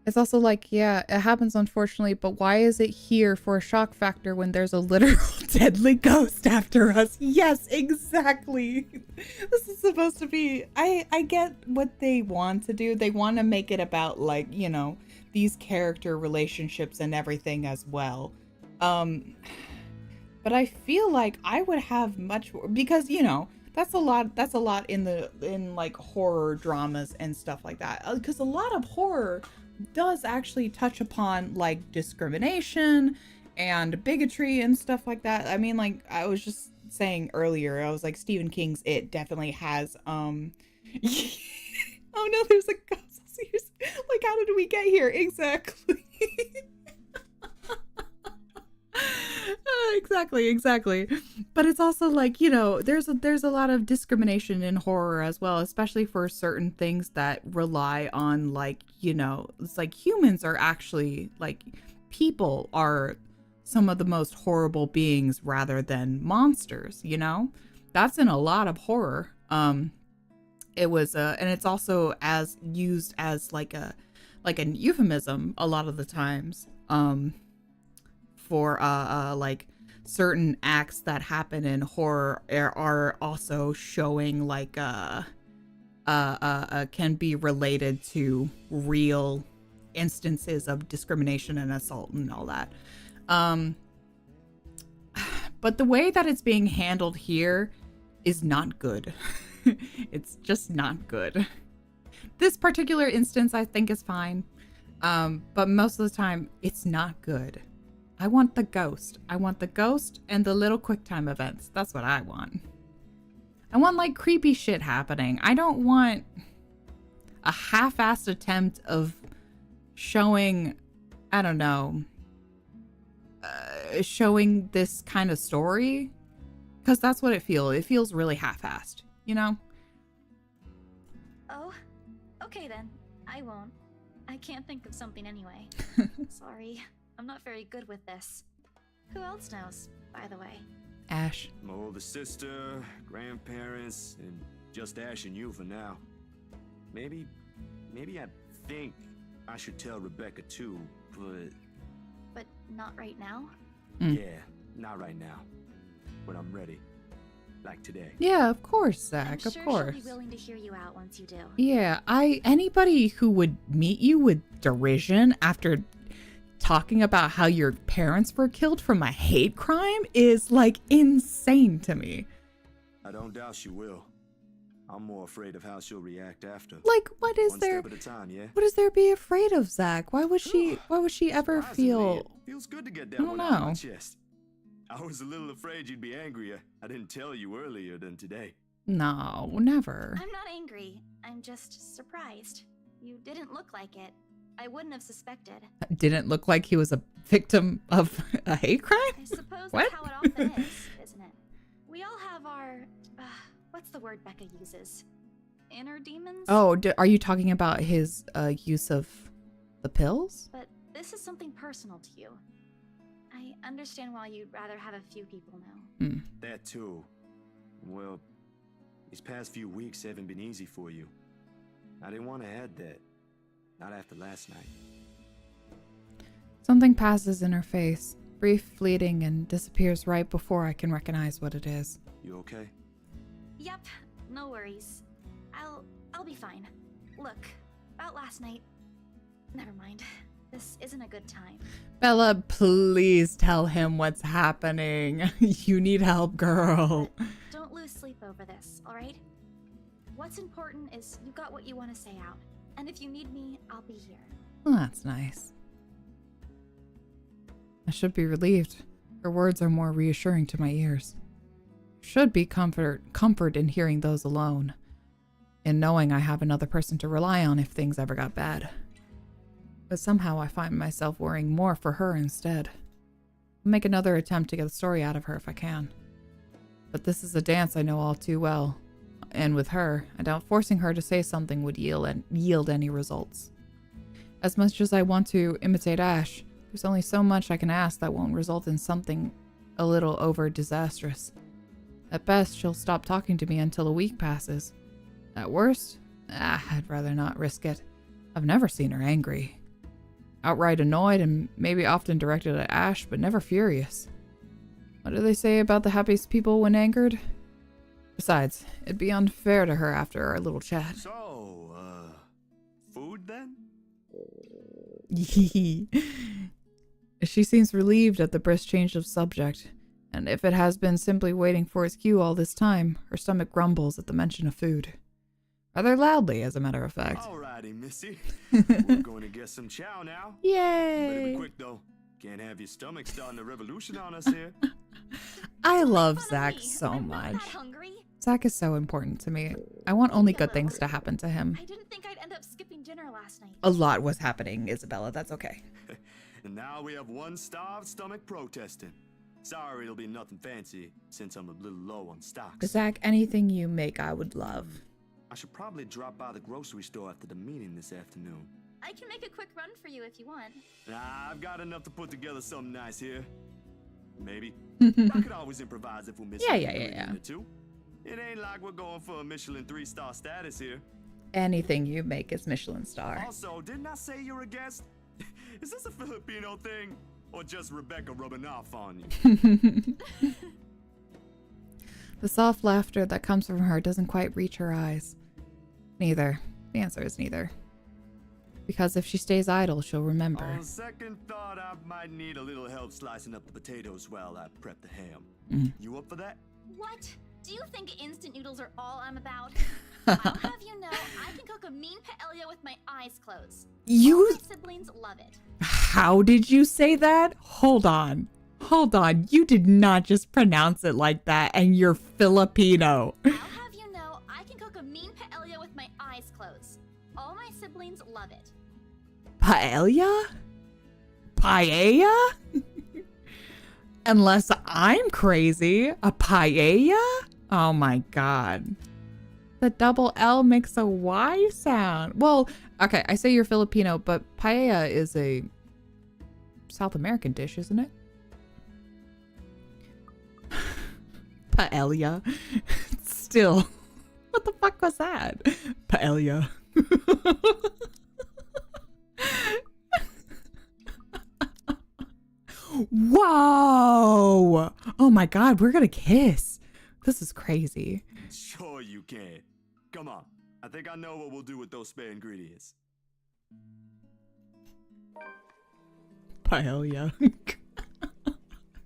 It's also like, yeah, it happens unfortunately, but why is it here for a shock factor when there's a literal deadly ghost after us? Yes, exactly. This is supposed to be, I get what they want to do. They want to make it about like, you know, these character relationships and everything as well. But I feel like I would have much more, because, you know, that's a lot in like horror dramas and stuff like that. Because a lot of horror does actually touch upon like discrimination and bigotry and stuff like that. I mean, like I was just saying earlier, I was like, Stephen King's It definitely has oh no, there's a ghost. Like, how did we get here? Exactly. Exactly. But it's also like, you know, there's a lot of discrimination in horror as well, especially for certain things that rely on, like, you know, it's like humans are actually, like, people are some of the most horrible beings rather than monsters, you know? That's in a lot of horror. It was and it's also as used as like a euphemism a lot of the times for like certain acts that happen in horror are also showing like can be related to real instances of discrimination and assault and all that. But the way that it's being handled here is not good. It's just not good. This particular instance I think is fine. But most of the time it's not good. I want the ghost. I want the ghost and the little QuickTime events. That's what I want. I want like creepy shit happening. I don't want a half-assed attempt of showing, I don't know, showing this kind of story. Because that's what it feels. It feels really half-assed, you know? Oh, okay then. I won't. I can't think of something anyway. Sorry. I'm not very good with this. Who else knows, by the way? Ash. My older sister, grandparents, and just Ash and you for now. Maybe I think I should tell Rebecca too, but... But not right now? Yeah, not right now. When I'm ready. Like today. Yeah, of course, Zach, I'm of sure course. she'll be willing to hear you out once you do. Yeah, anybody who would meet you with derision after talking about how your parents were killed from a hate crime is like insane to me. I don't doubt she will. I'm more afraid of how she'll react after. Like, what is One there? step at a time, yeah? What is there to be afraid of, Zach? Why would she ever feel? It feels good to get that I don't one out of my know. chest. I was a little afraid you'd be angrier. I didn't tell you earlier than today. No, never. I'm not angry. I'm just surprised. You didn't look like it. I wouldn't have suspected. Didn't look like he was a victim of a hate crime? I suppose What? that's how it often is, isn't it? We all have our... what's the word Becca uses? Inner demons? Oh, are you talking about his use of the pills? But this is something personal to you. I understand why you'd rather have a few people know. That too. Well, these past few weeks haven't been easy for you. I didn't want to add that. Not after last night. Something passes in her face, brief, fleeting, and disappears right before I can recognize what it is. You okay? Yep, no worries. I'll be fine. Look, about last night. Never mind. This isn't a good time. Bella, please tell him what's happening. You need help, girl. But don't lose sleep over this, alright? What's important is you got what you want to say out. And if you need me, I'll be here. Well, that's nice. I should be relieved. Her words are more reassuring to my ears. Should be comfort in hearing those alone. In knowing I have another person to rely on if things ever got bad. But somehow I find myself worrying more for her instead. I'll make another attempt to get the story out of her if I can. But this is a dance I know all too well. And with her, I doubt forcing her to say something would yield any results. As much as I want to imitate Ash, there's only so much I can ask that won't result in something a little over disastrous. At best, she'll stop talking to me until a week passes. At worst, I'd rather not risk it. I've never seen her angry. Outright annoyed and maybe often directed at Ash, but never furious. What do they say about the happiest people when angered? Besides, it'd be unfair to her after our little chat. So, food then? She seems relieved at the brisk change of subject, and if it has been simply waiting for its cue all this time, her stomach grumbles at the mention of food. Rather loudly, as a matter of fact. Alrighty, Missy. We're going to get some chow now. Yay! Better be quick, though. Can't have your stomach starting a revolution on us here. I love Zach so much. Zach is so important to me. I want only good things to happen to him. I didn't think I'd end up skipping dinner last night. A lot was happening, Isabella. That's okay. And now we have one starved stomach protesting. Sorry, it'll be nothing fancy, since I'm a little low on stocks. Zach, anything you make, I would love. I should probably drop by the grocery store after the meeting this afternoon. I can make a quick run for you if you want. Nah, I've got enough to put together something nice here. Maybe. I could always improvise if we miss Yeah. It ain't like we're going for a Michelin 3-star status here. Anything you make is Michelin star. Also, didn't I say you're a guest? Is this a Filipino thing? Or just Rebecca rubbing off on you? The soft laughter that comes from her doesn't quite reach her eyes. Neither. The answer is neither. Because if she stays idle, she'll remember. On second thought, I might need a little help slicing up the potatoes while I prep the ham. You up for that? What? Do you think instant noodles are all I'm about? I'll have you know, I can cook a mean paella with my eyes closed. All my siblings love it. How did you say that? Hold on. You did not just pronounce it like that, and you're Filipino. I'll have you know, I can cook a mean paella with my eyes closed. All my siblings love it. Paella? Paella? Unless I'm crazy. A paella? Oh my god. The double L makes a Y sound. Well, okay, I say you're Filipino, but paella is a South American dish, isn't it? Paella. Still. What the fuck was that? Paella. Whoa! Oh my god, we're gonna kiss. This is crazy. Sure you can. Come on. I think I know what we'll do with those spare ingredients. Paella.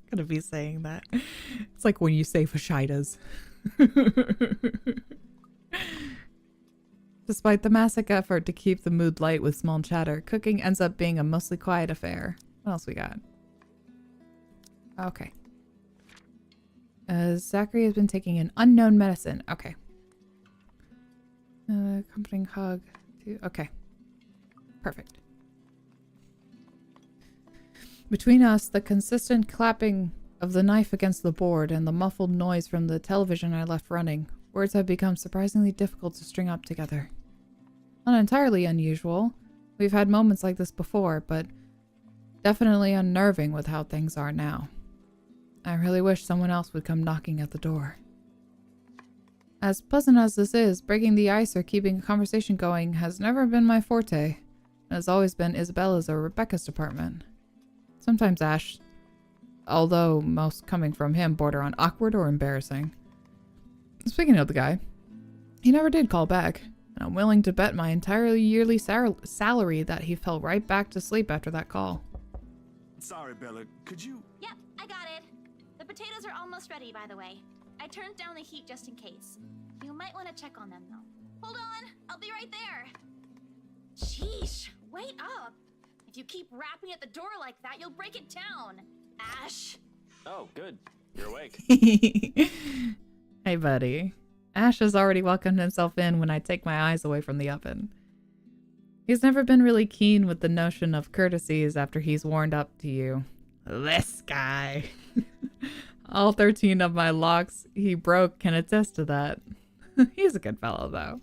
Gonna be saying that. It's like when you say fasciitas. Despite the massive effort to keep the mood light with small chatter, cooking ends up being a mostly quiet affair. What else we got? Okay. Zachary has been taking an unknown medicine. Okay. Comforting hug. Okay. Perfect. Between us, the consistent clapping of the knife against the board and the muffled noise from the television I left running, words have become surprisingly difficult to string up together. Not entirely unusual. We've had moments like this before, but Definitely unnerving with how things are now. I really wish someone else would come knocking at the door. As pleasant as this is, breaking the ice or keeping a conversation going has never been my forte. It has always been Isabella's or Rebecca's department. Sometimes Ash, although most coming from him border on awkward or embarrassing. Speaking of the guy, he never did call back, and I'm willing to bet my entire yearly salary that he fell right back to sleep after that call. Sorry, Bella, could you... Yep, I got it. The potatoes are almost ready, by the way. I turned down the heat just in case. You might want to check on them, though. Hold on, I'll be right there. Sheesh, wait up. If you keep rapping at the door like that, you'll break it down. Ash. Oh, good. You're awake. Hey, buddy. Ash has already welcomed himself in when I take my eyes away from the oven. He's never been really keen with the notion of courtesies after he's warmed up to you. This guy. All 13 of my locks he broke can attest to that. He's a good fellow, though.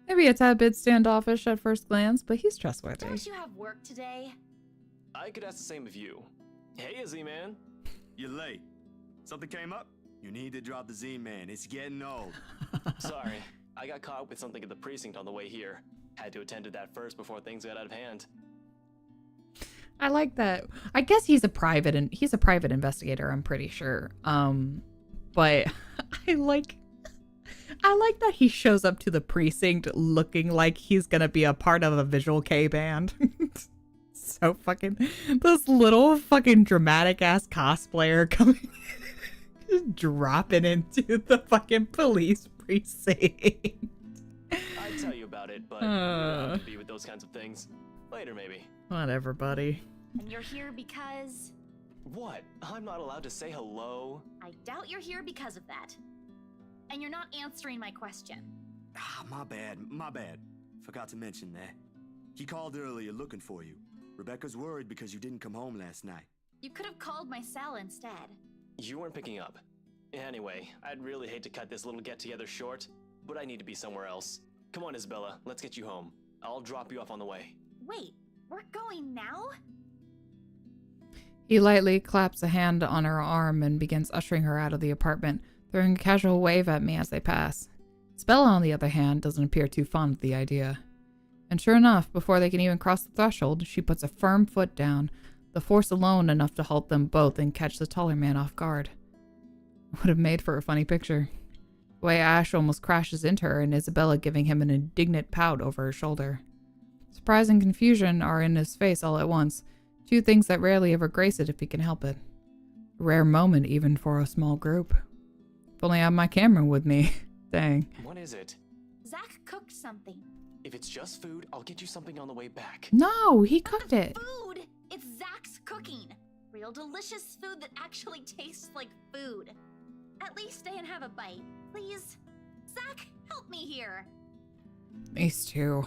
Maybe a tad bit standoffish at first glance, but he's trustworthy. Don't you have work today? I could ask the same of you. Hey, Z-Man. You're late. Something came up? You need to drop the Z-Man. It's getting old. Sorry, I got caught up with something at the precinct on the way here. Had to attend to that first before things got out of hand. I like that. I guess he's a private investigator, I'm pretty sure. But I like that he shows up to the precinct looking like he's gonna be a part of a visual K band. So fucking this little fucking dramatic ass cosplayer coming just dropping into the fucking police precinct. I'd tell you about it, but you don't have to be with those kinds of things. Later, maybe. Whatever, buddy. And you're here because... What? I'm not allowed to say hello? I doubt you're here because of that. And you're not answering my question. My bad. Forgot to mention that. He called earlier looking for you. Rebecca's worried because you didn't come home last night. You could have called my cell instead. You weren't picking up. Anyway, I'd really hate to cut this little get-together short, but I need to be somewhere else. Come on, Isabella, let's get you home. I'll drop you off on the way. Wait, we're going now? He lightly claps a hand on her arm and begins ushering her out of the apartment, throwing a casual wave at me as they pass. Isabella, on the other hand, doesn't appear too fond of the idea. And sure enough, before they can even cross the threshold, she puts a firm foot down, the force alone enough to halt them both and catch the taller man off guard. Would have made for a funny picture. The way Ash almost crashes into her and Isabella giving him an indignant pout over her shoulder. Surprise and confusion are in his face all at once, two things that rarely ever grace it if he can help it. A rare moment even for a small group. If only I had my camera with me. Dang. What is it? Zach cooked something. If it's just food, I'll get you something on the way back. No, he cooked it. Food! It's Zach's cooking. Real delicious food that actually tastes like food. At least stay and have a bite, please. Zach, help me here. These two.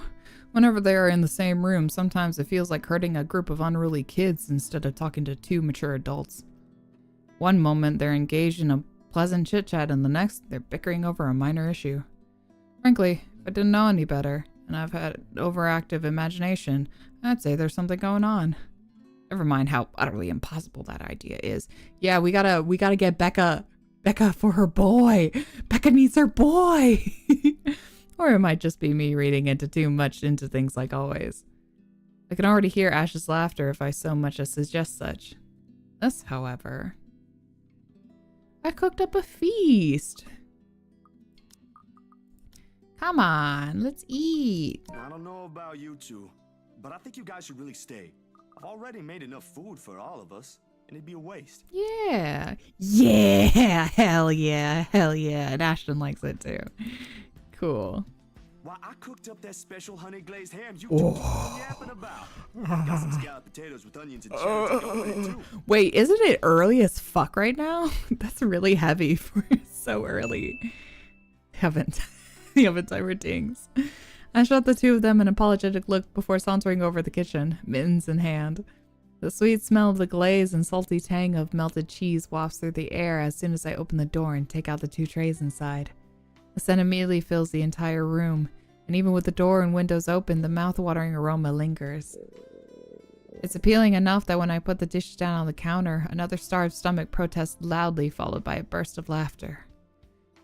Whenever they are in the same room, sometimes it feels like hurting a group of unruly kids instead of talking to two mature adults. One moment they're engaged in a pleasant chit-chat and the next they're bickering over a minor issue. Frankly, if I didn't know any better, and I've had overactive imagination, I'd say there's something going on. Never mind how utterly impossible that idea is. Yeah, we gotta get Becca for her boy. Becca needs her boy. Or it might just be me reading into too much into things like always. I can already hear Ash's laughter if I so much as suggest such. This, however... I cooked up a feast. Come on, let's eat. I don't know about you two, but I think you guys should really stay. I've already made enough food for all of us, and it'd be a waste. Yeah. Yeah, hell yeah, hell yeah. And Ashton likes it too. Cool. Why, I cooked up that special honey glazed ham you two are yapping about. Got some scalloped potatoes with onions and cherries to go with it too. Wait, isn't it early as fuck right now? That's really heavy for so early. The oven timer dings. I shot the two of them an apologetic look before sauntering over the kitchen, mittens in hand. The sweet smell of the glaze and salty tang of melted cheese wafts through the air as soon as I open the door and take out the two trays inside. The scent immediately fills the entire room, and even with the door and windows open, the mouth-watering aroma lingers. It's appealing enough that when I put the dishes down on the counter, another starved stomach protests loudly, followed by a burst of laughter.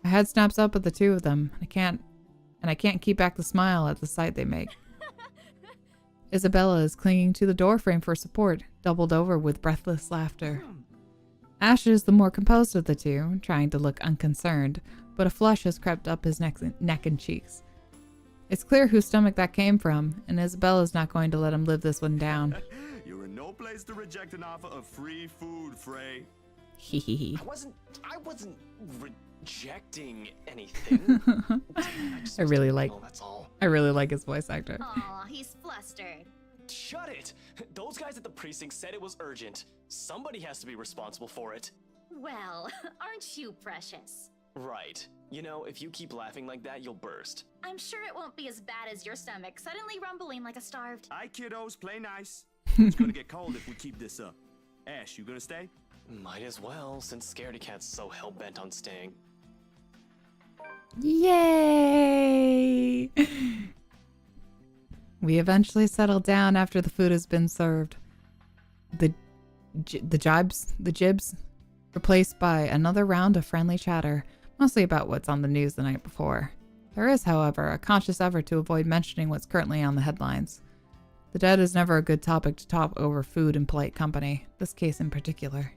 My head snaps up at the two of them, and I can't keep back the smile at the sight they make. Isabella is clinging to the doorframe for support, doubled over with breathless laughter. Ash is the more composed of the two, trying to look unconcerned, but a flush has crept up his neck and cheeks. It's clear whose stomach that came from, and Isabella's not going to let him live this one down. You're in no place to reject an offer of free food, Frey. I wasn't rejecting anything. I really like his voice actor. Aw, he's flustered. Shut it! Those guys at the precinct said it was urgent. Somebody has to be responsible for it. Well, aren't you precious? Right. You know, if you keep laughing like that, you'll burst. I'm sure it won't be as bad as your stomach suddenly rumbling like a starved. Aye, kiddos, play nice. It's gonna get cold if we keep this up. Ash, you gonna stay? Might as well, since Scaredy Cat's so hell-bent on staying. Yay! We eventually settle down after the food has been served. The jibs, replaced by another round of friendly chatter, mostly about what's on the news the night before. There is, however, a conscious effort to avoid mentioning what's currently on the headlines. The dead is never a good topic to talk over food in polite company, this case in particular.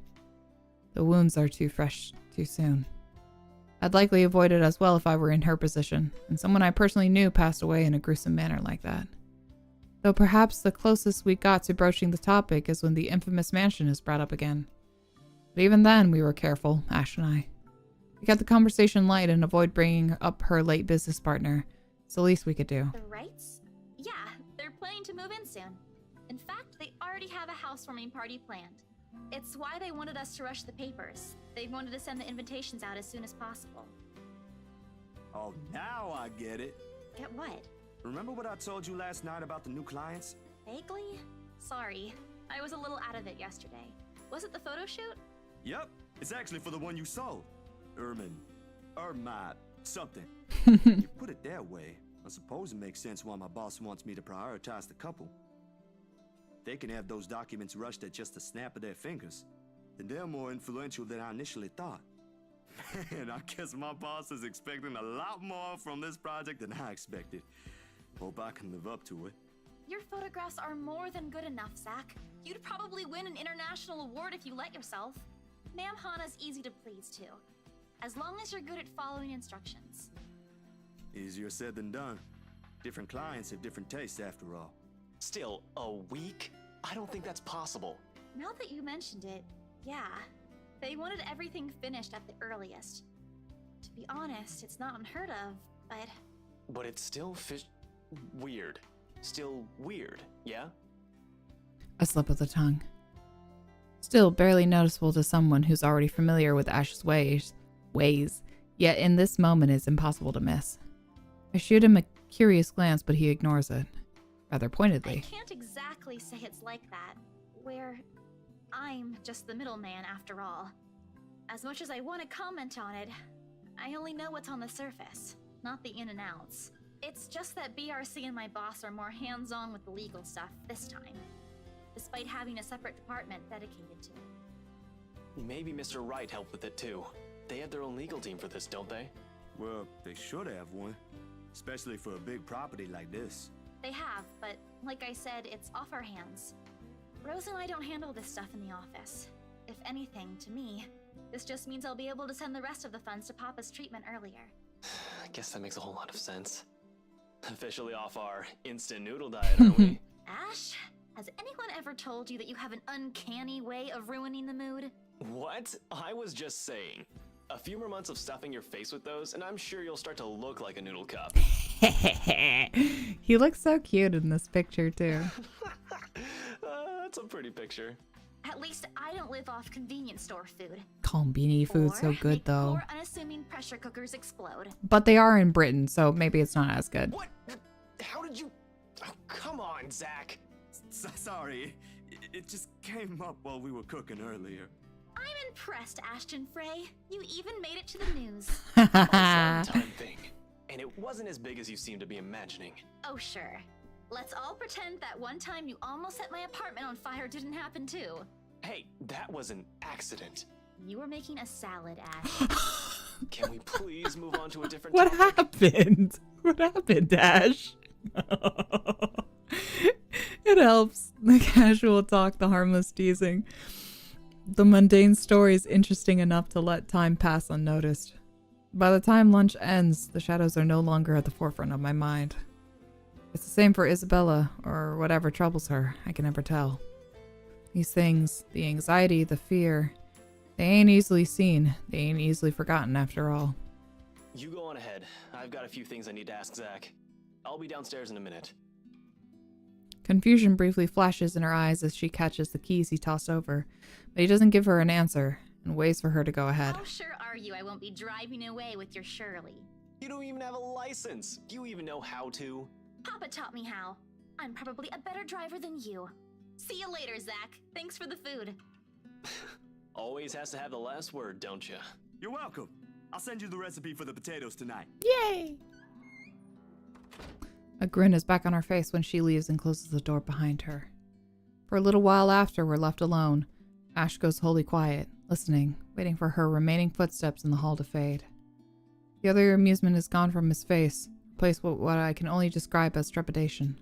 The wounds are too fresh too soon. I'd likely avoid it as well if I were in her position, and someone I personally knew passed away in a gruesome manner like that. Though perhaps the closest we got to broaching the topic is when the infamous mansion is brought up again. But even then, we were careful, Ash and I. We kept the conversation light and avoid bringing up her late business partner. It's the least we could do. The Wrights? Yeah, they're planning to move in soon. In fact, they already have a housewarming party planned. It's why they wanted us to rush the papers. They wanted to send the invitations out as soon as possible. Oh, now I get it. Get what? Remember what I told you last night about the new clients? Vaguely? Sorry, I was a little out of it yesterday. Was it the photo shoot? Yep, it's actually for the one you sold. Something. You put it that way, I suppose it makes sense why my boss wants me to prioritize the couple. They can have those documents rushed at just a snap of their fingers. Then they're more influential than I initially thought. Man, I guess my boss is expecting a lot more from this project than I expected. Hope I can live up to it. Your photographs are more than good enough, Zach. You'd probably win an international award if you let yourself. Ma'am Hana's easy to please, too. As long as you're good at following instructions. Easier said than done. Different clients have different tastes after all. Still, a week? I don't think that's possible. Now that you mentioned it, yeah. They wanted everything finished at the earliest. To be honest, it's not unheard of, but... But it's still weird. Still weird, yeah? A slip of the tongue. Still barely noticeable to someone who's already familiar with Ash's ways, yet in this moment it's impossible to miss. I shoot him a curious glance, but he ignores it, rather pointedly. I can't exactly say it's like that, where I'm just the middleman after all. As much as I want to comment on it, I only know what's on the surface, not the in and outs. It's just that BRC and my boss are more hands-on with the legal stuff this time, despite having a separate department dedicated to it. Maybe Mr. Wright helped with it too. They have their own legal team for this, don't they? Well, they should have one. Especially for a big property like this. They have, but like I said, it's off our hands. Rose and I don't handle this stuff in the office. If anything, to me, this just means I'll be able to send the rest of the funds to Papa's treatment earlier. I guess that makes a whole lot of sense. Officially off our instant noodle diet, aren't we? Ash, has anyone ever told you that you have an uncanny way of ruining the mood? What? I was just saying. A few more months of stuffing your face with those, and I'm sure you'll start to look like a noodle cup. He looks so cute in this picture, too. That's a pretty picture. At least I don't live off convenience store food. Combini food's so good, though. Poor unassuming pressure cookers explode. But they are in Britain, so maybe it's not as good. What? How did you... Oh, come on, Zach. Sorry, it just came up while we were cooking earlier. I'm impressed, Ashton Frey. You even made it to the news. It's a one-time thing. And it wasn't as big as you seem to be imagining. Oh, sure. Let's all pretend that one time you almost set my apartment on fire didn't happen too. Hey, that was an accident. You were making a salad, Ash. Can we please move on to a different What topic? happened? What happened, Ash? It helps. The casual talk, the harmless teasing. The mundane story is interesting enough to let time pass unnoticed. By the time lunch ends, the shadows are no longer at the forefront of my mind. It's the same for Isabella, or whatever troubles her. I can never tell. These things, the anxiety, the fear, they ain't easily seen. They ain't easily forgotten after all. You go on ahead. I've got a few things I need to ask Zach. I'll be downstairs in a minute. Confusion briefly flashes in her eyes as she catches the keys he tossed over, but he doesn't give her an answer and waits for her to go ahead. How sure are you I won't be driving away with your Shirley? You don't even have a license. Do you even know how to? Papa taught me how. I'm probably a better driver than you. See you later, Zach. Thanks for the food. Always has to have the last word, don't you? You're welcome. I'll send you the recipe for the potatoes tonight. Yay! A grin is back on her face when she leaves and closes the door behind her. For a little while after we're left alone, Ash goes wholly quiet, listening, waiting for her remaining footsteps in the hall to fade. The other amusement is gone from his face, replaced with what I can only describe as trepidation.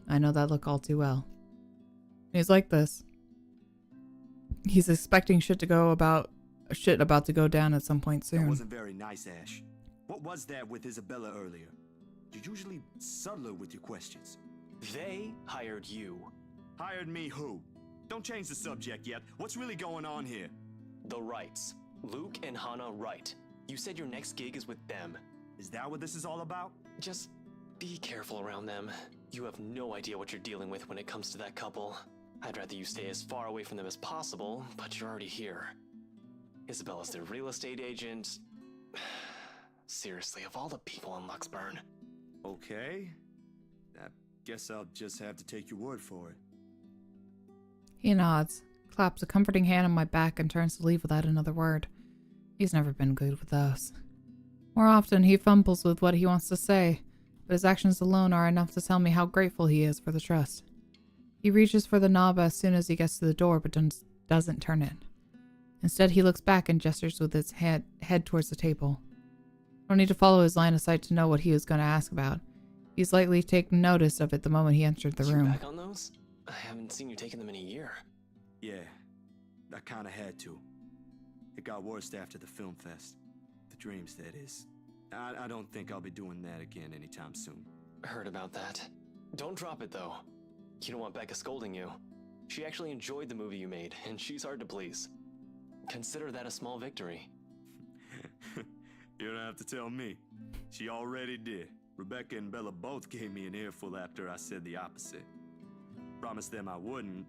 I know that look all too well. He's like this. He's expecting shit about to go down at some point soon. That wasn't very nice, Ash. What was that with Isabella earlier? You're usually subtler with your questions. They hired you. Hired me who? Don't change the subject yet. What's really going on here? The Wrights. Luke and Hannah Wright. You said your next gig is with them. Is that what this is all about? Just be careful around them. You have no idea what you're dealing with when it comes to that couple. I'd rather you stay as far away from them as possible, but you're already here. Isabella's their real estate agent. Seriously, of all the people in Luxburn. Okay. I guess I'll just have to take your word for it. He nods, claps a comforting hand on my back, and turns to leave without another word. He's never been good with those. More often, he fumbles with what he wants to say, but his actions alone are enough to tell me how grateful he is for the trust. He reaches for the knob as soon as he gets to the door, but doesn't turn it. Instead, he looks back and gestures with his head towards the table. I don't need to follow his line of sight to know what he was going to ask about. He's likely taken notice of it the moment he entered the room. You back on those? I haven't seen you taking them in a year. Yeah, I kinda had to. It got worse after the film fest. The dreams, that is. I don't think I'll be doing that again anytime soon. Heard about that. Don't drop it, though. You don't want Becca scolding you. She actually enjoyed the movie you made, and she's hard to please. Consider that a small victory. You don't have to tell me. She already did. Rebecca and Bella both gave me an earful after I said the opposite. Promised them I wouldn't,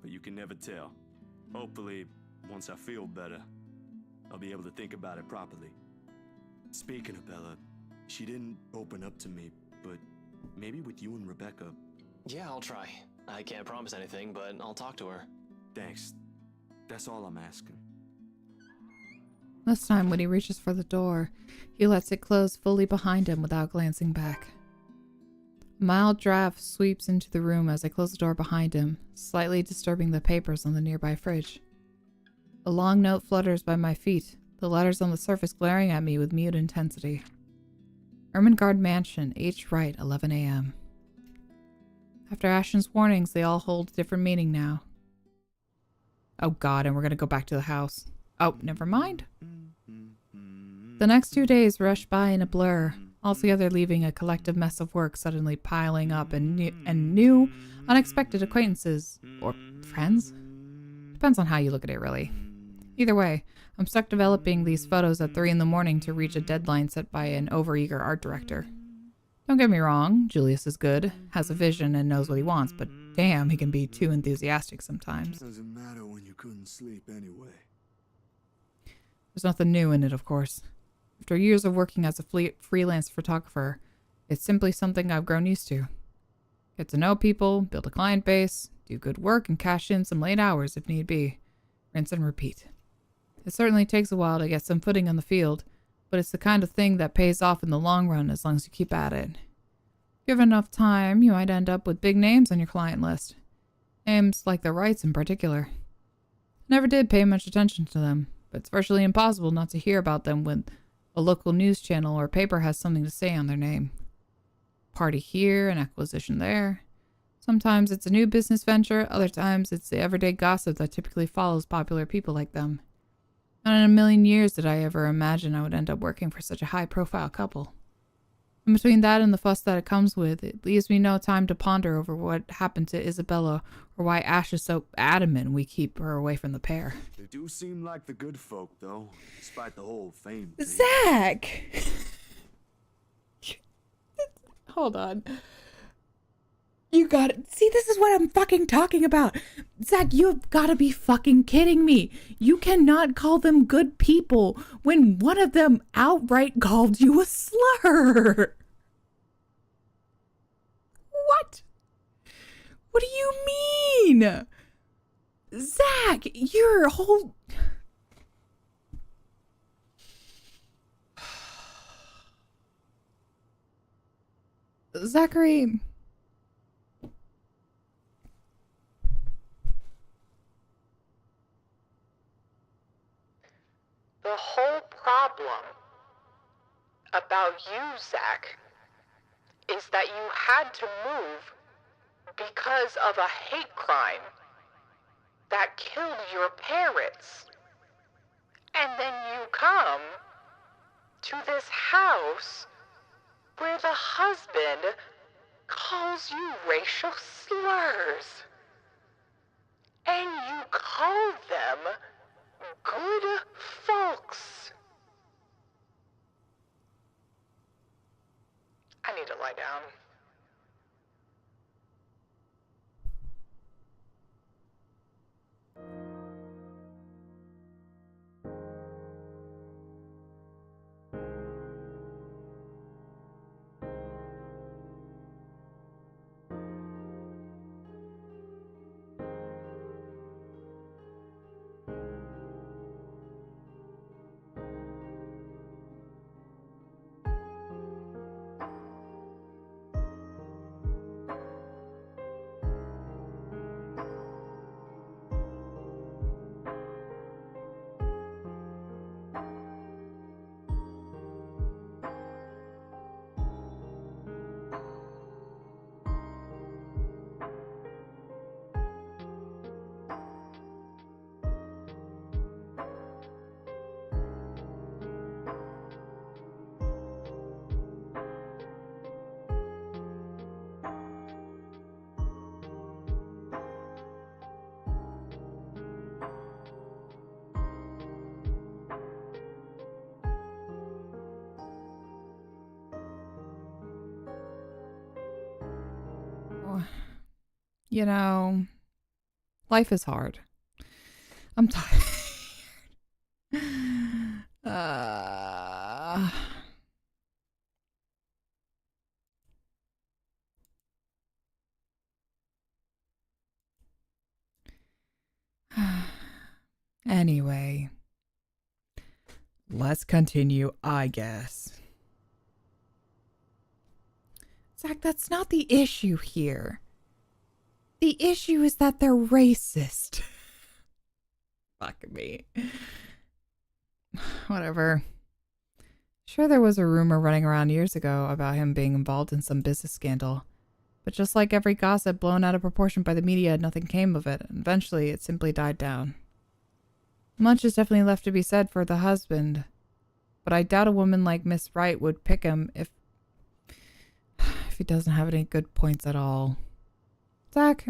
but you can never tell. Hopefully, once I feel better, I'll be able to think about it properly. Speaking of Bella, she didn't open up to me, but maybe with you and Rebecca. Yeah, I'll try. I can't promise anything, but I'll talk to her. Thanks. That's all I'm asking. This time, when he reaches for the door, he lets it close fully behind him without glancing back. A mild draft sweeps into the room as I close the door behind him, slightly disturbing the papers on the nearby fridge. A long note flutters by my feet, the letters on the surface glaring at me with mute intensity. Ermengarde Mansion, H. Wright, 11 a.m. After Ashton's warnings, they all hold different meaning now. Oh god, and we're gonna go back to the house. Oh, never mind. The next 2 days rush by in a blur, altogether leaving a collective mess of work suddenly piling up and new, unexpected acquaintances. Or friends? Depends on how you look at it, really. Either way, I'm stuck developing these photos at 3 in the morning to reach a deadline set by an overeager art director. Don't get me wrong, Julius is good, has a vision, and knows what he wants, but damn, he can be too enthusiastic sometimes. Doesn't matter when you couldn't sleep anyway. There's nothing new in it, of course. After years of working as a freelance photographer, it's simply something I've grown used to. Get to know people, build a client base, do good work, and cash in some late hours if need be. Rinse and repeat. It certainly takes a while to get some footing on the field, but it's the kind of thing that pays off in the long run as long as you keep at it. Given enough time, you might end up with big names on your client list. Names like the Wrights in particular. Never did pay much attention to them, but it's virtually impossible not to hear about them when a local news channel or paper has something to say on their name. Party here, an acquisition there. Sometimes it's a new business venture, other times it's the everyday gossip that typically follows popular people like them. Not in a million years did I ever imagine I would end up working for such a high-profile couple. And between that and the fuss that it comes with, it leaves me no time to ponder over what happened to Isabella or why Ash is so adamant we keep her away from the pair. They do seem like the good folk, though, despite the whole fame thing. Zach! Hold on. You got it. See, this is what I'm fucking talking about. Zach, you have got to be fucking kidding me. You cannot call them good people when one of them outright called you a slur. What? What do you mean? Zach, your whole... Zachary... The whole problem about you, Zach, is that you had to move because of a hate crime that killed your parents. And then you come to this house where the husband calls you racial slurs. And you call them good folks. I need to lie down. You know, life is hard. I'm tired. Anyway, let's continue, I guess. Zach, that's not the issue here. The issue is that they're racist. Fuck me. Whatever. Sure, there was a rumor running around years ago about him being involved in some business scandal. But just like every gossip blown out of proportion by the media, nothing came of it, and eventually it simply died down. Much is definitely left to be said for the husband, but I doubt a woman like Miss Wright would pick him if he doesn't have any good points at all. Zach.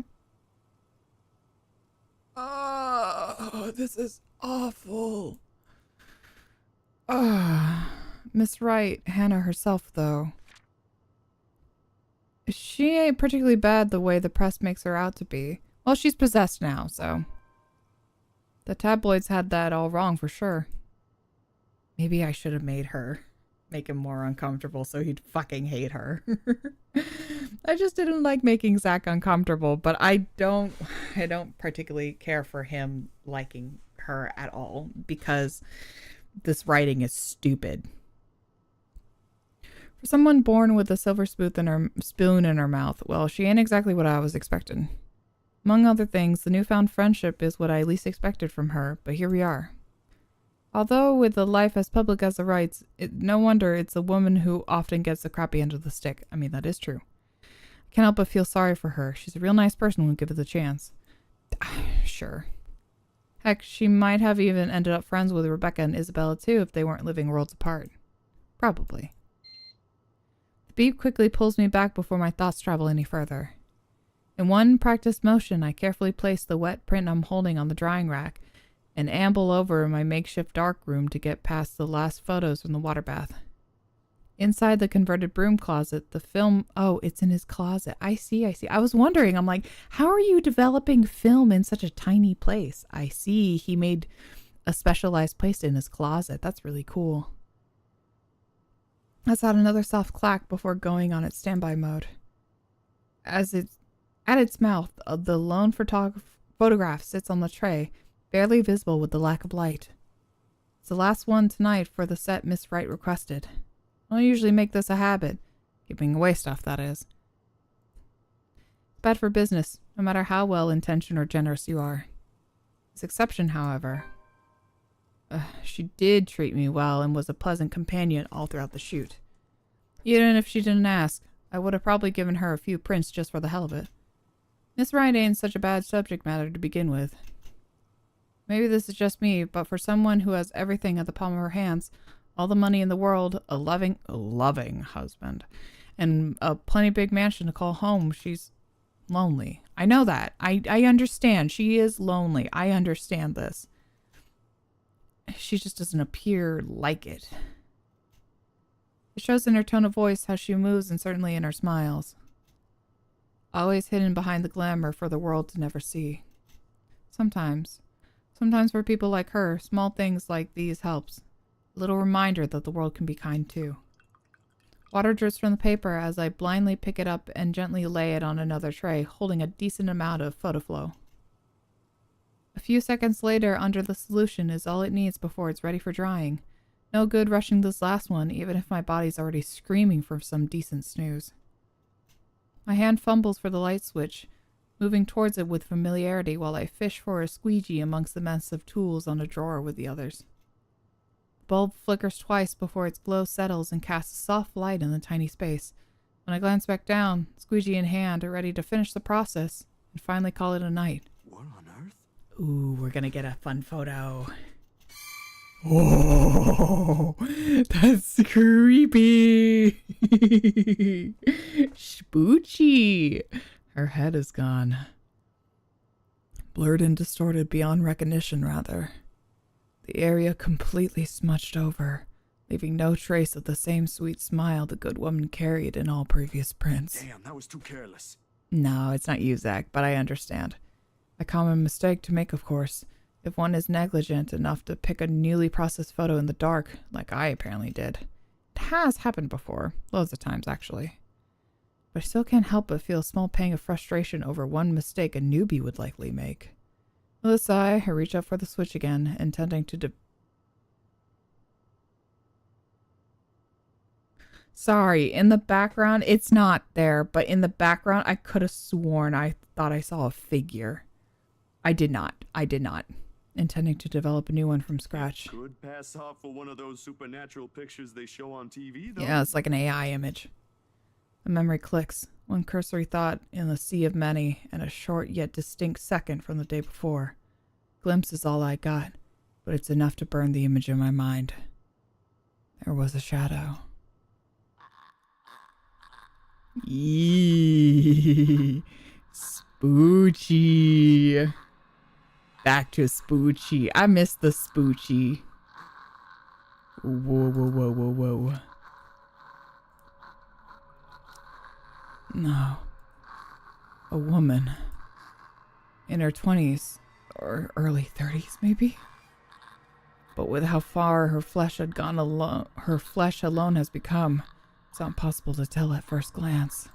Oh, this is awful. Miss Wright, Hannah herself, though. She ain't particularly bad the way the press makes her out to be. Well, she's possessed now, so. The tabloids had that all wrong for sure. Maybe I should have made her make him more uncomfortable so he'd fucking hate her. I just didn't like making Zach uncomfortable, but I don't particularly care for him liking her at all because this writing is stupid. For someone born with a silver spoon in her mouth, well, she ain't exactly what I was expecting. Among other things, the newfound friendship is what I least expected from her, but here we are. Although with a life as public as the rights, no wonder it's a woman who often gets the crappy end of the stick. I mean, that is true. I can't help but feel sorry for her. She's a real nice person when given the chance. Sure. Heck, she might have even ended up friends with Rebecca and Isabella too if they weren't living worlds apart. Probably. The beep quickly pulls me back before my thoughts travel any further. In one practiced motion, I carefully place the wet print I'm holding on the drying rack and amble over my makeshift dark room to get past the last photos from the water bath. Inside the converted broom closet, the film... Oh, it's in his closet. I see. I was wondering, I'm like, how are you developing film in such a tiny place? I see he made a specialized place in his closet. That's really cool. Let's add another soft clack before going on its standby mode. At its mouth, the lone photograph sits on the tray, barely visible with the lack of light. It's the last one tonight for the set Miss Wright requested. I don't usually make this a habit. Giving away stuff, that is. It's bad for business, no matter how well-intentioned or generous you are. This exception, however. She did treat me well and was a pleasant companion all throughout the shoot. Even if she didn't ask, I would have probably given her a few prints just for the hell of it. Miss Wright ain't such a bad subject matter to begin with. Maybe this is just me, but for someone who has everything at the palm of her hands, all the money in the world, a loving husband, and a plenty big mansion to call home, she's lonely. I know that. I understand. She is lonely. I understand this. She just doesn't appear like it. It shows in her tone of voice, how she moves, and certainly in her smiles. Always hidden behind the glamour for the world to never see. Sometimes for people like her, small things like these helps. A little reminder that the world can be kind too. Water drips from the paper as I blindly pick it up and gently lay it on another tray, holding a decent amount of photo flow. A few seconds later, under the solution is all it needs before it's ready for drying. No good rushing this last one, even if my body's already screaming for some decent snooze. My hand fumbles for the light switch, moving towards it with familiarity while I fish for a squeegee amongst the mess of tools on a drawer with the others. The bulb flickers twice before its glow settles and casts a soft light in the tiny space. When I glance back down, squeegee in hand, ready to finish the process and finally call it a night. What on earth? Ooh, we're gonna get a fun photo. Oh, that's creepy. Spoochy. Her head is gone. Blurred and distorted beyond recognition, rather. The area completely smudged over, leaving no trace of the same sweet smile the good woman carried in all previous prints. Damn, that was too careless. No, it's not you, Zach, but I understand. A common mistake to make, of course, if one is negligent enough to pick a newly processed photo in the dark, like I apparently did. It has happened before, loads of times actually. But I still can't help but feel a small pang of frustration over one mistake a newbie would likely make. With a sigh, I reach up for the switch again, intending to Sorry, in the background, it's not there, but in the background, I could have sworn I thought I saw a figure. I did not. Intending to develop a new one from scratch. Could pass off for one of those supernatural pictures they show on TV, though. Yeah, it's like an AI image. A memory clicks, one cursory thought in the sea of many, and a short yet distinct second from the day before. Glimpse is all I got, but it's enough to burn the image in my mind. There was a shadow. Eee, spoochy. Back to spoochy. I miss the spoochy. Whoa. No. A woman. In her 20s. Or early 30s, maybe? But with how far her flesh had gone alone, her flesh alone has become, it's not possible to tell at first glance.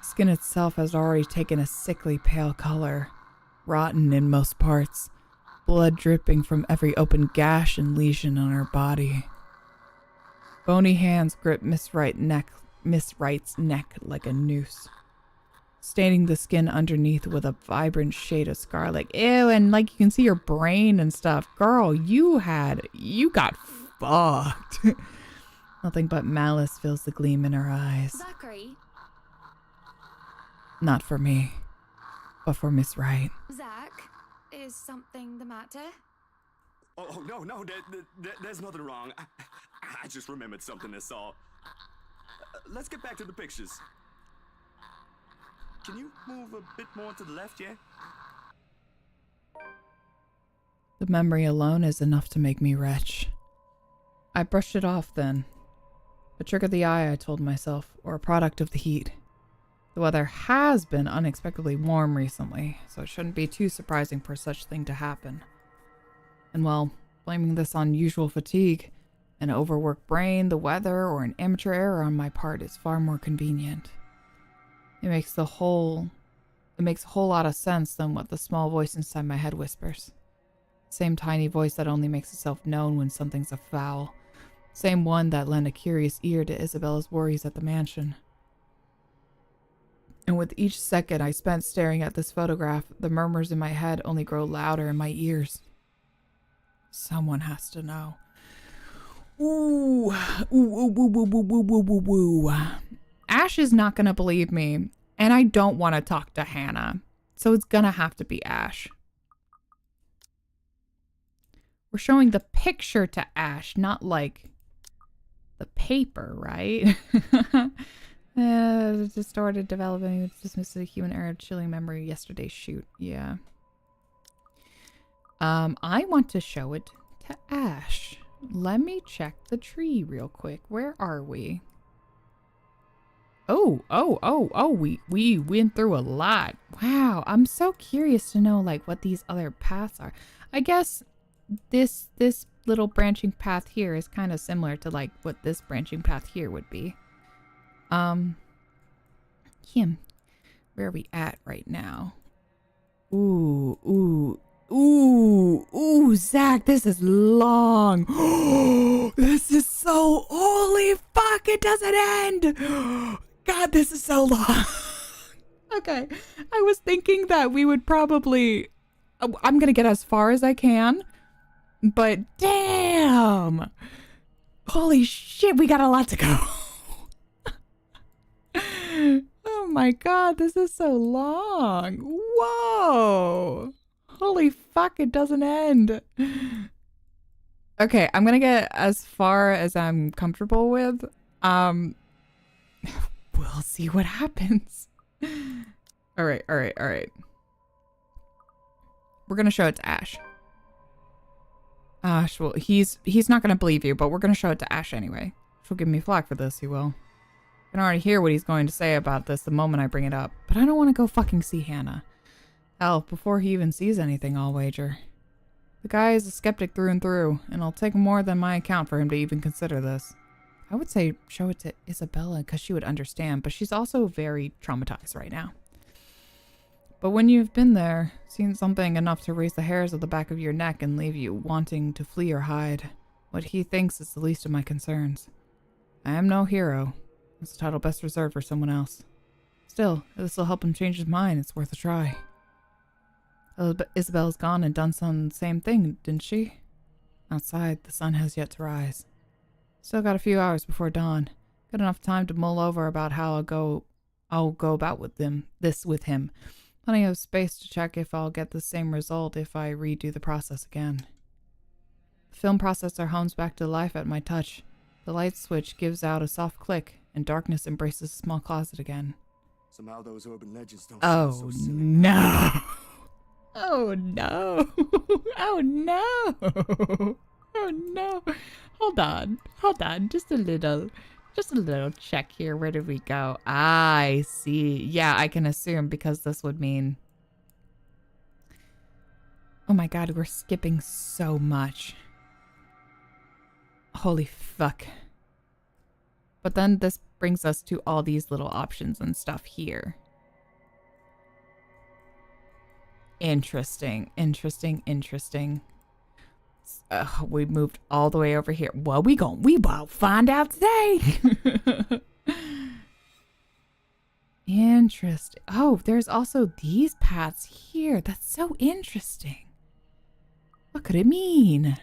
Skin itself has already taken a sickly pale color, rotten in most parts, blood dripping from every open gash and lesion on her body. Bony hands grip Miss Wright's neck like a noose, staining the skin underneath with a vibrant shade of scarlet. Ew, and like you can see your brain and stuff. Girl, you got fucked. Nothing but malice fills the gleam in her eyes. Zachary. Not for me, but for Miss Wright. Zach, is something the matter? Oh, no, there's nothing wrong. I just remembered something, that's all. Let's get back to the pictures. Can you move a bit more to the left, yeah? The memory alone is enough to make me retch. I brushed it off then. A trick of the eye, I told myself, or a product of the heat. The weather has been unexpectedly warm recently, so it shouldn't be too surprising for such thing to happen. And well, blaming this on usual fatigue, an overworked brain, the weather, or an amateur error on my part is far more convenient. It makes a whole lot of sense than what the small voice inside my head whispers. Same tiny voice that only makes itself known when something's afoul. Same one that lent a curious ear to Isabella's worries at the mansion. And with each second I spent staring at this photograph, the murmurs in my head only grow louder in my ears. Someone has to know. Ooh. Ash is not going to believe me, and I don't want to talk to Hannah, so it's going to have to be Ash. We're showing the picture to Ash, not like the paper, right? Distorted development, dismissed a human error, chilling memory, yesterday's shoot. Yeah. I want to show it to Ash. Let me check the tree real quick. Where are we? We went through a lot. Wow, I'm so curious to know like what these other paths are. I guess this little branching path here is kind of similar to like what this branching path here would be. Where are we at right now? Ooh, Zach, this is long. This is so, holy fuck, it doesn't end. God, this is so long. Okay, I was thinking that we would probably, I'm gonna get as far as I can, but damn. Holy shit, we got a lot to go. Oh my God, this is so long. Whoa. Holy fuck, it doesn't end. Okay, I'm gonna get as far as I'm comfortable with. We'll see what happens. All right. We're gonna show it to Ash. Ash, well, he's not gonna believe you, but we're gonna show it to Ash anyway. She'll give me flack for this, he will. I can already hear what he's going to say about this the moment I bring it up, but I don't want to go fucking see Hannah. Hell, before he even sees anything, I'll wager. The guy is a skeptic through and through, and it'll take more than my account for him to even consider this. I would say show it to Isabella because she would understand, but she's also very traumatized right now. But when you've been there, seen something enough to raise the hairs of the back of your neck and leave you wanting to flee or hide, what he thinks is the least of my concerns. I am no hero. It's a title best reserved for someone else. Still, if this will help him change his mind, it's worth a try. Isabella's gone and done some same thing, didn't she? Outside, the sun has yet to rise. Still got a few hours before dawn. Got enough time to mull over about how I'll go about with this with him. Plenty of space to check if I'll get the same result if I redo the process again. The film processor homes back to life at my touch. The light switch gives out a soft click, and darkness embraces a small closet again. Somehow those urban legends don't Oh sound so silly. no! Oh no! Oh no! Oh no! Hold on, just a little check here. Where did we go? I see. Yeah, I can assume because this would mean. Oh my God, we're skipping so much. Holy fuck. But then this brings us to all these little options and stuff here. Interesting. We moved all the way over here. Well, we will find out today. Interesting. Oh, there's also these paths here. That's so interesting. What could it mean?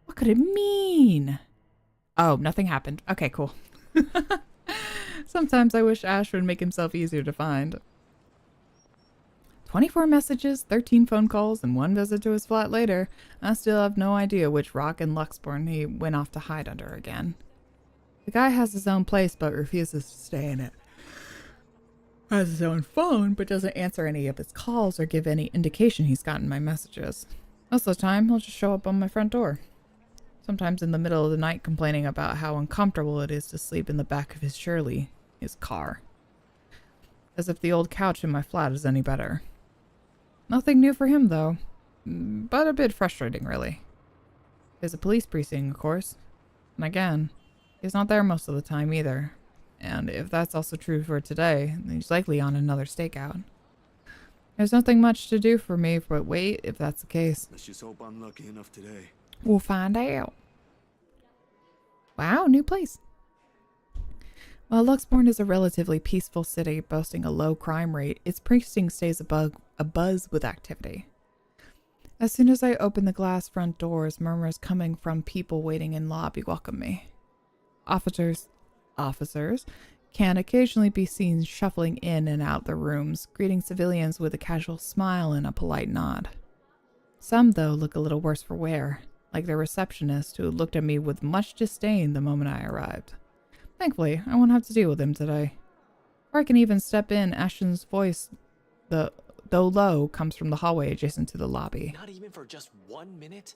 What could it mean? Oh, nothing happened. Okay, cool. Sometimes I wish Ash would make himself easier to find. 24 messages, 13 phone calls, and 1 visit to his flat later. I still have no idea which rock in Luxborn he went off to hide under again. The guy has his own place but refuses to stay in it. Has his own phone but doesn't answer any of his calls or give any indication he's gotten my messages. Most of the time, he'll just show up on my front door. Sometimes in the middle of the night complaining about how uncomfortable it is to sleep in the back of his car. As if the old couch in my flat is any better. Nothing new for him, though. But a bit frustrating, really. There's a police precinct, of course. And again, he's not there most of the time, either. And if that's also true for today, then he's likely on another stakeout. There's nothing much to do for me but wait if that's the case. Let's just hope I'm lucky enough today. We'll find out. Wow, new place. While Luxborn is a relatively peaceful city boasting a low crime rate, its precinct stays abuzz with activity. As soon as I open the glass front doors, murmurs coming from people waiting in lobby welcome me. Officers can occasionally be seen shuffling in and out the rooms, greeting civilians with a casual smile and a polite nod. Some, though, look a little worse for wear, like the receptionist who looked at me with much disdain the moment I arrived. Thankfully, I won't have to deal with him today. Or I can even step in. Ashton's voice, though low, comes from the hallway adjacent to the lobby. Not even for just 1 minute?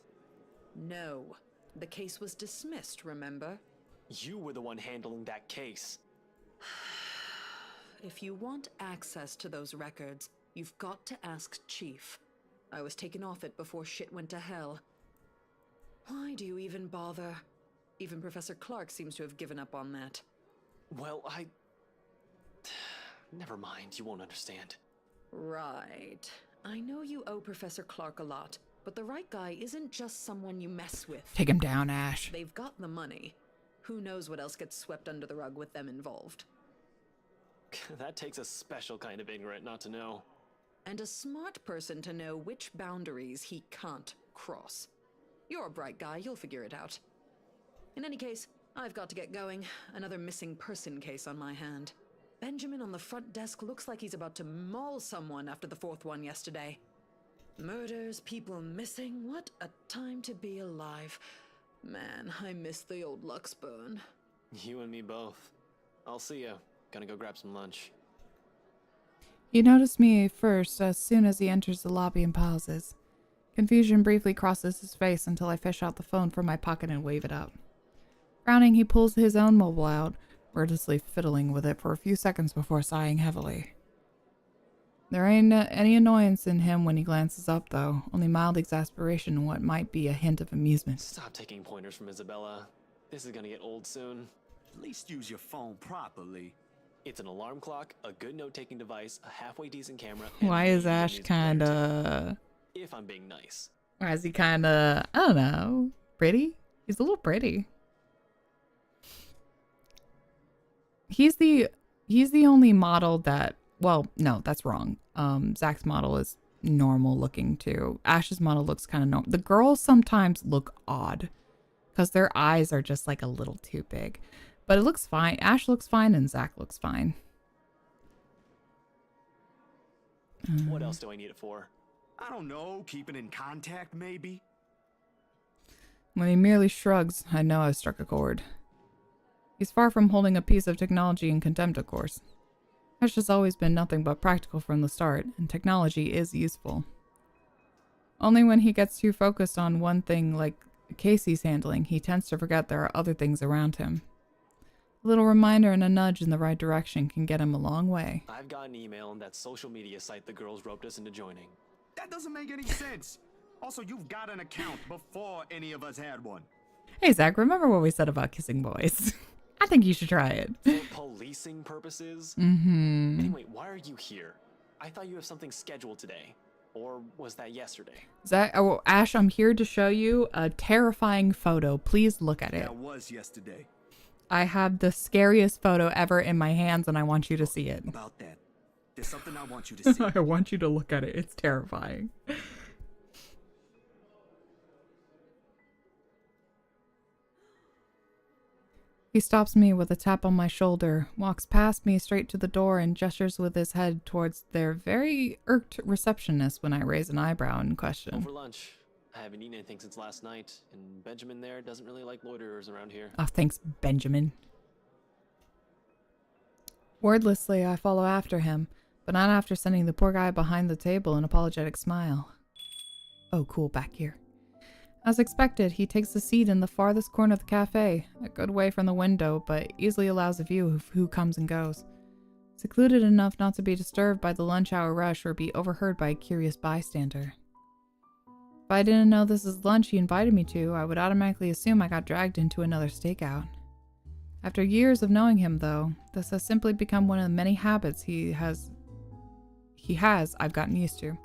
No. The case was dismissed, remember? You were the one handling that case. If you want access to those records, you've got to ask Chief. I was taken off it before shit went to hell. Why do you even bother? Even Professor Clark seems to have given up on that. Well, never mind, you won't understand. Right. I know you owe Professor Clark a lot, but the right guy isn't just someone you mess with. Take him down, Ash. They've got the money. Who knows what else gets swept under the rug with them involved. That takes a special kind of ignorant not to know. And a smart person to know which boundaries he can't cross. You're a bright guy, you'll figure it out. In any case, I've got to get going. Another missing person case on my hand. Benjamin on the front desk looks like he's about to maul someone after the 4th one yesterday. Murders, people missing, what a time to be alive. Man, I miss the old Luxburn. You and me both. I'll see you. Gonna go grab some lunch. You notice me first as soon as he enters the lobby and pauses. Confusion briefly crosses his face until I fish out the phone from my pocket and wave it up. Frowning, he pulls his own mobile out, wordlessly fiddling with it for a few seconds before sighing heavily. There ain't any annoyance in him when he glances up, though, only mild exasperation and what might be a hint of amusement. Stop taking pointers from Isabella. This is gonna get old soon. At least use your phone properly. It's an alarm clock, a good note-taking device, a halfway decent camera. Why is Ash kinda... If I'm being nice. Why is he kinda... I don't know. Pretty? He's a little pretty. He's the only model that... Well, no, that's wrong. Zach's model is normal looking too. Ash's model looks kind of normal. The girls sometimes look odd because their eyes are just like a little too big. But it looks fine. Ash looks fine and Zach looks fine. What else do I need it for? I don't know, keeping in contact maybe? When he merely shrugs, I know I've struck a chord. He's far from holding a piece of technology in contempt, of course. Ash has always been nothing but practical from the start, and technology is useful. Only when he gets too focused on one thing like the case he's handling, he tends to forget there are other things around him. A little reminder and a nudge in the right direction can get him a long way. I've got an email on that social media site the girls roped us into joining. That doesn't make any sense. Also, you've got an account before any of us had one. Hey, Zach, remember what we said about kissing boys? I think you should try it. For policing purposes? Mm-hmm. Anyway, why are you here? I thought you have something scheduled today. Or was that yesterday? Oh, Ash, I'm here to show you a terrifying photo. Please look at it. That was yesterday. I have the scariest photo ever in my hands, and I want you to see it. About that, there's something I want you to see. I want you to look at it. It's terrifying. He stops me with a tap on my shoulder, walks past me straight to the door, and gestures with his head towards their very irked receptionist when I raise an eyebrow in question. Over lunch. I haven't eaten anything since last night, and Benjamin there doesn't really like loiterers around here. Oh, thanks, Benjamin. Wordlessly, I follow after him, but not after sending the poor guy behind the table an apologetic smile. Oh, cool, back here. As expected, he takes a seat in the farthest corner of the cafe, a good way from the window, but easily allows a view of who comes and goes. Secluded enough not to be disturbed by the lunch hour rush or be overheard by a curious bystander. If I didn't know this is lunch he invited me to, I would automatically assume I got dragged into another stakeout. After years of knowing him, though, this has simply become one of the many habits he has I've gotten used to.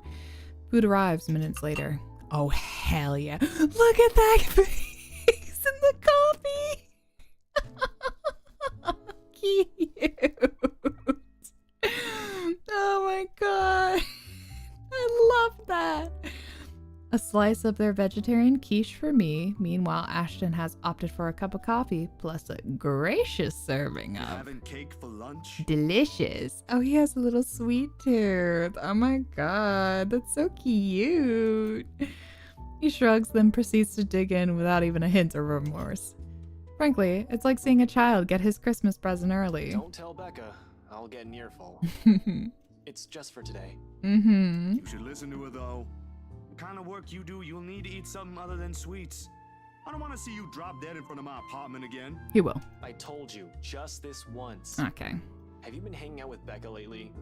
Food arrives minutes later. Oh, hell yeah. Look at that face in the coffee. Cute. Oh my god. I love that. A slice of their vegetarian quiche for me. Meanwhile, Ashton has opted for a cup of coffee plus a gracious serving of Having cake for lunch? delicious. Oh, he has a little sweet tooth. Oh my god, that's so cute. He shrugs, then proceeds to dig in without even a hint of remorse. Frankly, it's like seeing a child get his Christmas present early. Don't tell Becca. I'll get an earful. It's just for today. Mm-hmm. You should listen to her, though. The kind of work you do, you'll need to eat something other than sweets. I don't want to see you drop dead in front of my apartment again. He will. I told you, just this once. Okay. Have you been hanging out with Becca lately?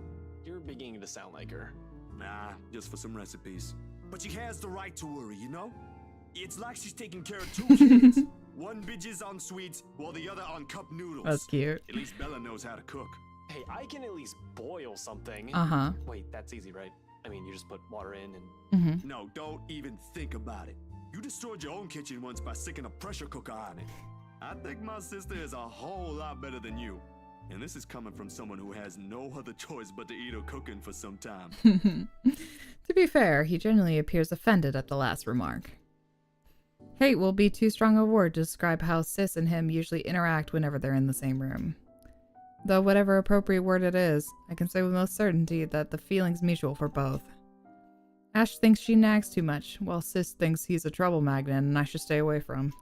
You're beginning to sound like her. Nah, just for some recipes. But she has the right to worry, you know? It's like she's taking care of two kids. One bitches on sweets, while the other on cup noodles. That's cute. At least Bella knows how to cook. Hey, I can at least boil something. Uh-huh. Wait, that's easy, right? I mean, you just put water in and... Mm-hmm. No, don't even think about it. You destroyed your own kitchen once by sticking a pressure cooker on it. I think my sister is a whole lot better than you. And this is coming from someone who has no other choice but to eat her cooking for some time. To be fair, he genuinely appears offended at the last remark. Hate will be too strong a word to describe how Sis and him usually interact whenever they're in the same room. Though whatever appropriate word it is, I can say with most certainty that the feeling's mutual for both. Ash thinks she nags too much, while Sis thinks he's a trouble magnet and I should stay away from.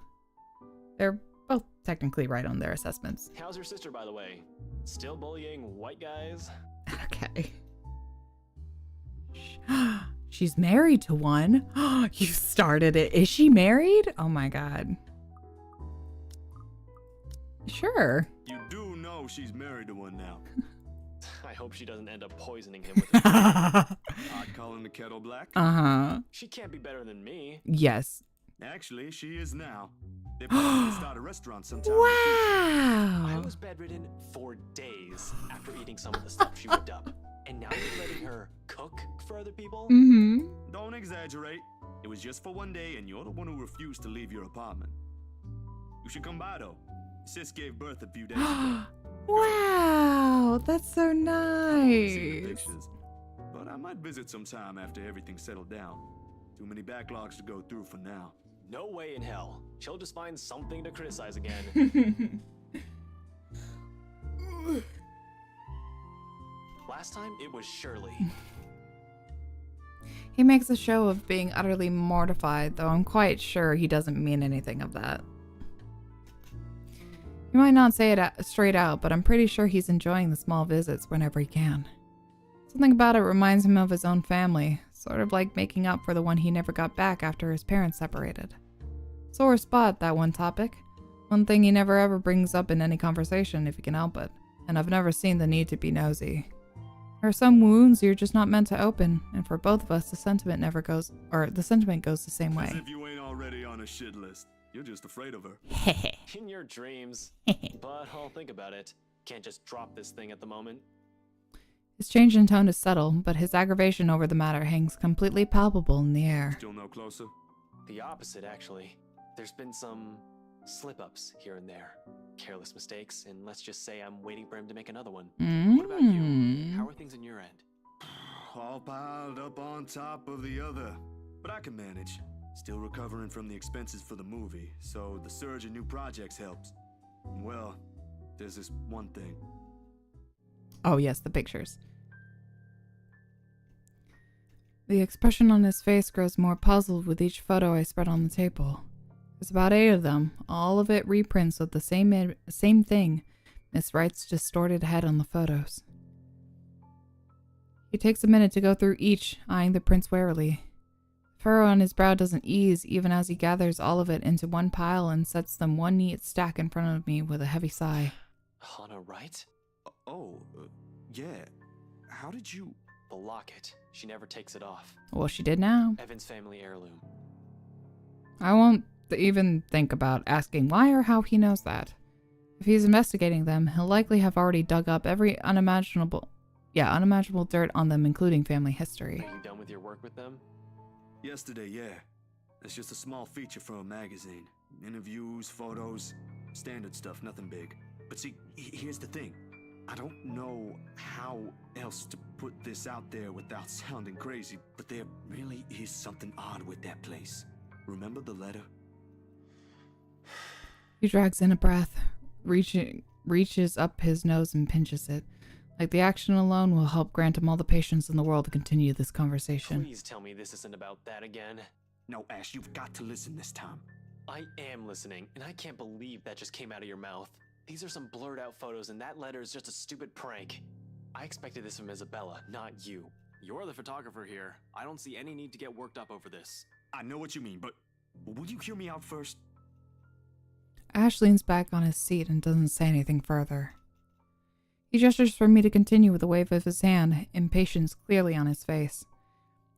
They're both technically right on their assessments. How's your sister, by the way? Still bullying white guys? Okay. She's married to one. You started it. Is she married? Oh my god. Sure. You do know she's married to one now. I hope she doesn't end up poisoning him with her. Hot calling the kettle black? Uh-huh. She can't be better than me. Yes. Actually, she is now. They probably start a restaurant sometime. Wow. I was bedridden for days after eating some of the stuff she whipped up. And now you're letting her cook for other people? Mm-hmm. Don't exaggerate. It was just for one day, and you're the one who refused to leave your apartment. You should come by, though. Sis gave birth a few days ago. Wow, that's so Seen the nice. pictures. But I might visit sometime after everything's settled down. Too many backlogs to go through for now. No way in hell. She'll just find something to criticize again. Last time, it was Shirley. He makes a show of being utterly mortified, though I'm quite sure he doesn't mean anything of that. He might not say it straight out, but I'm pretty sure he's enjoying the small visits whenever he can. Something about it reminds him of his own family, sort of like making up for the one he never got back after his parents separated. Sore spot, that one topic. One thing he never ever brings up in any conversation if he can help it, and I've never seen the need to be nosy. There are some wounds you're just not meant to open, and for both of us the sentiment goes the same way. As if you ain't already on a shit list. You're just afraid of her. In your dreams. But I'll think about it. Can't just drop this thing at the moment. His change in tone is subtle, but his aggravation over the matter hangs completely palpable in the air. Still no closer? The opposite, actually. There's been some slip-ups here and there. Careless mistakes, and let's just say I'm waiting for him to make another one. What about you? How are things on your end? All piled up on top of the other. But I can manage. Still recovering from the expenses for the movie, so the surge in new projects helps. Well, there's this one thing. Oh yes, the pictures. The expression on his face grows more puzzled with each photo I spread on the table. There's about 8 of them, all of it reprints of the same thing, Miss Wright's distorted head on the photos. He takes a minute to go through each, eyeing the prints warily. The furrow on his brow doesn't ease, even as he gathers all of it into one pile and sets them one neat stack in front of me with a heavy sigh. Hannah Wright? Yeah. How did you... The locket. She never takes it off. Well, she did now. Evan's family heirloom. I won't even think about asking why or how he knows that. If he's investigating them, he'll likely have already dug up every unimaginable dirt on them, including family history. Are you done with your work with them? Yesterday, yeah. It's just a small feature for a magazine. Interviews, photos, standard stuff, nothing big. But see, here's the thing. I don't know how else to put this out there without sounding crazy, but there really is something odd with that place. Remember the letter? He drags in a breath, reaches up his nose and pinches it. Like the action alone will help grant him all the patience in the world to continue this conversation. Please tell me this isn't about that again. No, Ash, you've got to listen this time. I am listening, and I can't believe that just came out of your mouth. These are some blurred out photos, and that letter is just a stupid prank. I expected this from Isabella, not you. You're the photographer here. I don't see any need to get worked up over this. I know what you mean, but will you hear me out first? Ash leans back on his seat and doesn't say anything further. He gestures for me to continue with a wave of his hand, impatience clearly on his face.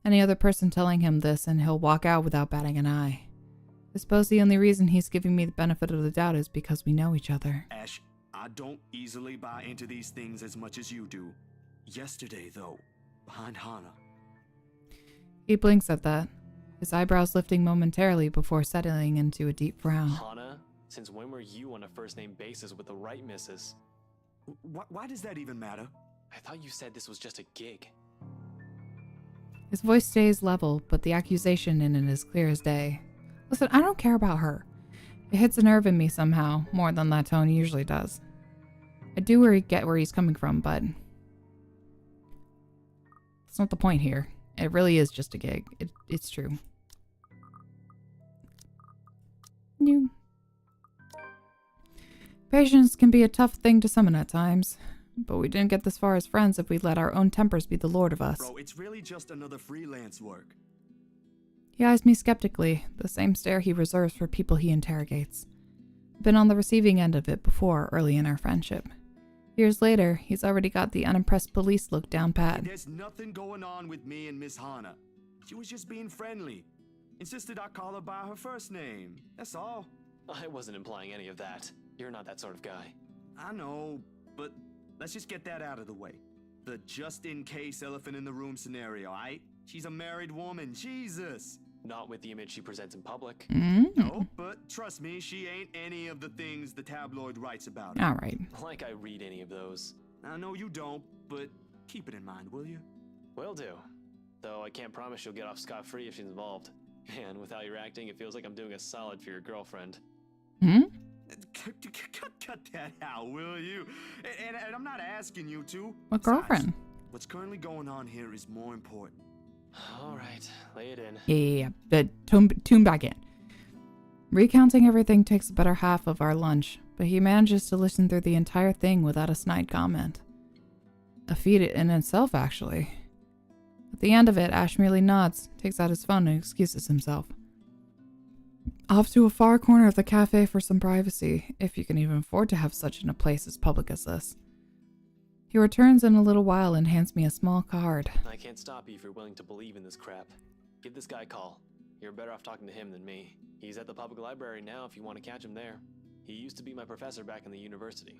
Any other person telling him this and he'll walk out without batting an eye. I suppose the only reason he's giving me the benefit of the doubt is because we know each other. Ash, I don't easily buy into these things as much as you do. Yesterday, though, behind Hannah. He blinks at that, his eyebrows lifting momentarily before settling into a deep frown. Hannah? Since when were you on a first-name basis with the right missus? Why does that even matter? I thought you said this was just a gig. His voice stays level, but the accusation in it is clear as day. Listen, I don't care about her. It hits a nerve in me somehow, more than that tone usually does. I do get where he's coming from, but that's not the point here. It really is just a gig. It's true. New. Patience can be a tough thing to summon at times, but we didn't get this far as friends if we let our own tempers be the lord of us. Bro, it's really just another freelance work. He eyes me skeptically, the same stare he reserves for people he interrogates. I've been on the receiving end of it before, early in our friendship. Years later, he's already got the unimpressed police look down pat. There's nothing going on with me and Miss Hannah. She was just being friendly. Insisted I call her by her first name. That's all. I wasn't implying any of that. You're not that sort of guy. I know, but let's just get that out of the way. The just-in-case elephant in the room scenario, aight? She's a married woman, Jesus! Not with the image she presents in public. No, but trust me, she ain't any of the things the tabloid writes about her. All right. Like I read any of those. I know you don't, but keep it in mind, will you? Will do. Though I can't promise she'll get off scot-free if she's involved. Man, without your acting, it feels like I'm doing a solid for your girlfriend. Cut that out, will you? And I'm not asking you to. What girlfriend? What's currently going on here is more important. All right, lay it in. Yeah. Tune back in. Recounting everything takes the better half of our lunch, but he manages to listen through the entire thing without a snide comment. A feat in itself, actually. At the end of it, Ash merely nods, takes out his phone, and excuses himself. Off to a far corner of the cafe for some privacy, if you can even afford to have such in a place as public as this. He returns in a little while and hands me a small card. I can't stop you if you're willing to believe in this crap. Give this guy a call. You're better off talking to him than me. He's at the public library now if you want to catch him there. He used to be my professor back in the university.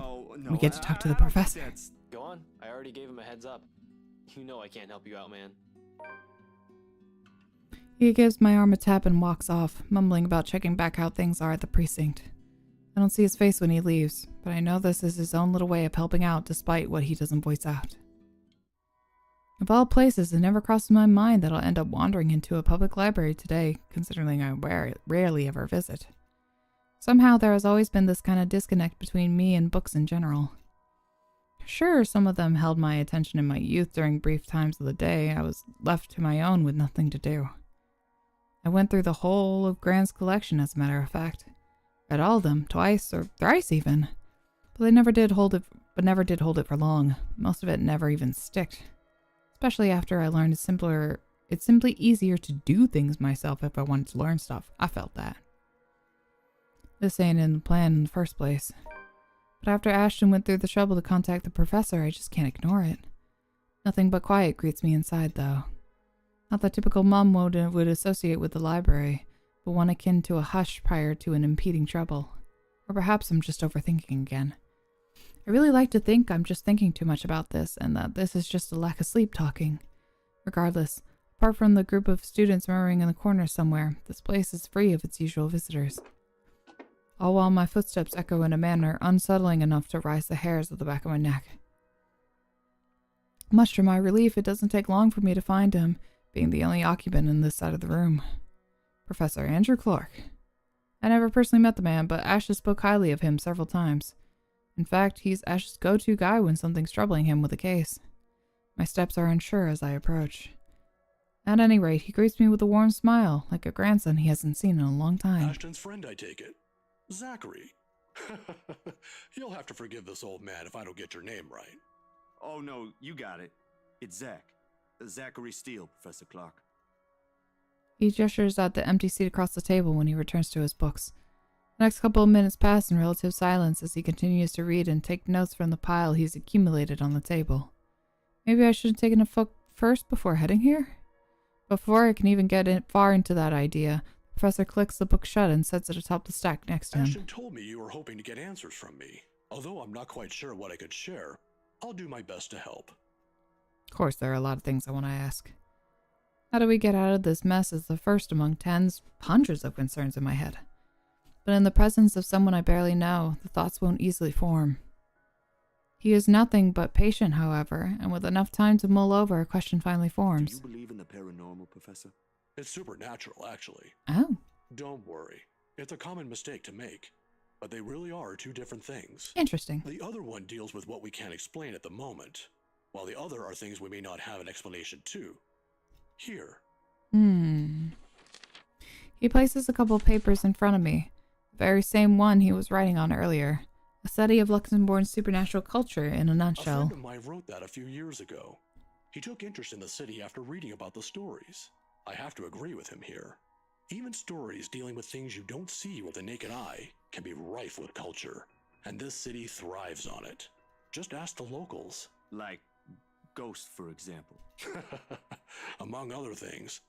Oh, no, We get to talk to the professor. That's Go on. I already gave him a heads up. You know I can't help you out, man. He gives my arm a tap and walks off, mumbling about checking back how things are at the precinct. I don't see his face when he leaves, but I know this is his own little way of helping out despite what he doesn't voice out. Of all places, it never crosses my mind that I'll end up wandering into a public library today, considering I rarely ever visit. Somehow there has always been this kind of disconnect between me and books in general. Sure, some of them held my attention in my youth during brief times of the day I was left to my own with nothing to do. I went through the whole of Grant's collection, as a matter of fact. Read all of them, twice or thrice even. But they never did hold it for long. Most of it never even sticked. Especially after I learned it's simply easier to do things myself if I wanted to learn stuff. I felt that. This ain't in the plan in the first place. But after Ashton went through the trouble to contact the professor, I just can't ignore it. Nothing but quiet greets me inside, though. Not the typical mum would associate with the library, but one akin to a hush prior to an impeding trouble. Or perhaps I'm just overthinking again. I really like to think I'm just thinking too much about this, and that this is just a lack of sleep talking. Regardless, apart from the group of students murmuring in the corner somewhere, this place is free of its usual visitors. All while my footsteps echo in a manner unsettling enough to rise the hairs at the back of my neck. Much to my relief, it doesn't take long for me to find him, being the only occupant in this side of the room. Professor Andrew Clark. I never personally met the man, but Ashes spoke highly of him several times. In fact, he's Ash's go-to guy when something's troubling him with a case. My steps are unsure as I approach. At any rate, he greets me with a warm smile, like a grandson he hasn't seen in a long time. Ashton's friend, I take it. Zachary. You'll have to forgive this old man if I don't get your name right. Oh no, you got it. It's Zach. Zachary Steele, Professor Clark. He gestures at the empty seat across the table when he returns to his books. The next couple of minutes pass in relative silence as he continues to read and take notes from the pile he's accumulated on the table. Maybe I should have taken a book first before heading here? Before I can even get far into that idea, the professor clicks the book shut and sets it atop the stack next to him. Ashton told me you were hoping to get answers from me. Although I'm not quite sure what I could share, I'll do my best to help. Of course, there are a lot of things I want to ask. How do we get out of this mess is the first among hundreds of concerns in my head. But in the presence of someone I barely know, the thoughts won't easily form. He is nothing but patient, however, and with enough time to mull over, a question finally forms. Do you believe in the paranormal, Professor? It's supernatural, actually. Oh. Don't worry. It's a common mistake to make. But they really are two different things. Interesting. The other one deals with what we can't explain at the moment, while the other are things we may not have an explanation to. Here. He places a couple of papers in front of me. The very same one he was writing on earlier. A study of Luxembourg's supernatural culture in a nutshell. A friend of mine wrote that a few years ago. He took interest in the city after reading about the stories. I have to agree with him here. Even stories dealing with things you don't see with the naked eye can be rife with culture, and this city thrives on it. Just ask the locals. Like ghosts, for example. Among other things.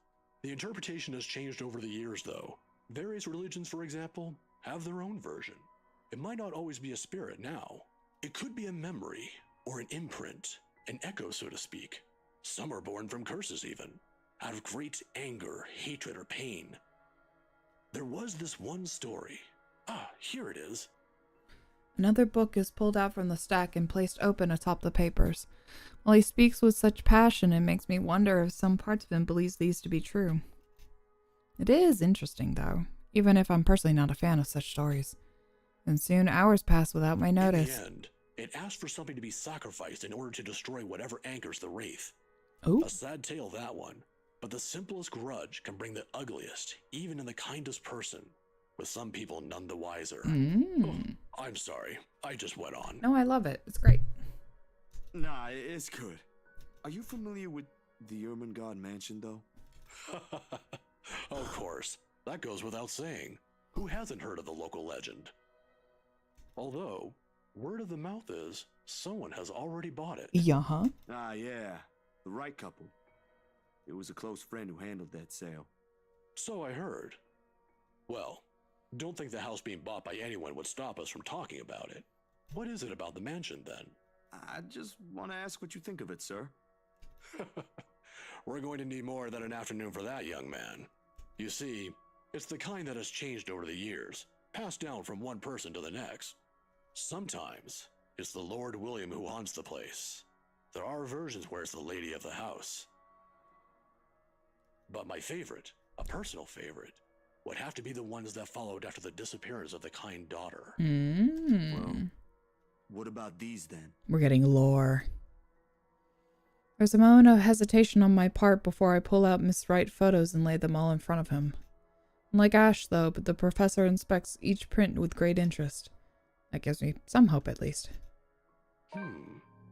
The interpretation has changed over the years, though. Various religions, for example, have their own version. It might not always be a spirit now. It could be a memory, or an imprint, an echo, so to speak. Some are born from curses, even, out of great anger, hatred, or pain. There was this one story. Here it is. Another book is pulled out from the stack and placed open atop the papers. While he speaks with such passion, it makes me wonder if some parts of him believes these to be true. It is interesting, though, even if I'm personally not a fan of such stories. And soon hours pass without my notice. In the end, it asked for something to be sacrificed in order to destroy whatever anchors the wraith. Ooh. A sad tale, that one. But the simplest grudge can bring the ugliest, even in the kindest person, with some people none the wiser. Oh, I'm sorry, I just went on. No, I love it. It's great. Nah, it's good. Are you familiar with the Ermengarde Mansion, though? Of course. That goes without saying. Who hasn't heard of the local legend? Although, word of the mouth is, someone has already bought it. Yeah. Ah, yeah. The right couple. It was a close friend who handled that sale. So I heard. Well, don't think the house being bought by anyone would stop us from talking about it. What is it about the mansion, then? I just want to ask what you think of it, sir. We're going to need more than an afternoon for that, young man. You see, it's the kind that has changed over the years, passed down from one person to the next. Sometimes, it's the Lord William who haunts the place. There are versions where it's the lady of the house. But my favorite, a personal favorite, would have to be the ones that followed after the disappearance of the kind daughter. Well, what about these then? We're getting lore. There's a moment of hesitation on my part before I pull out Miss Wright photos and lay them all in front of him. Unlike Ash, though, but the professor inspects each print with great interest. That gives me some hope, at least.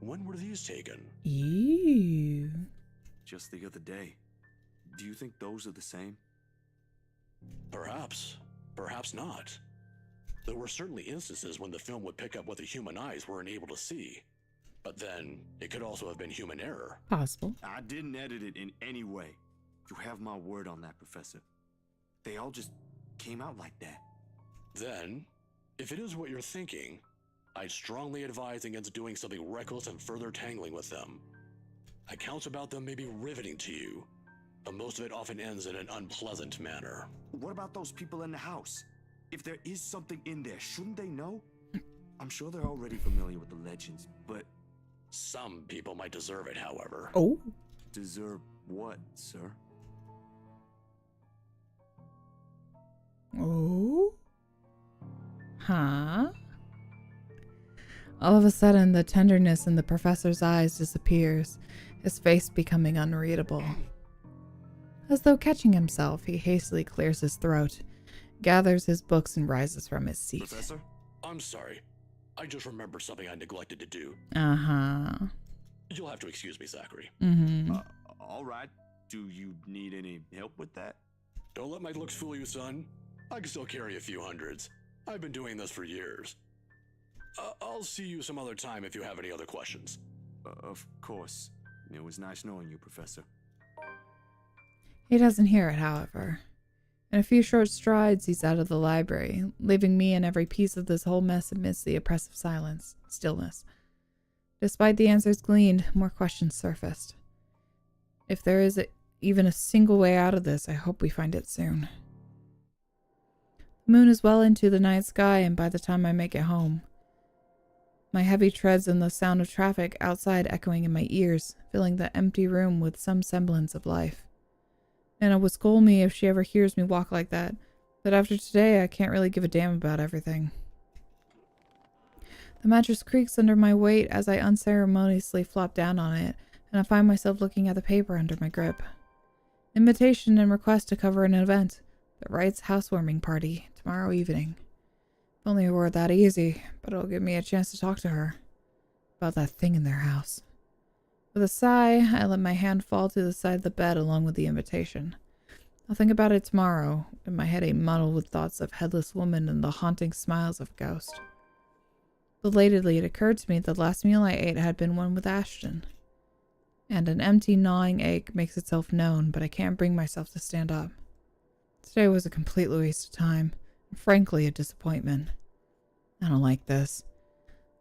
When were these taken? Ew. Just the other day. Do you think those are the same? Perhaps. Perhaps not. There were certainly instances when the film would pick up what the human eyes weren't able to see. But then, it could also have been human error. Possible. I didn't edit it in any way. You have my word on that, Professor. They all just came out like that. Then, if it is what you're thinking, I'd strongly advise against doing something reckless and further tangling with them. Accounts about them may be riveting to you, but most of it often ends in an unpleasant manner. What about those people in the house? If there is something in there, shouldn't they know? I'm sure they're already familiar with the legends, but... Some people might deserve it, however. Oh? Deserve what, sir? Oh? Huh? All of a sudden, the tenderness in the professor's eyes disappears, his face becoming unreadable. As though catching himself, he hastily clears his throat, gathers his books, and rises from his seat. Professor? I'm sorry. I just remembered something I neglected to do. Uh-huh. You'll have to excuse me, Zachary. All right. Do you need any help with that? Don't let my looks fool you, son. I can still carry a few hundreds. I've been doing this for years. I'll see you some other time if you have any other questions. Of course. It was nice knowing you, Professor. He doesn't hear it, however. In a few short strides, he's out of the library, leaving me and every piece of this whole mess amidst the oppressive stillness. Despite the answers gleaned, more questions surfaced. If there is even a single way out of this, I hope we find it soon. The moon is well into the night sky, and by the time I make it home, my heavy treads and the sound of traffic outside echoing in my ears, filling the empty room with some semblance of life. Nana would scold me if she ever hears me walk like that, but after today I can't really give a damn about everything. The mattress creaks under my weight as I unceremoniously flop down on it, and I find myself looking at the paper under my grip. Invitation and request to cover an event, the Wright's housewarming party, tomorrow evening. If only it were that easy, but it'll give me a chance to talk to her about that thing in their house. With a sigh, I let my hand fall to the side of the bed along with the invitation. I'll think about it tomorrow, in my head a muddle with thoughts of headless woman and the haunting smiles of ghost. Belatedly, it occurred to me that the last meal I ate had been one with Ashton. And an empty, gnawing ache makes itself known, but I can't bring myself to stand up. Today was a complete waste of time, and frankly a disappointment. I don't like this.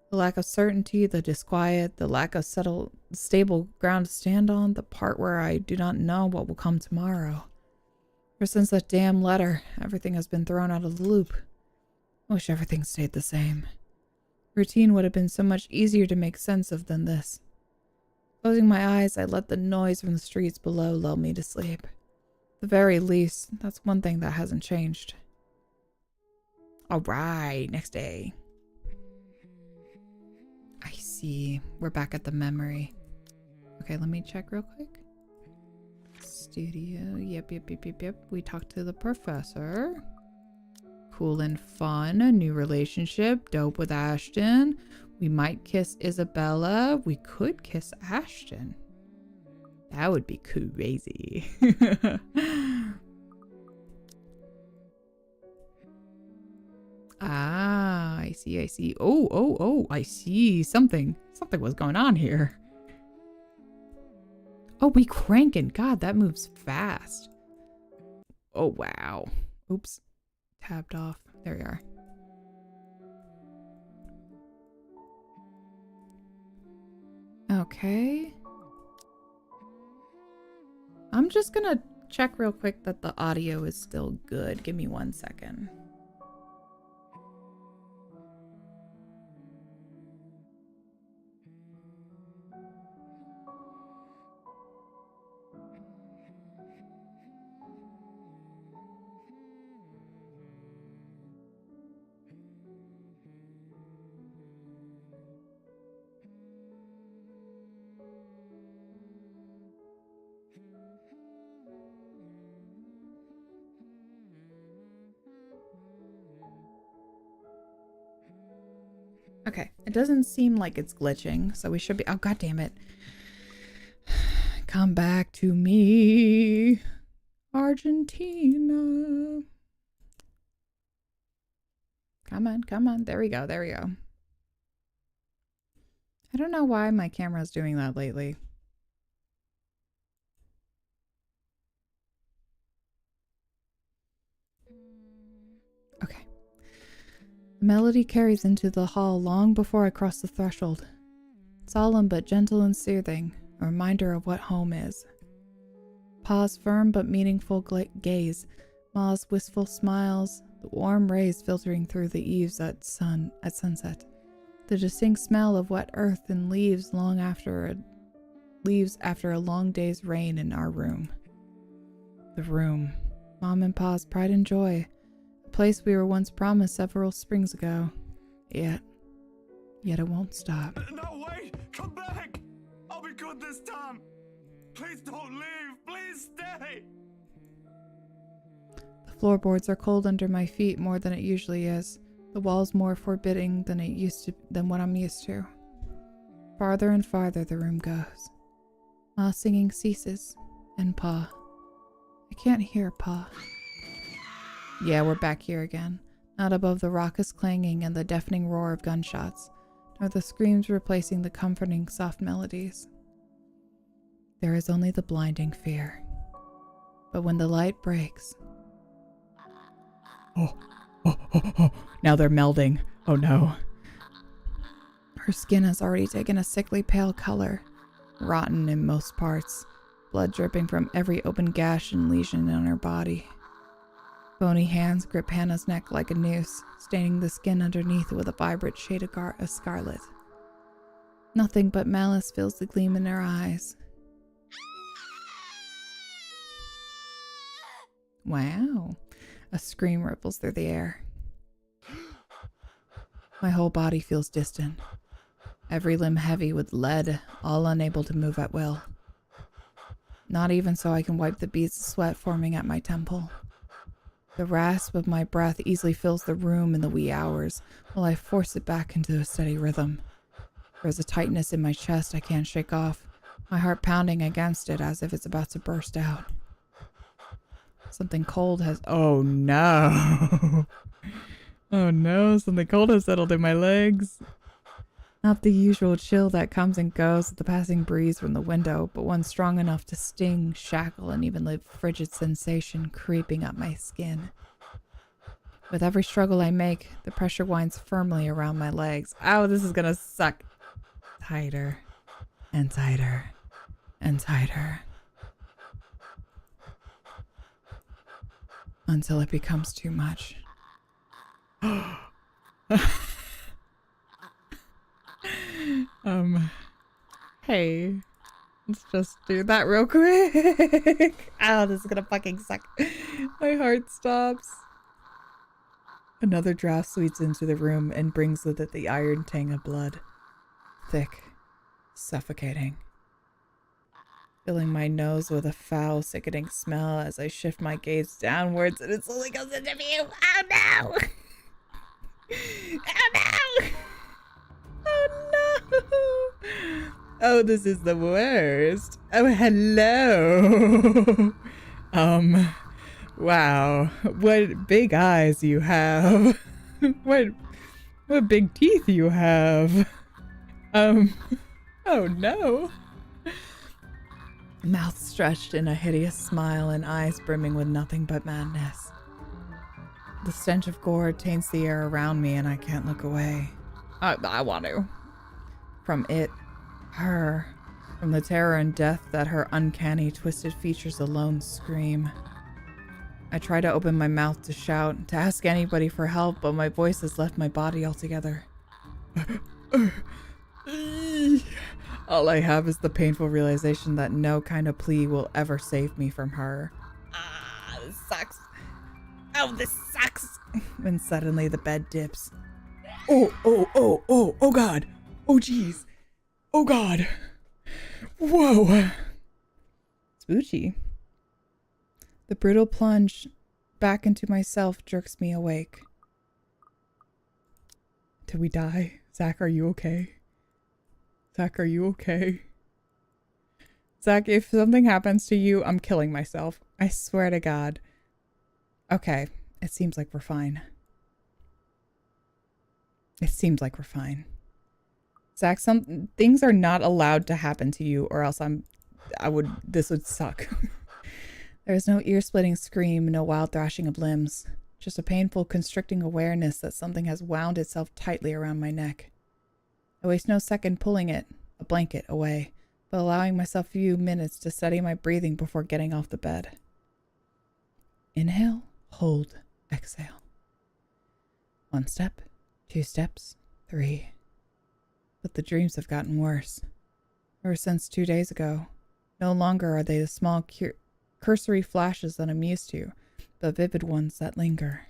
The lack of certainty, the disquiet, the lack of stable ground to stand on, the part where I do not know what will come tomorrow. Ever since that damn letter, everything has been thrown out of the loop. I wish everything stayed the same. Routine would have been so much easier to make sense of than this. Closing my eyes, I let the noise from the streets below lull me to sleep. At the very least, that's one thing that hasn't changed. Alright, next day. I see. We're back at the memory. Okay, let me check real quick. Studio. Yep. We talked to the professor. Cool and fun. A new relationship. Dope with Ashton. We might kiss Isabella. We could kiss Ashton. That would be crazy. Ah, I see. Oh, I see. Something was going on here. Oh, we cranking. God, that moves fast. Oh, wow. Oops. Tabbed off. There we are. Okay. I'm just gonna check real quick that the audio is still good. Give me 1 second. Okay, it doesn't seem like it's glitching, so we should be... Oh, god damn it. Come back to me, Argentina. Come on, come on. There we go, there we go. I don't know why my camera's doing that lately. Okay. The melody carries into the hall long before I cross the threshold. Solemn but gentle and soothing, a reminder of what home is. Pa's firm but meaningful gaze, Ma's wistful smiles, the warm rays filtering through the eaves at sunset, the distinct smell of wet earth and leaves after a long day's rain in our room. The room, Mom and Pa's pride and joy. A place we were once promised several springs ago. Yet it won't stop. No, wait! Come back! I'll be good this time! Please don't leave! Please stay! The floorboards are cold under my feet more than it usually is. The walls more forbidding than what I'm used to. Farther and farther the room goes. Ma singing ceases, and Pa. I can't hear Pa. Yeah, we're back here again. Not above the raucous clanging and the deafening roar of gunshots, nor the screams replacing the comforting soft melodies. There is only the blinding fear. But when the light breaks... Oh. Now they're melding. Oh no. Her skin has already taken a sickly pale color, rotten in most parts, blood dripping from every open gash and lesion on her body. Bony hands grip Hannah's neck like a noose, staining the skin underneath with a vibrant shade of scarlet. Nothing but malice fills the gleam in her eyes. Wow. A scream ripples through the air. My whole body feels distant. Every limb heavy with lead, all unable to move at will. Not even so I can wipe the beads of sweat forming at my temple. The rasp of my breath easily fills the room in the wee hours, while I force it back into a steady rhythm. There's a tightness in my chest I can't shake off, my heart pounding against it as if it's about to burst out. Something cold has... Oh no! Oh no, something cold has settled in my legs. Not the usual chill that comes and goes with the passing breeze from the window, but one strong enough to sting, shackle, and even leave frigid sensation creeping up my skin. With every struggle I make, the pressure winds firmly around my legs. Ow, this is gonna suck. Tighter, and tighter, and tighter. Until it becomes too much. Hey, let's just do that real quick. Ow, this is gonna fucking suck. My heart stops. Another draft sweeps into the room and brings with it the iron tang of blood. Thick, suffocating. Filling my nose with a foul, sickening smell as I shift my gaze downwards and it slowly goes into view. Oh no! Oh no! Oh no! Oh, this is the worst. Oh, hello. Wow. What big eyes you have. What big teeth you have. Oh no. Mouth stretched in a hideous smile and eyes brimming with nothing but madness. The stench of gore taints the air around me and I can't look away. I want to. From it, her, From the terror and death that her uncanny, twisted features alone scream. I try to open my mouth to shout, to ask anybody for help, but my voice has left my body altogether. All I have is the painful realization that no kind of plea will ever save me from her. Ah, this sucks. Oh, this sucks. When suddenly the bed dips. Oh God. Oh, jeez. Oh, God. Whoa. Spoochy. The brutal plunge back into myself jerks me awake. Did we die? Zach, are you okay? Zach, are you okay? Zach, if something happens to you, I'm killing myself. I swear to God. Okay, it seems like we're fine. It seems like we're fine. Zach, some things are not allowed to happen to you, or else this would suck. There is no ear-splitting scream, no wild thrashing of limbs. Just a painful, constricting awareness that something has wound itself tightly around my neck. I waste no second pulling it, a blanket, away, but allowing myself a few minutes to steady my breathing before getting off the bed. Inhale, hold, exhale. 1 step, 2 steps, 3. But the dreams have gotten worse. Ever since 2 days ago, no longer are they the small cursory flashes that I'm used to, but vivid ones that linger.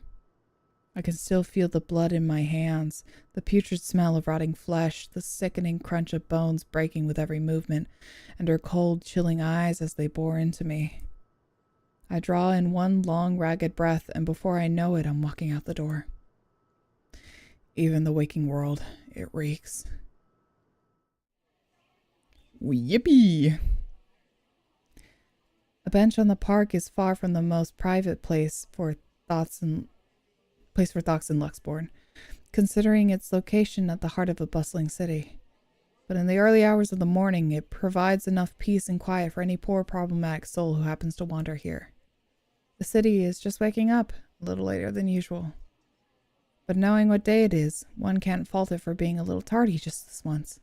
I can still feel the blood in my hands, the putrid smell of rotting flesh, the sickening crunch of bones breaking with every movement, and her cold, chilling eyes as they bore into me. I draw in one long, ragged breath, and before I know it, I'm walking out the door. Even the waking world, it reeks. Yippee! A bench on the park is far from the most private place for thoughts in Luxbourne, considering its location at the heart of a bustling city. But in the early hours of the morning, it provides enough peace and quiet for any poor problematic soul who happens to wander here. The city is just waking up, a little later than usual. But knowing what day it is, one can't fault it for being a little tardy just this once.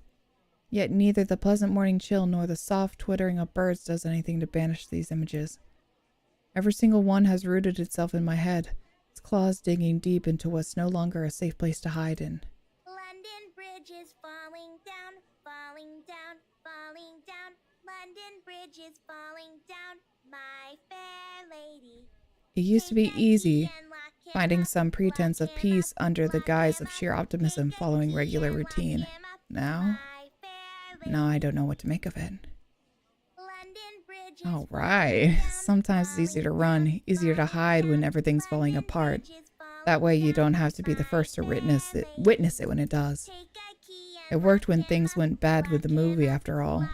Yet neither the pleasant morning chill nor the soft twittering of birds does anything to banish these images. Every single one has rooted itself in my head, its claws digging deep into what's no longer a safe place to hide in. London Bridge is falling down, falling down, falling down. London Bridge is falling down, my fair lady. It used to be easy, finding some pretense of peace under the guise of sheer optimism following regular routine. Now I don't know what to make of it. All right. Sometimes it's easier to run, easier to hide when everything's falling apart. That way you don't have to be the first to witness it when it does. It worked when things went bad with the movie, after all.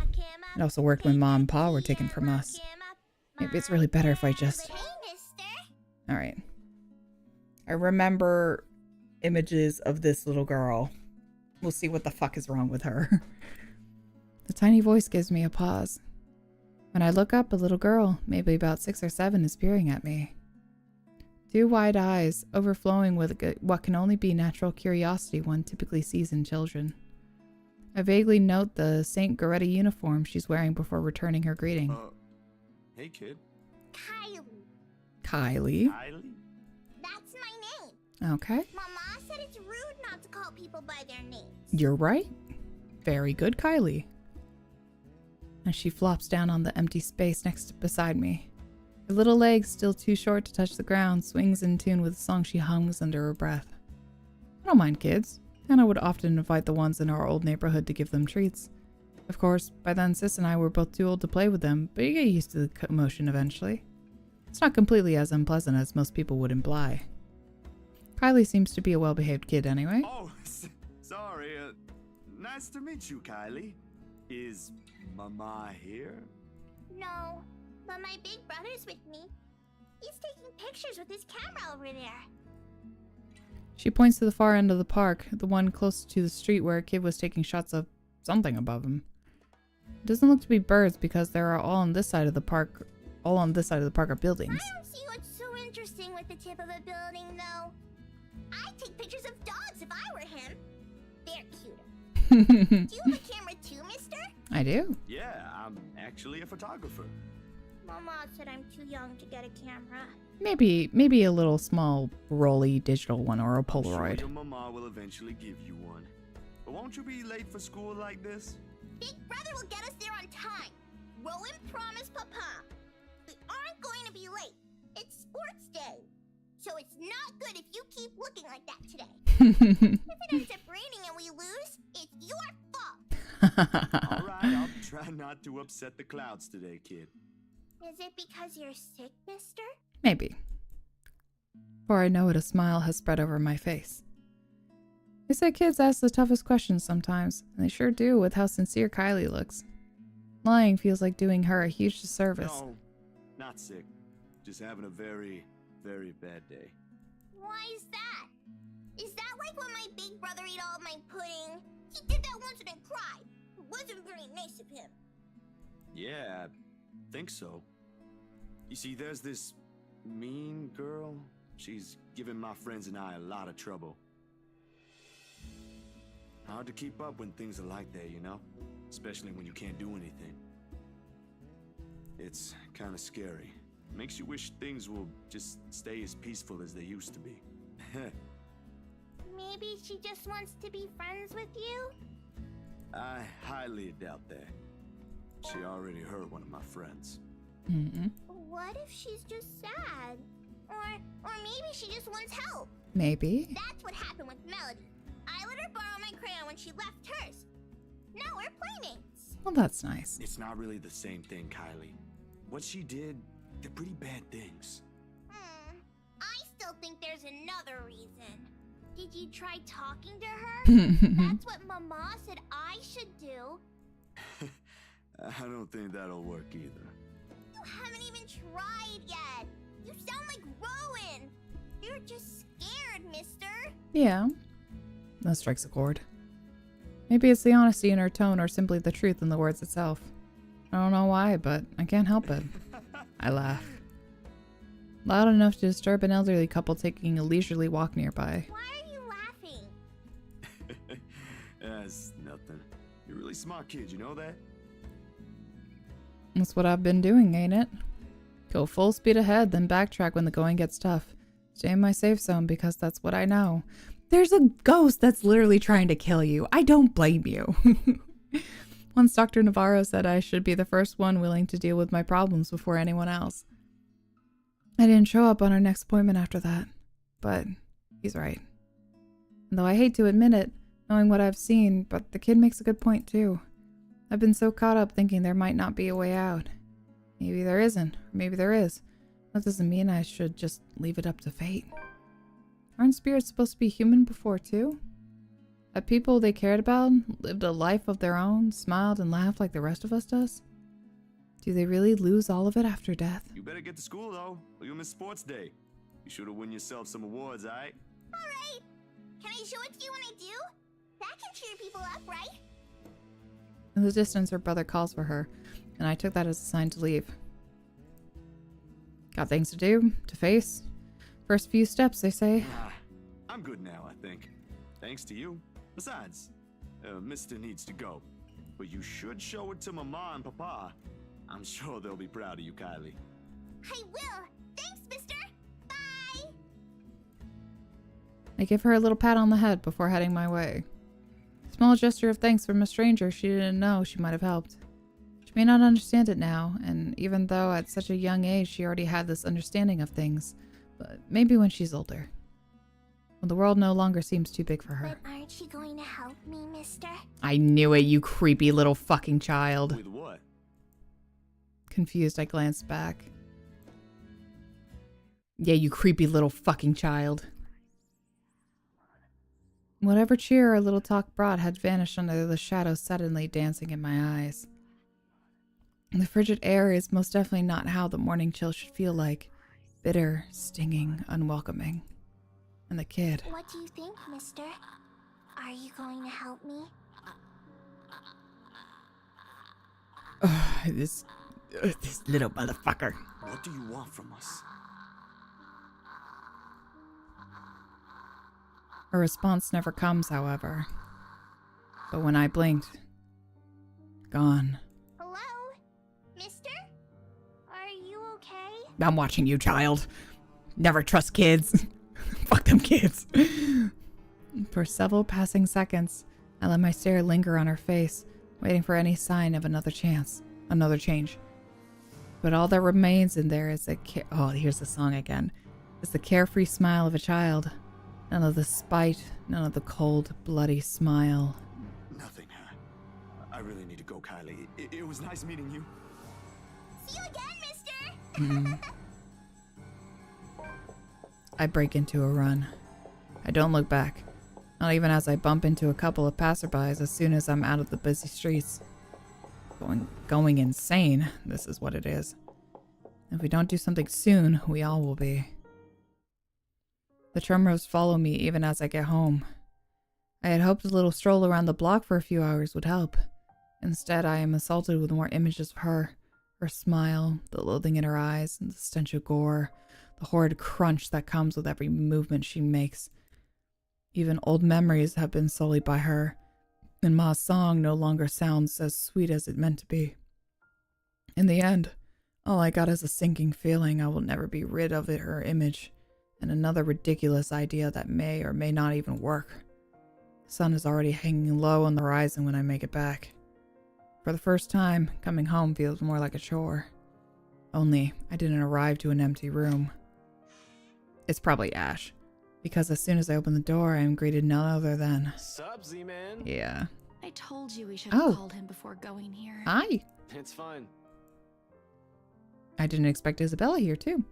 It also worked when Mom and Pa were taken from us. Maybe it's really better if I just... All right. I remember images of this little girl. We'll see what the fuck is wrong with her. The tiny voice gives me a pause. When I look up, a little girl, maybe about 6 or 7, is peering at me. 2 wide eyes, overflowing with what can only be natural curiosity one typically sees in children. I vaguely note the St. Goretta uniform she's wearing before returning her greeting. Hey, kid. Kylie? That's my name. Okay. Mama said it's rude not to call people by their names. You're right. Very good, Kylie. And she flops down on the empty space beside me. Her little legs, still too short to touch the ground, swings in tune with a song she hums under her breath. I don't mind kids, and I would often invite the ones in our old neighborhood to give them treats. Of course, by then Sis and I were both too old to play with them, but you get used to the commotion eventually. It's not completely as unpleasant as most people would imply. Kylie seems to be a well-behaved kid anyway. Oh, sorry. Nice to meet you, Kylie. Is Mama here? No, but my big brother's with me. He's taking pictures with his camera over there. She points to the far end of the park, the one close to the street where a kid was taking shots of something above him. It doesn't look to be birds because there are all on this side of the park are buildings. I don't see what's so interesting with the tip of a building, though. I'd take pictures of dogs if I were him. They're cuter. Do you have a camera too, mister? I I do. Yeah, I'm actually a photographer. Mama said I'm too young to get a camera. Maybe a little small, rolly digital one or a I'm sure Polaroid. your mama will eventually give you one. But won't you be late for school like this? Big brother will get us there on time. Rowan promised Papa. We aren't going to be late. It's sports day. So it's not good if you keep looking like that today. If it ends up raining and we lose, it's your fault. All right, I'll try not to upset the clouds today, kid. Is it because you're sick, mister? Maybe. Before I know it, a smile has spread over my face. They say kids ask the toughest questions sometimes, and they sure do with how sincere Kylie looks. Lying feels like doing her a huge disservice. No, not sick. Just having a very, very bad day. Why is that? Is that like when my big brother ate all of my pudding? He did that once and then cried. It wasn't very nice of him. Yeah, I think so. You see, there's this mean girl. She's given my friends and I a lot of trouble. Hard to keep up when things are like that, you know? Especially when you can't do anything. It's kind of scary. Makes you wish things will just stay as peaceful as they used to be. Maybe she just wants to be friends with you? I highly doubt that. She already hurt one of my friends. What if she's just sad? Or maybe she just wants help. Maybe. That's what happened with Melody. I let her borrow my crayon when she left hers. Now we're playmates. Well, that's nice. It's not really the same thing, Kylie. What she did, they're pretty bad things. I still think there's another reason. Did you try talking to her? That's what Mama said I should do. I don't think that'll work either. You haven't even tried yet. You sound like Rowan. You're just scared, mister. Yeah. That strikes a chord. Maybe it's the honesty in her tone or simply the truth in the words itself. I don't know why, but I can't help it. I laugh. Loud enough to disturb an elderly couple taking a leisurely walk nearby. Why are you laughing? That's nothing. You're a really smart kid, you know that? That's what I've been doing, ain't it? Go full speed ahead, then backtrack when the going gets tough. Stay in my safe zone because that's what I know. There's a ghost that's literally trying to kill you. I don't blame you. Once Dr. Navarro said I should be the first one willing to deal with my problems before anyone else. I didn't show up on our next appointment after that, but he's right. And though I hate to admit it, knowing what I've seen, but the kid makes a good point too. I've been so caught up thinking there might not be a way out. Maybe there isn't, or maybe there is. That doesn't mean I should just leave it up to fate. Aren't spirits supposed to be human before too? Have people they cared about lived a life of their own, smiled and laughed like the rest of us does? Do they really lose all of it after death? You better get to school, though, or you'll miss sports day. You should have won yourself some awards, alright? Alright. Can I show it to you when I do? That can cheer people up, right? In the distance, her brother calls for her, and I took that as a sign to leave. Got things to do, to face. First few steps, they say. I'm good now, I think. Thanks to you. Besides, Mister needs to go. But you should show it to Mama and Papa. I'm sure they'll be proud of you, Kylie. I will. Thanks, mister. Bye. I give her a little pat on the head before heading my way. A small gesture of thanks from a stranger she didn't know she might have helped. She may not understand it now, and even though at such a young age she already had this understanding of things, but maybe when she's older. When the world no longer seems too big for her. But aren't you going to help me, mister? I knew it, you creepy little fucking child. With what? Confused, I glanced back. Yeah, you creepy little fucking child. Whatever cheer our little talk brought had vanished under the shadows suddenly dancing in my eyes. The frigid air is most definitely not how the morning chill should feel like. Bitter, stinging, unwelcoming. And the kid. What do you think, mister? Are you going to help me? This little motherfucker. What do you want from us? A response never comes, however. But when I blinked, Gone. Hello? Mister? Are you okay? I'm watching you, child. Never trust kids. Fuck them kids. For several passing seconds, I let my stare linger on her face, waiting for any sign of another change. But all that remains in there is here's the song again. Is the carefree smile of a child. None of the spite, none of the cold, bloody smile. Nothing. I really need to go, Kylie. It was nice meeting you. See you again, mister! I break into a run. I don't look back. Not even as I bump into a couple of passerbys as soon as I'm out of the busy streets. Going insane, this is what it is. If we don't do something soon, we all will be. The tremors follow me even as I get home. I had hoped a little stroll around the block for a few hours would help. Instead, I am assaulted with more images of her smile, the loathing in her eyes, and the stench of gore, the horrid crunch that comes with every movement she makes. Even old memories have been sullied by her, and Ma's song no longer sounds as sweet as it meant to be. In the end, all I got is a sinking feeling I will never be rid of her image, and another ridiculous idea that may or may not even work. The sun is already hanging low on the horizon when I make it back. For the first time, coming home feels more like a chore. Only, I didn't arrive to an empty room. It's probably Ash, because as soon as I open the door, I am greeted none other than... Sup, Z-Man? Yeah. I told you we should have called him before going here. Hi. It's fine. I didn't expect Isabella here, too.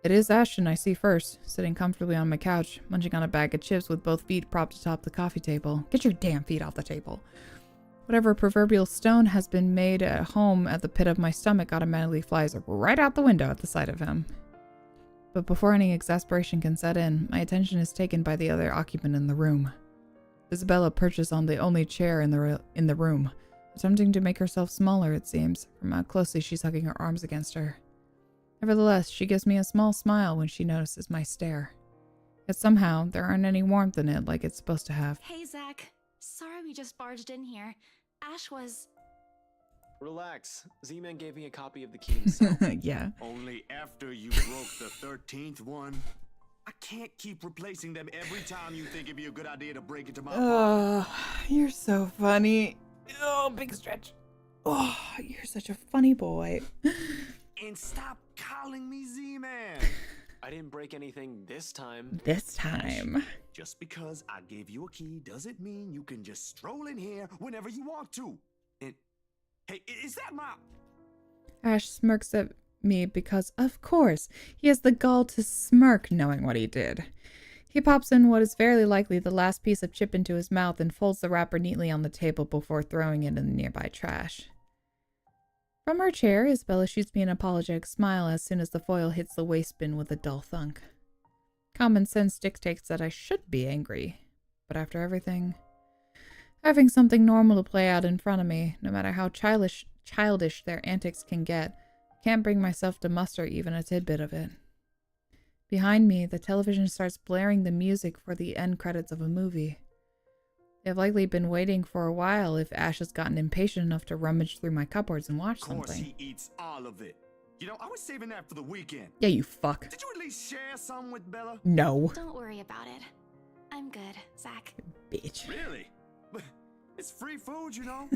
It is Ashton I see first, sitting comfortably on my couch, munching on a bag of chips with both feet propped atop the coffee table. Get your damn feet off the table. Whatever proverbial stone has been made at home at the pit of my stomach automatically flies right out the window at the sight of him. But before any exasperation can set in, my attention is taken by the other occupant in the room. Isabella perches on the only chair in the room, attempting to make herself smaller, it seems, from how closely she's hugging her arms against her. Nevertheless, she gives me a small smile when she notices my stare. Yet somehow, there aren't any warmth in it like it's supposed to have. Hey, Zach. Sorry we just barged in here. Ash was... Relax. Z-Man gave me a copy of the key himself. Yeah. Only after you broke the 13th one. I can't keep replacing them every time you think it'd be a good idea to break into my apartment. You're so funny. Oh, big stretch. Oh, you're such a funny boy. And stop calling me Z-Man. I didn't break anything this time. This time. Just because I gave you a key doesn't mean you can just stroll in here whenever you want to. And hey, is that my... Ash smirks at me because, of course, he has the gall to smirk knowing what he did. He pops in what is very likely the last piece of chip into his mouth and folds the wrapper neatly on the table before throwing it in the nearby trash. From her chair, Isabella shoots me an apologetic smile as soon as the foil hits the waste bin with a dull thunk. Common sense dictates that I should be angry, but after everything, having something normal to play out in front of me, no matter how childish their antics can get, can't bring myself to muster even a tidbit of it. Behind me, the television starts blaring the music for the end credits of a movie. They've likely been waiting for a while if Ash has gotten impatient enough to rummage through my cupboards and watch something. Of course he eats all of it. You know, I was saving that for the weekend. Yeah, you fuck. Did you at least share some with Bella? No. Don't worry about it. I'm good, Zach. Bitch. Really? It's free food, you know?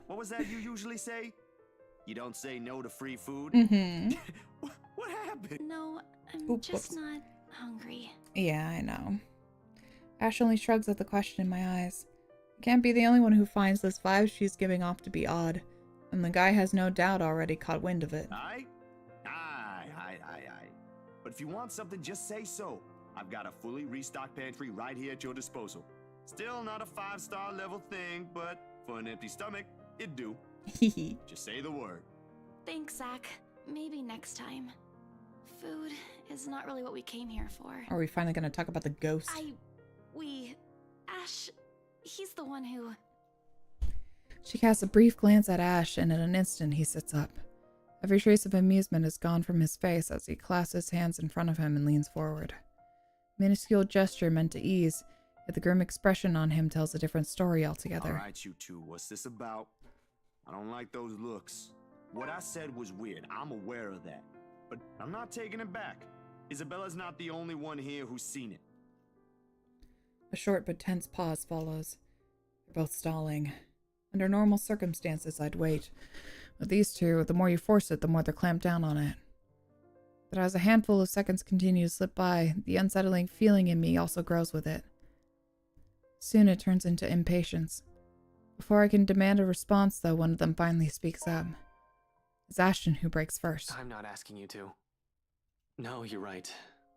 What was that you usually say? You don't say no to free food? Mm-hmm. What happened? No, I'm just not hungry. Yeah, I know. Ash only shrugs at the question in my eyes. I can't be the only one who finds this vibe she's giving off to be odd, and the guy has no doubt already caught wind of it. Aye. But if you want something, just say so. I've got a fully restocked pantry right here at your disposal. Still not a 5-star level thing, but for an empty stomach, it'd do. Just say the word. Thanks, Zach. Maybe next time. Food is not really what we came here for. Are we finally going to talk about the ghost? Ash, he's the one who... She casts a brief glance at Ash, and in an instant he sits up. Every trace of amusement is gone from his face as he clasps his hands in front of him and leans forward. Minuscule gesture meant to ease, yet the grim expression on him tells a different story altogether. All right, you two, what's this about? I don't like those looks. What I said was weird. I'm aware of that. But I'm not taking it back. Isabella's not the only one here who's seen it. A short but tense pause follows. They're both stalling. Under normal circumstances, I'd wait. With these two, the more you force it, the more they're clamped down on it. But as a handful of seconds continue to slip by, the unsettling feeling in me also grows with it. Soon it turns into impatience. Before I can demand a response, though, one of them finally speaks up. It's Ashton who breaks first. I'm not asking you to. No, you're right.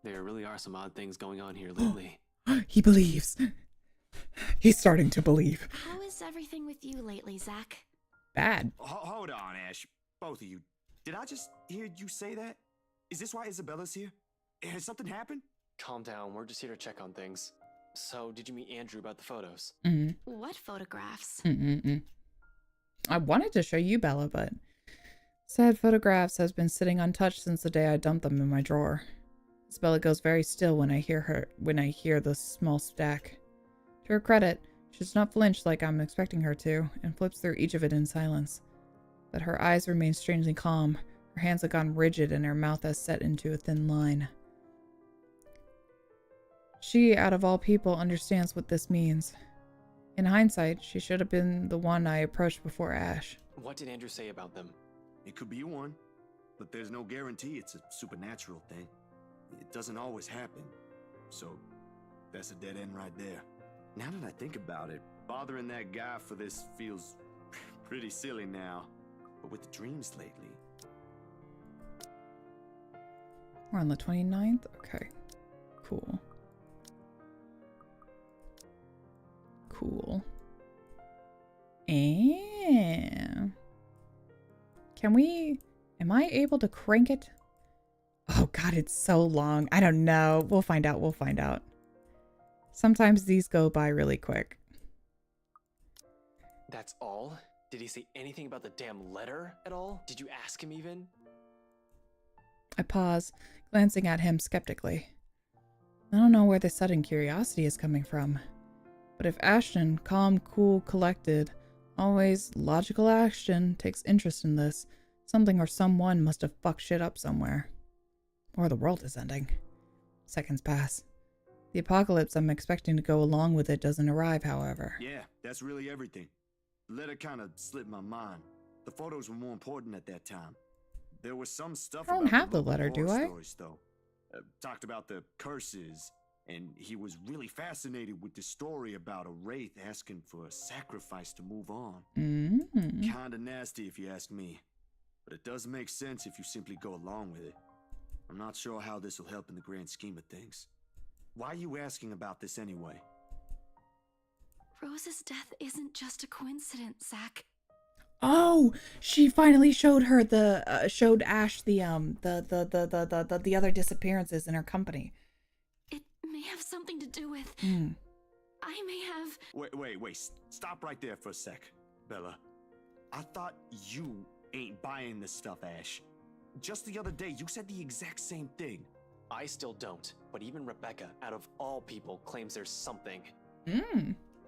There really are some odd things going on here lately. He believes. He's starting to believe. How is everything with you lately, Zach? Bad. Hold on, Ash. Both of you. Did I just hear you say that? Is this why Isabella's here? Has something happened? Calm down, we're just here to check on things. So, did you meet Andrew about the photos? What photographs? I wanted to show you, Bella, but said photographs has been sitting untouched since the day I dumped them in my drawer. Isabella goes very still when I hear the small stack. To her credit, she does not flinch like I'm expecting her to, and flips through each of it in silence. But her eyes remain strangely calm. Her hands have gone rigid and her mouth has set into a thin line. She, out of all people, understands what this means. In hindsight, she should have been the one I approached before Ash. What did Andrew say about them? It could be one, but there's no guarantee it's a supernatural thing. It doesn't always happen. So, that's a dead end right there. Now that I think about it, bothering that guy for this feels pretty silly now. But with the dreams lately... We're on the 29th? Okay. Cool. Cool. And... Am I able to crank it? Oh god, it's so long. I don't know. We'll find out. We'll find out. Sometimes these go by really quick. That's all? Did he say anything about the damn letter at all? Did you ask him even? I pause, glancing at him skeptically. I don't know where this sudden curiosity is coming from. But if Ashton, calm, cool, collected, always logical Ashton, takes interest in this, something or someone must have fucked shit up somewhere. Or the world is ending. Seconds pass. The apocalypse I'm expecting to go along with it doesn't arrive, however. Yeah, that's really everything. The letter kind of slipped my mind. The photos were more important at that time. There was some stuff I don't about have the letter, do I? Stories, though. Talked about the curses, and he was really fascinated with the story about a wraith asking for a sacrifice to move on. Kinda nasty if you ask me, but it does make sense if you simply go along with it. I'm not sure how this will help in the grand scheme of things. Why are you asking about this anyway? Rose's death isn't just a coincidence, Zach. Oh, she finally showed her showed Ash the other disappearances in her company. It may have something to do with... I may have... Wait. Stop right there for a sec, Bella. I thought you ain't buying this stuff, Ash. Just the other day, you said the exact same thing. I still don't, but even Rebecca, out of all people, claims there's something.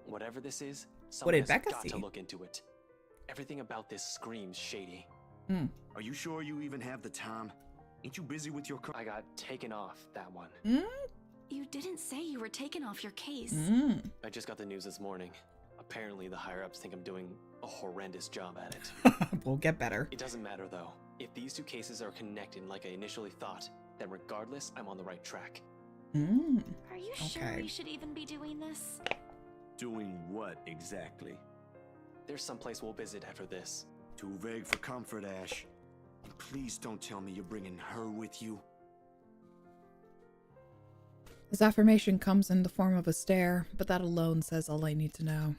Whatever this is, someone has got to look into it. Everything about this screams shady. Are you sure you even have the time? Ain't you busy with your... I got taken off that one. You didn't say you were taken off your case. I just got the news this morning. Apparently the higher-ups think I'm doing a horrendous job at it. We'll get better. It doesn't matter, though. If these two cases are connected like I initially thought, then regardless, I'm on the right track. Are you sure we should even be doing this? Doing what exactly? There's someplace we'll visit after this. Too vague for comfort, Ash. And please don't tell me you're bringing her with you. His affirmation comes in the form of a stare, but that alone says all I need to know.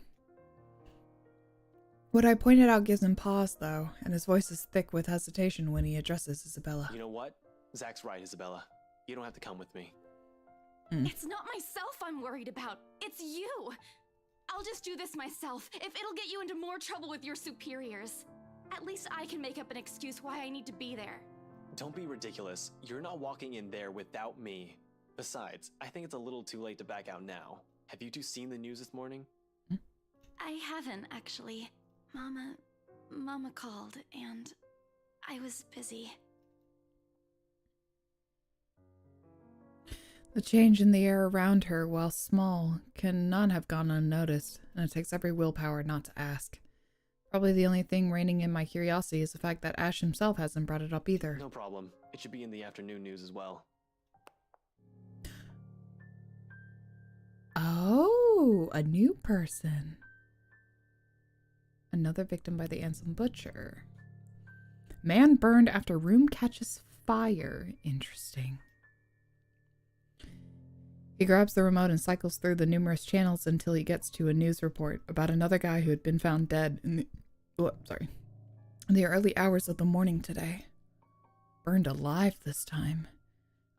What I pointed out gives him pause, though, and his voice is thick with hesitation when he addresses Isabella. You know what? Zach's right, Isabella. You don't have to come with me. It's not myself I'm worried about. It's you. I'll just do this myself, if it'll get you into more trouble with your superiors. At least I can make up an excuse why I need to be there. Don't be ridiculous. You're not walking in there without me. Besides, I think it's a little too late to back out now. Have you two seen the news this morning? I haven't, actually. Mama Mama called, and I was busy. The change in the air around her, while small, cannot have gone unnoticed, and it takes every willpower not to ask. Probably the only thing reigning in my curiosity is the fact that Ash himself hasn't brought it up either. No problem. It should be in the afternoon news as well. Oh, a new person. Another victim by the Ansem Butcher. Man burned after room catches fire. Interesting. He grabs the remote and cycles through the numerous channels until he gets to a news report about another guy who had been found dead in the early hours of the morning today. Burned alive this time.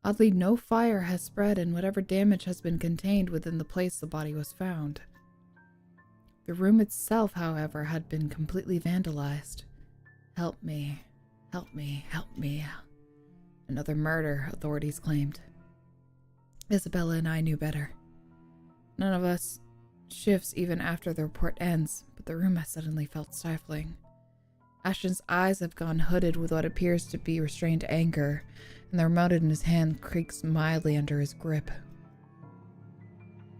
Oddly, no fire has spread, and whatever damage has been contained within the place the body was found. The room itself, however, had been completely vandalized. Help me. Help me. Help me. Another murder, authorities claimed. Isabella and I knew better. None of us shifts even after the report ends, but the room has suddenly felt stifling. Ashton's eyes have gone hooded with what appears to be restrained anger, and the remote in his hand creaks mildly under his grip.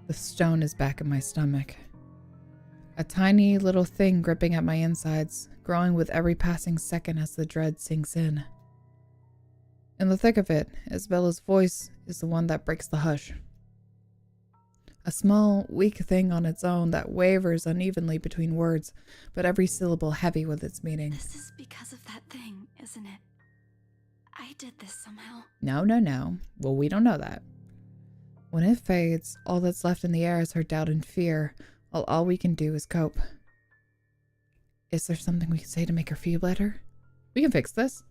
The stone is back in my stomach. A tiny little thing gripping at my insides, growing with every passing second as the dread sinks in. In the thick of it, Isabella's voice is the one that breaks the hush. A small, weak thing on its own that wavers unevenly between words, but every syllable heavy with its meaning. This is because of that thing, isn't it? I did this somehow. No. Well, we don't know that. When it fades, all that's left in the air is her doubt and fear, while all we can do is cope. Is there something we can say to make her feel better? We can fix this.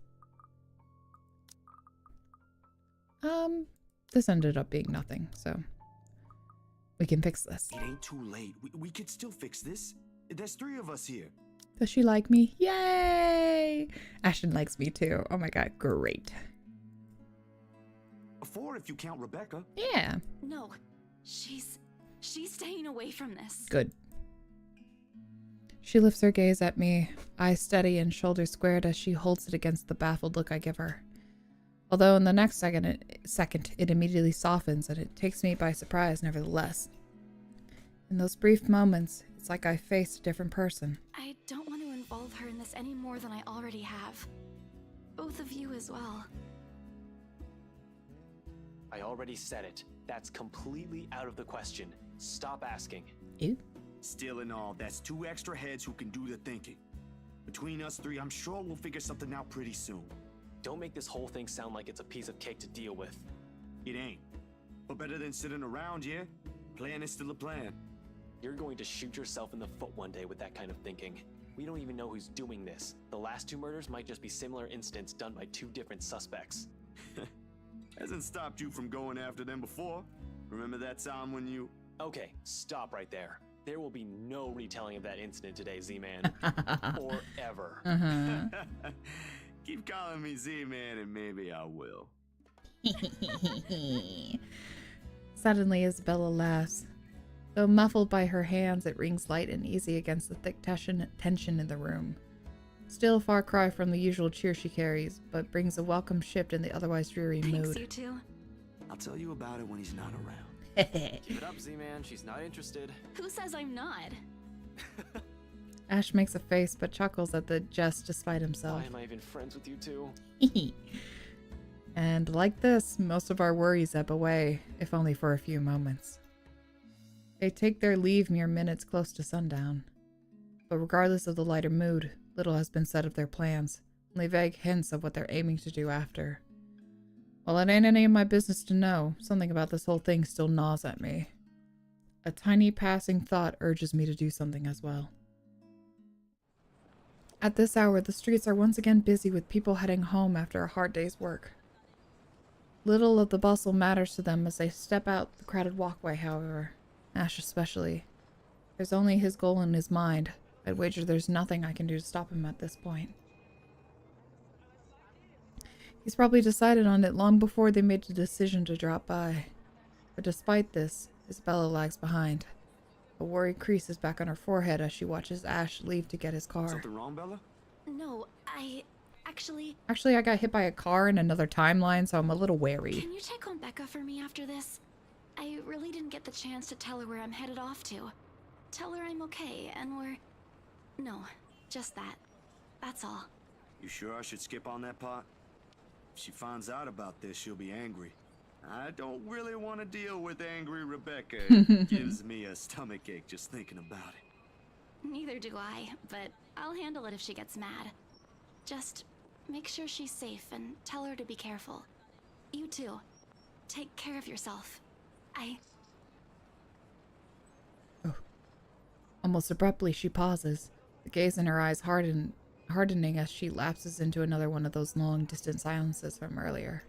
This ended up being nothing, so we can fix this. It ain't too late. We could still fix this. There's 3 of us here. Does she like me? Yay! Ashton likes me too. Oh my god, great. 4 if you count Rebecca. Yeah. No, she's staying away from this. Good. She lifts her gaze at me, eyes steady and shoulders squared as she holds it against the baffled look I give her. Although in the next second it immediately softens, and it takes me by surprise nevertheless. In those brief moments, it's like I faced a different person. I don't want to involve her in this any more than I already have. Both of you as well. I already said it. That's completely out of the question. Stop asking. Ew. Still in all, that's 2 extra heads who can do the thinking. Between us 3, I'm sure we'll figure something out pretty soon. Don't make this whole thing sound like it's a piece of cake to deal with. It ain't. But better than sitting around, yeah? Plan is still a plan. You're going to shoot yourself in the foot one day with that kind of thinking. We don't even know who's doing this. The last 2 murders might just be similar incidents done by 2 different suspects. Hasn't stopped you from going after them before. Remember that time when you... Okay, stop right there. There will be no retelling of that incident today, Z-Man. Or ever. Keep calling me Z-Man and maybe I will. Suddenly, Isabella laughs. Though muffled by her hands, it rings light and easy against the thick tension in the room. Still a far cry from the usual cheer she carries, but brings a welcome shift in the otherwise dreary Thanks, mood. you two. I'll tell you about it when he's not around. Keep it up, Z-Man. She's not interested. Who says I'm not? Ash makes a face but chuckles at the jest despite himself. Why am I even friends with you two? And like this, most of our worries ebb away, if only for a few moments. They take their leave mere minutes close to sundown. But regardless of the lighter mood, little has been said of their plans, only vague hints of what they're aiming to do after. While it ain't any of my business to know, something about this whole thing still gnaws at me. A tiny passing thought urges me to do something as well. At this hour, the streets are once again busy with people heading home after a hard day's work. Little of the bustle matters to them as they step out the crowded walkway, however. Ash especially. There's only his goal in his mind. I'd wager there's nothing I can do to stop him at this point. He's probably decided on it long before they made the decision to drop by. But despite this, Isabella lags behind. A worried crease is back on her forehead as she watches Ash leave to get his car. Something wrong, Bella? No, actually, I got hit by a car in another timeline, so I'm a little wary. can you check on Becca for me after this? I really didn't get the chance to tell her where I'm headed off to. Tell her I'm okay and we're... No, just that. That's all. You sure I should skip on that part? If she finds out about this, she'll be angry. I don't really want to deal with angry Rebecca. It gives me a stomachache just thinking about it. Neither do I, but I'll handle it if she gets mad. Just make sure she's safe and tell her to be careful. You too. Take care of yourself. Almost abruptly, she pauses, the gaze in her eyes hardening as she lapses into another one of those long, distant silences from earlier.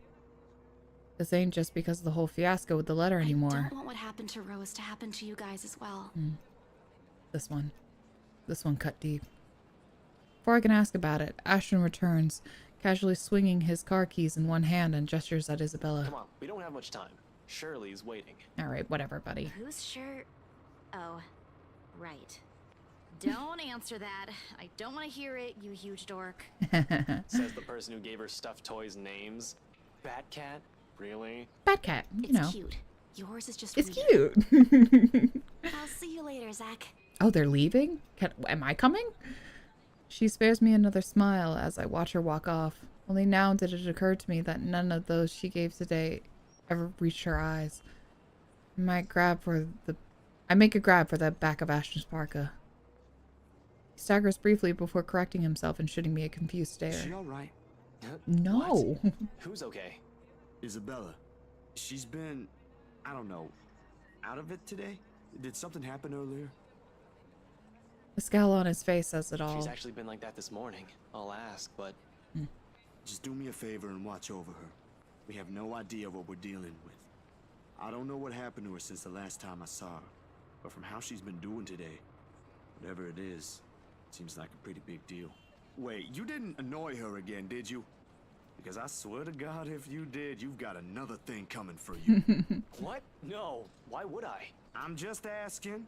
This ain't just because of the whole fiasco with the letter anymore. I don't want what happened to Rose to happen to you guys as well. This one cut deep. Before I can ask about it, Ashton returns, casually swinging his car keys in one hand and gestures at Isabella. Come on, we don't have much time. Shirley's waiting. Alright, whatever, buddy. Who's sure? Oh, right. Don't answer that. I don't want to hear it, you huge dork. Says the person who gave her stuffed toys names. Batcat? Really? Batcat, you know. It's cute. Yours is just It's weird. cute. I'll see you later, Zach. Oh, they're leaving? Am I coming? She spares me another smile as I watch her walk off. Only now did it occur to me that none of those she gave today ever reached her eyes. I make a grab for the back of Ashton's parka. He staggers briefly before correcting himself and shooting me a confused stare. Is she alright? No. Who's okay? Isabella. She's been, I don't know, out of it today? Did something happen earlier? The scowl on his face says it all. She's actually been like that this morning. I'll ask, but... Just do me a favor and watch over her. We have no idea what we're dealing with. I don't know what happened to her since the last time I saw her, but from how she's been doing today, whatever it is, seems like a pretty big deal. Wait, you didn't annoy her again, did you? Because I swear to God, if you did, you've got another thing coming for you. What? No. Why would I? I'm just asking.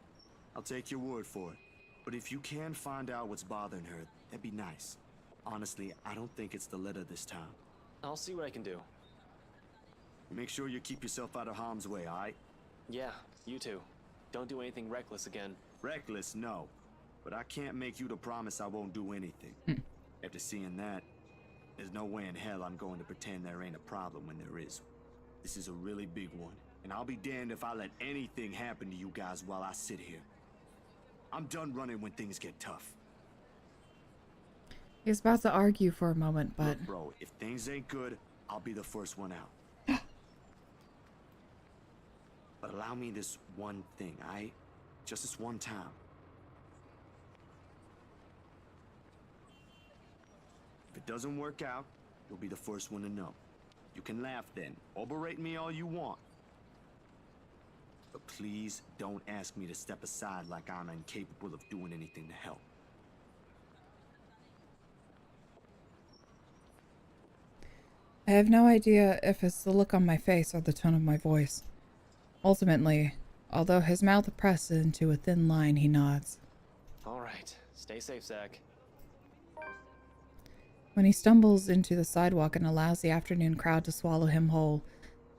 I'll take your word for it. But if you can find out what's bothering her, that'd be nice. Honestly, I don't think it's the letter this time. I'll see what I can do. Make sure you keep yourself out of harm's way, alright? Yeah, you too. Don't do anything reckless again. Reckless, no. But I can't make you to promise I won't do anything. After seeing that, there's no way in hell I'm going to pretend there ain't a problem when there is. This is a really big one, and I'll be damned if I let anything happen to you guys while I sit here. I'm done running when things get tough. He's about to argue for a moment, but... Look, bro, if things ain't good, I'll be the first one out. But allow me this one thing, alright? Just this one time. If it doesn't work out, you'll be the first one to know. You can laugh then, or berate me all you want. But please don't ask me to step aside like I'm incapable of doing anything to help. I have no idea if it's the look on my face or the tone of my voice. Ultimately, although his mouth presses into a thin line, he nods. All right. Stay safe, Zach. When he stumbles into the sidewalk and allows the afternoon crowd to swallow him whole,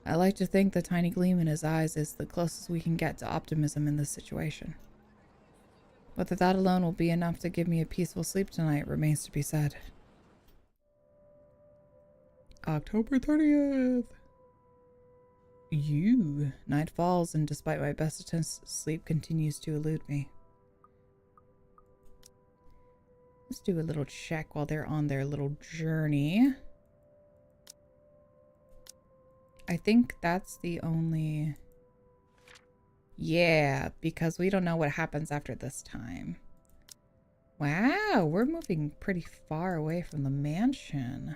I like to think the tiny gleam in his eyes is the closest we can get to optimism in this situation. Whether that alone will be enough to give me a peaceful sleep tonight remains to be said. October 30th. Night falls, and despite my best attempts, sleep continues to elude me. Let's do a little check while they're on their little journey. I think that's the only... Yeah, because we don't know what happens after this time. Wow, we're moving pretty far away from the mansion.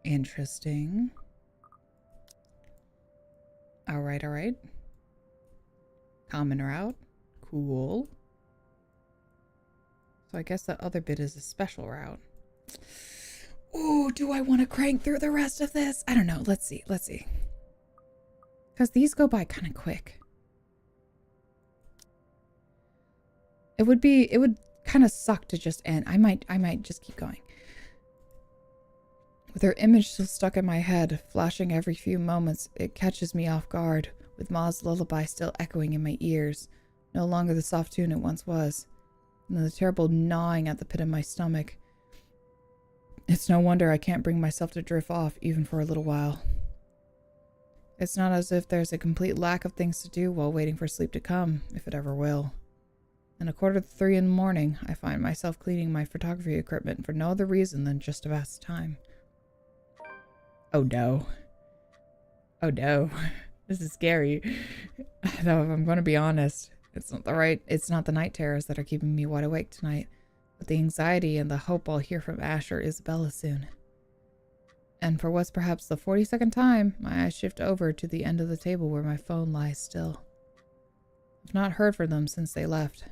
Interesting. Alright, alright. Common route. Cool. So I guess the other bit is a special route. Ooh, do I want to crank through the rest of this? I don't know. Let's see. Let's see. Because these go by kind of quick. It would kind of suck to just end. I might just keep going. With her image still stuck in my head, flashing every few moments, it catches me off guard, with Ma's lullaby still echoing in my ears, no longer the soft tune it once was, and the terrible gnawing at the pit of my stomach. It's no wonder I can't bring myself to drift off, even for a little while. It's not as if there's a complete lack of things to do while waiting for sleep to come, if it ever will. And 2:45 in the morning, I find myself cleaning my photography equipment for no other reason than just to pass the time. Oh no. Oh no. This is scary. Though if I'm going to be honest, it's not the night terrors that are keeping me wide awake tonight, but the anxiety and the hope I'll hear from Ash or Isabella soon. And for what's perhaps the 42nd time, my eyes shift over to the end of the table where my phone lies still. I've not heard from them since they left.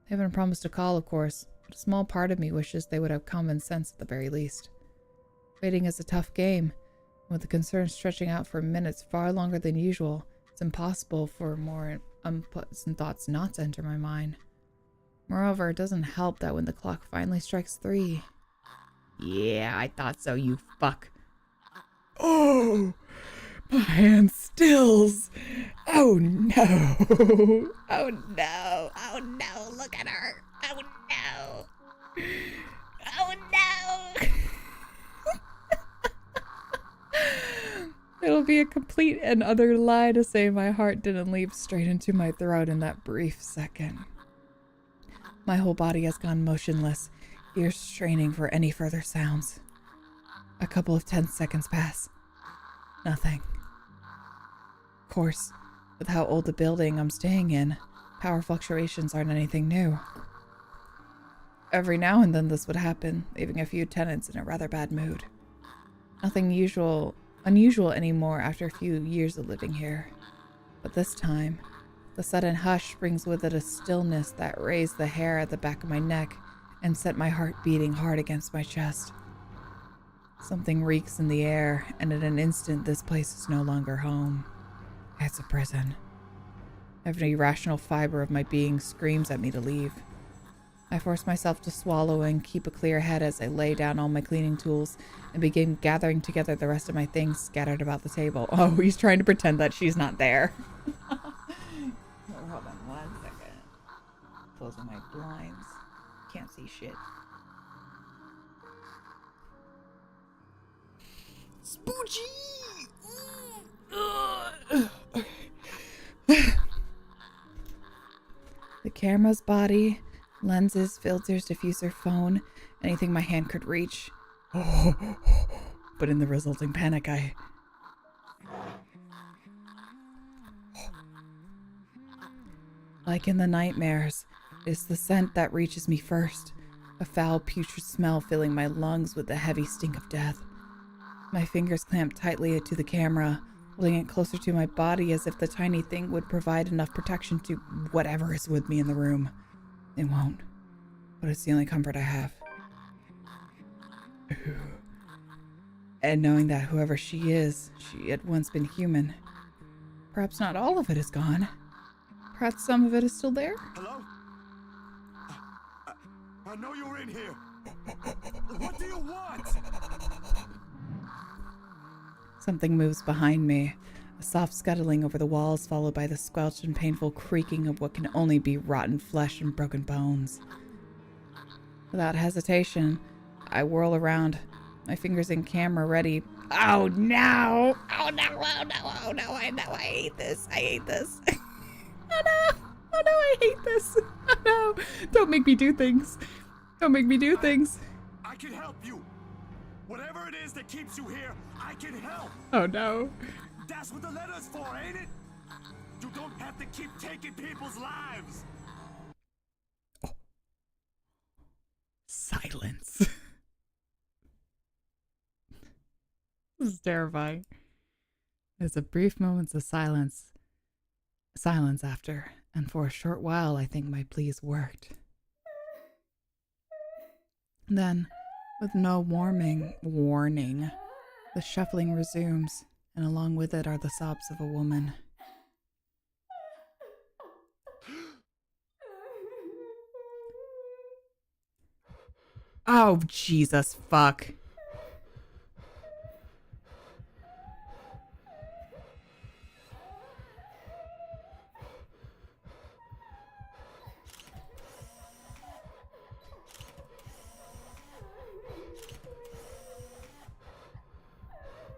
They haven't promised to call, of course, but a small part of me wishes they would have common sense at the very least. Waiting is a tough game. With the concern stretching out for minutes far longer than usual, it's impossible for more unpleasant thoughts not to enter my mind. Moreover, it doesn't help that when the clock finally strikes 3... Yeah, I thought so, you fuck. Oh, my hand stills. Oh no. Oh no. Oh no, look at her. Oh no. Oh no. It'll be a complete and utter lie to say my heart didn't leap straight into my throat in that brief second. My whole body has gone motionless, ears straining for any further sounds. A couple of tense seconds pass. Nothing. Of course, with how old the building I'm staying in, power fluctuations aren't anything new. Every now and then this would happen, leaving a few tenants in a rather bad mood. Nothing unusual anymore after a few years of living here. But this time, the sudden hush brings with it a stillness that raised the hair at the back of my neck and set my heart beating hard against my chest. Something reeks in the air, and in an instant this place is no longer home. It's a prison. Every rational fiber of my being screams at me to leave. I force myself to swallow and keep a clear head as I lay down all my cleaning tools and begin gathering together the rest of my things scattered about the table. Oh, he's trying to pretend that she's not there. Hold on 1 second. Closing my blinds. Can't see shit. Spoochy! The camera's body, lenses, filters, diffuser, phone, anything my hand could reach. But in the resulting panic, like in the nightmares, it's the scent that reaches me first, a foul, putrid smell filling my lungs with the heavy stink of death. My fingers clamp tightly to the camera, holding it closer to my body as if the tiny thing would provide enough protection to whatever is with me in the room. It won't, but it's the only comfort I have. And knowing that whoever she is, she had once been human. Perhaps not all of it is gone. Perhaps some of it is still there? Hello? I know you're in here. What do you want? Something moves behind me, a soft scuttling over the walls followed by the squelched and painful creaking of what can only be rotten flesh and broken bones. Without hesitation, I whirl around, my fingers in camera ready. Oh no! Oh no! Oh no! Oh no! I know! I hate this! I hate this! Oh no! Oh no! I hate this! Oh no! Don't make me do things! Don't make me do things! I can help you! Whatever it is that keeps you here, I can help! Oh no! That's what the letter's for, ain't it? You don't have to keep taking people's lives! Oh. Silence. This is terrifying. There's a brief moment of silence. Silence after, and for a short while I think my pleas worked. Then, with no warning, the shuffling resumes, and along with it are the sobs of a woman. Oh, Jesus, fuck.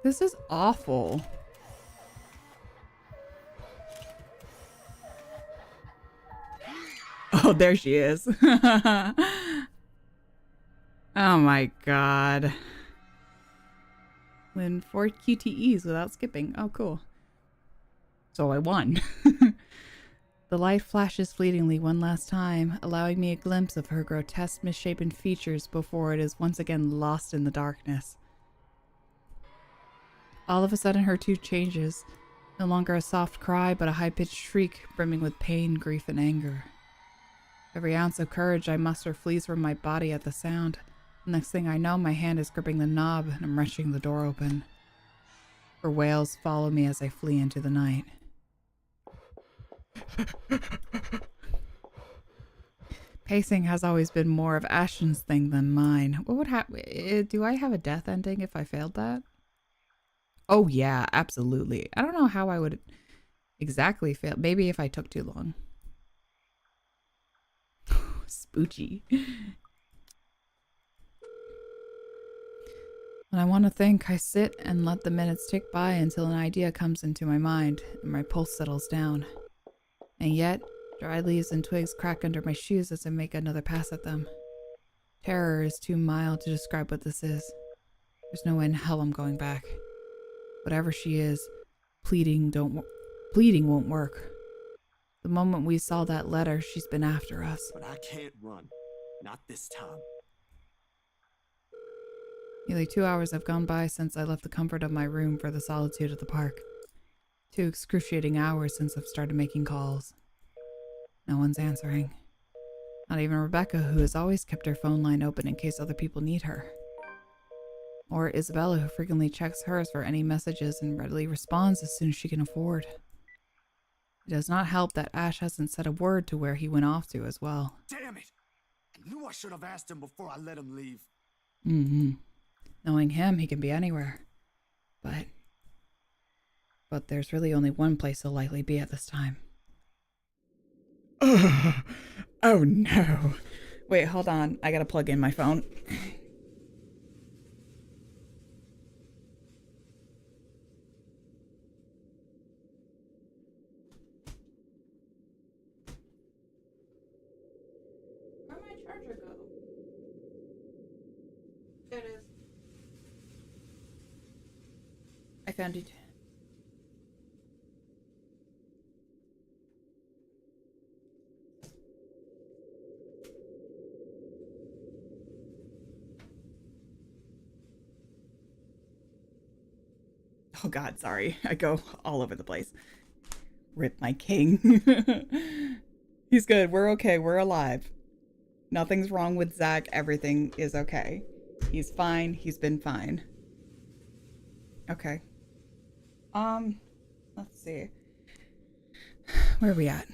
This is awful. Oh, there she is. Oh my god. Win 4 QTEs without skipping. Oh, cool. So I won. The light flashes fleetingly one last time, allowing me a glimpse of her grotesque, misshapen features before it is once again lost in the darkness. All of a sudden, her tune changes. No longer a soft cry, but a high-pitched shriek brimming with pain, grief, and anger. Every ounce of courage I muster flees from my body at the sound. The next thing I know, my hand is gripping the knob and I'm wrenching the door open. Her wails follow me as I flee into the night. Pacing has always been more of Ashton's thing than mine. What would happen? Do I have a death ending if I failed that? Oh yeah, absolutely. I don't know how I would exactly fail. Maybe if I took too long. Spoochy. When I want to think, I sit and let the minutes tick by until an idea comes into my mind and my pulse settles down. And yet, dry leaves and twigs crack under my shoes as I make another pass at them. Terror is too mild to describe what this is. There's no way in hell I'm going back. Whatever she is, pleading won't work. The moment we saw that letter, she's been after us. But I can't run. Not this time. Nearly 2 hours have gone by since I left the comfort of my room for the solitude of the park. 2 excruciating hours since I've started making calls. No one's answering. Not even Rebecca, who has always kept her phone line open in case other people need her. Or Isabella, who frequently checks hers for any messages and readily responds as soon as she can afford. It does not help that Ash hasn't said a word to where he went off to as well. Damn it! I knew I should have asked him before I let him leave. Knowing him, he can be anywhere. But there's really only one place he'll likely be at this time. Oh no. Wait, hold on. I gotta plug in my phone. Where'd my charger go? There it is. I found it. Oh god, sorry. I go all over the place. Rip my king. He's good. We're okay. We're alive. Nothing's wrong with Zach. Everything is okay. He's fine. He's been fine. Okay. Let's see. Where are we at?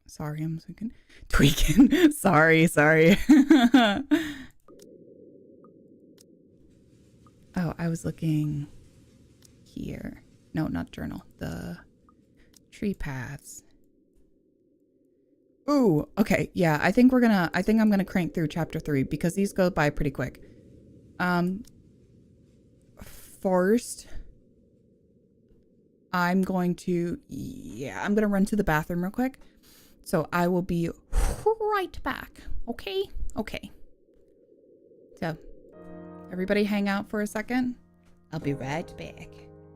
Sorry, I'm tweaking. Sorry. Oh, I was looking here. No, not journal. The tree paths. Ooh, okay. Yeah, I think I'm gonna crank through chapter 3 because these go by pretty quick. First, I'm gonna run to the bathroom real quick. So I will be right back. Okay? Okay. So, everybody hang out for a second. I'll be right back.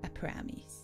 I promise.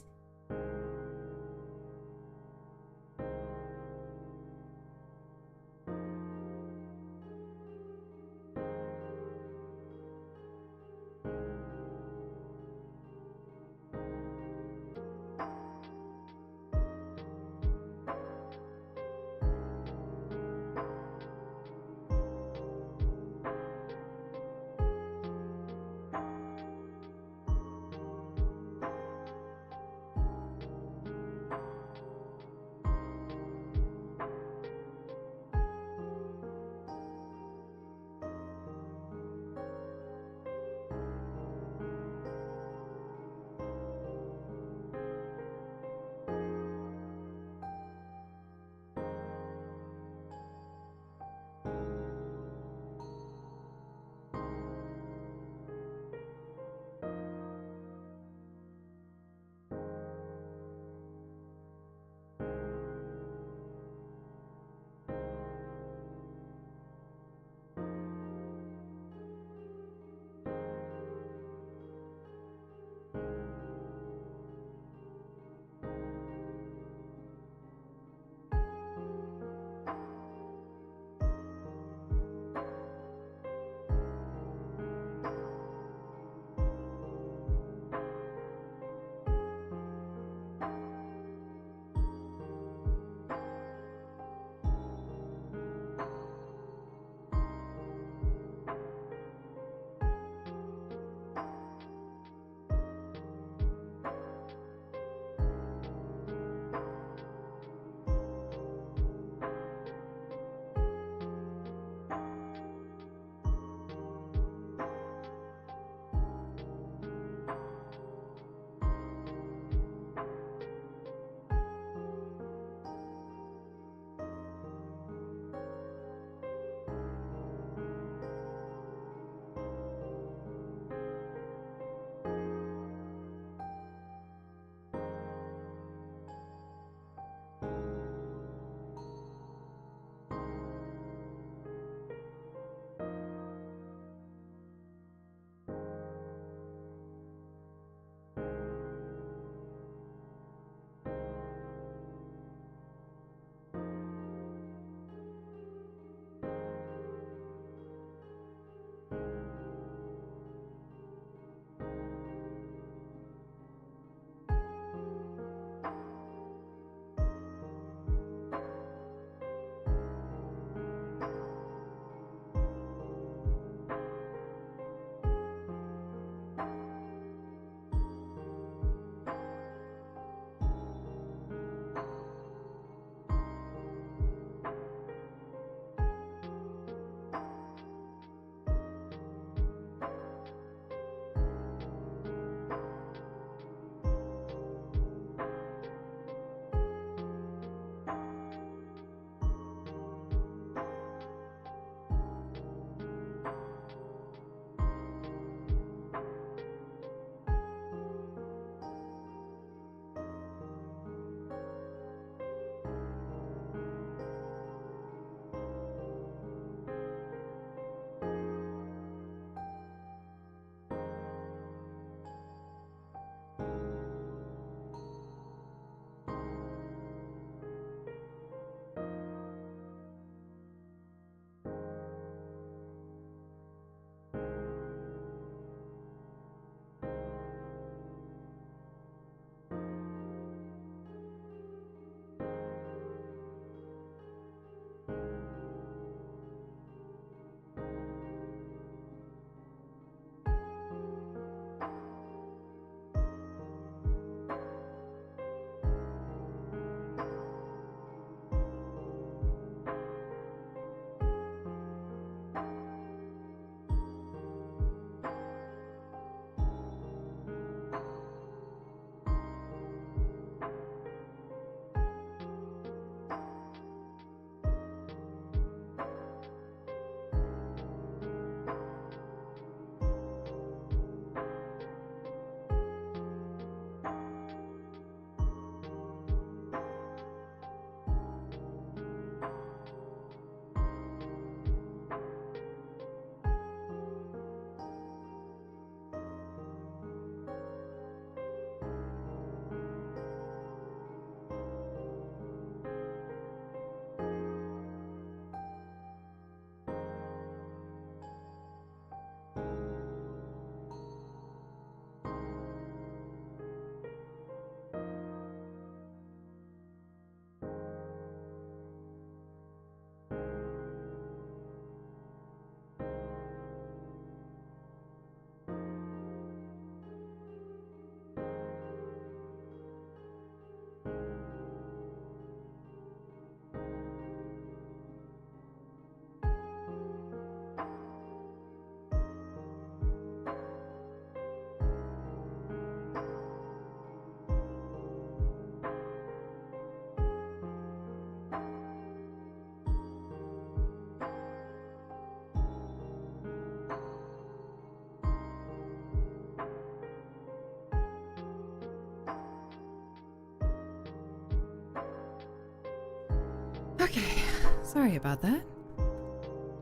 Sorry about that.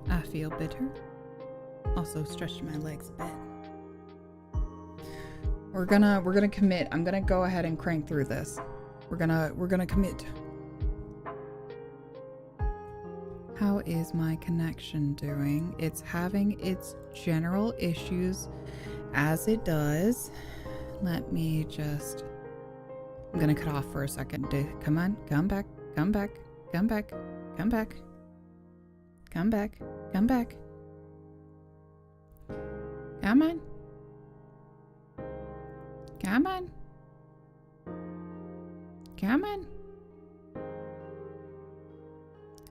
I feel bitter. Also stretched my legs a bit. We're gonna commit. I'm gonna go ahead and crank through this. We're gonna commit. How is my connection doing? It's having its general issues as it does. Let me just... I'm gonna cut off for a second. Come on, come back, come back, come back, come back, come back, come back. Come on. Come on. Come on.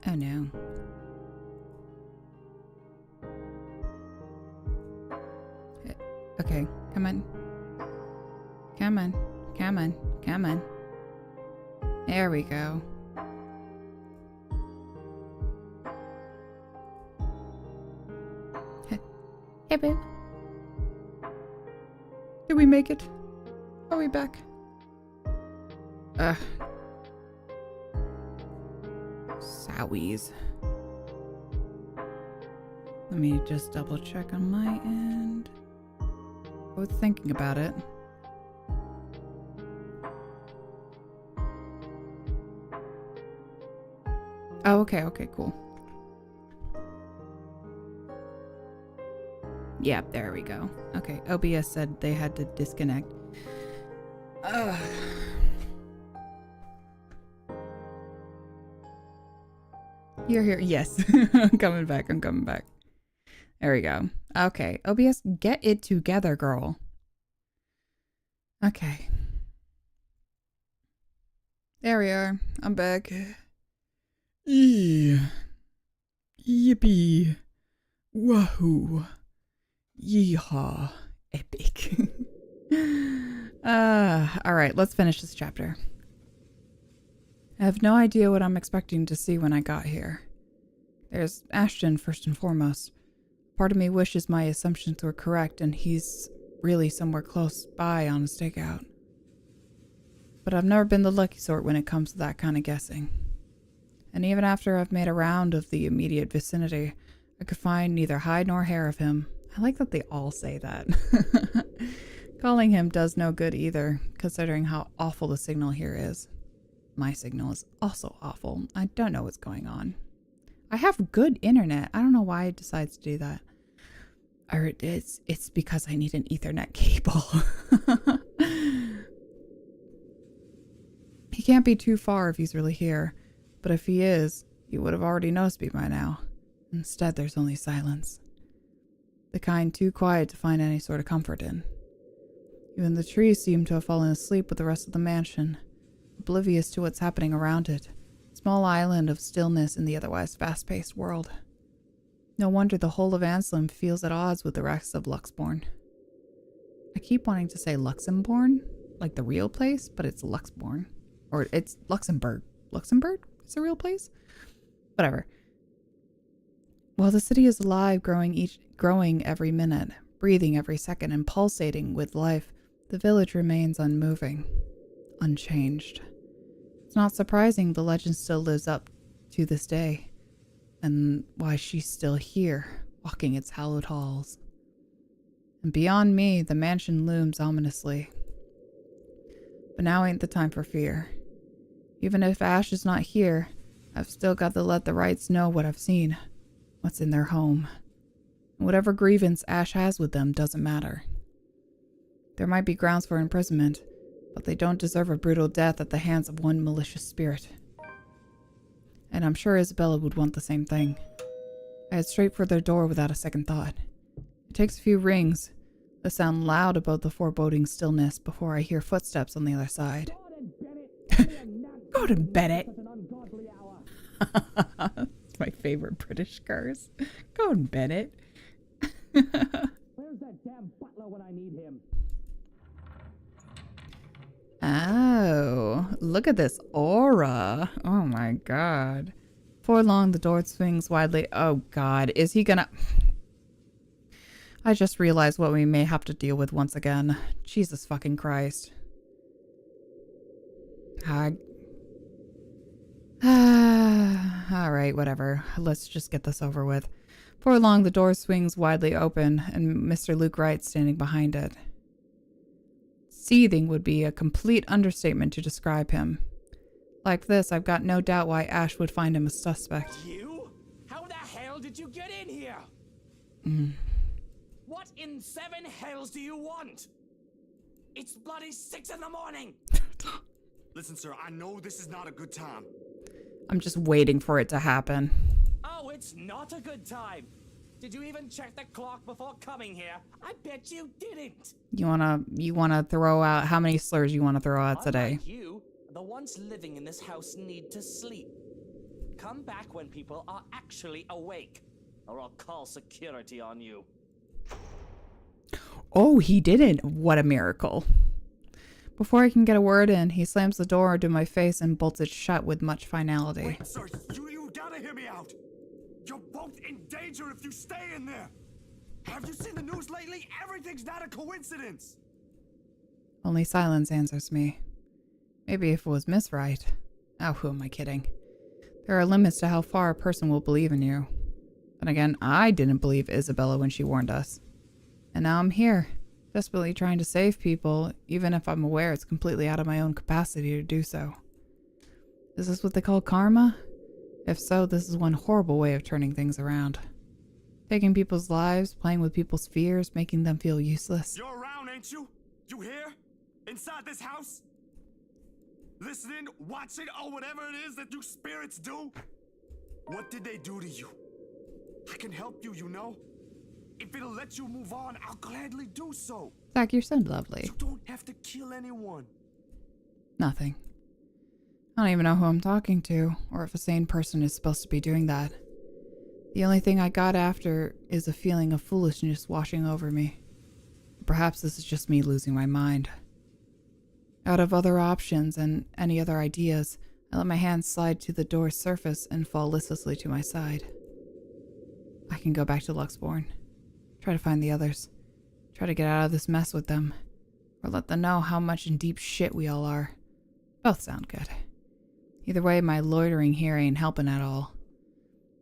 Oh no. Okay, come on. Come on. Come on. Come on. There we go. Hey, babe. Did we make it? Are we back? Sowies. Let me just double check on my end. I was thinking about it. Oh, okay, cool. Yeah, there we go. Okay, OBS said they had to disconnect. You're here. Yes. I'm coming back. There we go. Okay, OBS, get it together, girl. Okay. There we are. I'm back. Yeah. Yippee. Wahoo. Yeehaw. Epic. Alright, let's finish this chapter. I have no idea what I'm expecting to see when I got here. There's Ashton first and foremost. Part of me wishes my assumptions were correct and he's really somewhere close by on a stakeout. But I've never been the lucky sort when it comes to that kind of guessing. And even after I've made a round of the immediate vicinity, I could find neither hide nor hair of him. I like that they all say that. Calling him does no good either, considering how awful the signal here is. My signal is also awful. I don't know what's going on. I have good internet. I don't know why it decides to do that. Or it's because I need an Ethernet cable. He can't be too far if he's really here. But if he is, he would have already noticed me by now. Instead, there's only silence. The kind too quiet to find any sort of comfort in. Even the trees seem to have fallen asleep with the rest of the mansion, oblivious to what's happening around it. A small island of stillness in the otherwise fast-paced world. No wonder the whole of Anselm feels at odds with the rest of Luxborn. I keep wanting to say Luxembourg, like the real place, but it's Luxborn. Or it's Luxembourg. Luxembourg? It's a real place? Whatever. While the city is alive, growing every minute, breathing every second, and pulsating with life, the village remains unmoving, unchanged. It's not surprising the legend still lives up to this day, and why she's still here, walking its hallowed halls. And beyond me, the mansion looms ominously. But now ain't the time for fear. Even if Ash is not here, I've still got to let the Wrights know what I've seen, what's in their home. Whatever grievance Ash has with them doesn't matter. There might be grounds for imprisonment, but they don't deserve a brutal death at the hands of one malicious spirit. And I'm sure Isabella would want the same thing. I head straight for their door without a second thought. It takes a few rings, that sound loud above the foreboding stillness before I hear footsteps on the other side. Gordon Bennett! It's my favorite British curse. Gordon Bennett. Where's that damn butler when I need him? Oh, look at this aura. Oh my god. Before long, the door swings widely. Oh god, is he gonna... I just realized what we may have to deal with once again. Jesus fucking Christ. Alright, Alright, whatever. Let's just get this over with. Before long, the door swings widely open, and Mr. Luke Wright standing behind it. Seething would be a complete understatement to describe him. Like this, I've got no doubt why Ash would find him a suspect. You? How the hell did you get in here? What in 7 hells do you want? It's bloody 6 in the morning! Listen, sir, I know this is not a good time. I'm just waiting for it to happen. Oh, it's not a good time. Did you even check the clock before coming here? I bet you didn't. You wanna throw out how many slurs you wanna throw out today? Unlike you, the ones living in this house need to sleep. Come back when people are actually awake, or I'll call security on you. Oh, he didn't. What a miracle. Before I can get a word in, he slams the door into my face and bolts it shut with much finality. Wait, sir, you gotta hear me out. You're both in danger if you stay in there. Have you seen the news lately? Everything's not a coincidence. Only silence answers me. Maybe if it was Miss Wright. Oh, who am I kidding? There are limits to how far a person will believe in you. Then again, I didn't believe Isabella when she warned us. And now I'm here, desperately trying to save people, even if I'm aware it's completely out of my own capacity to do so. Is this what they call karma? If so, this is one horrible way of turning things around. Taking people's lives, playing with people's fears, making them feel useless. You're around, ain't you? You here? Inside this house? Listening, watching, or whatever it is that you spirits do? What did they do to you? I can help you, you know? If it'll let you move on, I'll gladly do so. Zach, you're so lovely. You don't have to kill anyone. Nothing. I don't even know who I'm talking to, or if a sane person is supposed to be doing that. The only thing I got after is a feeling of foolishness washing over me. Perhaps this is just me losing my mind. Out of other options and any other ideas, I let my hand slide to the door's surface and fall listlessly to my side. I can go back to Luxborn. Try to find the others. Try to get out of this mess with them. Or let them know how much in deep shit we all are. Both sound good. Either way, my loitering here ain't helping at all.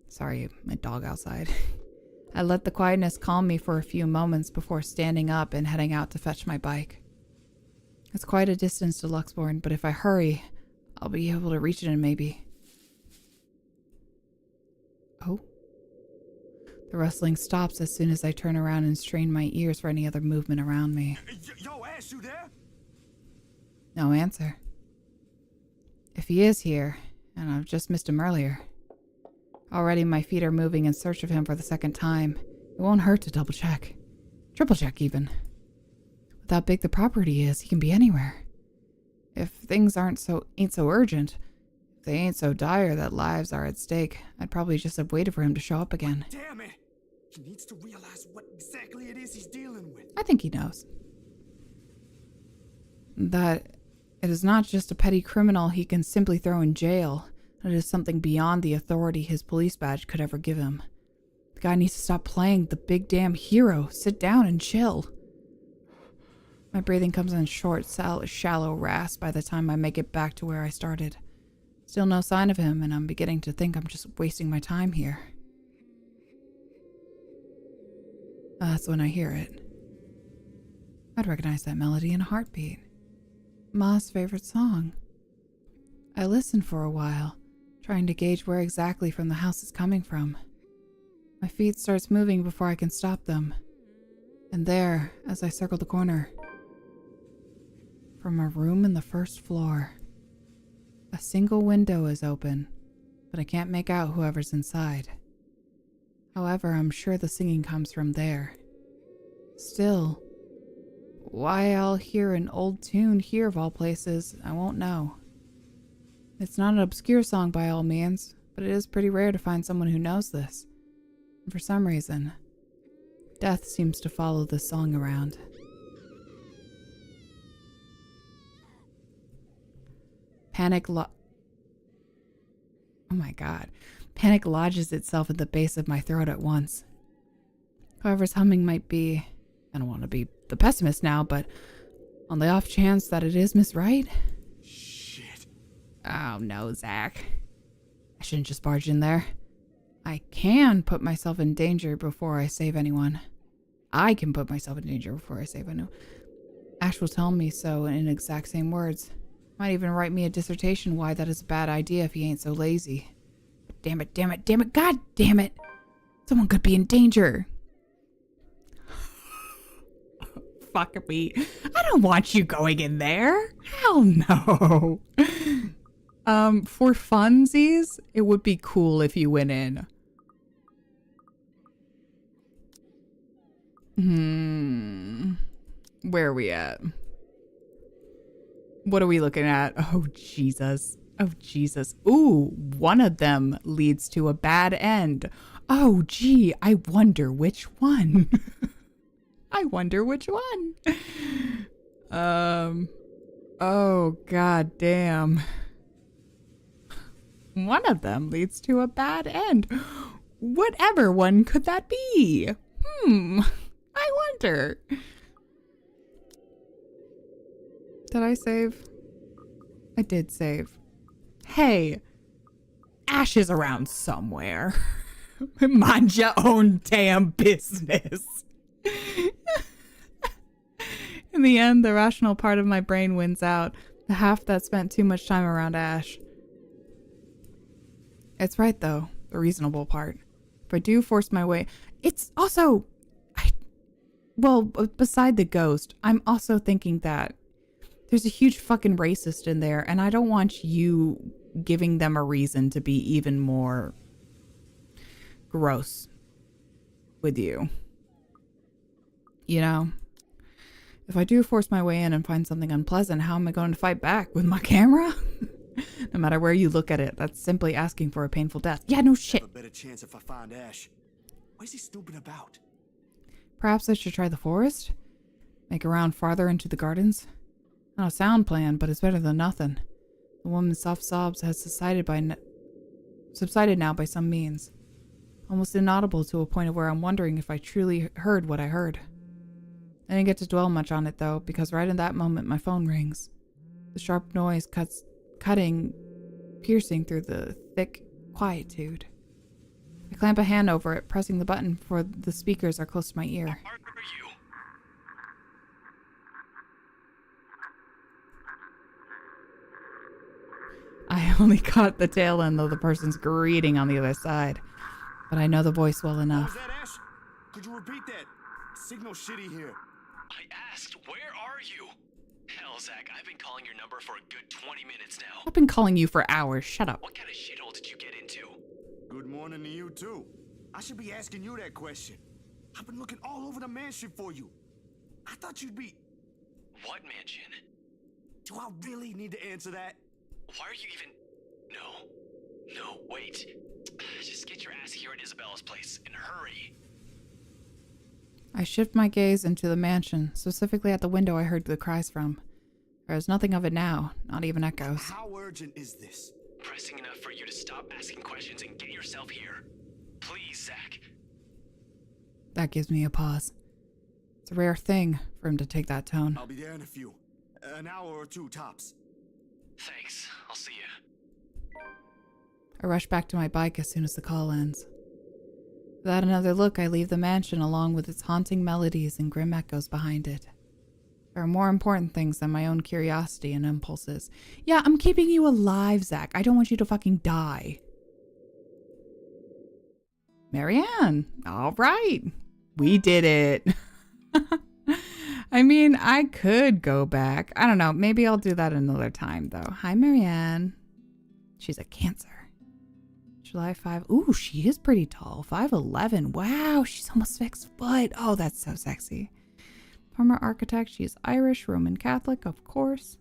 Sorry, my dog outside. I let the quietness calm me for a few moments before standing up and heading out to fetch my bike. It's quite a distance to Luxborn, but if I hurry, I'll be able to reach it in maybe... Oh. The rustling stops as soon as I turn around and strain my ears for any other movement around me. Yo, Ash, you there? No answer. If he is here, and I've just missed him earlier. Already my feet are moving in search of him for the second time. It won't hurt to double check. Triple check even. With how big the property is, he can be anywhere. If things ain't so urgent, if they ain't so dire that lives are at stake, I'd probably just have waited for him to show up again. Damn it! He needs to realize what exactly it is he's dealing with. I think he knows. That it is not just a petty criminal he can simply throw in jail. It is something beyond the authority his police badge could ever give him. The guy needs to stop playing the big damn hero. Sit down and chill. My breathing comes in short, shallow rasp by the time I make it back to where I started. Still no sign of him, and I'm beginning to think I'm just wasting my time here. That's when I hear it. I'd recognize that melody in a heartbeat. Ma's favorite song. I listen for a while, trying to gauge where exactly from the house it's coming from. My feet starts moving before I can stop them. And there, as I circle the corner, from a room in the first floor, a single window is open, but I can't make out whoever's inside. However, I'm sure the singing comes from there. Still, why I'll hear an old tune here of all places, I won't know. It's not an obscure song by all means, but it is pretty rare to find someone who knows this. And for some reason, death seems to follow this song around. Oh my god. Panic lodges itself at the base of my throat at once. Whoever's humming might be... I don't want to be the pessimist now, but on the off chance that it is Miss Wright? Shit. Oh no, Zach. shouldn't just barge in there. I can put myself in danger before I save anyone. I can put myself in danger before I save anyone. Ash will tell me so in exact same words. Might even write me a dissertation why that is a bad idea if he ain't so lazy. Damn it, damn it, damn it, god damn it! Someone could be in danger. Fuck me. I don't want you going in there. Hell no. For funsies, it would be cool if you went in. Where are we at? What are we looking at? Oh, Jesus. Oh, Jesus. Ooh, one of them leads to a bad end. Oh, gee, I wonder which one. I wonder which one. Oh, god damn. One of them leads to a bad end. Whatever one could that be? I wonder. Did I save? I did save. Hey, Ash is around somewhere. Mind your own damn business. In the end, the rational part of my brain wins out. The half that spent too much time around Ash. It's right, though. The reasonable part. If I do force my way... It's also... Well, beside the ghost, I'm also thinking that there's a huge fucking racist in there, and I don't want you giving them a reason to be even more gross with you. You know? If I do force my way in and find something unpleasant, how am I going to fight back? With my camera? No matter where you look at it, that's simply asking for a painful death. Yeah, no shit. I have a better chance if I find Ash. What is he snooping about? Perhaps I should try the forest? Make a round farther into the gardens? Not a sound plan, but it's better than nothing. The woman's soft sobs has subsided now by some means. Almost inaudible to a point of where I'm wondering if I truly heard what I heard. I didn't get to dwell much on it though, because right in that moment my phone rings. The sharp noise piercing through the thick quietude. I clamp a hand over it, pressing the button for the speakers are close to my ear. I only caught the tail end of the person's greeting on the other side, but I know the voice well enough. What was that, Ash? Could you repeat that? Signal shitty here. I asked, where are you? Hell, Zach, I've been calling your number for a good 20 minutes now. I've been calling you for hours. Shut up. What kind of shithole did you get into? Good morning to you, too. I should be asking you that question. I've been looking all over the mansion for you. I thought you'd be... What mansion? Do I really need to answer that? Why are you even... No, wait. Just get your ass here at Isabella's place, and hurry. I shift my gaze into the mansion, specifically at the window I heard the cries from. There is nothing of it now, not even echoes. How urgent is this? Pressing enough for you to stop asking questions and get yourself here. Please, Zach. That gives me a pause. It's a rare thing for him to take that tone. I'll be there in a few. An hour or two, tops. Thanks. I'll see you. I rush back to my bike as soon as the call ends. Without another look, I leave the mansion along with its haunting melodies and grim echoes behind it. There are more important things than my own curiosity and impulses. Yeah, I'm keeping you alive, Zach. I don't want you to fucking die. Marianne, all right. We did it. I mean, I could go back. I don't know. Maybe I'll do that another time, though. Hi, Marianne. She's a Cancer. July 5. Ooh, she is pretty tall. 5'11". Wow, she's almost 6 foot. Oh, that's so sexy. Former architect. She is Irish, Roman Catholic, of course.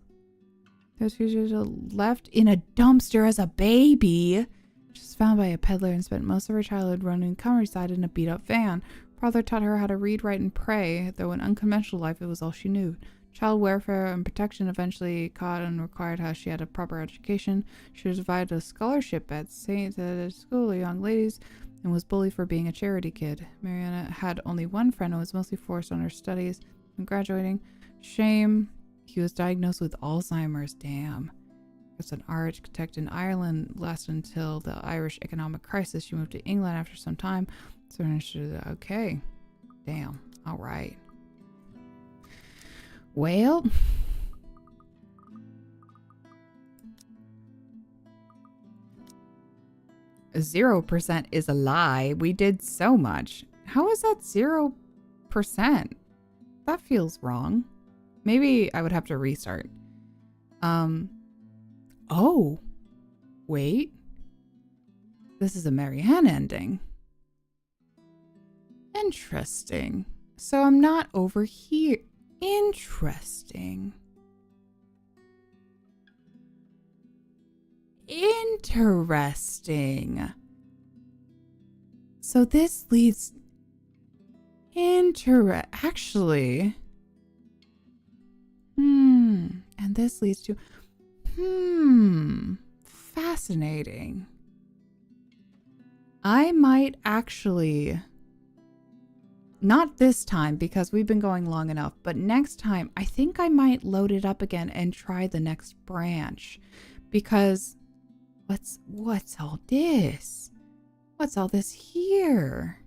There's left in a dumpster as a baby. She was found by a peddler and spent most of her childhood running countryside in a beat-up van. Father taught her how to read, write, and pray, though in unconventional life it was all she knew. Child welfare and protection eventually caught and required how she had a proper education. She was provided a scholarship at St. School of Young Ladies and was bullied for being a charity kid. Mariana had only one friend and was mostly forced on her studies. When graduating, shame, he was diagnosed with Alzheimer's. Damn. as an architect in Ireland, lasted until the Irish economic crisis. She moved to England after some time. So, okay. Damn. All right. Well. 0% is a lie. We did so much. How is that 0%? That feels wrong. Maybe I would have to restart. Oh. Wait. This is a Marianne ending. Interesting. So I'm not over here. Interesting. Interesting. So this leads... Actually... And this leads to... Fascinating. I might actually... Not this time, because we've been going long enough, but next time, I think I might load it up again and try the next branch. Because... What's all this? What's all this here?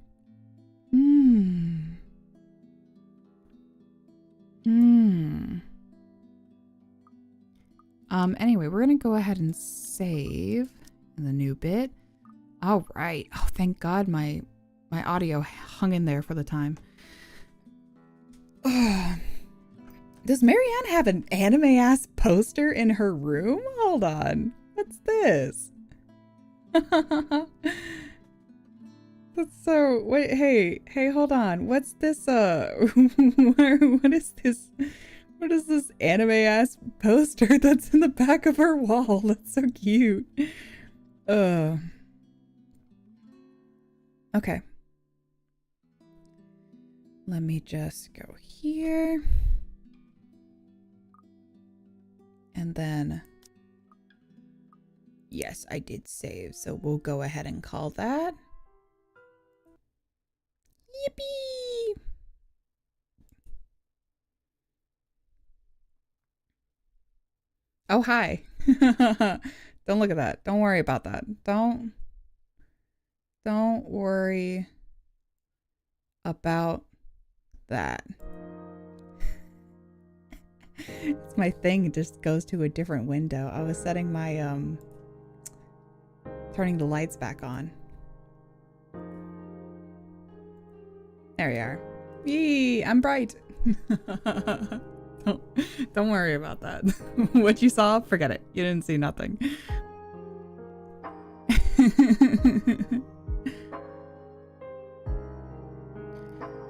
Anyway, we're gonna go ahead and save in the new bit. All right. Oh, thank God my audio hung in there for the time. Does Marianne have an anime-ass poster in her room? Hold on. What's this? That's so... Wait, hey, hold on. What's this, what is this? What is this anime-ass poster that's in the back of her wall? That's so cute. Okay. Let me just go here. And then... Yes, I did save, so we'll go ahead and call that. Yippee! Oh, hi. Don't look at that. Don't worry about that. Don't worry about that. It's my thing. It just goes to a different window. I was setting my, turning the lights back on. There we are. Yee, I'm bright. Don't worry about that. What you saw, forget it. You didn't see nothing.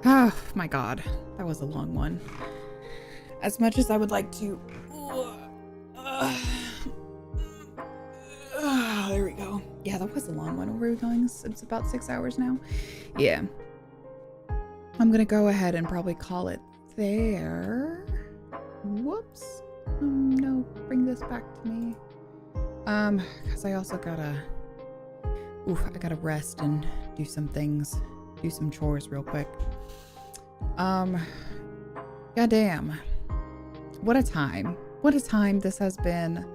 Oh my God, that was a long one. As much as I would like to... there we go. Yeah, that was a long one. Where are we going? It's about 6 hours now. Yeah. I'm gonna go ahead and probably call it there. Whoops. No, bring this back to me. Because I also gotta... I gotta rest and do some things. Do some chores real quick. Goddamn. What a time. What a time this has been.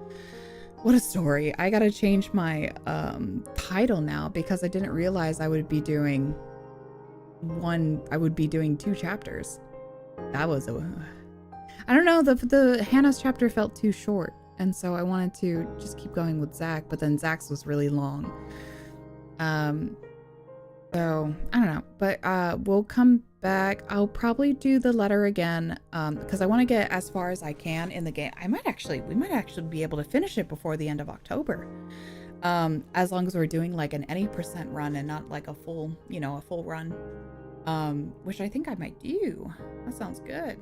What a story. I gotta change my title now because I didn't realize I would be doing 2 chapters. That was I don't know, the Hannah's chapter felt too short, and so I wanted to just keep going with Zach, but then Zach's was really long. So I don't know, but we'll come back. I'll probably do the letter again because I want to get as far as I can in the game. We might actually be able to finish it before the end of October, as long as we're doing like an any % run and not like a full run, which I think I might do. That sounds good.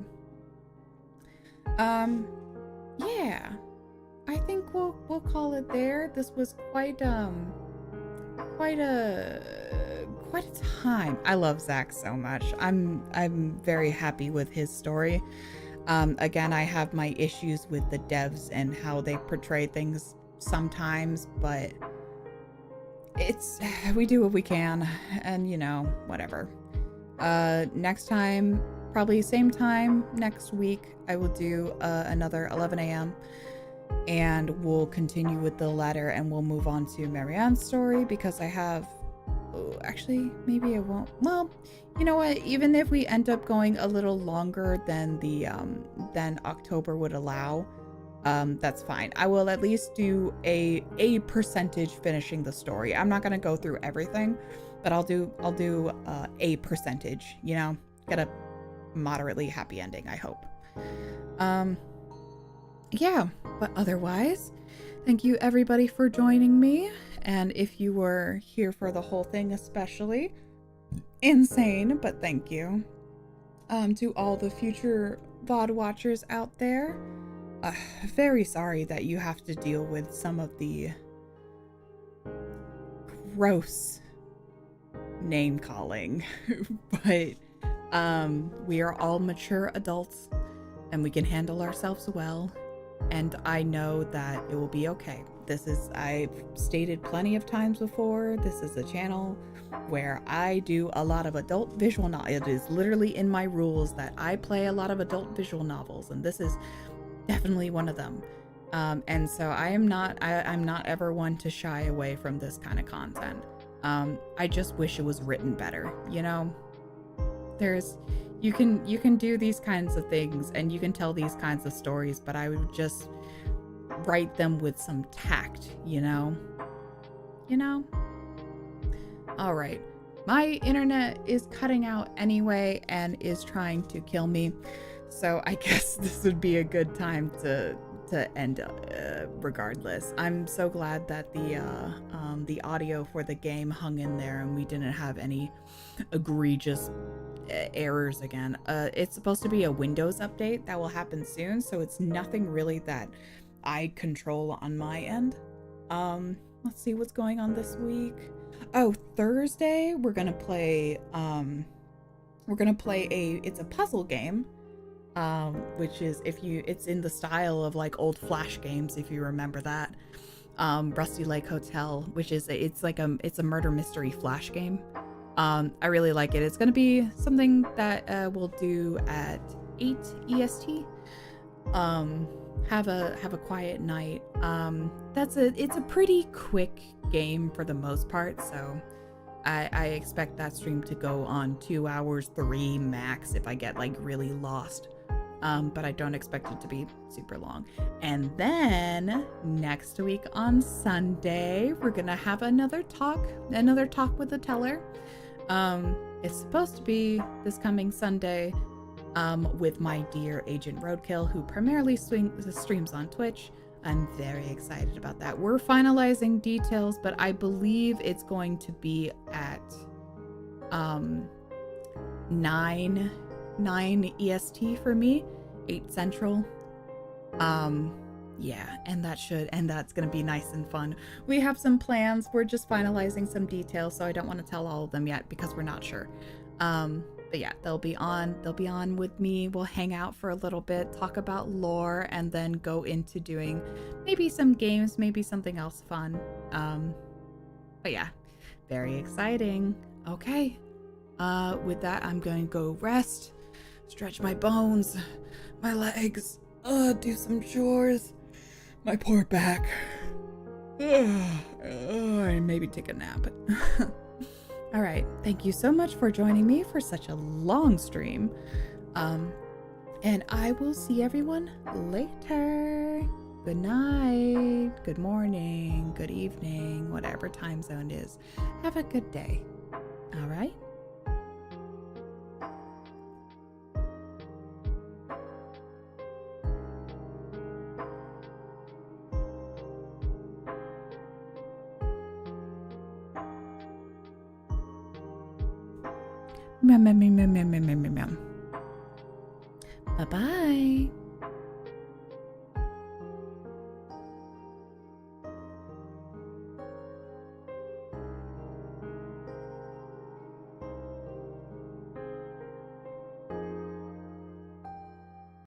Yeah, I think we'll call it there. This was quite a time. I love Zach so much. I'm very happy with his story. Again, I have my issues with the devs and how they portray things sometimes, but we do what we can, and whatever. Next time, probably same time next week, I will do another 11 a.m. and we'll continue with the letter, and we'll move on to Marianne's story because I have, actually, maybe I won't. Well, you know what? Even if we end up going a little longer than than October would allow, that's fine. I will at least do a percentage finishing the story. I'm not gonna go through everything, but I'll do a percentage. You know, get a moderately happy ending, I hope. Yeah, but otherwise, thank you everybody for joining me. And if you were here for the whole thing, especially, insane, but thank you. To all the future VOD watchers out there, very sorry that you have to deal with some of the gross name calling, but we are all mature adults and we can handle ourselves well. And I know that it will be okay. I've stated plenty of times before, this is a channel where I do a lot of adult visual novels. It is literally in my rules that I play a lot of adult visual novels, and this is definitely one of them. And so I'm not ever one to shy away from this kind of content. I just wish it was written better, you know? You can do these kinds of things and you can tell these kinds of stories, but I would just write them with some tact, you know? All right. My internet is cutting out anyway and is trying to kill me. So I guess this would be a good time to end regardless. I'm so glad that the audio for the game hung in there and we didn't have any egregious errors again. It's supposed to be a Windows update that will happen soon, so it's nothing really that I control on my end. Let's see what's going on this week. Oh, Thursday we're gonna play it's a puzzle game, which is it's in the style of like old Flash games, if you remember that. Rusty Lake Hotel, which is it's a murder mystery Flash game. I really like it. It's gonna be something that we'll do at 8 EST. Have a quiet night. It's a pretty quick game for the most part, so I expect that stream to go on 2 hours, 3 max if I get like really lost. But I don't expect it to be super long. And then next week on Sunday, we're gonna have another talk with the teller. It's supposed to be this coming Sunday, with my dear Agent Roadkill, who primarily streams on Twitch. I'm very excited about that. We're finalizing details, but I believe it's going to be at 9 EST for me, 8 Central. Yeah, and that's gonna be nice and fun. We have some plans. We're just finalizing some details, so I don't want to tell all of them yet because we're not sure. But yeah, they'll be on with me. We'll hang out for a little bit, talk about lore, and then go into doing maybe some games, maybe something else fun. But yeah, very exciting. Okay. With that, I'm going to go rest, stretch my bones, my legs, do some chores, my poor back, and maybe take a nap. All right, thank you so much for joining me for such a long stream, and I will see everyone later. Good night, good morning, good evening, whatever time zone is. Have a good day. All right. Bye-bye.